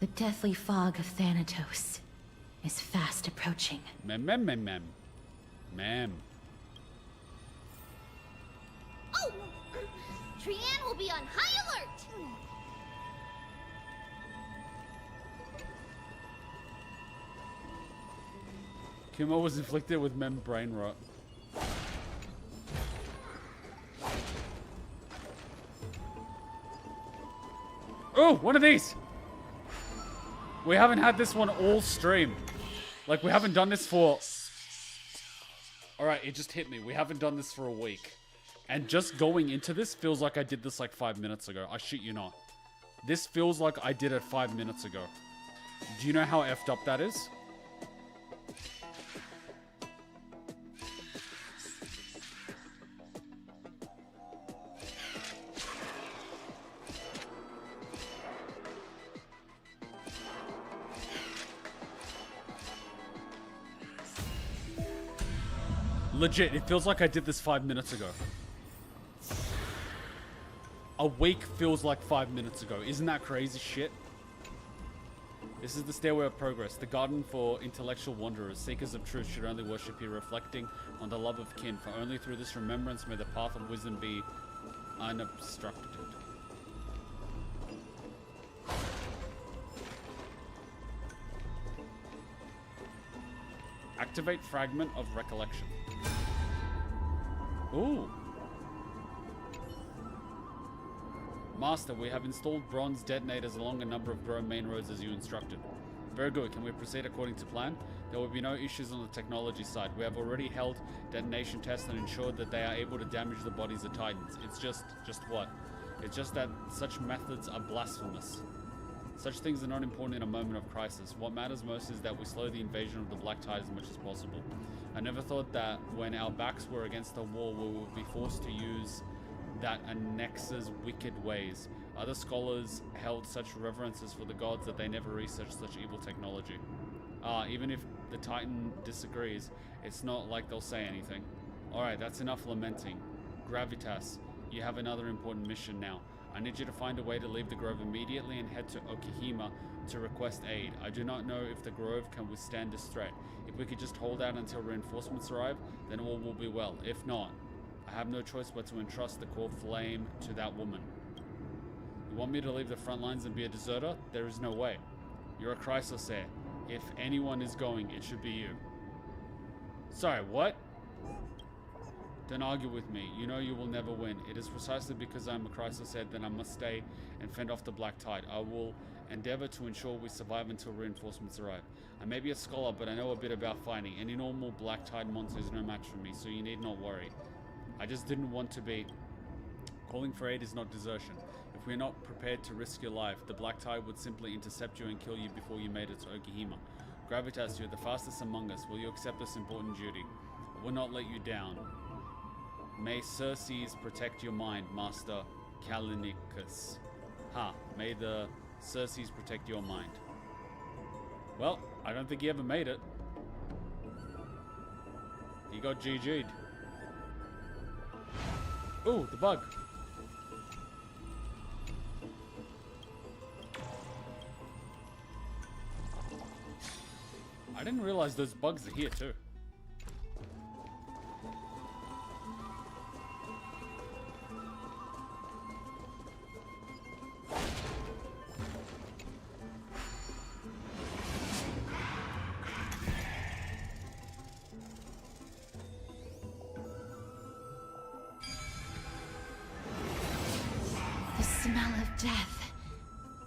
The deathly fog of Thanatos is fast approaching. Mem. Oh! Trian will be on high alert! Kuma was inflicted with membrane rot. Oh, one of these! We haven't had this one all stream. Like, we haven't done this for... Alright, it just hit me. We haven't done this for a week. And just going into this feels like I did this like 5 minutes ago. I shit you not. This feels like I did it 5 minutes ago. Do you know how effed up that is? Legit, it feels like I did this 5 minutes ago. A week feels like 5 minutes ago. Isn't that crazy shit? This is the Stairway of Progress, the garden for intellectual wanderers. Seekers of truth should only worship here, reflecting on the love of kin, for only through this remembrance may the path of wisdom be unobstructed. Activate Fragment of Recollection. Ooh. Master, we have installed bronze detonators along a number of Grove main roads as you instructed. Very good. Can we proceed according to plan? There will be no issues on the technology side. We have already held detonation tests and ensured that they are able to damage the bodies of Titans. It's just what? It's just that such methods are blasphemous. Such things are not important in a moment of crisis. What matters most is that we slow the invasion of the Black Tide as much as possible. I never thought that when our backs were against the wall, we would be forced to use that annexes wicked ways. Other scholars held such reverences for the gods that they never researched such evil technology. Even if the Titan disagrees, it's not like they'll say anything. Alright, that's enough lamenting. Gravitas, you have another important mission now. I need you to find a way to leave the Grove immediately and head to Okihima to request aid. I do not know if the Grove can withstand this threat. If we could just hold out until reinforcements arrive, then all will be well. If not, I have no choice but to entrust the core flame to that woman. You want me to leave the front lines and be a deserter? There is no way. You're a Chrysos heir. If anyone is going, it should be you. Sorry, what? Don't argue with me. You know you will never win. It is precisely because I am a Chrysos heir that I must stay and fend off the Black Tide. I will endeavor to ensure we survive until reinforcements arrive. I may be a scholar, but I know a bit about fighting. Any normal Black Tide monster is no match for me, so you need not worry. I just didn't want to be... Calling for aid is not desertion. If we're not prepared to risk your life, the Black Tide would simply intercept you and kill you before you made it to Okihima. Gravitas, you're the fastest among us. Will you accept this important duty? I will not let you down. May Circes protect your mind, Master Kalinicus. May the Circes protect your mind. Well, I don't think he ever made it. He got GG'd. Ooh, the bug. I didn't realize those bugs are here too. The smell of death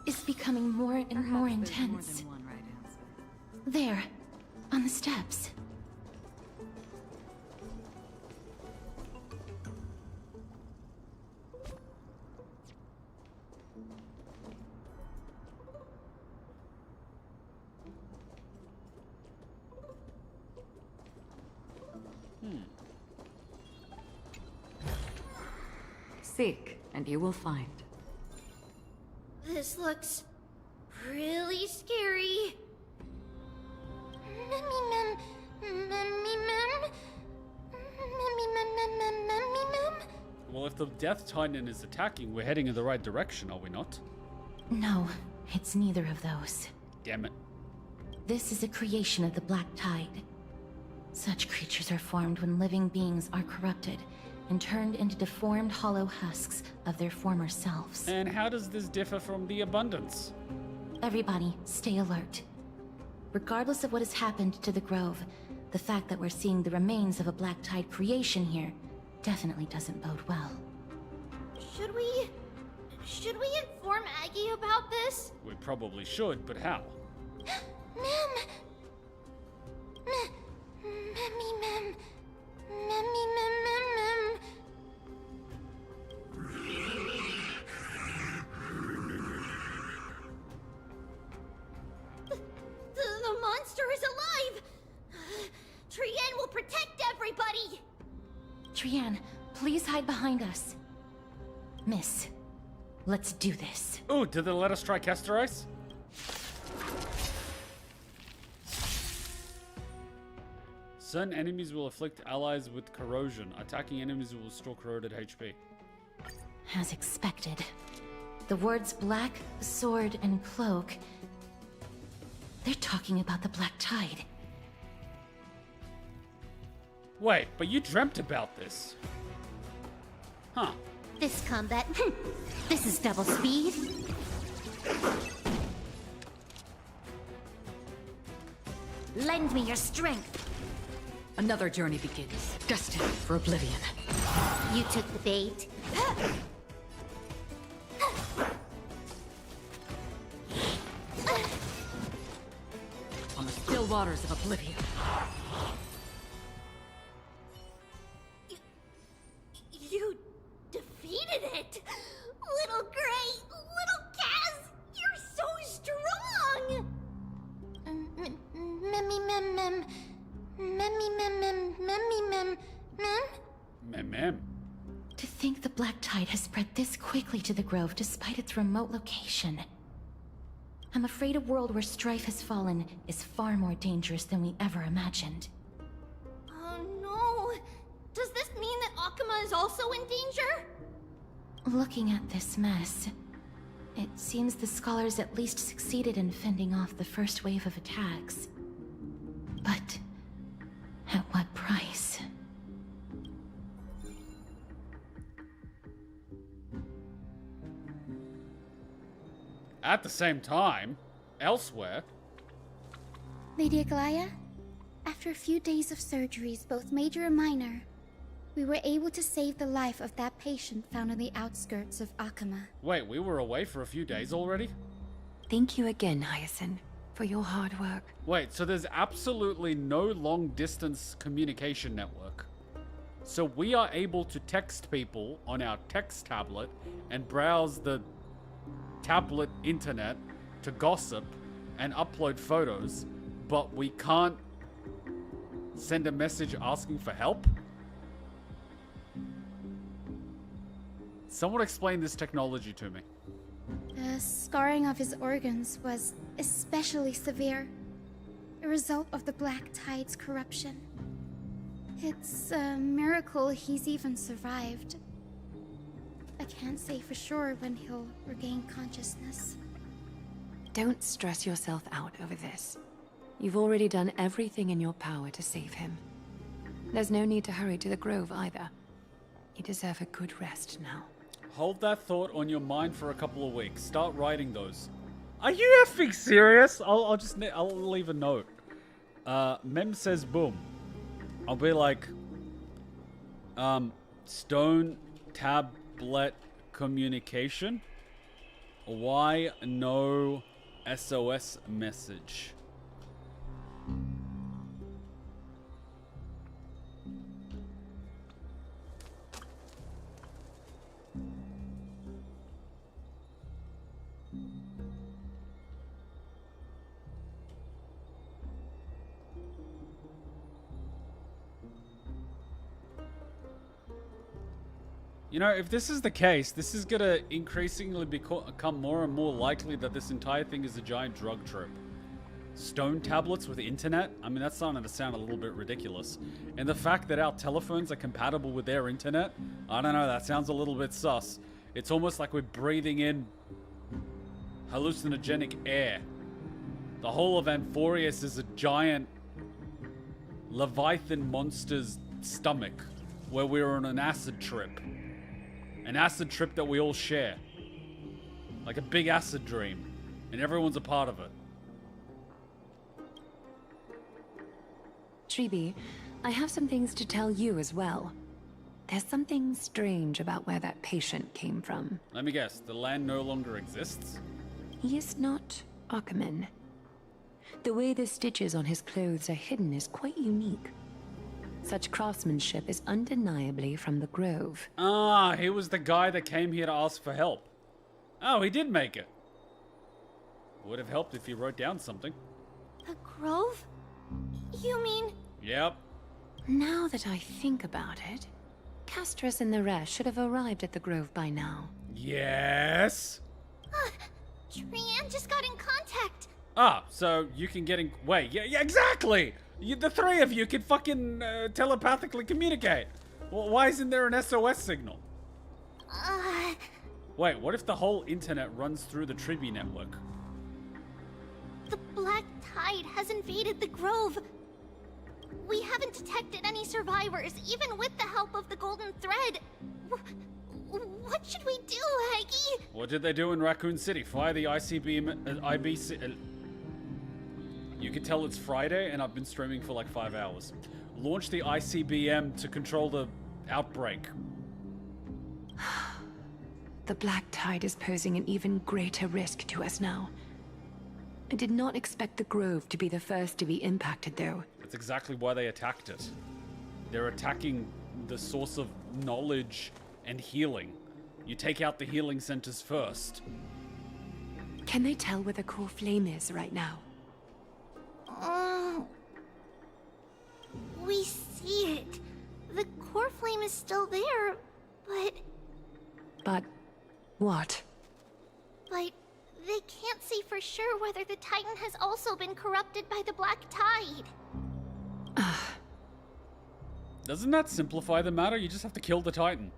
is becoming more and more intense. There, on the steps. Seek, and you will find. This looks really scary. Well, if the Death Titan is attacking, we're heading in the right direction, are we not? No, it's neither of those. Damn it. This is a creation of the Black Tide. Such creatures are formed when living beings are corrupted, and turned into deformed hollow husks of their former selves. And how does this differ from the abundance? Everybody, stay alert. Regardless of what has happened to the Grove, the fact that we're seeing the remains of a Black Tide creation here definitely doesn't bode well. Should we inform Aggie about this? We probably should, but how? Mem! The monster is alive! Trienne will protect everybody! Trienne, please hide behind us. Miss, let's do this. Oh, did they let us try castor ice? Certain enemies will afflict allies with corrosion. Attacking enemies will restore corroded HP. As expected. The words black, sword, and cloak. They're talking about the Black Tide. Wait, but you dreamt about this. Huh. This combat, this is double speed. Lend me your strength. Another journey begins, destined for oblivion. You took the bait. On the still waters of oblivion. You defeated it! Little Gray, little Kaz, you're so strong! Mem. To think the Black Tide has spread this quickly to the Grove despite its remote location. I'm afraid a world where strife has fallen is far more dangerous than we ever imagined. Oh no! Does this mean that Akuma is also in danger? Looking at this mess, it seems the scholars at least succeeded in fending off the first wave of attacks. But at what price? At the same time, elsewhere... Lady Aglaya, after a few days of surgeries, both major and minor, we were able to save the life of that patient found on the outskirts of Akuma. Wait, we were away for a few days already? Thank you again, Hyacinth, for your hard work. Wait, so there's absolutely no long-distance communication network. So we are able to text people on our text tablet and browse the tablet internet to gossip and upload photos, but we can't send a message asking for help? Someone explain this technology to me. The scarring of his organs was especially severe, a result of the Black Tide's corruption. It's a miracle he's even survived. I can't say for sure when he'll regain consciousness. Don't stress yourself out over this. You've already done everything in your power to save him. There's no need to hurry to the Grove either. You deserve a good rest now. Hold that thought on your mind for a couple of weeks. Start writing those. Are you effing serious? I'll leave a note. Mem says boom. I'll be like, stone tablet communication. Why no SOS message? You know, if this is the case, this is gonna increasingly become more and more likely that this entire thing is a giant drug trip. Stone tablets with internet? I mean, that's starting to sound a little bit ridiculous. And the fact that our telephones are compatible with their internet? I don't know, that sounds a little bit sus. It's almost like we're breathing in hallucinogenic air. The whole of Amphoreus is a giant Leviathan monster's stomach. where we were on an acid trip. An acid trip that we all share. Like a big acid dream. And everyone's a part of it. Treeby, I have some things to tell you as well. There's something strange about where that patient came from. Let me guess, the land no longer exists? He is not Ackerman. The way the stitches on his clothes are hidden is quite unique. Such craftsmanship is undeniably from the Grove. Ah, he was the guy that came here to ask for help. Oh, he did make it. Would have helped if he wrote down something. The Grove? You mean... Yep. Now that I think about it, Castrus and the rest should have arrived at the Grove by now. Yes? Trian just got in contact. Ah, so you can get in... Wait, yeah, exactly! The three of you can fucking telepathically communicate. Well, why isn't there an SOS signal? Wait, what if the whole internet runs through the Treeby network? The Black Tide has invaded the Grove. We haven't detected any survivors, even with the help of the Golden Thread. What should we do, Aggie? What did they do in Raccoon City? Fire the IBC... You can tell it's Friday, and I've been streaming for like 5 hours. Launch the ICBM to control the outbreak. The Black Tide is posing an even greater risk to us now. I did not expect the Grove to be the first to be impacted, though. That's exactly why they attacked it. They're attacking the source of knowledge and healing. You take out the healing centers first. Can they tell where the core flame is right now? We see it. The core flame is still there, but... But... what? But they can't say for sure whether the Titan has also been corrupted by the Black Tide. Doesn't that simplify the matter? You just have to kill the Titan.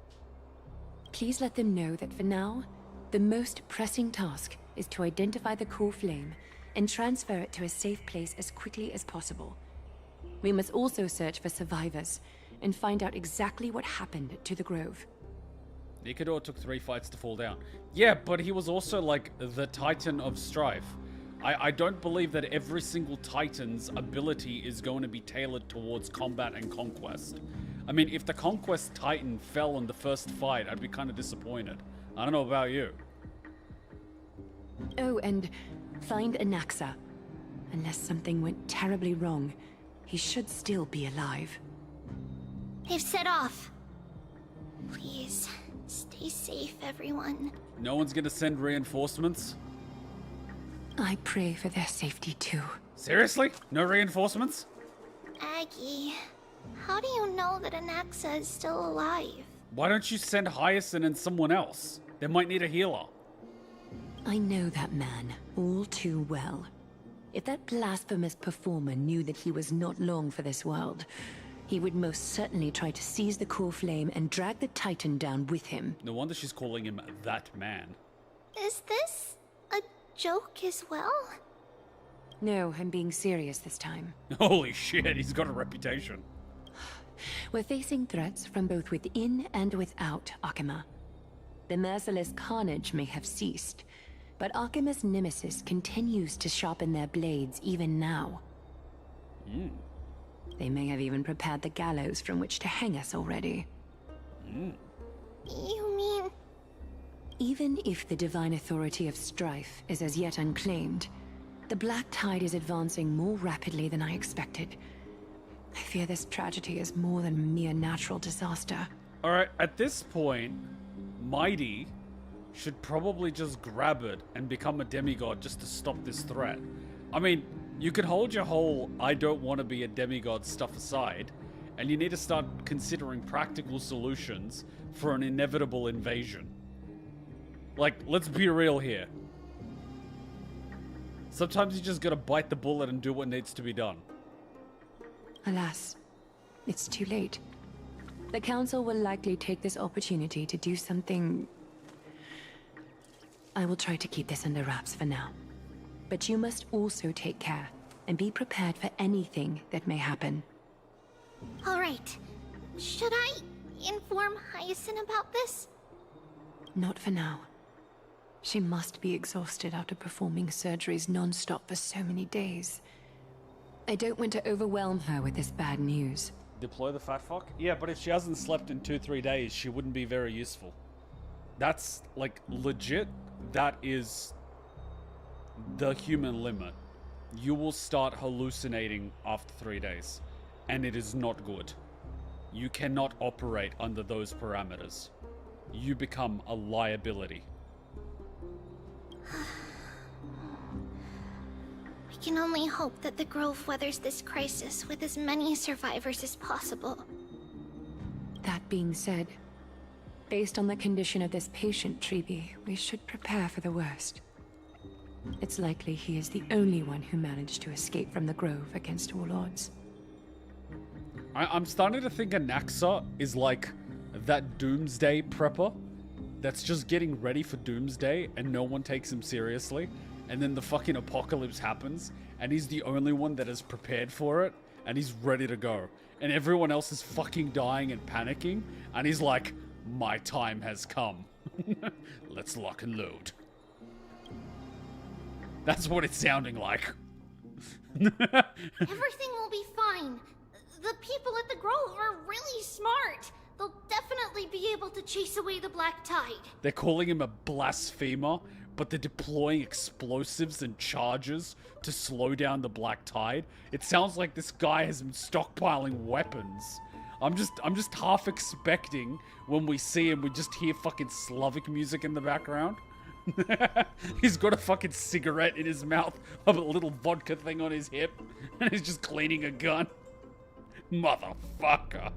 Please let them know that for now, the most pressing task is to identify the core flame and transfer it to a safe place as quickly as possible. We must also search for survivors and find out exactly what happened to the Grove. Nikador took 3 fights to fall down. Yeah, but he was also like the Titan of Strife. I don't believe that every single Titan's ability is going to be tailored towards combat and conquest. I mean, if the Conquest Titan fell in the first fight, I'd be kind of disappointed. I don't know about you. Oh, and find Anaxa. Unless something went terribly wrong, he should still be alive. They've set off. Please, stay safe, everyone. No one's gonna send reinforcements? I pray for their safety too. Seriously? No reinforcements? Aggie, how do you know that Anaxa is still alive? Why don't you send Hyacinth and someone else? They might need a healer. I know that man all too well. If that blasphemous performer knew that he was not long for this world, he would most certainly try to seize the core flame and drag the Titan down with him. No wonder she's calling him that man. Is this a joke as well? No, I'm being serious this time. Holy shit, he's got a reputation. We're facing threats from both within and without Akima. The merciless carnage may have ceased, but Akima's nemesis continues to sharpen their blades even now. They may have even prepared the gallows from which to hang us already. You mean... Even if the divine authority of strife is as yet unclaimed, the Black Tide is advancing more rapidly than I expected. I fear this tragedy is more than a mere natural disaster. Alright, at this point, Mighty should probably just grab it and become a demigod just to stop this threat. I mean, you could hold your whole I don't want to be a demigod stuff aside, and you need to start considering practical solutions for an inevitable invasion. Like, let's be real here. Sometimes you just gotta bite the bullet and do what needs to be done. Alas, it's too late. The Council will likely take this opportunity to do something... I will try to keep this under wraps for now. But you must also take care and be prepared for anything that may happen. All right. Should I inform Hyacinth about this? Not for now. She must be exhausted after performing surgeries non-stop for so many days. I don't want to overwhelm her with this bad news. Deploy the fat fuck? Yeah, but if she hasn't slept in 2-3 days, she wouldn't be very useful. That's, like, legit. That is the human limit. You will start hallucinating after 3 days. And it is not good. You cannot operate under those parameters. You become a liability. We can only hope that the Grove weathers this crisis with as many survivors as possible. That being said, based on the condition of this patient, Tribi, we should prepare for the worst. It's likely he is the only one who managed to escape from the Grove against all odds. I'm starting to think Anaxa is like that Doomsday prepper that's just getting ready for Doomsday and no one takes him seriously. And then the fucking apocalypse happens and he's the only one that is prepared for it and he's ready to go. And everyone else is fucking dying and panicking and he's like, my time has come. Let's lock and load. That's what it's sounding like. Everything will be fine. The people at the Grove are really smart. They'll definitely be able to chase away the Black Tide. They're calling him a blasphemer, but they're deploying explosives and charges to slow down the Black Tide. It sounds like this guy has been stockpiling weapons. I'm just half expecting when we see him, we just hear fucking Slavic music in the background. He's got a fucking cigarette in his mouth, a little vodka thing on his hip, and he's just cleaning a gun. Motherfucker.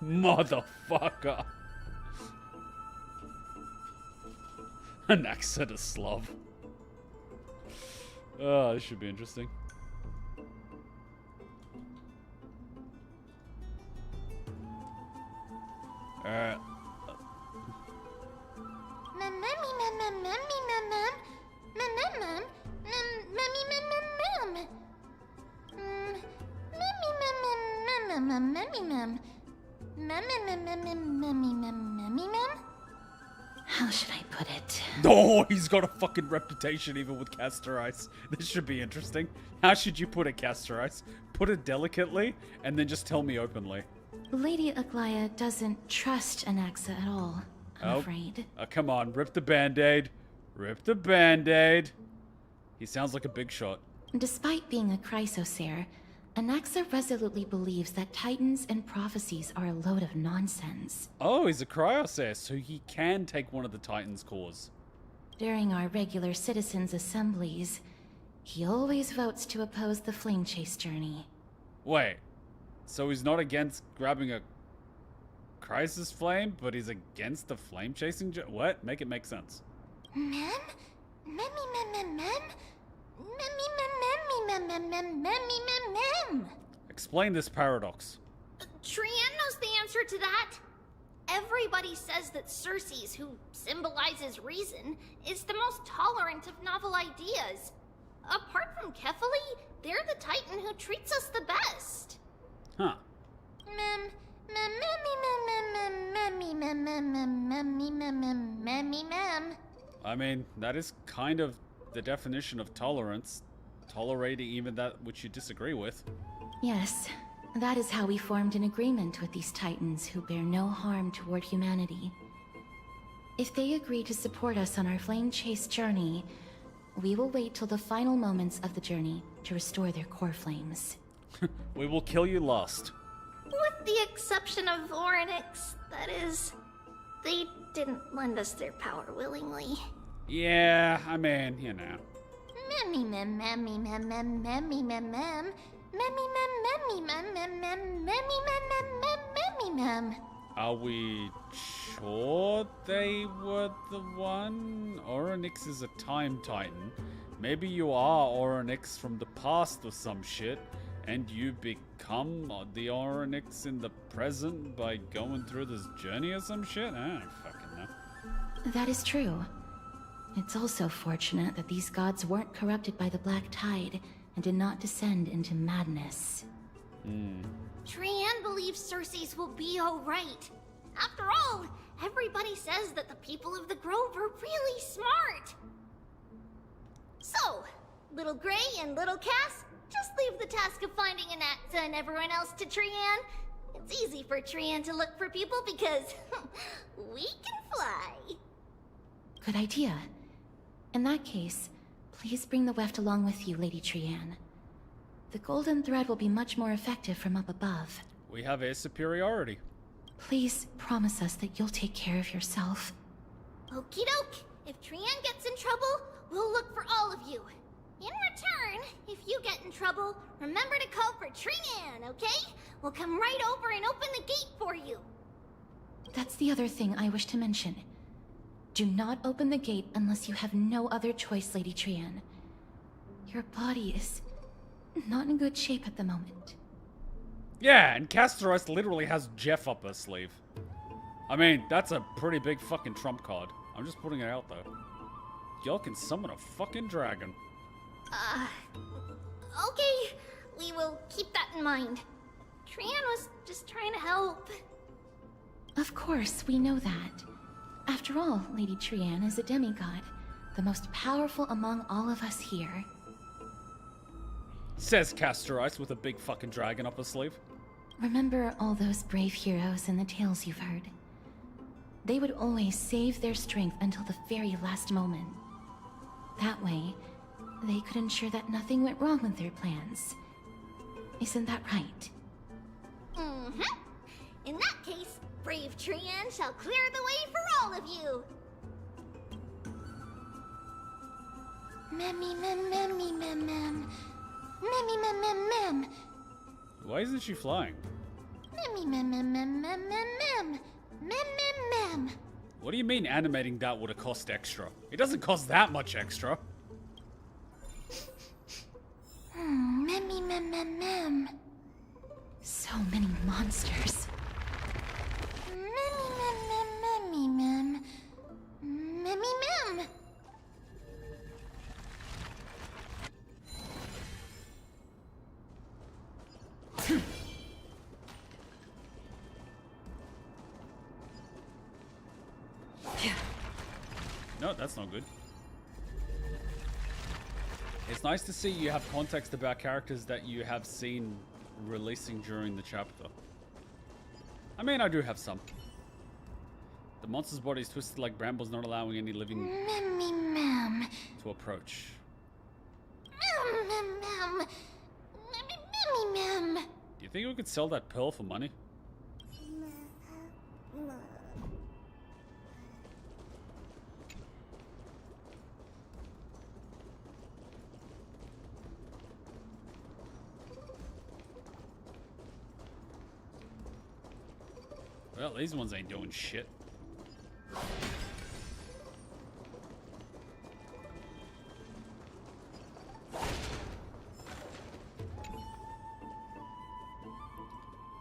Motherfucker. Anaxa to Slav. Oh, this should be interesting. How should I put it? Oh, he's got a fucking reputation even with Castor Ice. This should be interesting. How should you put it, Castor Ice? Put it delicately, and then just tell me openly. Lady Aglaya doesn't trust Anaxa at all, I'm afraid. Come on, rip the Band-Aid. Rip the Band-Aid. He sounds like a big shot. Despite being a Chrysosaur, Anaxa resolutely believes that Titans and prophecies are a load of nonsense. Oh, he's a Cryosaur, so he can take one of the Titans' cores. During our regular citizens' assemblies, he always votes to oppose the flame chase journey. Wait, so he's not against grabbing a crisis flame, but he's against the flame chasing journey? What? Make it make sense. Mem? Explain this paradox. Trian knows the answer to that. Everybody says that Circes, who symbolizes reason, is the most tolerant of novel ideas. Apart from Kefali, they're the Titan who treats us the best. Huh. I mean, that is kind of the definition of tolerance. Tolerating even that which you disagree with. Yes, that is how we formed an agreement with these Titans who bear no harm toward humanity. If they agree to support us on our flame chase journey, we will wait till the final moments of the journey to restore their core flames. We will kill you last. With the exception of Orynyx, that is. They didn't lend us their power willingly. Yeah, I mean, you know. Are we sure they were the one? Orynyx is a time titan. Maybe you are Orynyx from the past or some shit, and you become the Orynyx in the present by going through this journey or some shit? I don't fucking know. That is true. It's also fortunate that these gods weren't corrupted by the Black Tide and did not descend into madness. Trianne believes Cersei's will be alright. After all, everybody says that the people of the Grove are really smart. So, Little Gray and Little Cass, just leave the task of finding Anaxa and everyone else to Trianne. It's easy for Trianne to look for people because we can fly. Good idea. In that case, please bring the weft along with you, Lady Trianne. The golden thread will be much more effective from up above. We have air superiority. Please promise us that you'll take care of yourself. Okie doke. If Trianne gets in trouble, we'll look for all of you. In return, if you get in trouble, remember to call for Trianne, okay? We'll come right over and open the gate for you. That's the other thing I wish to mention. Do not open the gate unless you have no other choice, Lady Trianne. Your body is not in good shape at the moment. Yeah, and Casteros literally has Jeff up her sleeve. I mean, that's a pretty big fucking trump card. I'm just putting it out there. Y'all can summon a fucking dragon. Okay. We will keep that in mind. Trianne was just trying to help. Of course, we know that. After all, Lady Trianne is a demigod, the most powerful among all of us here. Says Casteros with a big fucking dragon up her sleeve. Remember all those brave heroes and the tales you've heard. They would always save their strength until the very last moment. That way, they could ensure that nothing went wrong with their plans. Isn't that right? Mm-hmm. In that case, brave Trianne shall clear the way for all of you. Memmy mem memmy mem mem. Memmy mem mem mem. Why isn't she flying? Memmy mem mem mem mem mem mem. Mem mem mem. What do you mean animating that would have cost extra? It doesn't cost that much extra. Memmy mem mem mem. So many monsters. Memmy mem mem memmy mem. Memmy mem. No, that's not good. It's nice to see you have context about characters that you have seen releasing during the chapter. I mean, I do have some. The monster's body is twisted like brambles, not allowing any living Memmy mem. to approach. Mem mem mem. Memmy mem. Do you think we could sell that pearl for money? Well, these ones ain't doing shit.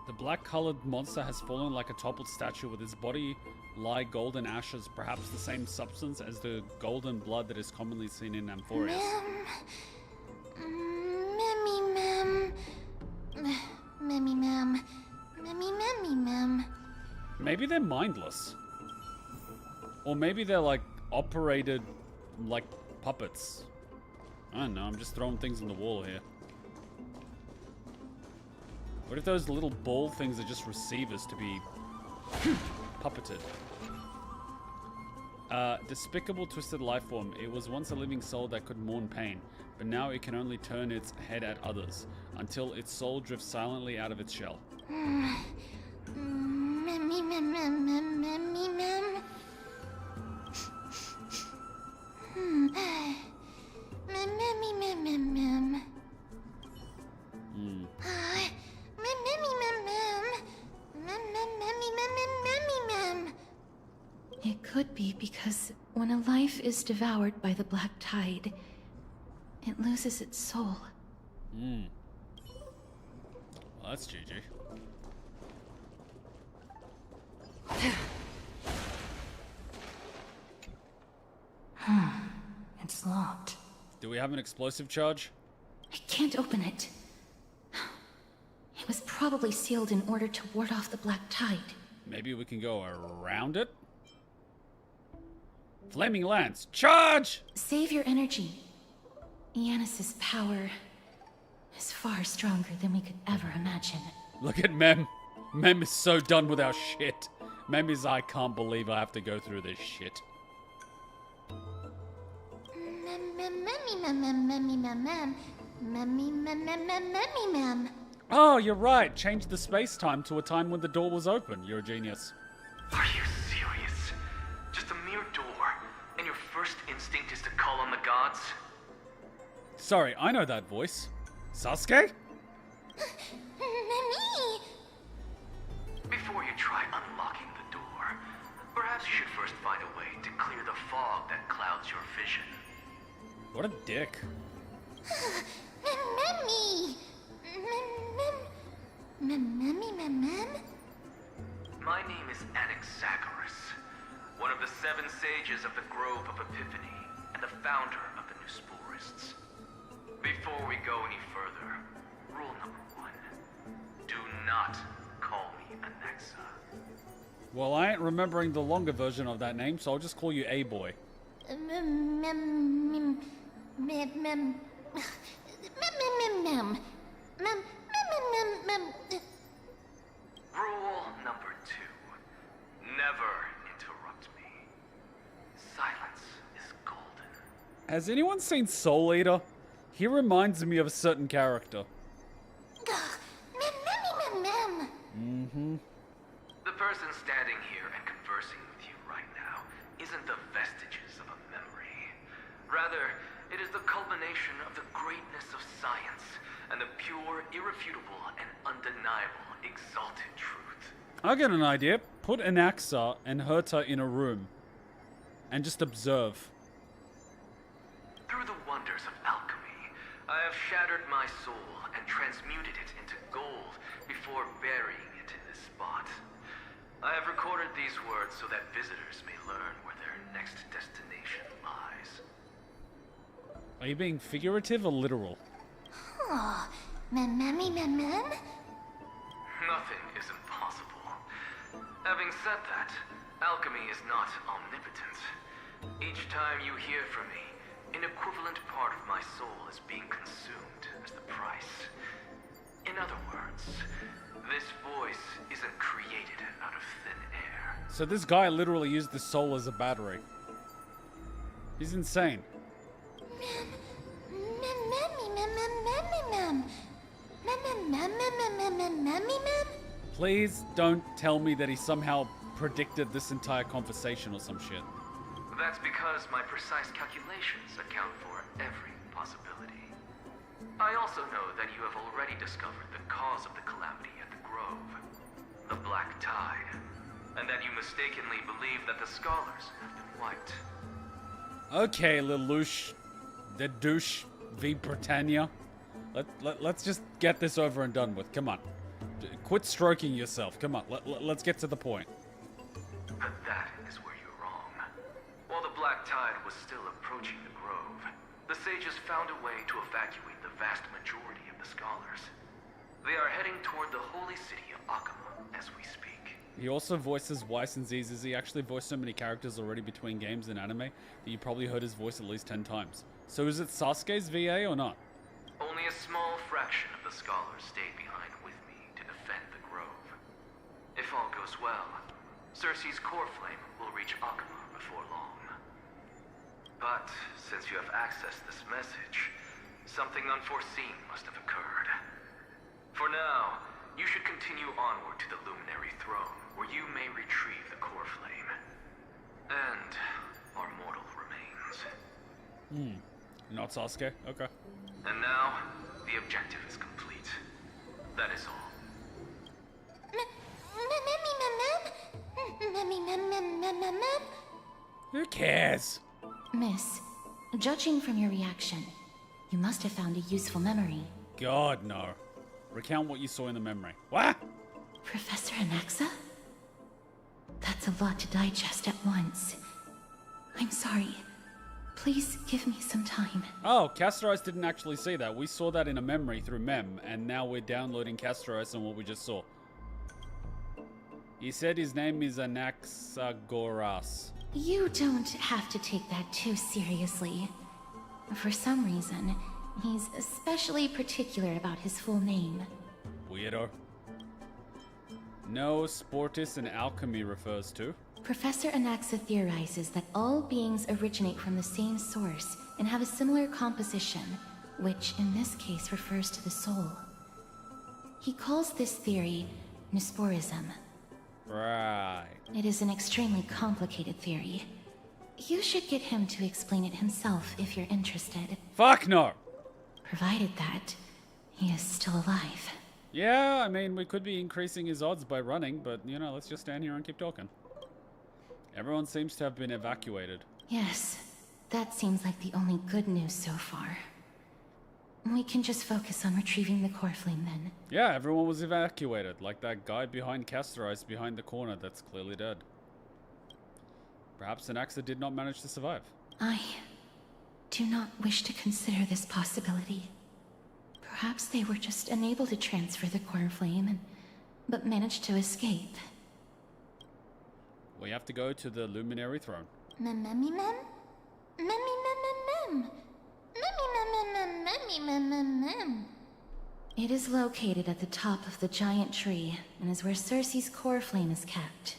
The black-colored monster has fallen like a toppled statue, with his body lie golden ashes, perhaps the same substance as the golden blood that is commonly seen in Amphoreus. Memmy mem. Memmy mem. Memmy memmy mem. Maybe they're mindless. Or maybe they're like operated like puppets. I don't know, I'm just throwing things on the wall here. What if those little ball things are just receivers to be puppeted? Despicable twisted life form. It was once a living soul that could mourn pain, but now it can only turn its head at others, until its soul drifts silently out of its shell. Memmy mem mem mem memmy mem. Memmy mem mem mem. Memmy mem mem. Memmy mem mem. It could be because when a life is devoured by the black tide, it loses its soul. Well, that's GG. It's locked. Do we have an explosive charge? I can't open it. It was probably sealed in order to ward off the black tide. Maybe we can go around it? Flaming lance, charge! Save your energy. Yanis's power is far stronger than we could ever imagine. Look at Mem. Mem is so done with our shit. Mem is, I can't believe I have to go through this shit. Oh, you're right. Change the space-time to a time when the door was open. You're a genius. Are you serious? Just a mere door, and your first instinct is to call on the gods? Sorry, I know that voice. Sasuke? Before you try unlocking the door, perhaps you should first find a way to clear the fog that clouds your vision. What a dick. My name is Anaxagoras, one of the 7 sages of the Grove of Epiphany, and the founder of the New Sporists. Before we go any further, rule number 1. Do not call me Anaxa. Well, I ain't remembering the longer version of that name, so I'll just call you A-Boy. Rule number 2. Never interrupt me. Silence is golden. Has anyone seen Soul Eater? He reminds me of a certain character. Mm-hmm. The person standing here and conversing with you right now isn't the vestiges of a memory. Rather, it is the culmination of the greatness of science and the pure, irrefutable, and undeniable exalted truth. I get an idea. Put Anaxa and Herta in a room. And just observe. Through the wonders of alchemy, I have shattered my soul and transmuted it into gold before burying it in this spot. I have recorded these words so that visitors may learn where their next destination lies. Are you being figurative or literal? Nothing is impossible. Having said that, alchemy is not omnipotent. Each time you hear from me, an equivalent part of my soul is being consumed as the price. In other words, this voice isn't created out of thin air. So this guy literally used the soul as a battery. He's insane. Please don't tell me that he somehow predicted this entire conversation or some shit. That's because my precise calculations account for every possibility. I also know that you have already discovered the cause of the calamity at the Grove, the Black Tide, and that you mistakenly believe that the scholars have been wiped. Okay, Lelouch, the douche v Britannia. Let's just get this over and done with. Come on. Quit stroking yourself. Come on, let's get to the point. But that is where you're wrong. While the Black Tide was still approaching the Grove, the sages found a way to evacuate the vast majority of the scholars. They are heading toward the holy city of Akuma as we speak. He also voices Weiss and Z's. He actually voiced so many characters already between games and anime that you probably heard his voice at least 10 times. So is it Sasuke's VA or not? Only a small fraction of the scholars stayed behind with me to defend the Grove. If all goes well, Cersei's core flame will reach Akuma before long. But since you have accessed this message, something unforeseen must have occurred. For now, you should continue onward to the Luminary Throne, where you may retrieve the core flame. And our mortal remains. Not Sasuke? Okay. And now, the objective is complete. That is all. Who cares? Miss, judging from your reaction, you must have found a useful memory. God, no. Recount what you saw in the memory. What? Professor Anaxa? That's a lot to digest at once. I'm sorry. Please give me some time. Oh, Castoris didn't actually see that. We saw that in a memory through Mem, and now we're downloading Castoris and what we just saw. He said his name is Anaxagoras. You don't have to take that too seriously. For some reason, he's especially particular about his full name. Weirdo. No, Sportus and alchemy refers to. Professor Anaxa theorizes that all beings originate from the same source and have a similar composition, which in this case refers to the soul. He calls this theory Nesporism. Right. It is an extremely complicated theory. You should get him to explain it himself if you're interested. Fuck no! Provided that he is still alive. Yeah, I mean, we could be increasing his odds by running, but, you know, let's just stand here and keep talking. Everyone seems to have been evacuated. Yes, that seems like the only good news so far. We can just focus on retrieving the core flame then. Yeah, everyone was evacuated, like that guy behind Castoris behind the corner that's clearly dead. Perhaps Anaxa did not manage to survive. I do not wish to consider this possibility. Perhaps they were just unable to transfer the core flame, but managed to escape. We have to go to the Luminary Throne. It is located at the top of the giant tree, and is where Circe's core flame is kept.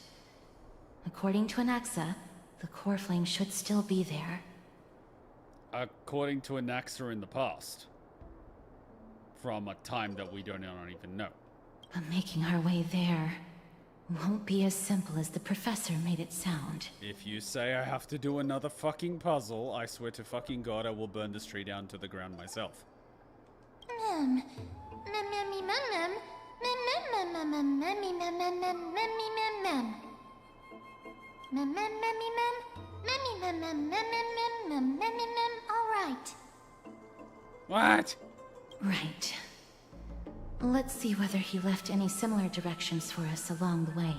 According to Anaxa, the core flame should still be there. According to Anaxa in the past. From a time that we don't even know. But making our way there won't be as simple as the professor made it sound. If you say I have to do another fucking puzzle, I swear to fucking God I will burn this tree down to the ground myself. All right. What? Right. Let's see whether he left any similar directions for us along the way.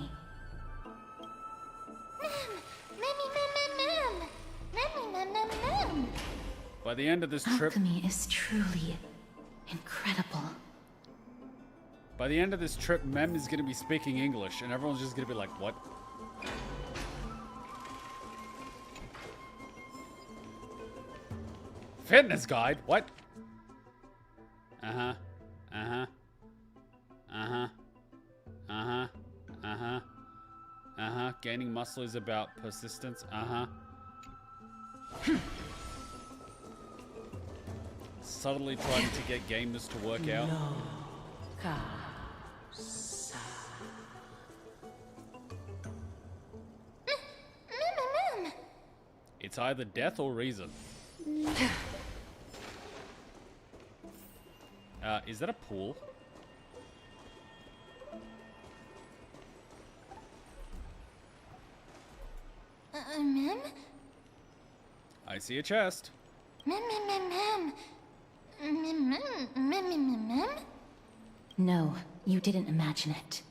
By the end of this trip... Alchemy is truly incredible. By the end of this trip, Mem is going to be speaking English, and everyone's just going to be like, what? Fitness guide? What? Uh-huh. Uh-huh. Uh-huh. Uh-huh. Uh-huh. Uh-huh. Gaining muscle is about persistence. Uh-huh. Subtly trying to get gamers to work out. It's either death or reason. Is that a pool? Mem? I see a chest. Mem? No, you didn't imagine it.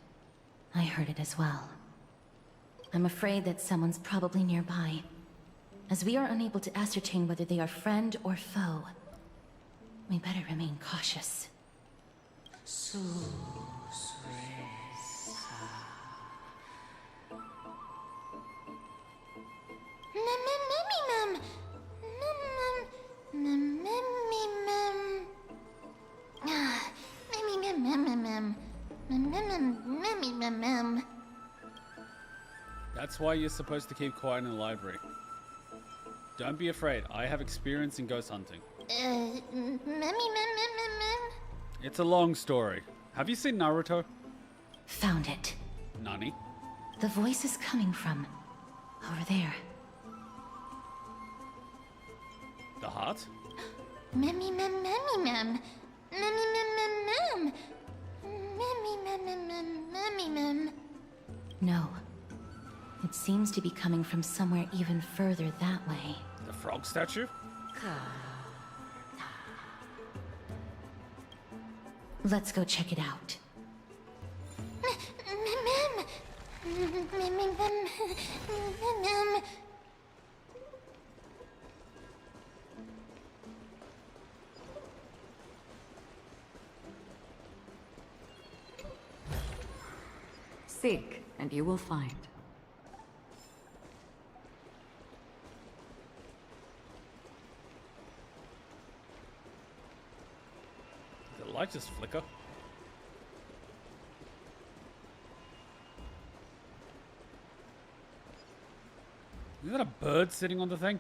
I heard it as well. I'm afraid that someone's probably nearby. As we are unable to ascertain whether they are friend or foe, we better remain cautious. That's why you're supposed to keep quiet in the library. Don't be afraid. I have experience in ghost hunting. It's a long story. Have you seen Naruto? Found it. Nani? The voice is coming from over there. The heart? No. It seems to be coming from somewhere even further that way. The frog statue? Let's go check it out. Seek, and you will find. Did the light just flicker? Is that a bird sitting on the thing?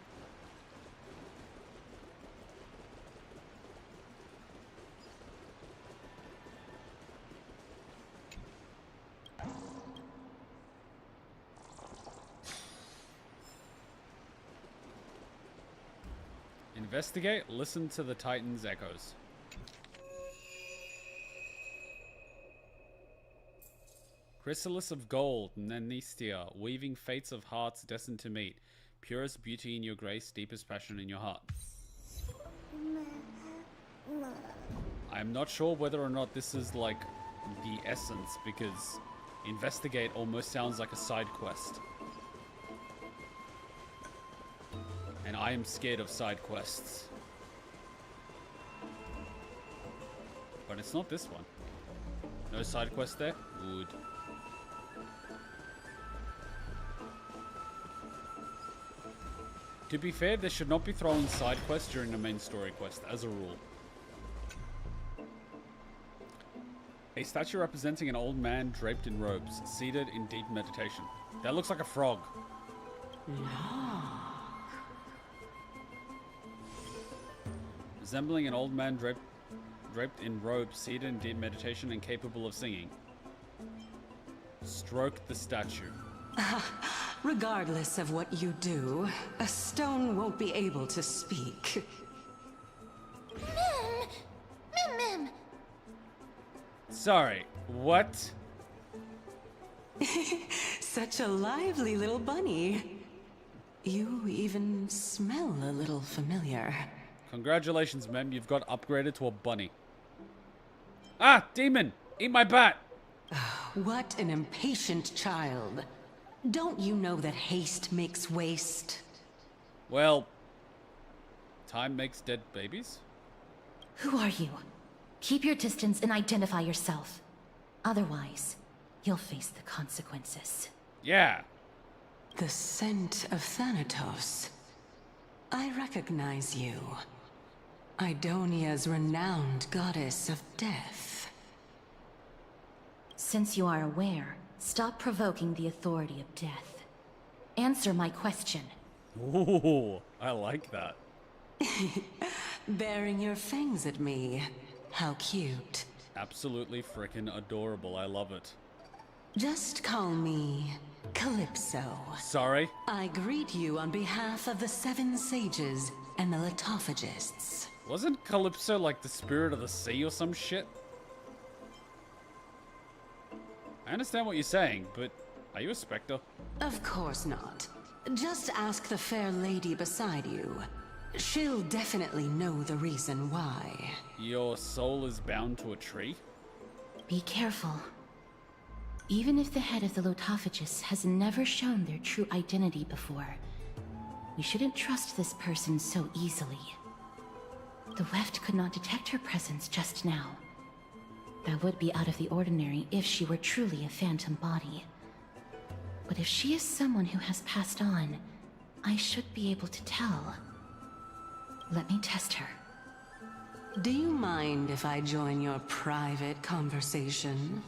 Investigate, listen to the Titan's echoes. Chrysalis of gold, Nanistia, weaving fates of hearts destined to meet. Purest beauty in your grace, deepest passion in your heart. I am not sure whether or not this is like the essence, because investigate almost sounds like a side quest. And I am scared of side quests. But it's not this one. No side quest there? Good. To be fair, they should not be throwing side quests during the main story quest, as a rule. A statue representing an old man draped in robes, seated in deep meditation. That looks like a frog. Resembling an old man draped in robes, seated in deep meditation and capable of singing. Stroke the statue. Regardless of what you do, a stone won't be able to speak. Mim! Sorry, what? Such a lively little bunny. You even smell a little familiar. Congratulations, Mem. You've got upgraded to a bunny. Ah, demon! Eat my bat! What an impatient child. Don't you know that haste makes waste? Well, time makes dead babies? Who are you? Keep your distance and identify yourself. Otherwise, you'll face the consequences. Yeah. The scent of Thanatos. I recognize you. Idonia's renowned goddess of death. Since you are aware, stop provoking the authority of death. Answer my question. Ooh, I like that. Baring your fangs at me. How cute. Absolutely frickin' adorable. I love it. Just call me Calypso. Sorry? I greet you on behalf of the Seven Sages and the Litophagists. Wasn't Calypso like the spirit of the sea or some shit? I understand what you're saying, but are you a specter? Of course not. Just ask the fair lady beside you. She'll definitely know the reason why. Your soul is bound to a tree? Be careful. Even if the head of the Lotophagus has never shown their true identity before, we shouldn't trust this person so easily. The Weft could not detect her presence just now. That would be out of the ordinary if she were truly a phantom body. But if she is someone who has passed on, I should be able to tell. Let me test her. Do you mind if I join your private conversation?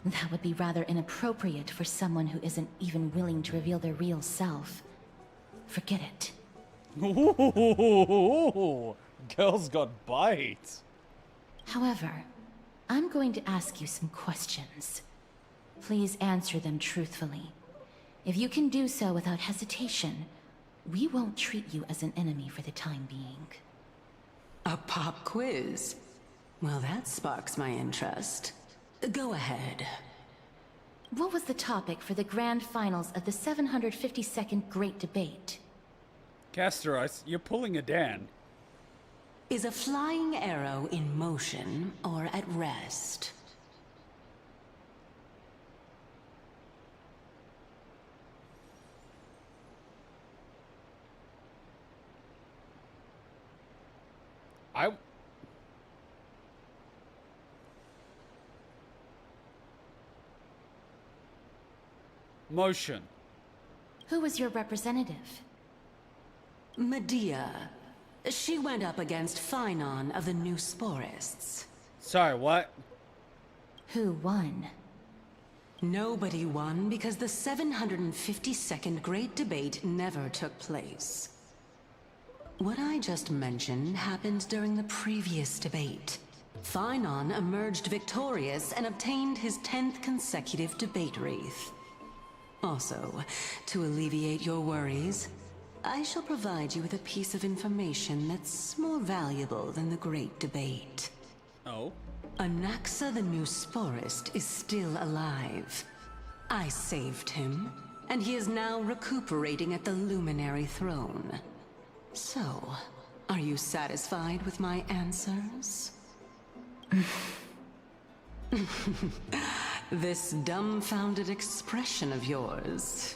That would be rather inappropriate for someone who isn't even willing to reveal their real self. Forget it. Ooh, girls got bite. However, I'm going to ask you some questions. Please answer them truthfully. If you can do so without hesitation, we won't treat you as an enemy for the time being. A pop quiz? Well, that sparks my interest. Go ahead. What was the topic for the grand finals of the 752nd Great Debate? Castoris, you're pulling a Dan. Is a flying arrow in motion or at rest? Motion. Who was your representative? Medea. She went up against Phainon of the New Sporists. Sorry, what? Who won? Nobody won because the 752nd Great Debate never took place. What I just mentioned happened during the previous debate. Phainon emerged victorious and obtained his 10th consecutive debate wreath. Also, to alleviate your worries, I shall provide you with a piece of information that's more valuable than the Great Debate. Oh? Anaxa the New Sporist is still alive. I saved him, and he is now recuperating at the Luminary Throne. So, are you satisfied with my answers? This dumbfounded expression of yours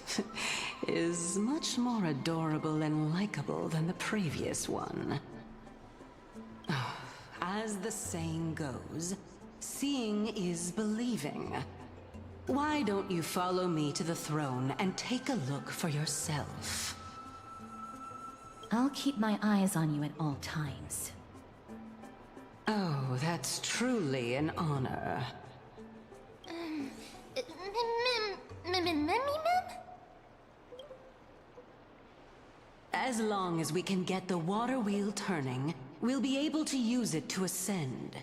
is much more adorable and likable than the previous one. As the saying goes, seeing is believing. Why don't you follow me to the throne and take a look for yourself? I'll keep my eyes on you at all times. Oh, that's truly an honor. As long as we can get the water wheel turning, we'll be able to use it to ascend.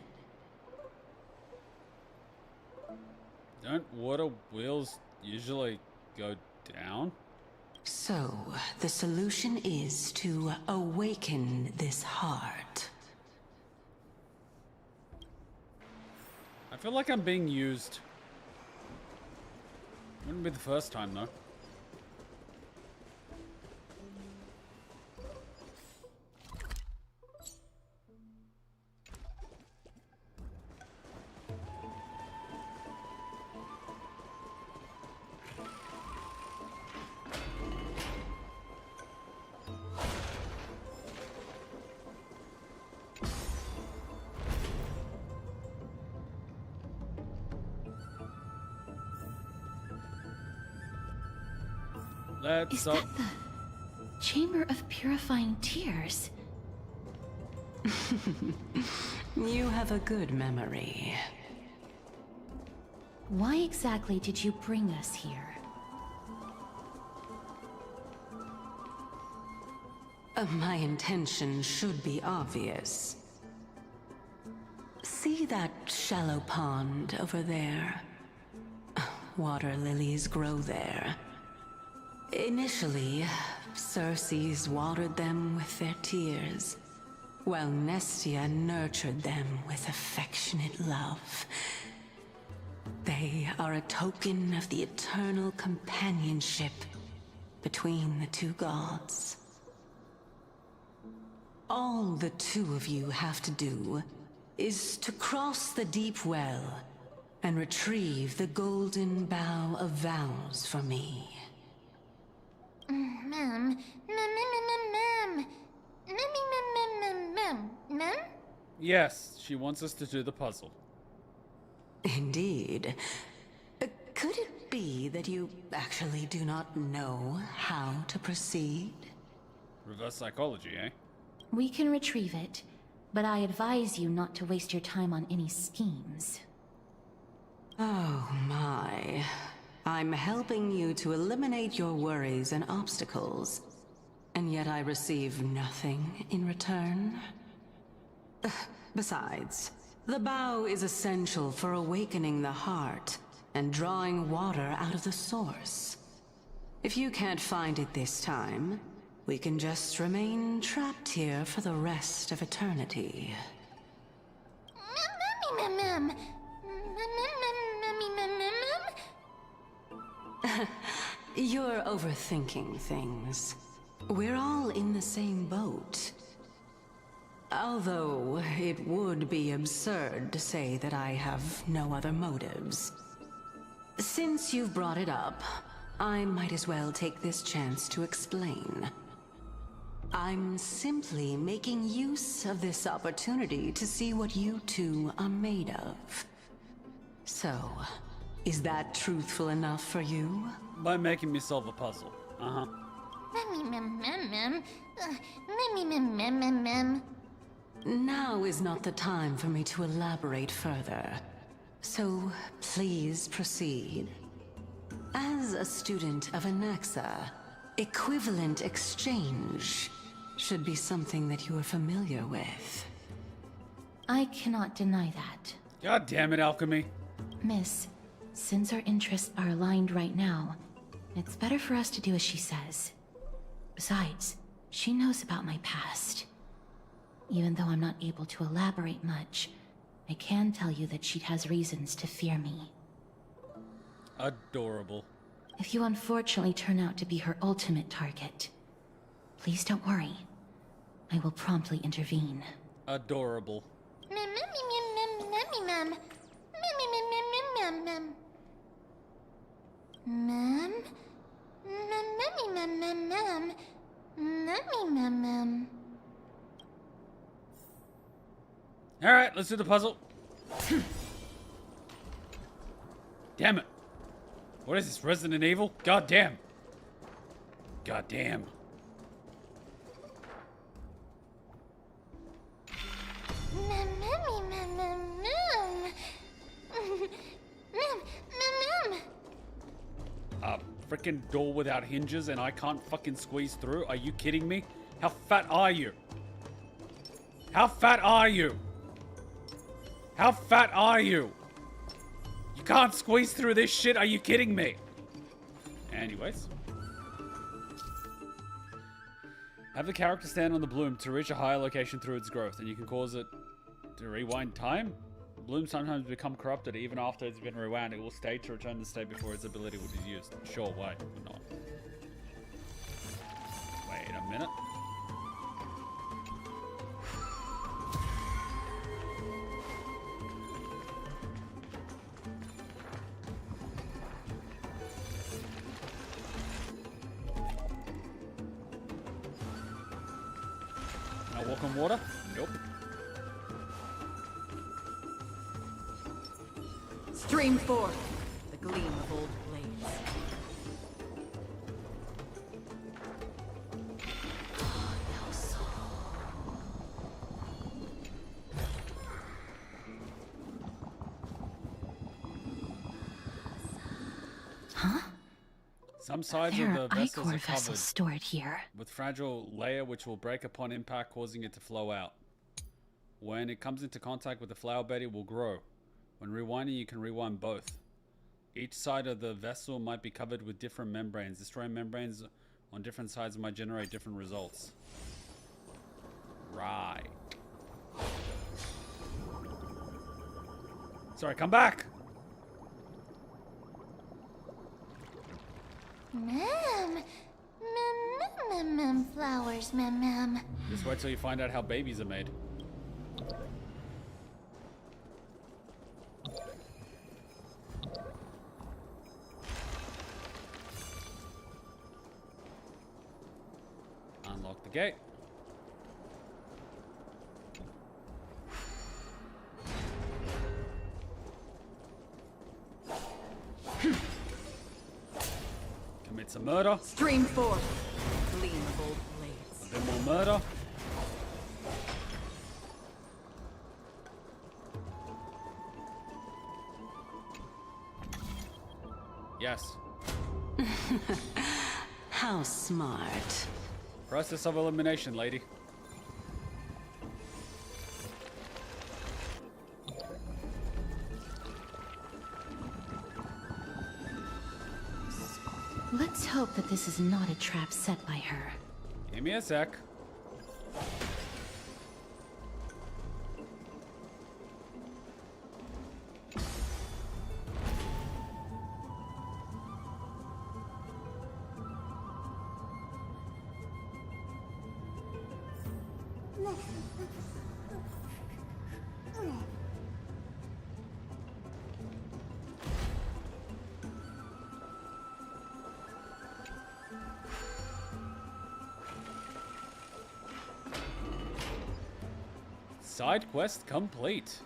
Don't water wheels usually go down? So, the solution is to awaken this heart. I feel like I'm being used. Wouldn't be the first time, though. Is that the Chamber of Purifying Tears? You have a good memory. Why exactly did you bring us here? My intention should be obvious. See that shallow pond over there? Water lilies grow there. Initially, Circes watered them with their tears, while Nestia nurtured them with affectionate love. They are a token of the eternal companionship between the two gods. All the two of you have to do is to cross the deep well and retrieve the golden bough of vows for me. Yes, she wants us to do the puzzle. Indeed. Could it be that you actually do not know how to proceed? Reverse psychology, eh? We can retrieve it, but I advise you not to waste your time on any schemes. Oh my. I'm helping you to eliminate your worries and obstacles, and yet I receive nothing in return? Besides, the bow is essential for awakening the heart and drawing water out of the source. If you can't find it this time, we can just remain trapped here for the rest of eternity. You're overthinking things. We're all in the same boat. Although, it would be absurd to say that I have no other motives. Since you've brought it up, I might as well take this chance to explain. I'm simply making use of this opportunity to see what you two are made of. So, is that truthful enough for you? by making me solve a puzzle. Uh-huh. Now is not the time for me to elaborate further. So, please proceed. As a student of Anaxa, equivalent exchange should be something that you are familiar with. I cannot deny that. God damn it, Alchemy. Miss, since our interests are aligned right now, it's better for us to do as she says. Besides, she knows about my past. Even though I'm not able to elaborate much, I can tell you that she has reasons to fear me. Adorable. If you unfortunately turn out to be her ultimate target, please don't worry. I will promptly intervene. Adorable. Alright, let's do the puzzle. Damn it. What is this, Resident Evil? God damn. God damn. A freaking door without hinges and I can't fucking squeeze through? Are you kidding me? How fat are you? How fat are you? How fat are you? You can't squeeze through this shit? Are you kidding me? Anyways. Have the character stand on the bloom to reach a higher location through its growth, and you can cause it to rewind time. The bloom sometimes become corrupted even after it's been rewound. It will stay to return to state before its ability would be used. Sure, why not? Wait a minute. Can I walk on water? Nope. Stream forth the gleam of old blades. Huh? Some sides There of the are vessels ichor are covered vessels stored here. with fragile layer which will break upon impact, causing it to flow out. When it comes into contact with the flower bed, it will grow. When rewinding, you can rewind both. Each side of the vessel might be covered with different membranes. Destroying membranes on different sides might generate different results. Right. Sorry, come back! Flowers, ma'am. Just wait till you find out how babies are made. Unlock the gate. Commit some murder. Stream forth gleam of old blades. A bit more murder. Yes. How smart. Process of elimination, lady. Let's hope that this is not a trap set by her. Give me a sec. Side quest complete.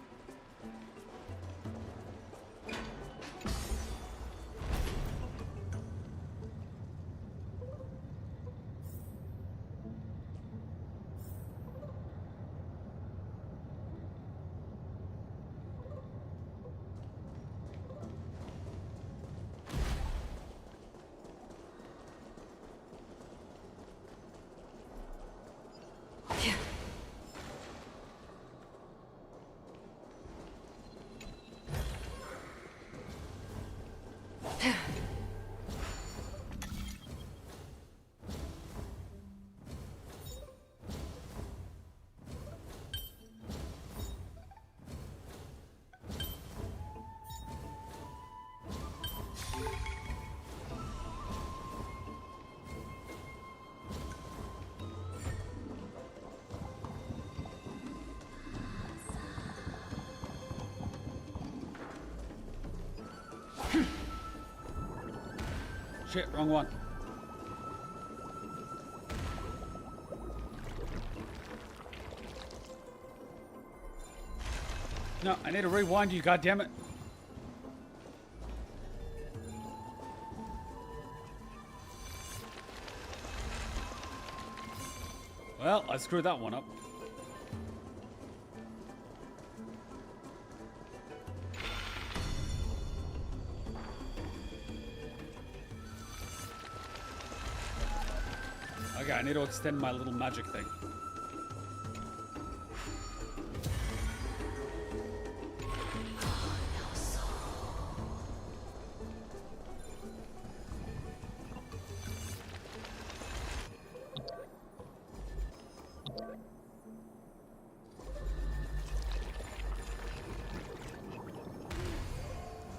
shit, wrong one. No, I need to rewind you, goddammit. Well, I screwed that one up. Okay, I need to extend my little magic thing.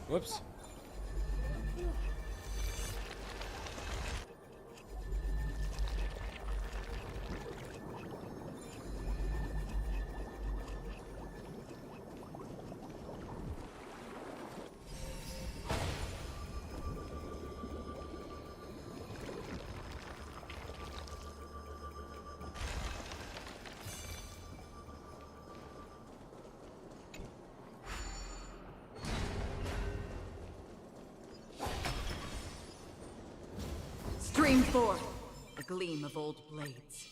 Whoops. Stream forth the gleam of old blades.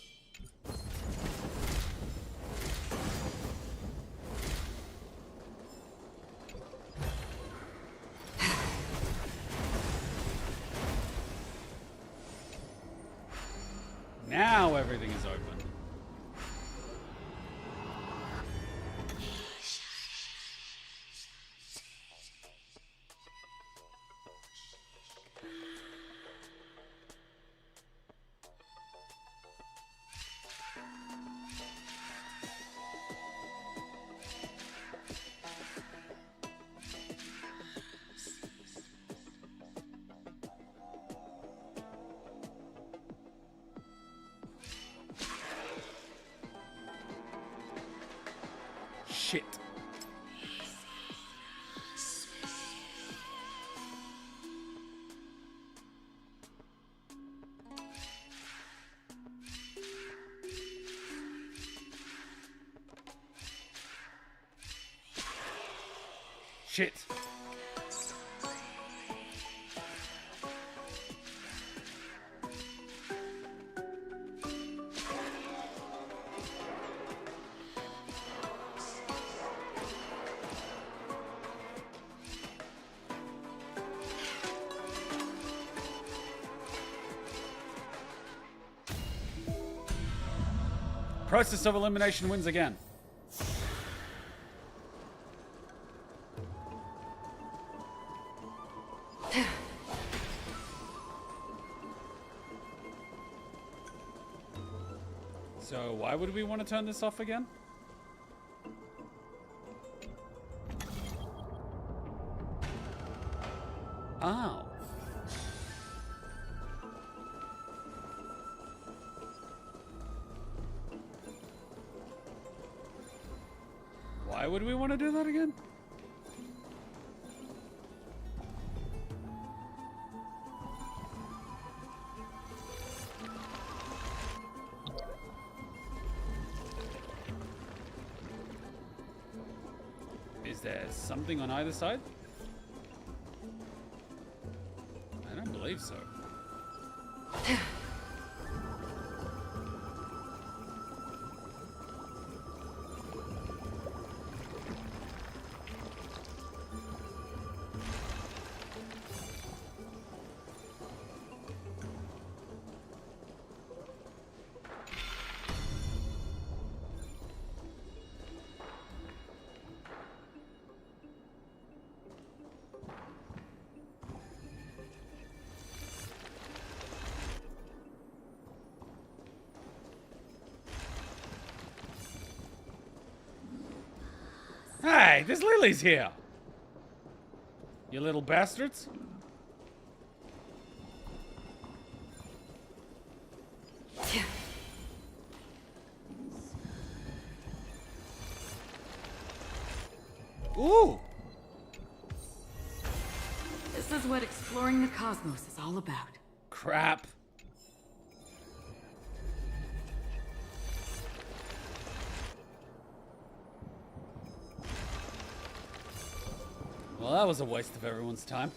Now everything is open. Shit. Shit. Process of elimination wins again. So why would we want to turn this off again? Oh. Why would we want to do that again? Is there something on either side? I don't believe so. Hey, this Lily's here. You little bastards. This is what exploring the cosmos is all about. Crap. Well, that was a waste of everyone's time.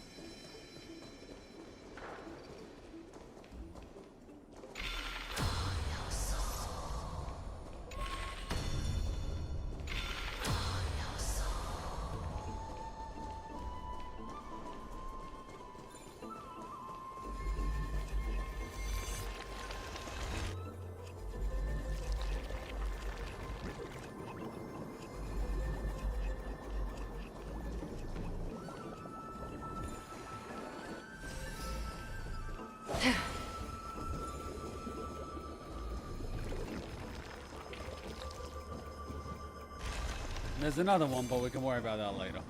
There's another one, but we can worry about that later.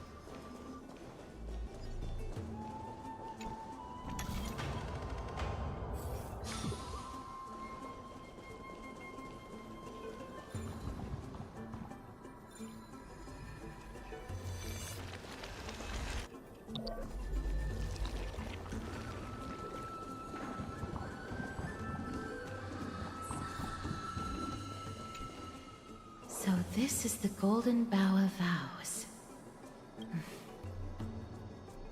So this is the Golden Bough of Vows.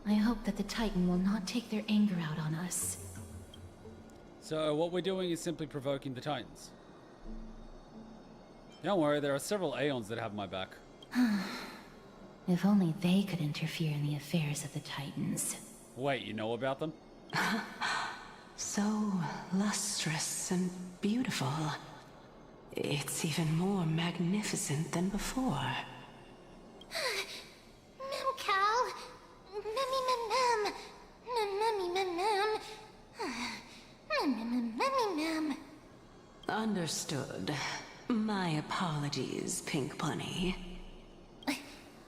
I hope that the Titan will not take their anger out on us. So what we're doing is simply provoking the Titans. Don't worry, there are several Aeons that have my back. If only they could interfere in the affairs of the Titans. Wait, you know about them? So lustrous and beautiful. It's even more magnificent than before. Mem Cal. Memmy mem mem. Memmy mem mem. Memmy mem. Understood. My apologies, Pink Bunny.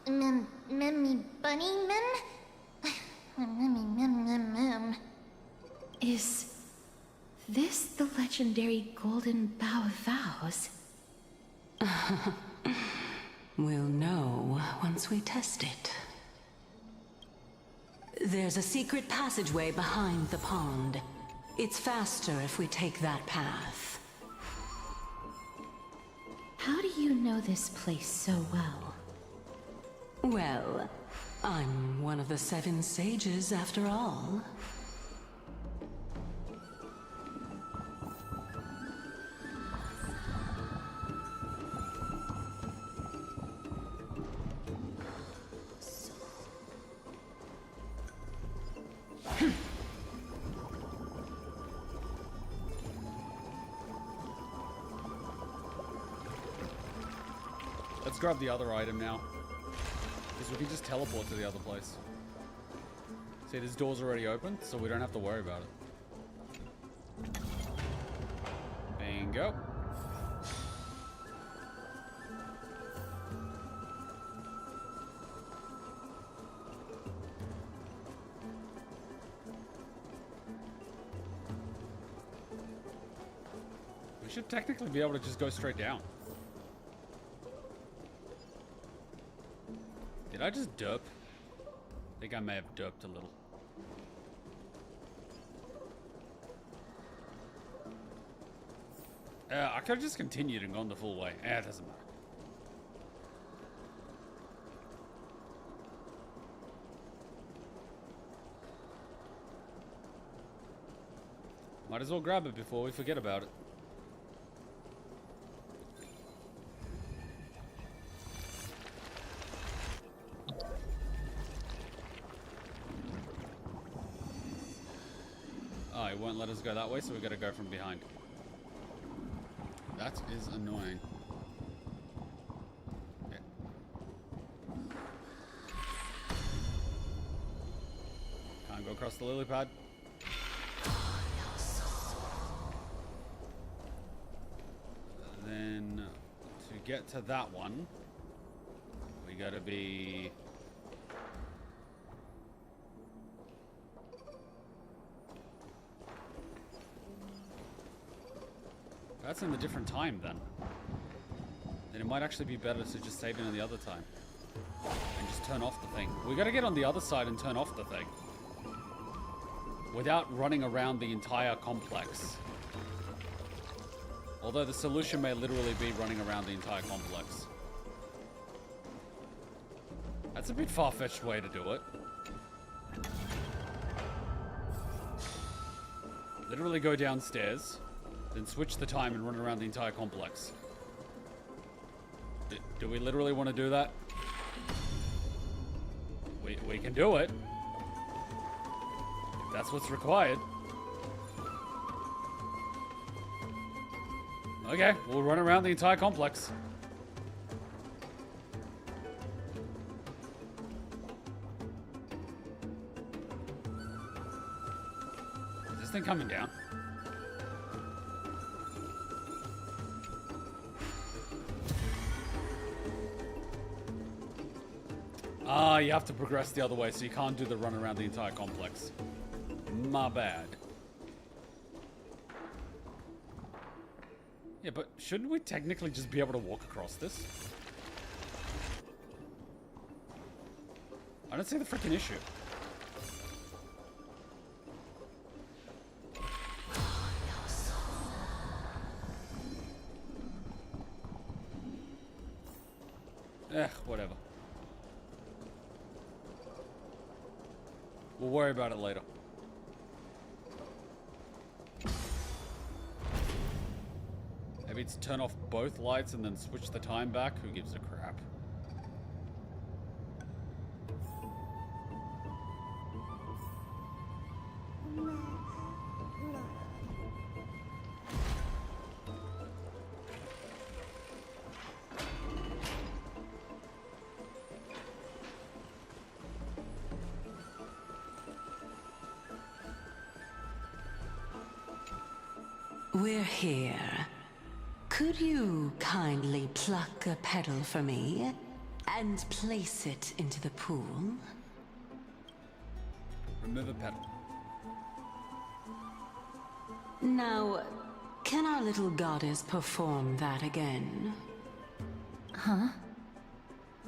Memmy bunny mem. Memmy mem. Is this the legendary Golden Bough of Vows? We'll know once we test it. There's a secret passageway behind the pond. It's faster if we take that path. How do you know this place so well? Well, I'm one of the 7 sages after all. Let's grab the other item now. Because we can just teleport to the other place. See, this door's already open, so we don't have to worry about it. Bingo. We should technically be able to just go straight down. Did I just derp? I think I may have derped a little. I could have just continued and gone the full way. It doesn't matter. Might as well grab it before we forget about it. Oh, it won't let us go that way, so we gotta go from behind. That is annoying. Okay. Can't go across the lily pad. Then, to get to that one, we gotta be... That's in a different time, then. Then it might actually be better to just save it on the other time. And just turn off the thing. We gotta get on the other side and turn off the thing. without running around the entire complex. Although the solution may literally be running around the entire complex. That's a bit far-fetched way to do it. Literally go downstairs, then switch the time and run around the entire complex. Do we literally want to do that? We can do it. If that's what's required. Okay, we'll run around the entire complex. Is this thing coming down? Ah, you have to progress the other way, so you can't do the run around the entire complex. My bad. Yeah, but shouldn't we technically just be able to walk across this? I don't see the freaking issue. Whatever. We'll worry about it later. Maybe it's turn off both lights and then switch the time back. Who gives a crap? We're here. Could you kindly pluck a petal for me and place it into the pool? Remove a petal. Now, can our little goddess perform that again? Huh?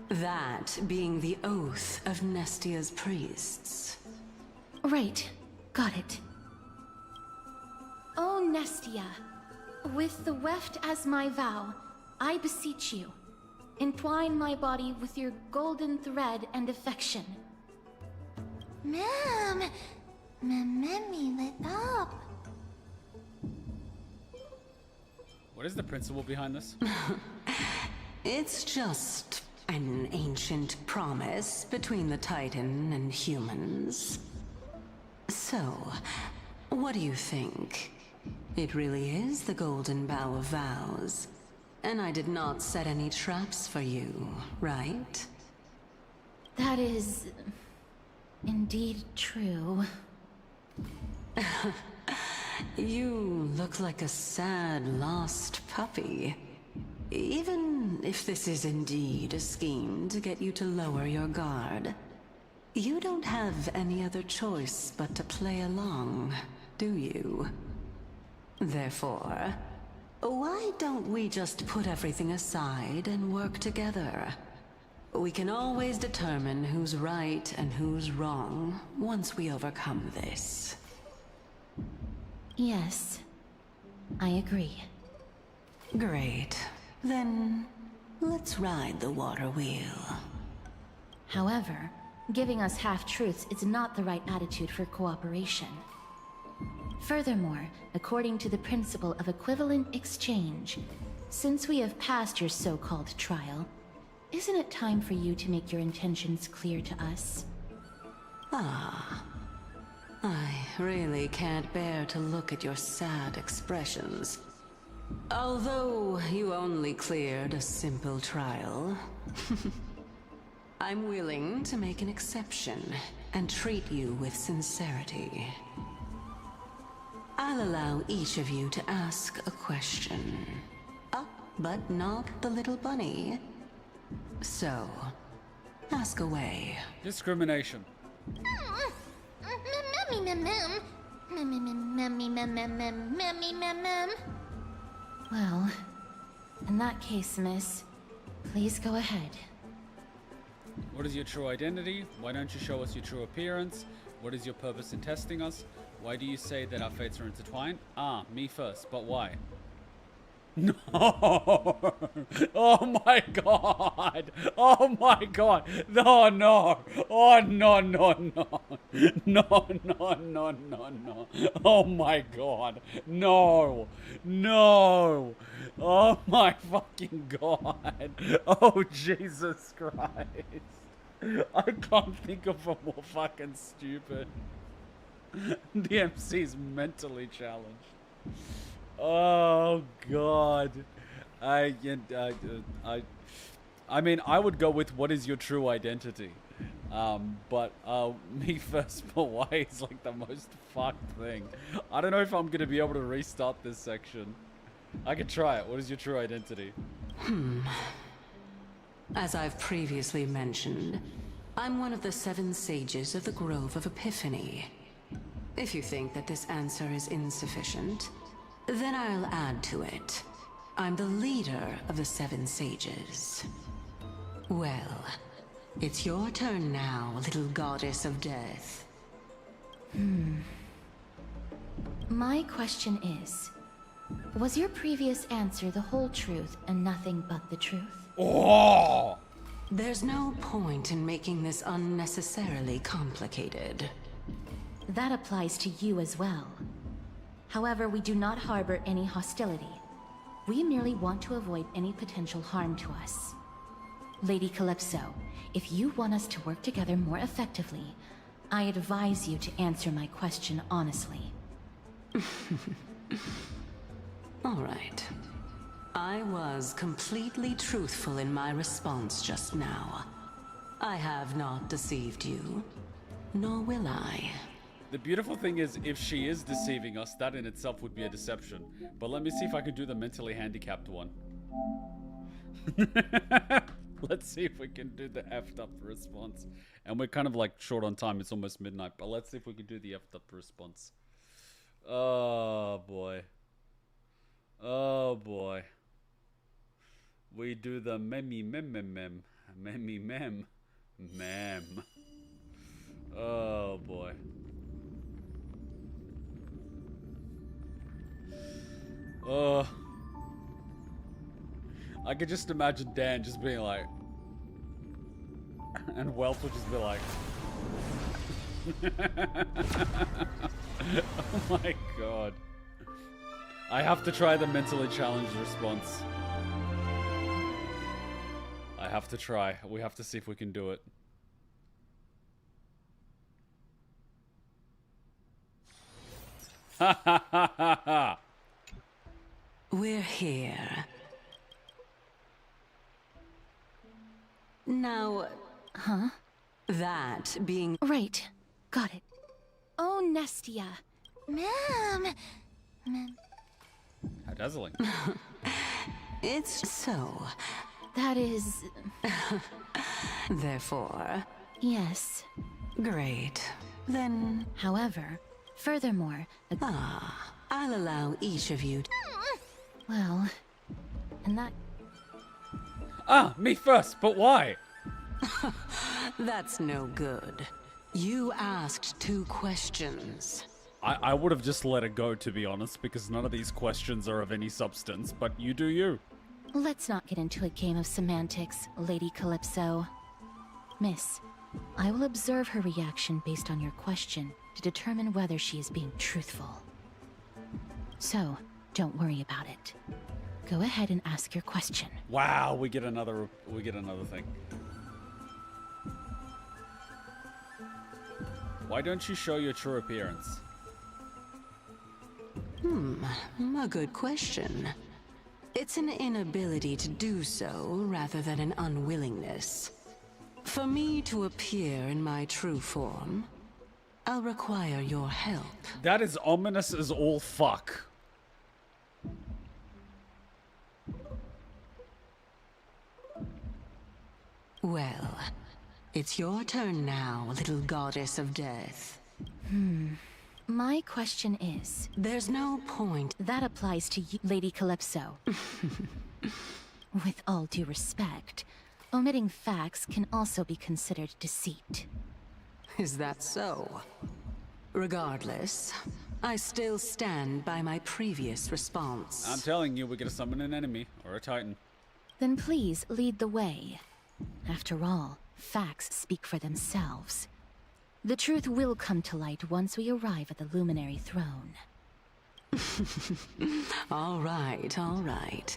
That being the oath of Nestia's priests. Right. Got it. Oh, Nestia, with the weft as my vow, I beseech you, entwine my body with your golden thread and affection. Ma'am, me lit up. What is the principle behind this? It's just an ancient promise between the Titan and humans. So, what do you think? It really is the Golden Bough of Vows. And I did not set any traps for you, right? That is... indeed true. You look like a sad, lost puppy. Even if this is indeed a scheme to get you to lower your guard, you don't have any other choice but to play along, do you? Therefore, why don't we just put everything aside and work together? We can always determine who's right and who's wrong once we overcome this. Yes, I agree. Great. Then, let's ride the water wheel. However, giving us half-truths is not the right attitude for cooperation. Furthermore, according to the principle of equivalent exchange, since we have passed your so-called trial, isn't it time for you to make your intentions clear to us? Ah. I really can't bear to look at your sad expressions. Although you only cleared a simple trial, I'm willing to make an exception and treat you with sincerity. I'll allow each of you to ask a question. But not the little bunny. So, ask away. Discrimination. Well, in that case, miss, please go ahead. What is your true identity? Why don't you show us your true appearance? What is your purpose in testing us? Why do you say that our fates are intertwined? Ah, me first, but why? No! Oh my god! Oh my god! No, no! Oh no, no, no! No, no, no, no, no! Oh my god! No! No! Oh my fucking god! Oh Jesus Christ! I can't think of a more fucking stupid. The MC's mentally challenged. Oh God, I mean, I would go with what is your true identity, but me first, but why is like the most fucked thing. I don't know if I'm gonna be able to restart this section. I could try it. What is your true identity? As I've previously mentioned, I'm one of the 7 sages of the Grove of Epiphany. If you think that this answer is insufficient, then I'll add to it. I'm the leader of the 7 sages. Well, it's your turn now, little goddess of death. My question is, was your previous answer the whole truth and nothing but the truth? Oh! There's no point in making this unnecessarily complicated. That applies to you as well. However, we do not harbor any hostility. We merely want to avoid any potential harm to us. Lady Calypso, if you want us to work together more effectively, I advise you to answer my question honestly. All right. I was completely truthful in my response just now. I have not deceived you, nor will I. The beautiful thing is, if she is deceiving us, that in itself would be a deception. But let me see if I can do the mentally handicapped one. Let's see if we can do the effed up response. And we're kind of like short on time. It's almost midnight. But let's see if we can do the effed up response. Oh, boy. Oh, boy. We do the memmy mem mem mem. Memmy mem. Mem. Oh, boy. I could just imagine Dan just being like, and Wealth would just be like, oh my god. I have to try the mentally challenged response. I have to try. We have to see if we can do it. Ha ha ha ha ha! We're here. Now... Huh? That being... Right. Got it. Oh, Nestia. Ma'am. How dazzling. It's so. That is... Therefore... Yes. Great. Then... However, furthermore... I'll allow each of you to... Well... And that... Ah, me first, but why? That's no good. You asked 2 questions. I would have just let it go, to be honest, because none of these questions are of any substance, but you do you. Let's not get into a game of semantics, Lady Calypso. Miss, I will observe her reaction based on your question to determine whether she is being truthful. So, don't worry about it. Go ahead and ask your question. Wow, we get another thing. Why don't you show your true appearance? A good question. It's an inability to do so rather than an unwillingness. For me to appear in my true form, I'll require your help. That is ominous as all fuck. Well, it's your turn now, little goddess of death. My question is... There's no point... That applies to you, Lady Calypso. With all due respect, omitting facts can also be considered deceit. Is that so? Regardless, I still stand by my previous response. I'm telling you, we're gonna summon an enemy or a titan. Then please lead the way. After all, facts speak for themselves. The truth will come to light once we arrive at the Luminary Throne. All right, all right.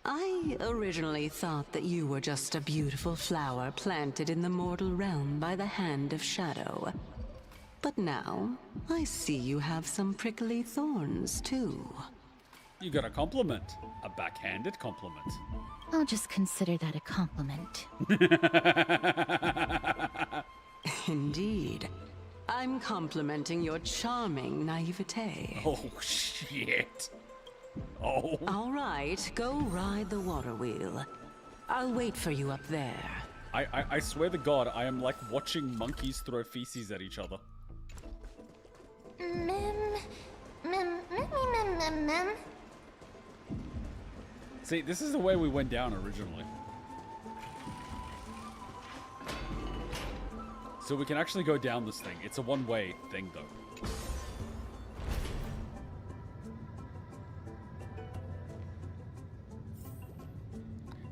I originally thought that you were just a beautiful flower planted in the mortal realm by the hand of shadow. But now, I see you have some prickly thorns, too. You got a compliment. A backhanded compliment. I'll just consider that a compliment. Indeed. I'm complimenting your charming naivete. Oh, shit. Oh. All right, go ride the water wheel. I'll wait for you up there. I swear to God, I am like watching monkeys throw feces at each other. See, this is the way we went down originally. So we can actually go down this thing. It's a one-way thing, though.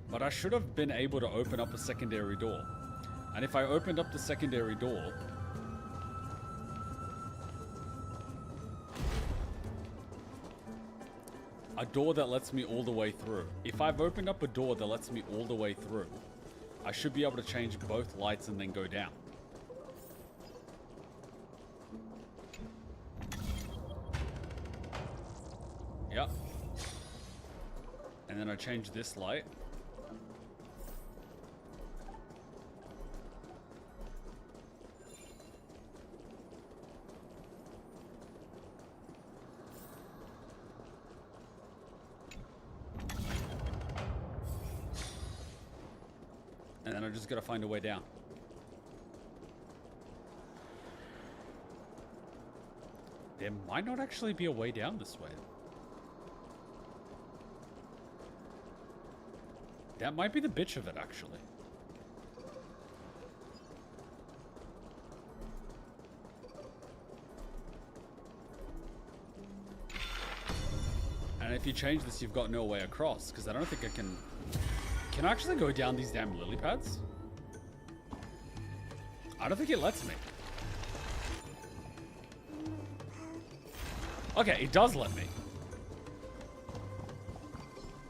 But I should have been able to open up a secondary door. And if I opened up the secondary door... a door that lets me all the way through. If I've opened up a door that lets me all the way through, I should be able to change both lights and then go down. Yep. And then I change this light. And then I just gotta find a way down. There might not actually be a way down this way. That might be the bitch of it, actually. And if you change this, you've got no way across, because I don't think I can... Can I actually go down these damn lily pads? I don't think it lets me. Okay, it does let me.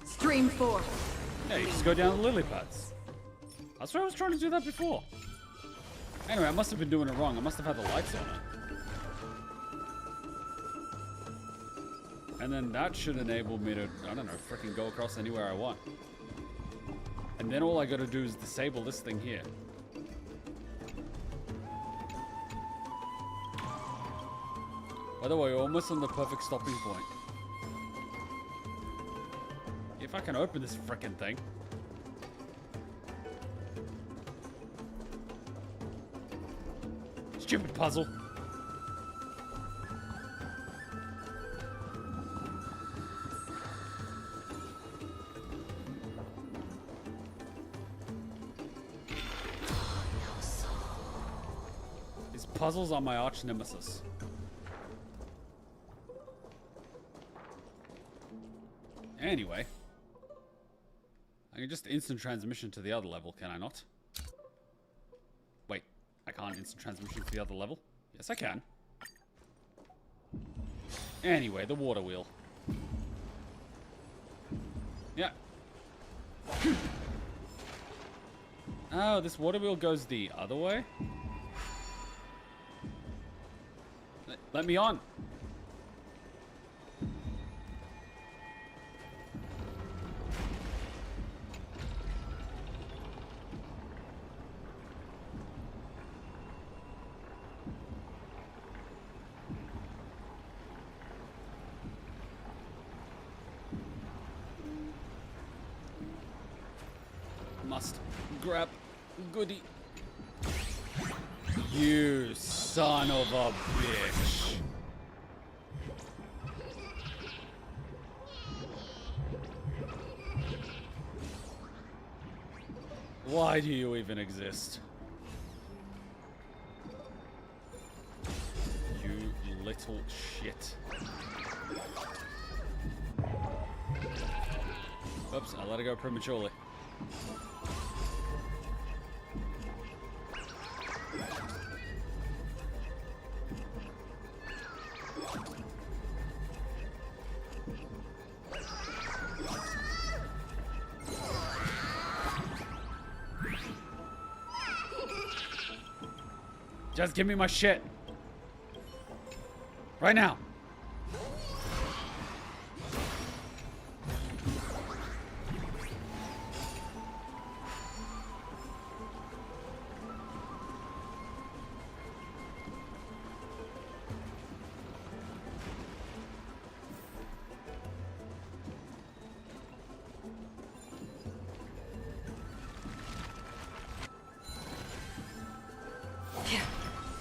Stream 4. Yeah, you just go down the lily pads. That's why I was trying to do that before. Anyway, I must have been doing it wrong. I must have had the lights on it. And then that should enable me to, I don't know, freaking go across anywhere I want. And then all I gotta do is disable this thing here. By the way, we're almost on the perfect stopping point. If I can open this frickin' thing. Stupid puzzle. These puzzles are my arch nemesis. Anyway. I can just instant transmission to the other level, can I not? Wait, I can't instant transmission to the other level? Yes, I can. Anyway, the water wheel. Yeah. Oh, this water wheel goes the other way? Let me on. Must grab goodie. You son of a bitch. Why do you even exist? You little shit. Oops, I let it go prematurely. Just give me my shit. Right now.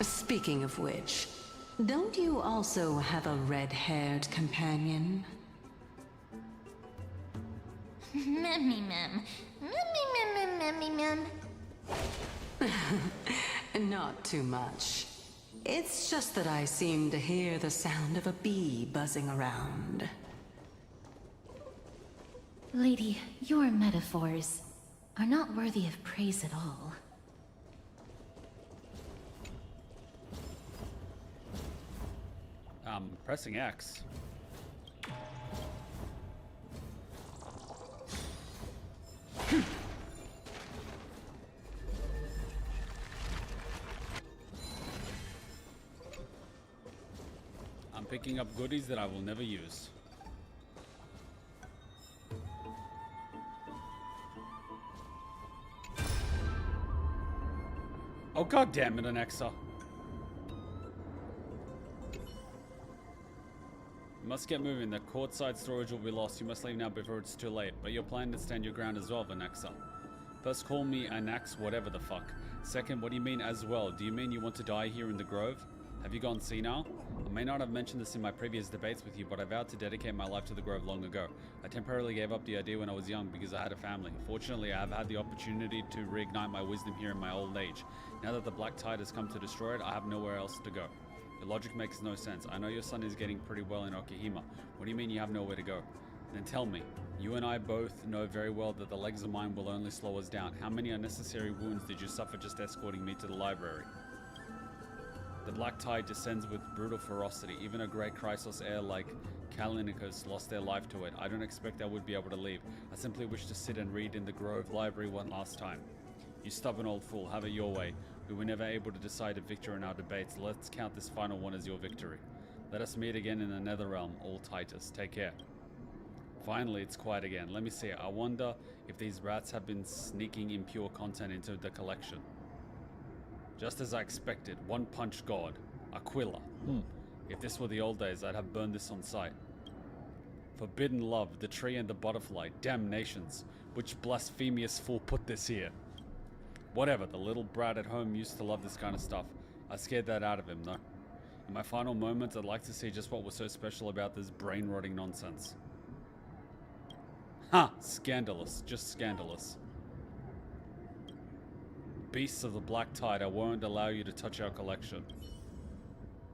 Speaking of which, don't you also have a red-haired companion? Memmy mem. Memmy mem. Not too much. It's just that I seem to hear the sound of a bee buzzing around. Lady, your metaphors are not worthy of praise at all. Pressing X. I'm picking up goodies that I will never use. Oh god damn it, Alexa. You must get moving. The courtside storage will be lost. You must leave now before it's too late. But you're planning to stand your ground as well, Vanexa. First, call me Anax, whatever the fuck. Second, what do you mean as well? Do you mean you want to die here in the Grove? Have you gone senile? I may not have mentioned this in my previous debates with you, but I vowed to dedicate my life to the Grove long ago. I temporarily gave up the idea when I was young because I had a family. Fortunately, I have had the opportunity to reignite my wisdom here in my old age. Now that the Black Tide has come to destroy it, I have nowhere else to go. Your logic makes no sense. I know your son is getting pretty well in Okihima. What do you mean you have nowhere to go? Then tell me. You and I both know very well that the legs of mine will only slow us down. How many unnecessary wounds did you suffer just escorting me to the library? The Black Tide descends with brutal ferocity. Even a great Chrysos heir like Kalinikos lost their life to it. I don't expect I would be able to leave. I simply wish to sit and read in the Grove Library one last time. You stubborn old fool, have it your way. We were never able to decide a victor in our debates. Let's count this final one as your victory. Let us meet again in the Netherrealm, all Titus. Take care. Finally, it's quiet again. Let me see. I wonder if these rats have been sneaking impure content into the collection. Just as I expected. One punch god. Aquila. If this were the old days, I'd have burned this on sight. Forbidden love, the tree and the butterfly. Damnations. Which blasphemous fool put this here? Whatever, the little brat at home used to love this kind of stuff. I scared that out of him, though. In my final moments, I'd like to see just what was so special about this brain-rotting nonsense. Ha! Scandalous. Just scandalous. Beasts of the Black Tide, I won't allow you to touch our collection.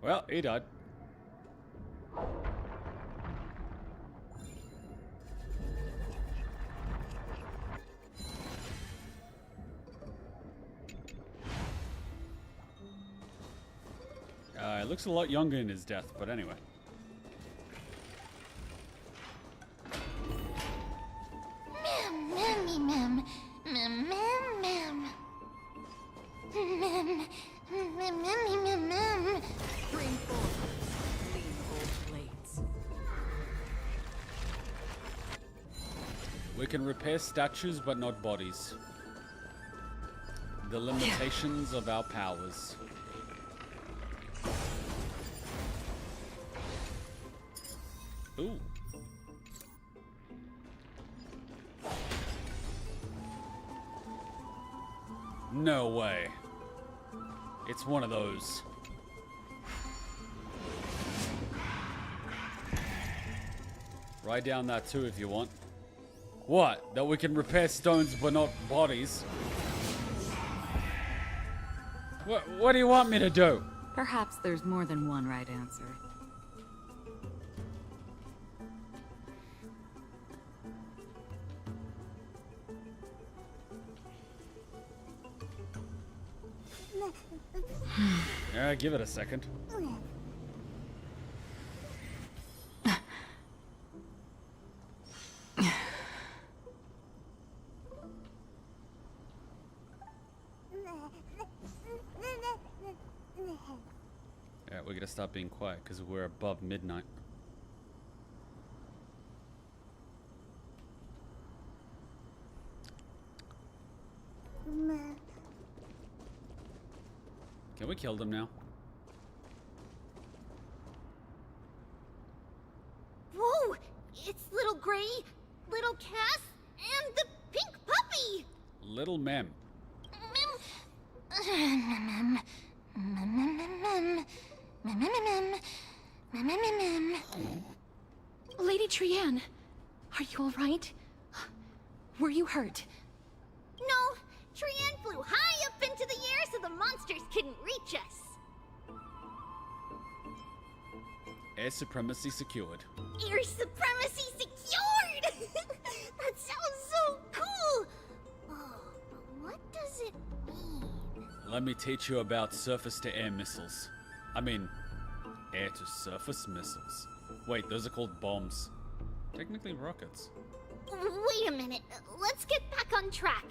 Well, he died. It looks a lot younger in his death, but anyway. Memmy mem. Mem. Mem. Bring forth clean old blades. We can repair statues, but not bodies. The limitations of our powers. Ooh. No way. It's one of those. Write down that too if you want. What? That we can repair stones but not bodies? What do you want me to do? Perhaps there's more than one right answer. Yeah, give it a second. Yeah, we're gonna stop being quiet because we're above midnight. Can we kill them now? Whoa! It's little Gray, little Cass, and the pink puppy! Little Mem. Lady Trianne, are you all right? Were you hurt? No, Trianne flew high up into the air so the monsters couldn't reach us. Air supremacy secured. Air supremacy secured! That sounds so cool! Oh, but what does it mean? Let me teach you about surface-to-air missiles. I mean, air-to-surface missiles. Wait, those are called bombs. Technically rockets. Wait a minute, let's get back on track.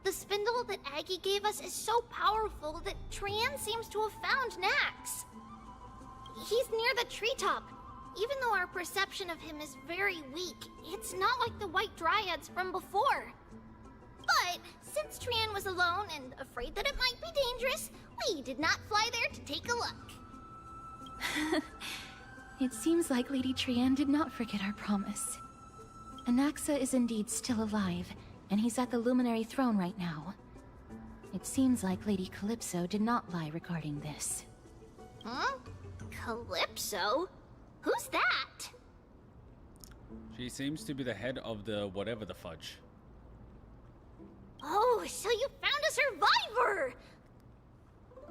The spindle that Aggie gave us is so powerful that Trianne seems to have found Nax. He's near the treetop. Even though our perception of him is very weak, it's not like the White Dryads from before. But since Trianne was alone and afraid that it might be dangerous, we did not fly there to take a look. It seems like Lady Trianne did not forget our promise. Anaxa is indeed still alive, and he's at the Luminary Throne right now. It seems like Lady Calypso did not lie regarding this. Huh? Calypso? Who's that? She seems to be the head of the whatever the fudge. Oh, so you found a survivor!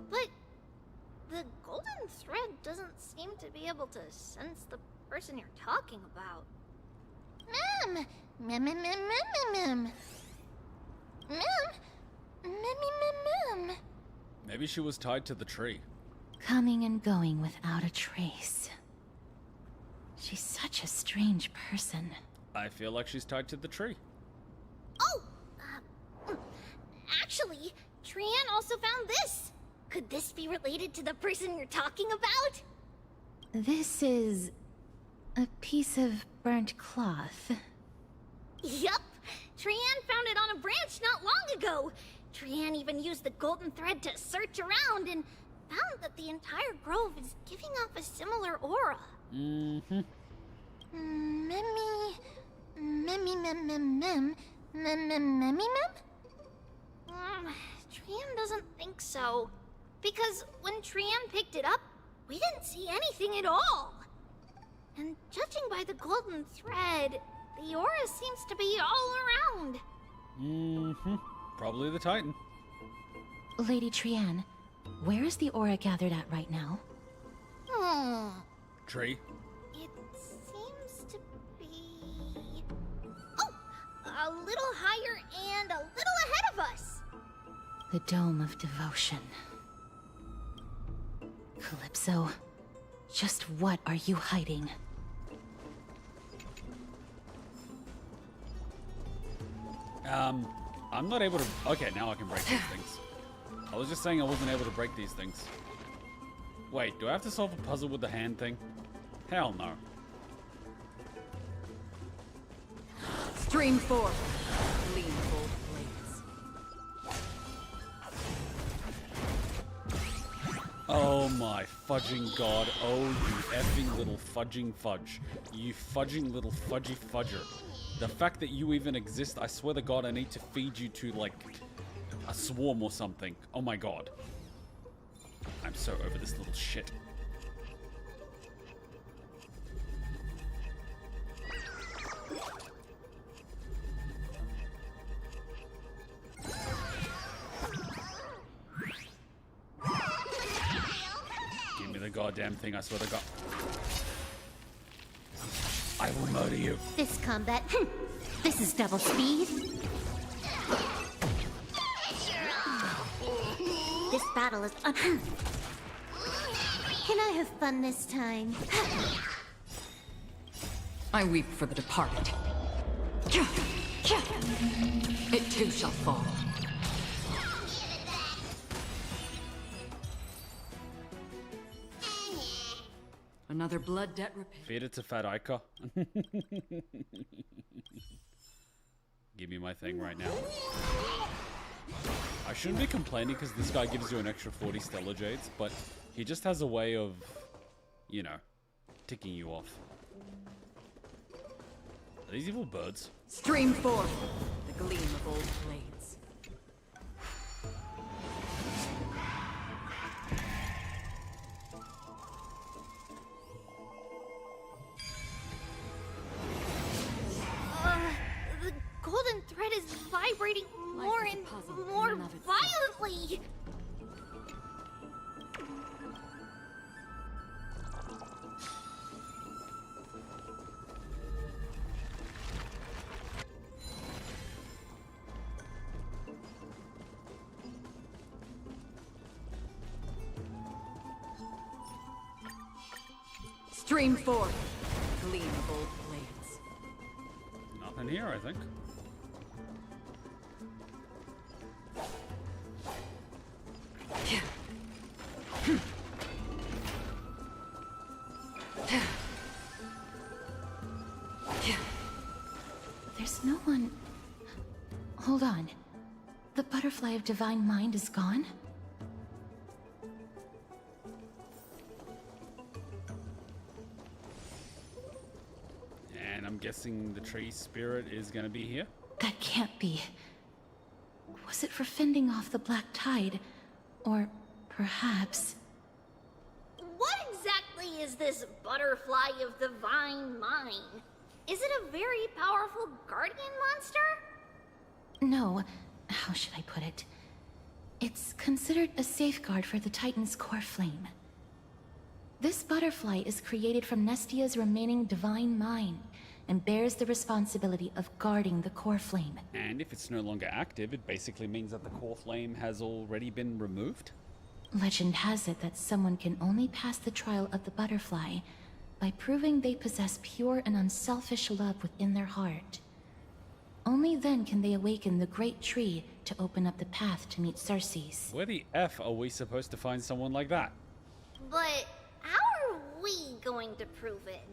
But the golden thread doesn't seem to be able to sense the person you're talking about. Mem! Mem, mem, mem, mem, mem, mem. Mem! Maybe she was tied to the tree. Coming and going without a trace. She's such a strange person. I feel like she's tied to the tree. Oh! Actually, Trianne also found this. Could this be related to the person you're talking about? This is a piece of burnt cloth. Yup! Trianne found it on a branch not long ago. Trianne even used the golden thread to search around and found that the entire grove is giving off a similar aura. Mm-hmm. Memmy. Trianne doesn't think so. Because when Trianne picked it up, we didn't see anything at all. And judging by the golden thread, the aura seems to be all around. Mm-hmm. Probably the Titan. Lady Trianne, where is the aura gathered at right now? Tree. It seems to be... Oh! A little higher and a little ahead of us! The Dome of Devotion. Calypso, just what are you hiding? I'm not able to... Okay, now I can break these things. I was just saying I wasn't able to break these things. Wait, do I have to solve a puzzle with the hand thing? Hell no. Stream forth. Lean both blades. Oh my fudging god. Oh, you effing little fudging fudge. You fudging little fudgy fudger. The fact that you even exist, I swear to god I need to feed you to, like, a swarm or something. Oh my god. I'm so over this little shit. goddamn thing, I swear to God. I will murder you. This combat, this is double speed. This battle is Can I have fun this time? I weep for the departed. It too shall fall. Another blood debt repaid. Feed it to Fat Ica. Give me my thing right now. I shouldn't be complaining because this guy gives you an extra 40 Stellar Jades, but he just has a way of, you know, ticking you off. Are these evil birds? Stream forth the gleam of old blades. The golden thread is vibrating more and more violently. Stream forth the gleam of old blades. Nothing here, I think. There's no one... Hold on. The butterfly of divine mind is gone? And I'm guessing the tree spirit is gonna be here? That can't be. Was it for fending off the black tide? Or perhaps... What exactly is this butterfly of divine mind? Is it a very powerful guardian monster? No. How should I put it? It's considered a safeguard for the Titan's core flame. This butterfly is created from Nestia's remaining divine mind and bears the responsibility of guarding the core flame. And if it's no longer active, it basically means that the core flame has already been removed? Legend has it that someone can only pass the trial of the butterfly by proving they possess pure and unselfish love within their heart. Only then can they awaken the great tree to open up the path to meet Circes. Where the F are we supposed to find someone like that? But how are we going to prove it?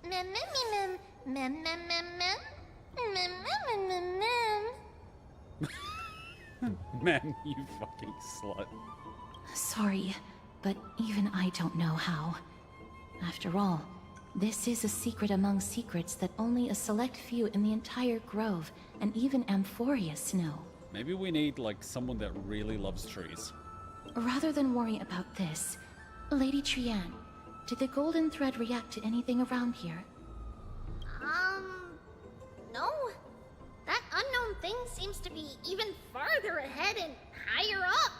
Mem mem mem mem mem mem mem mem mem mem mem. Man, you fucking slut. Sorry, but even I don't know how. After all, this is a secret among secrets that only a select few in the entire grove, and even Amphoreus, know. Maybe we need, like, someone that really loves trees. Rather than worry about this, Lady Trianne, did the golden thread react to anything around here? No. That unknown thing seems to be even farther ahead and higher up.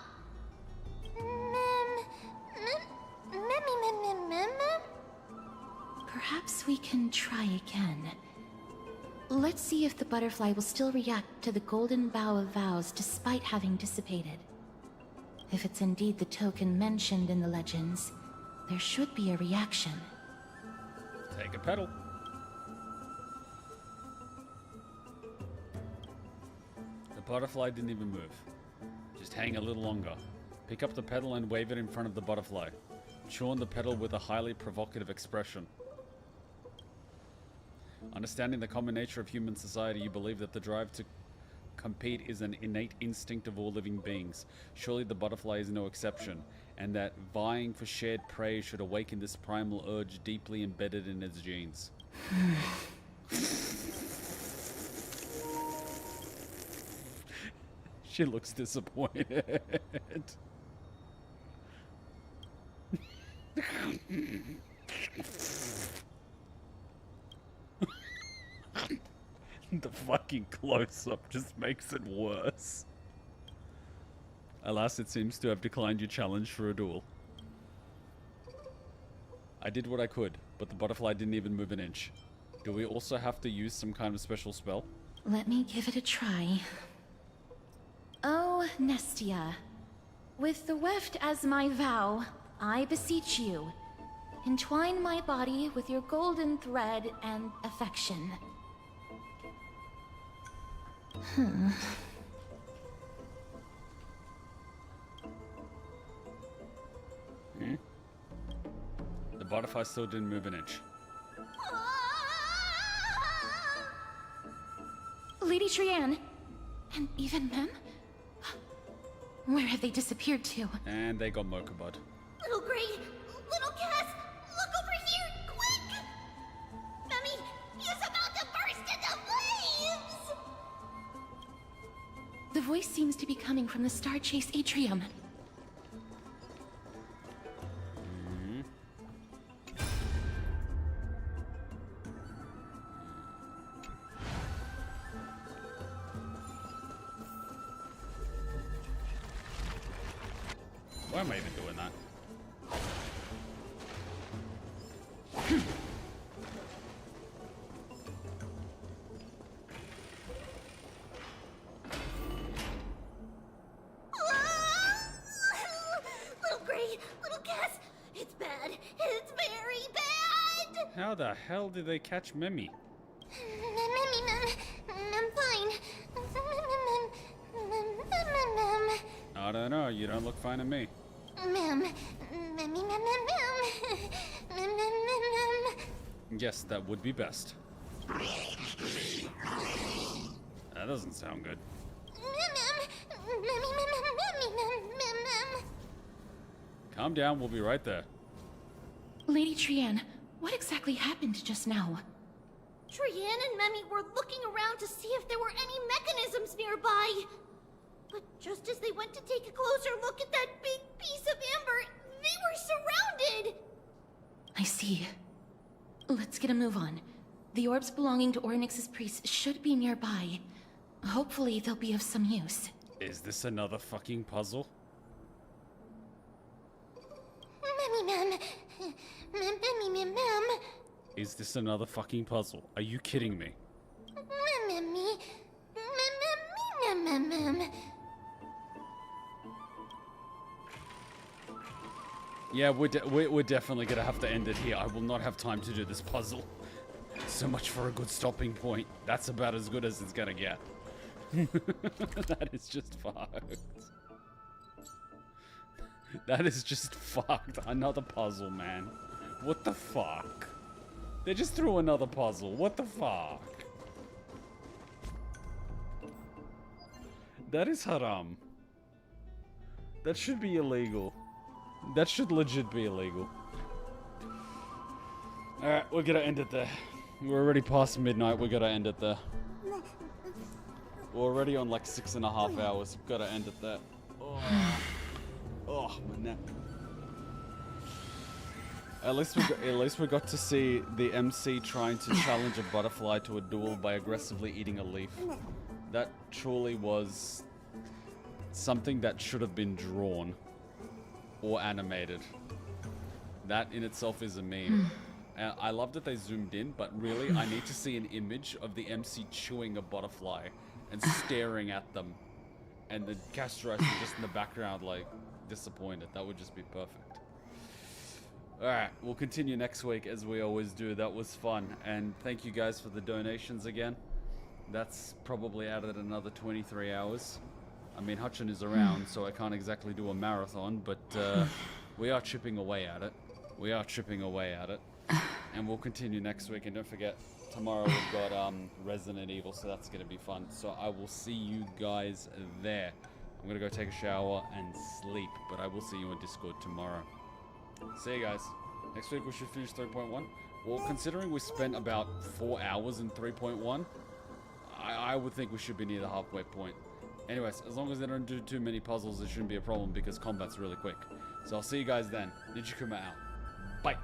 Perhaps we can try again. Let's see if the butterfly will still react to the golden bough of vows despite having dissipated. If it's indeed the token mentioned in the legends, there should be a reaction. Take a petal. The butterfly didn't even move. Just hang a little longer. Pick up the petal and wave it in front of the butterfly. Chew on the petal with a highly provocative expression. Understanding the common nature of human society, you believe that the drive to compete is an innate instinct of all living beings. Surely the butterfly is no exception, and that vying for shared prey should awaken this primal urge deeply embedded in its genes. She looks disappointed. The fucking close-up just makes it worse. Alas, it seems to have declined your challenge for a duel. I did what I could, but the butterfly didn't even move an inch. Do we also have to use some kind of special spell? Let me give it a try. Oh, Nestia. With the weft as my vow, I beseech you, entwine my body with your golden thread and affection. The butterfly still didn't move an inch. Lady Trianne, and even Mem? Where have they disappeared to? And they got Mokobud. Little Gray, little Cass, look over here, quick! Memmy, he's about to burst into flames! The voice seems to be coming from the Star Chase atrium. Why am I even doing that? Little Gray, little Cass, it's bad. It's very bad! How the hell did they catch Mimi? Memmy, I'm fine. I don't know, you don't look fine to me. Yes, that would be best. That doesn't sound good. Calm down, we'll be right there. Lady Trianne, what exactly happened just now? Trianne and Memmy were looking around to see if there were any mechanisms nearby. But just as they went to take a closer look at that big piece of amber, they were surrounded! I see. Let's get a move on. The orbs belonging to Ornyx's priests should be nearby. Hopefully they'll be of some use. Is this another fucking puzzle? Memmy, Is this another fucking puzzle? Are you kidding me? Yeah, we're definitely gonna have to end it here. I will not have time to do this puzzle. So much for a good stopping point. That's about as good as it's gonna get. That is just fucked. That is just fucked. Another puzzle, man. What the fuck? They just threw another puzzle. What the fuck? That is haram. That should be illegal. That should legit be illegal. Alright, we're gonna end it there. We're already past midnight, we gotta end it there. We're already on like 6.5 hours. We've gotta end it there. Oh, my neck. At least we got to see the MC trying to challenge a butterfly to a duel by aggressively eating a leaf. That truly was something that should have been drawn or animated. That in itself is a meme. I love that they zoomed in, but really I need to see an image of the MC chewing a butterfly and staring at them, and the Castoris just in the background like disappointed. That would just be perfect. Alright, we'll continue next week as we always do. That was fun, and thank you guys for the donations again. That's probably added another 23 hours. I mean, Hutchin is around, so I can't exactly do a marathon, but we are chipping away at it. We are chipping away at it. And we'll continue next week, and don't forget, tomorrow we've got Resident Evil, so that's going to be fun. So I will see you guys there. I'm going to go take a shower and sleep, but I will see you on Discord tomorrow. See you guys. Next week we should finish 3.1. Well, considering we spent about 4 hours in 3.1, I would think we should be near the halfway point. Anyways, as long as they don't do too many puzzles, it shouldn't be a problem because combat's really quick. So I'll see you guys then. Ninja Kuma out. Bye.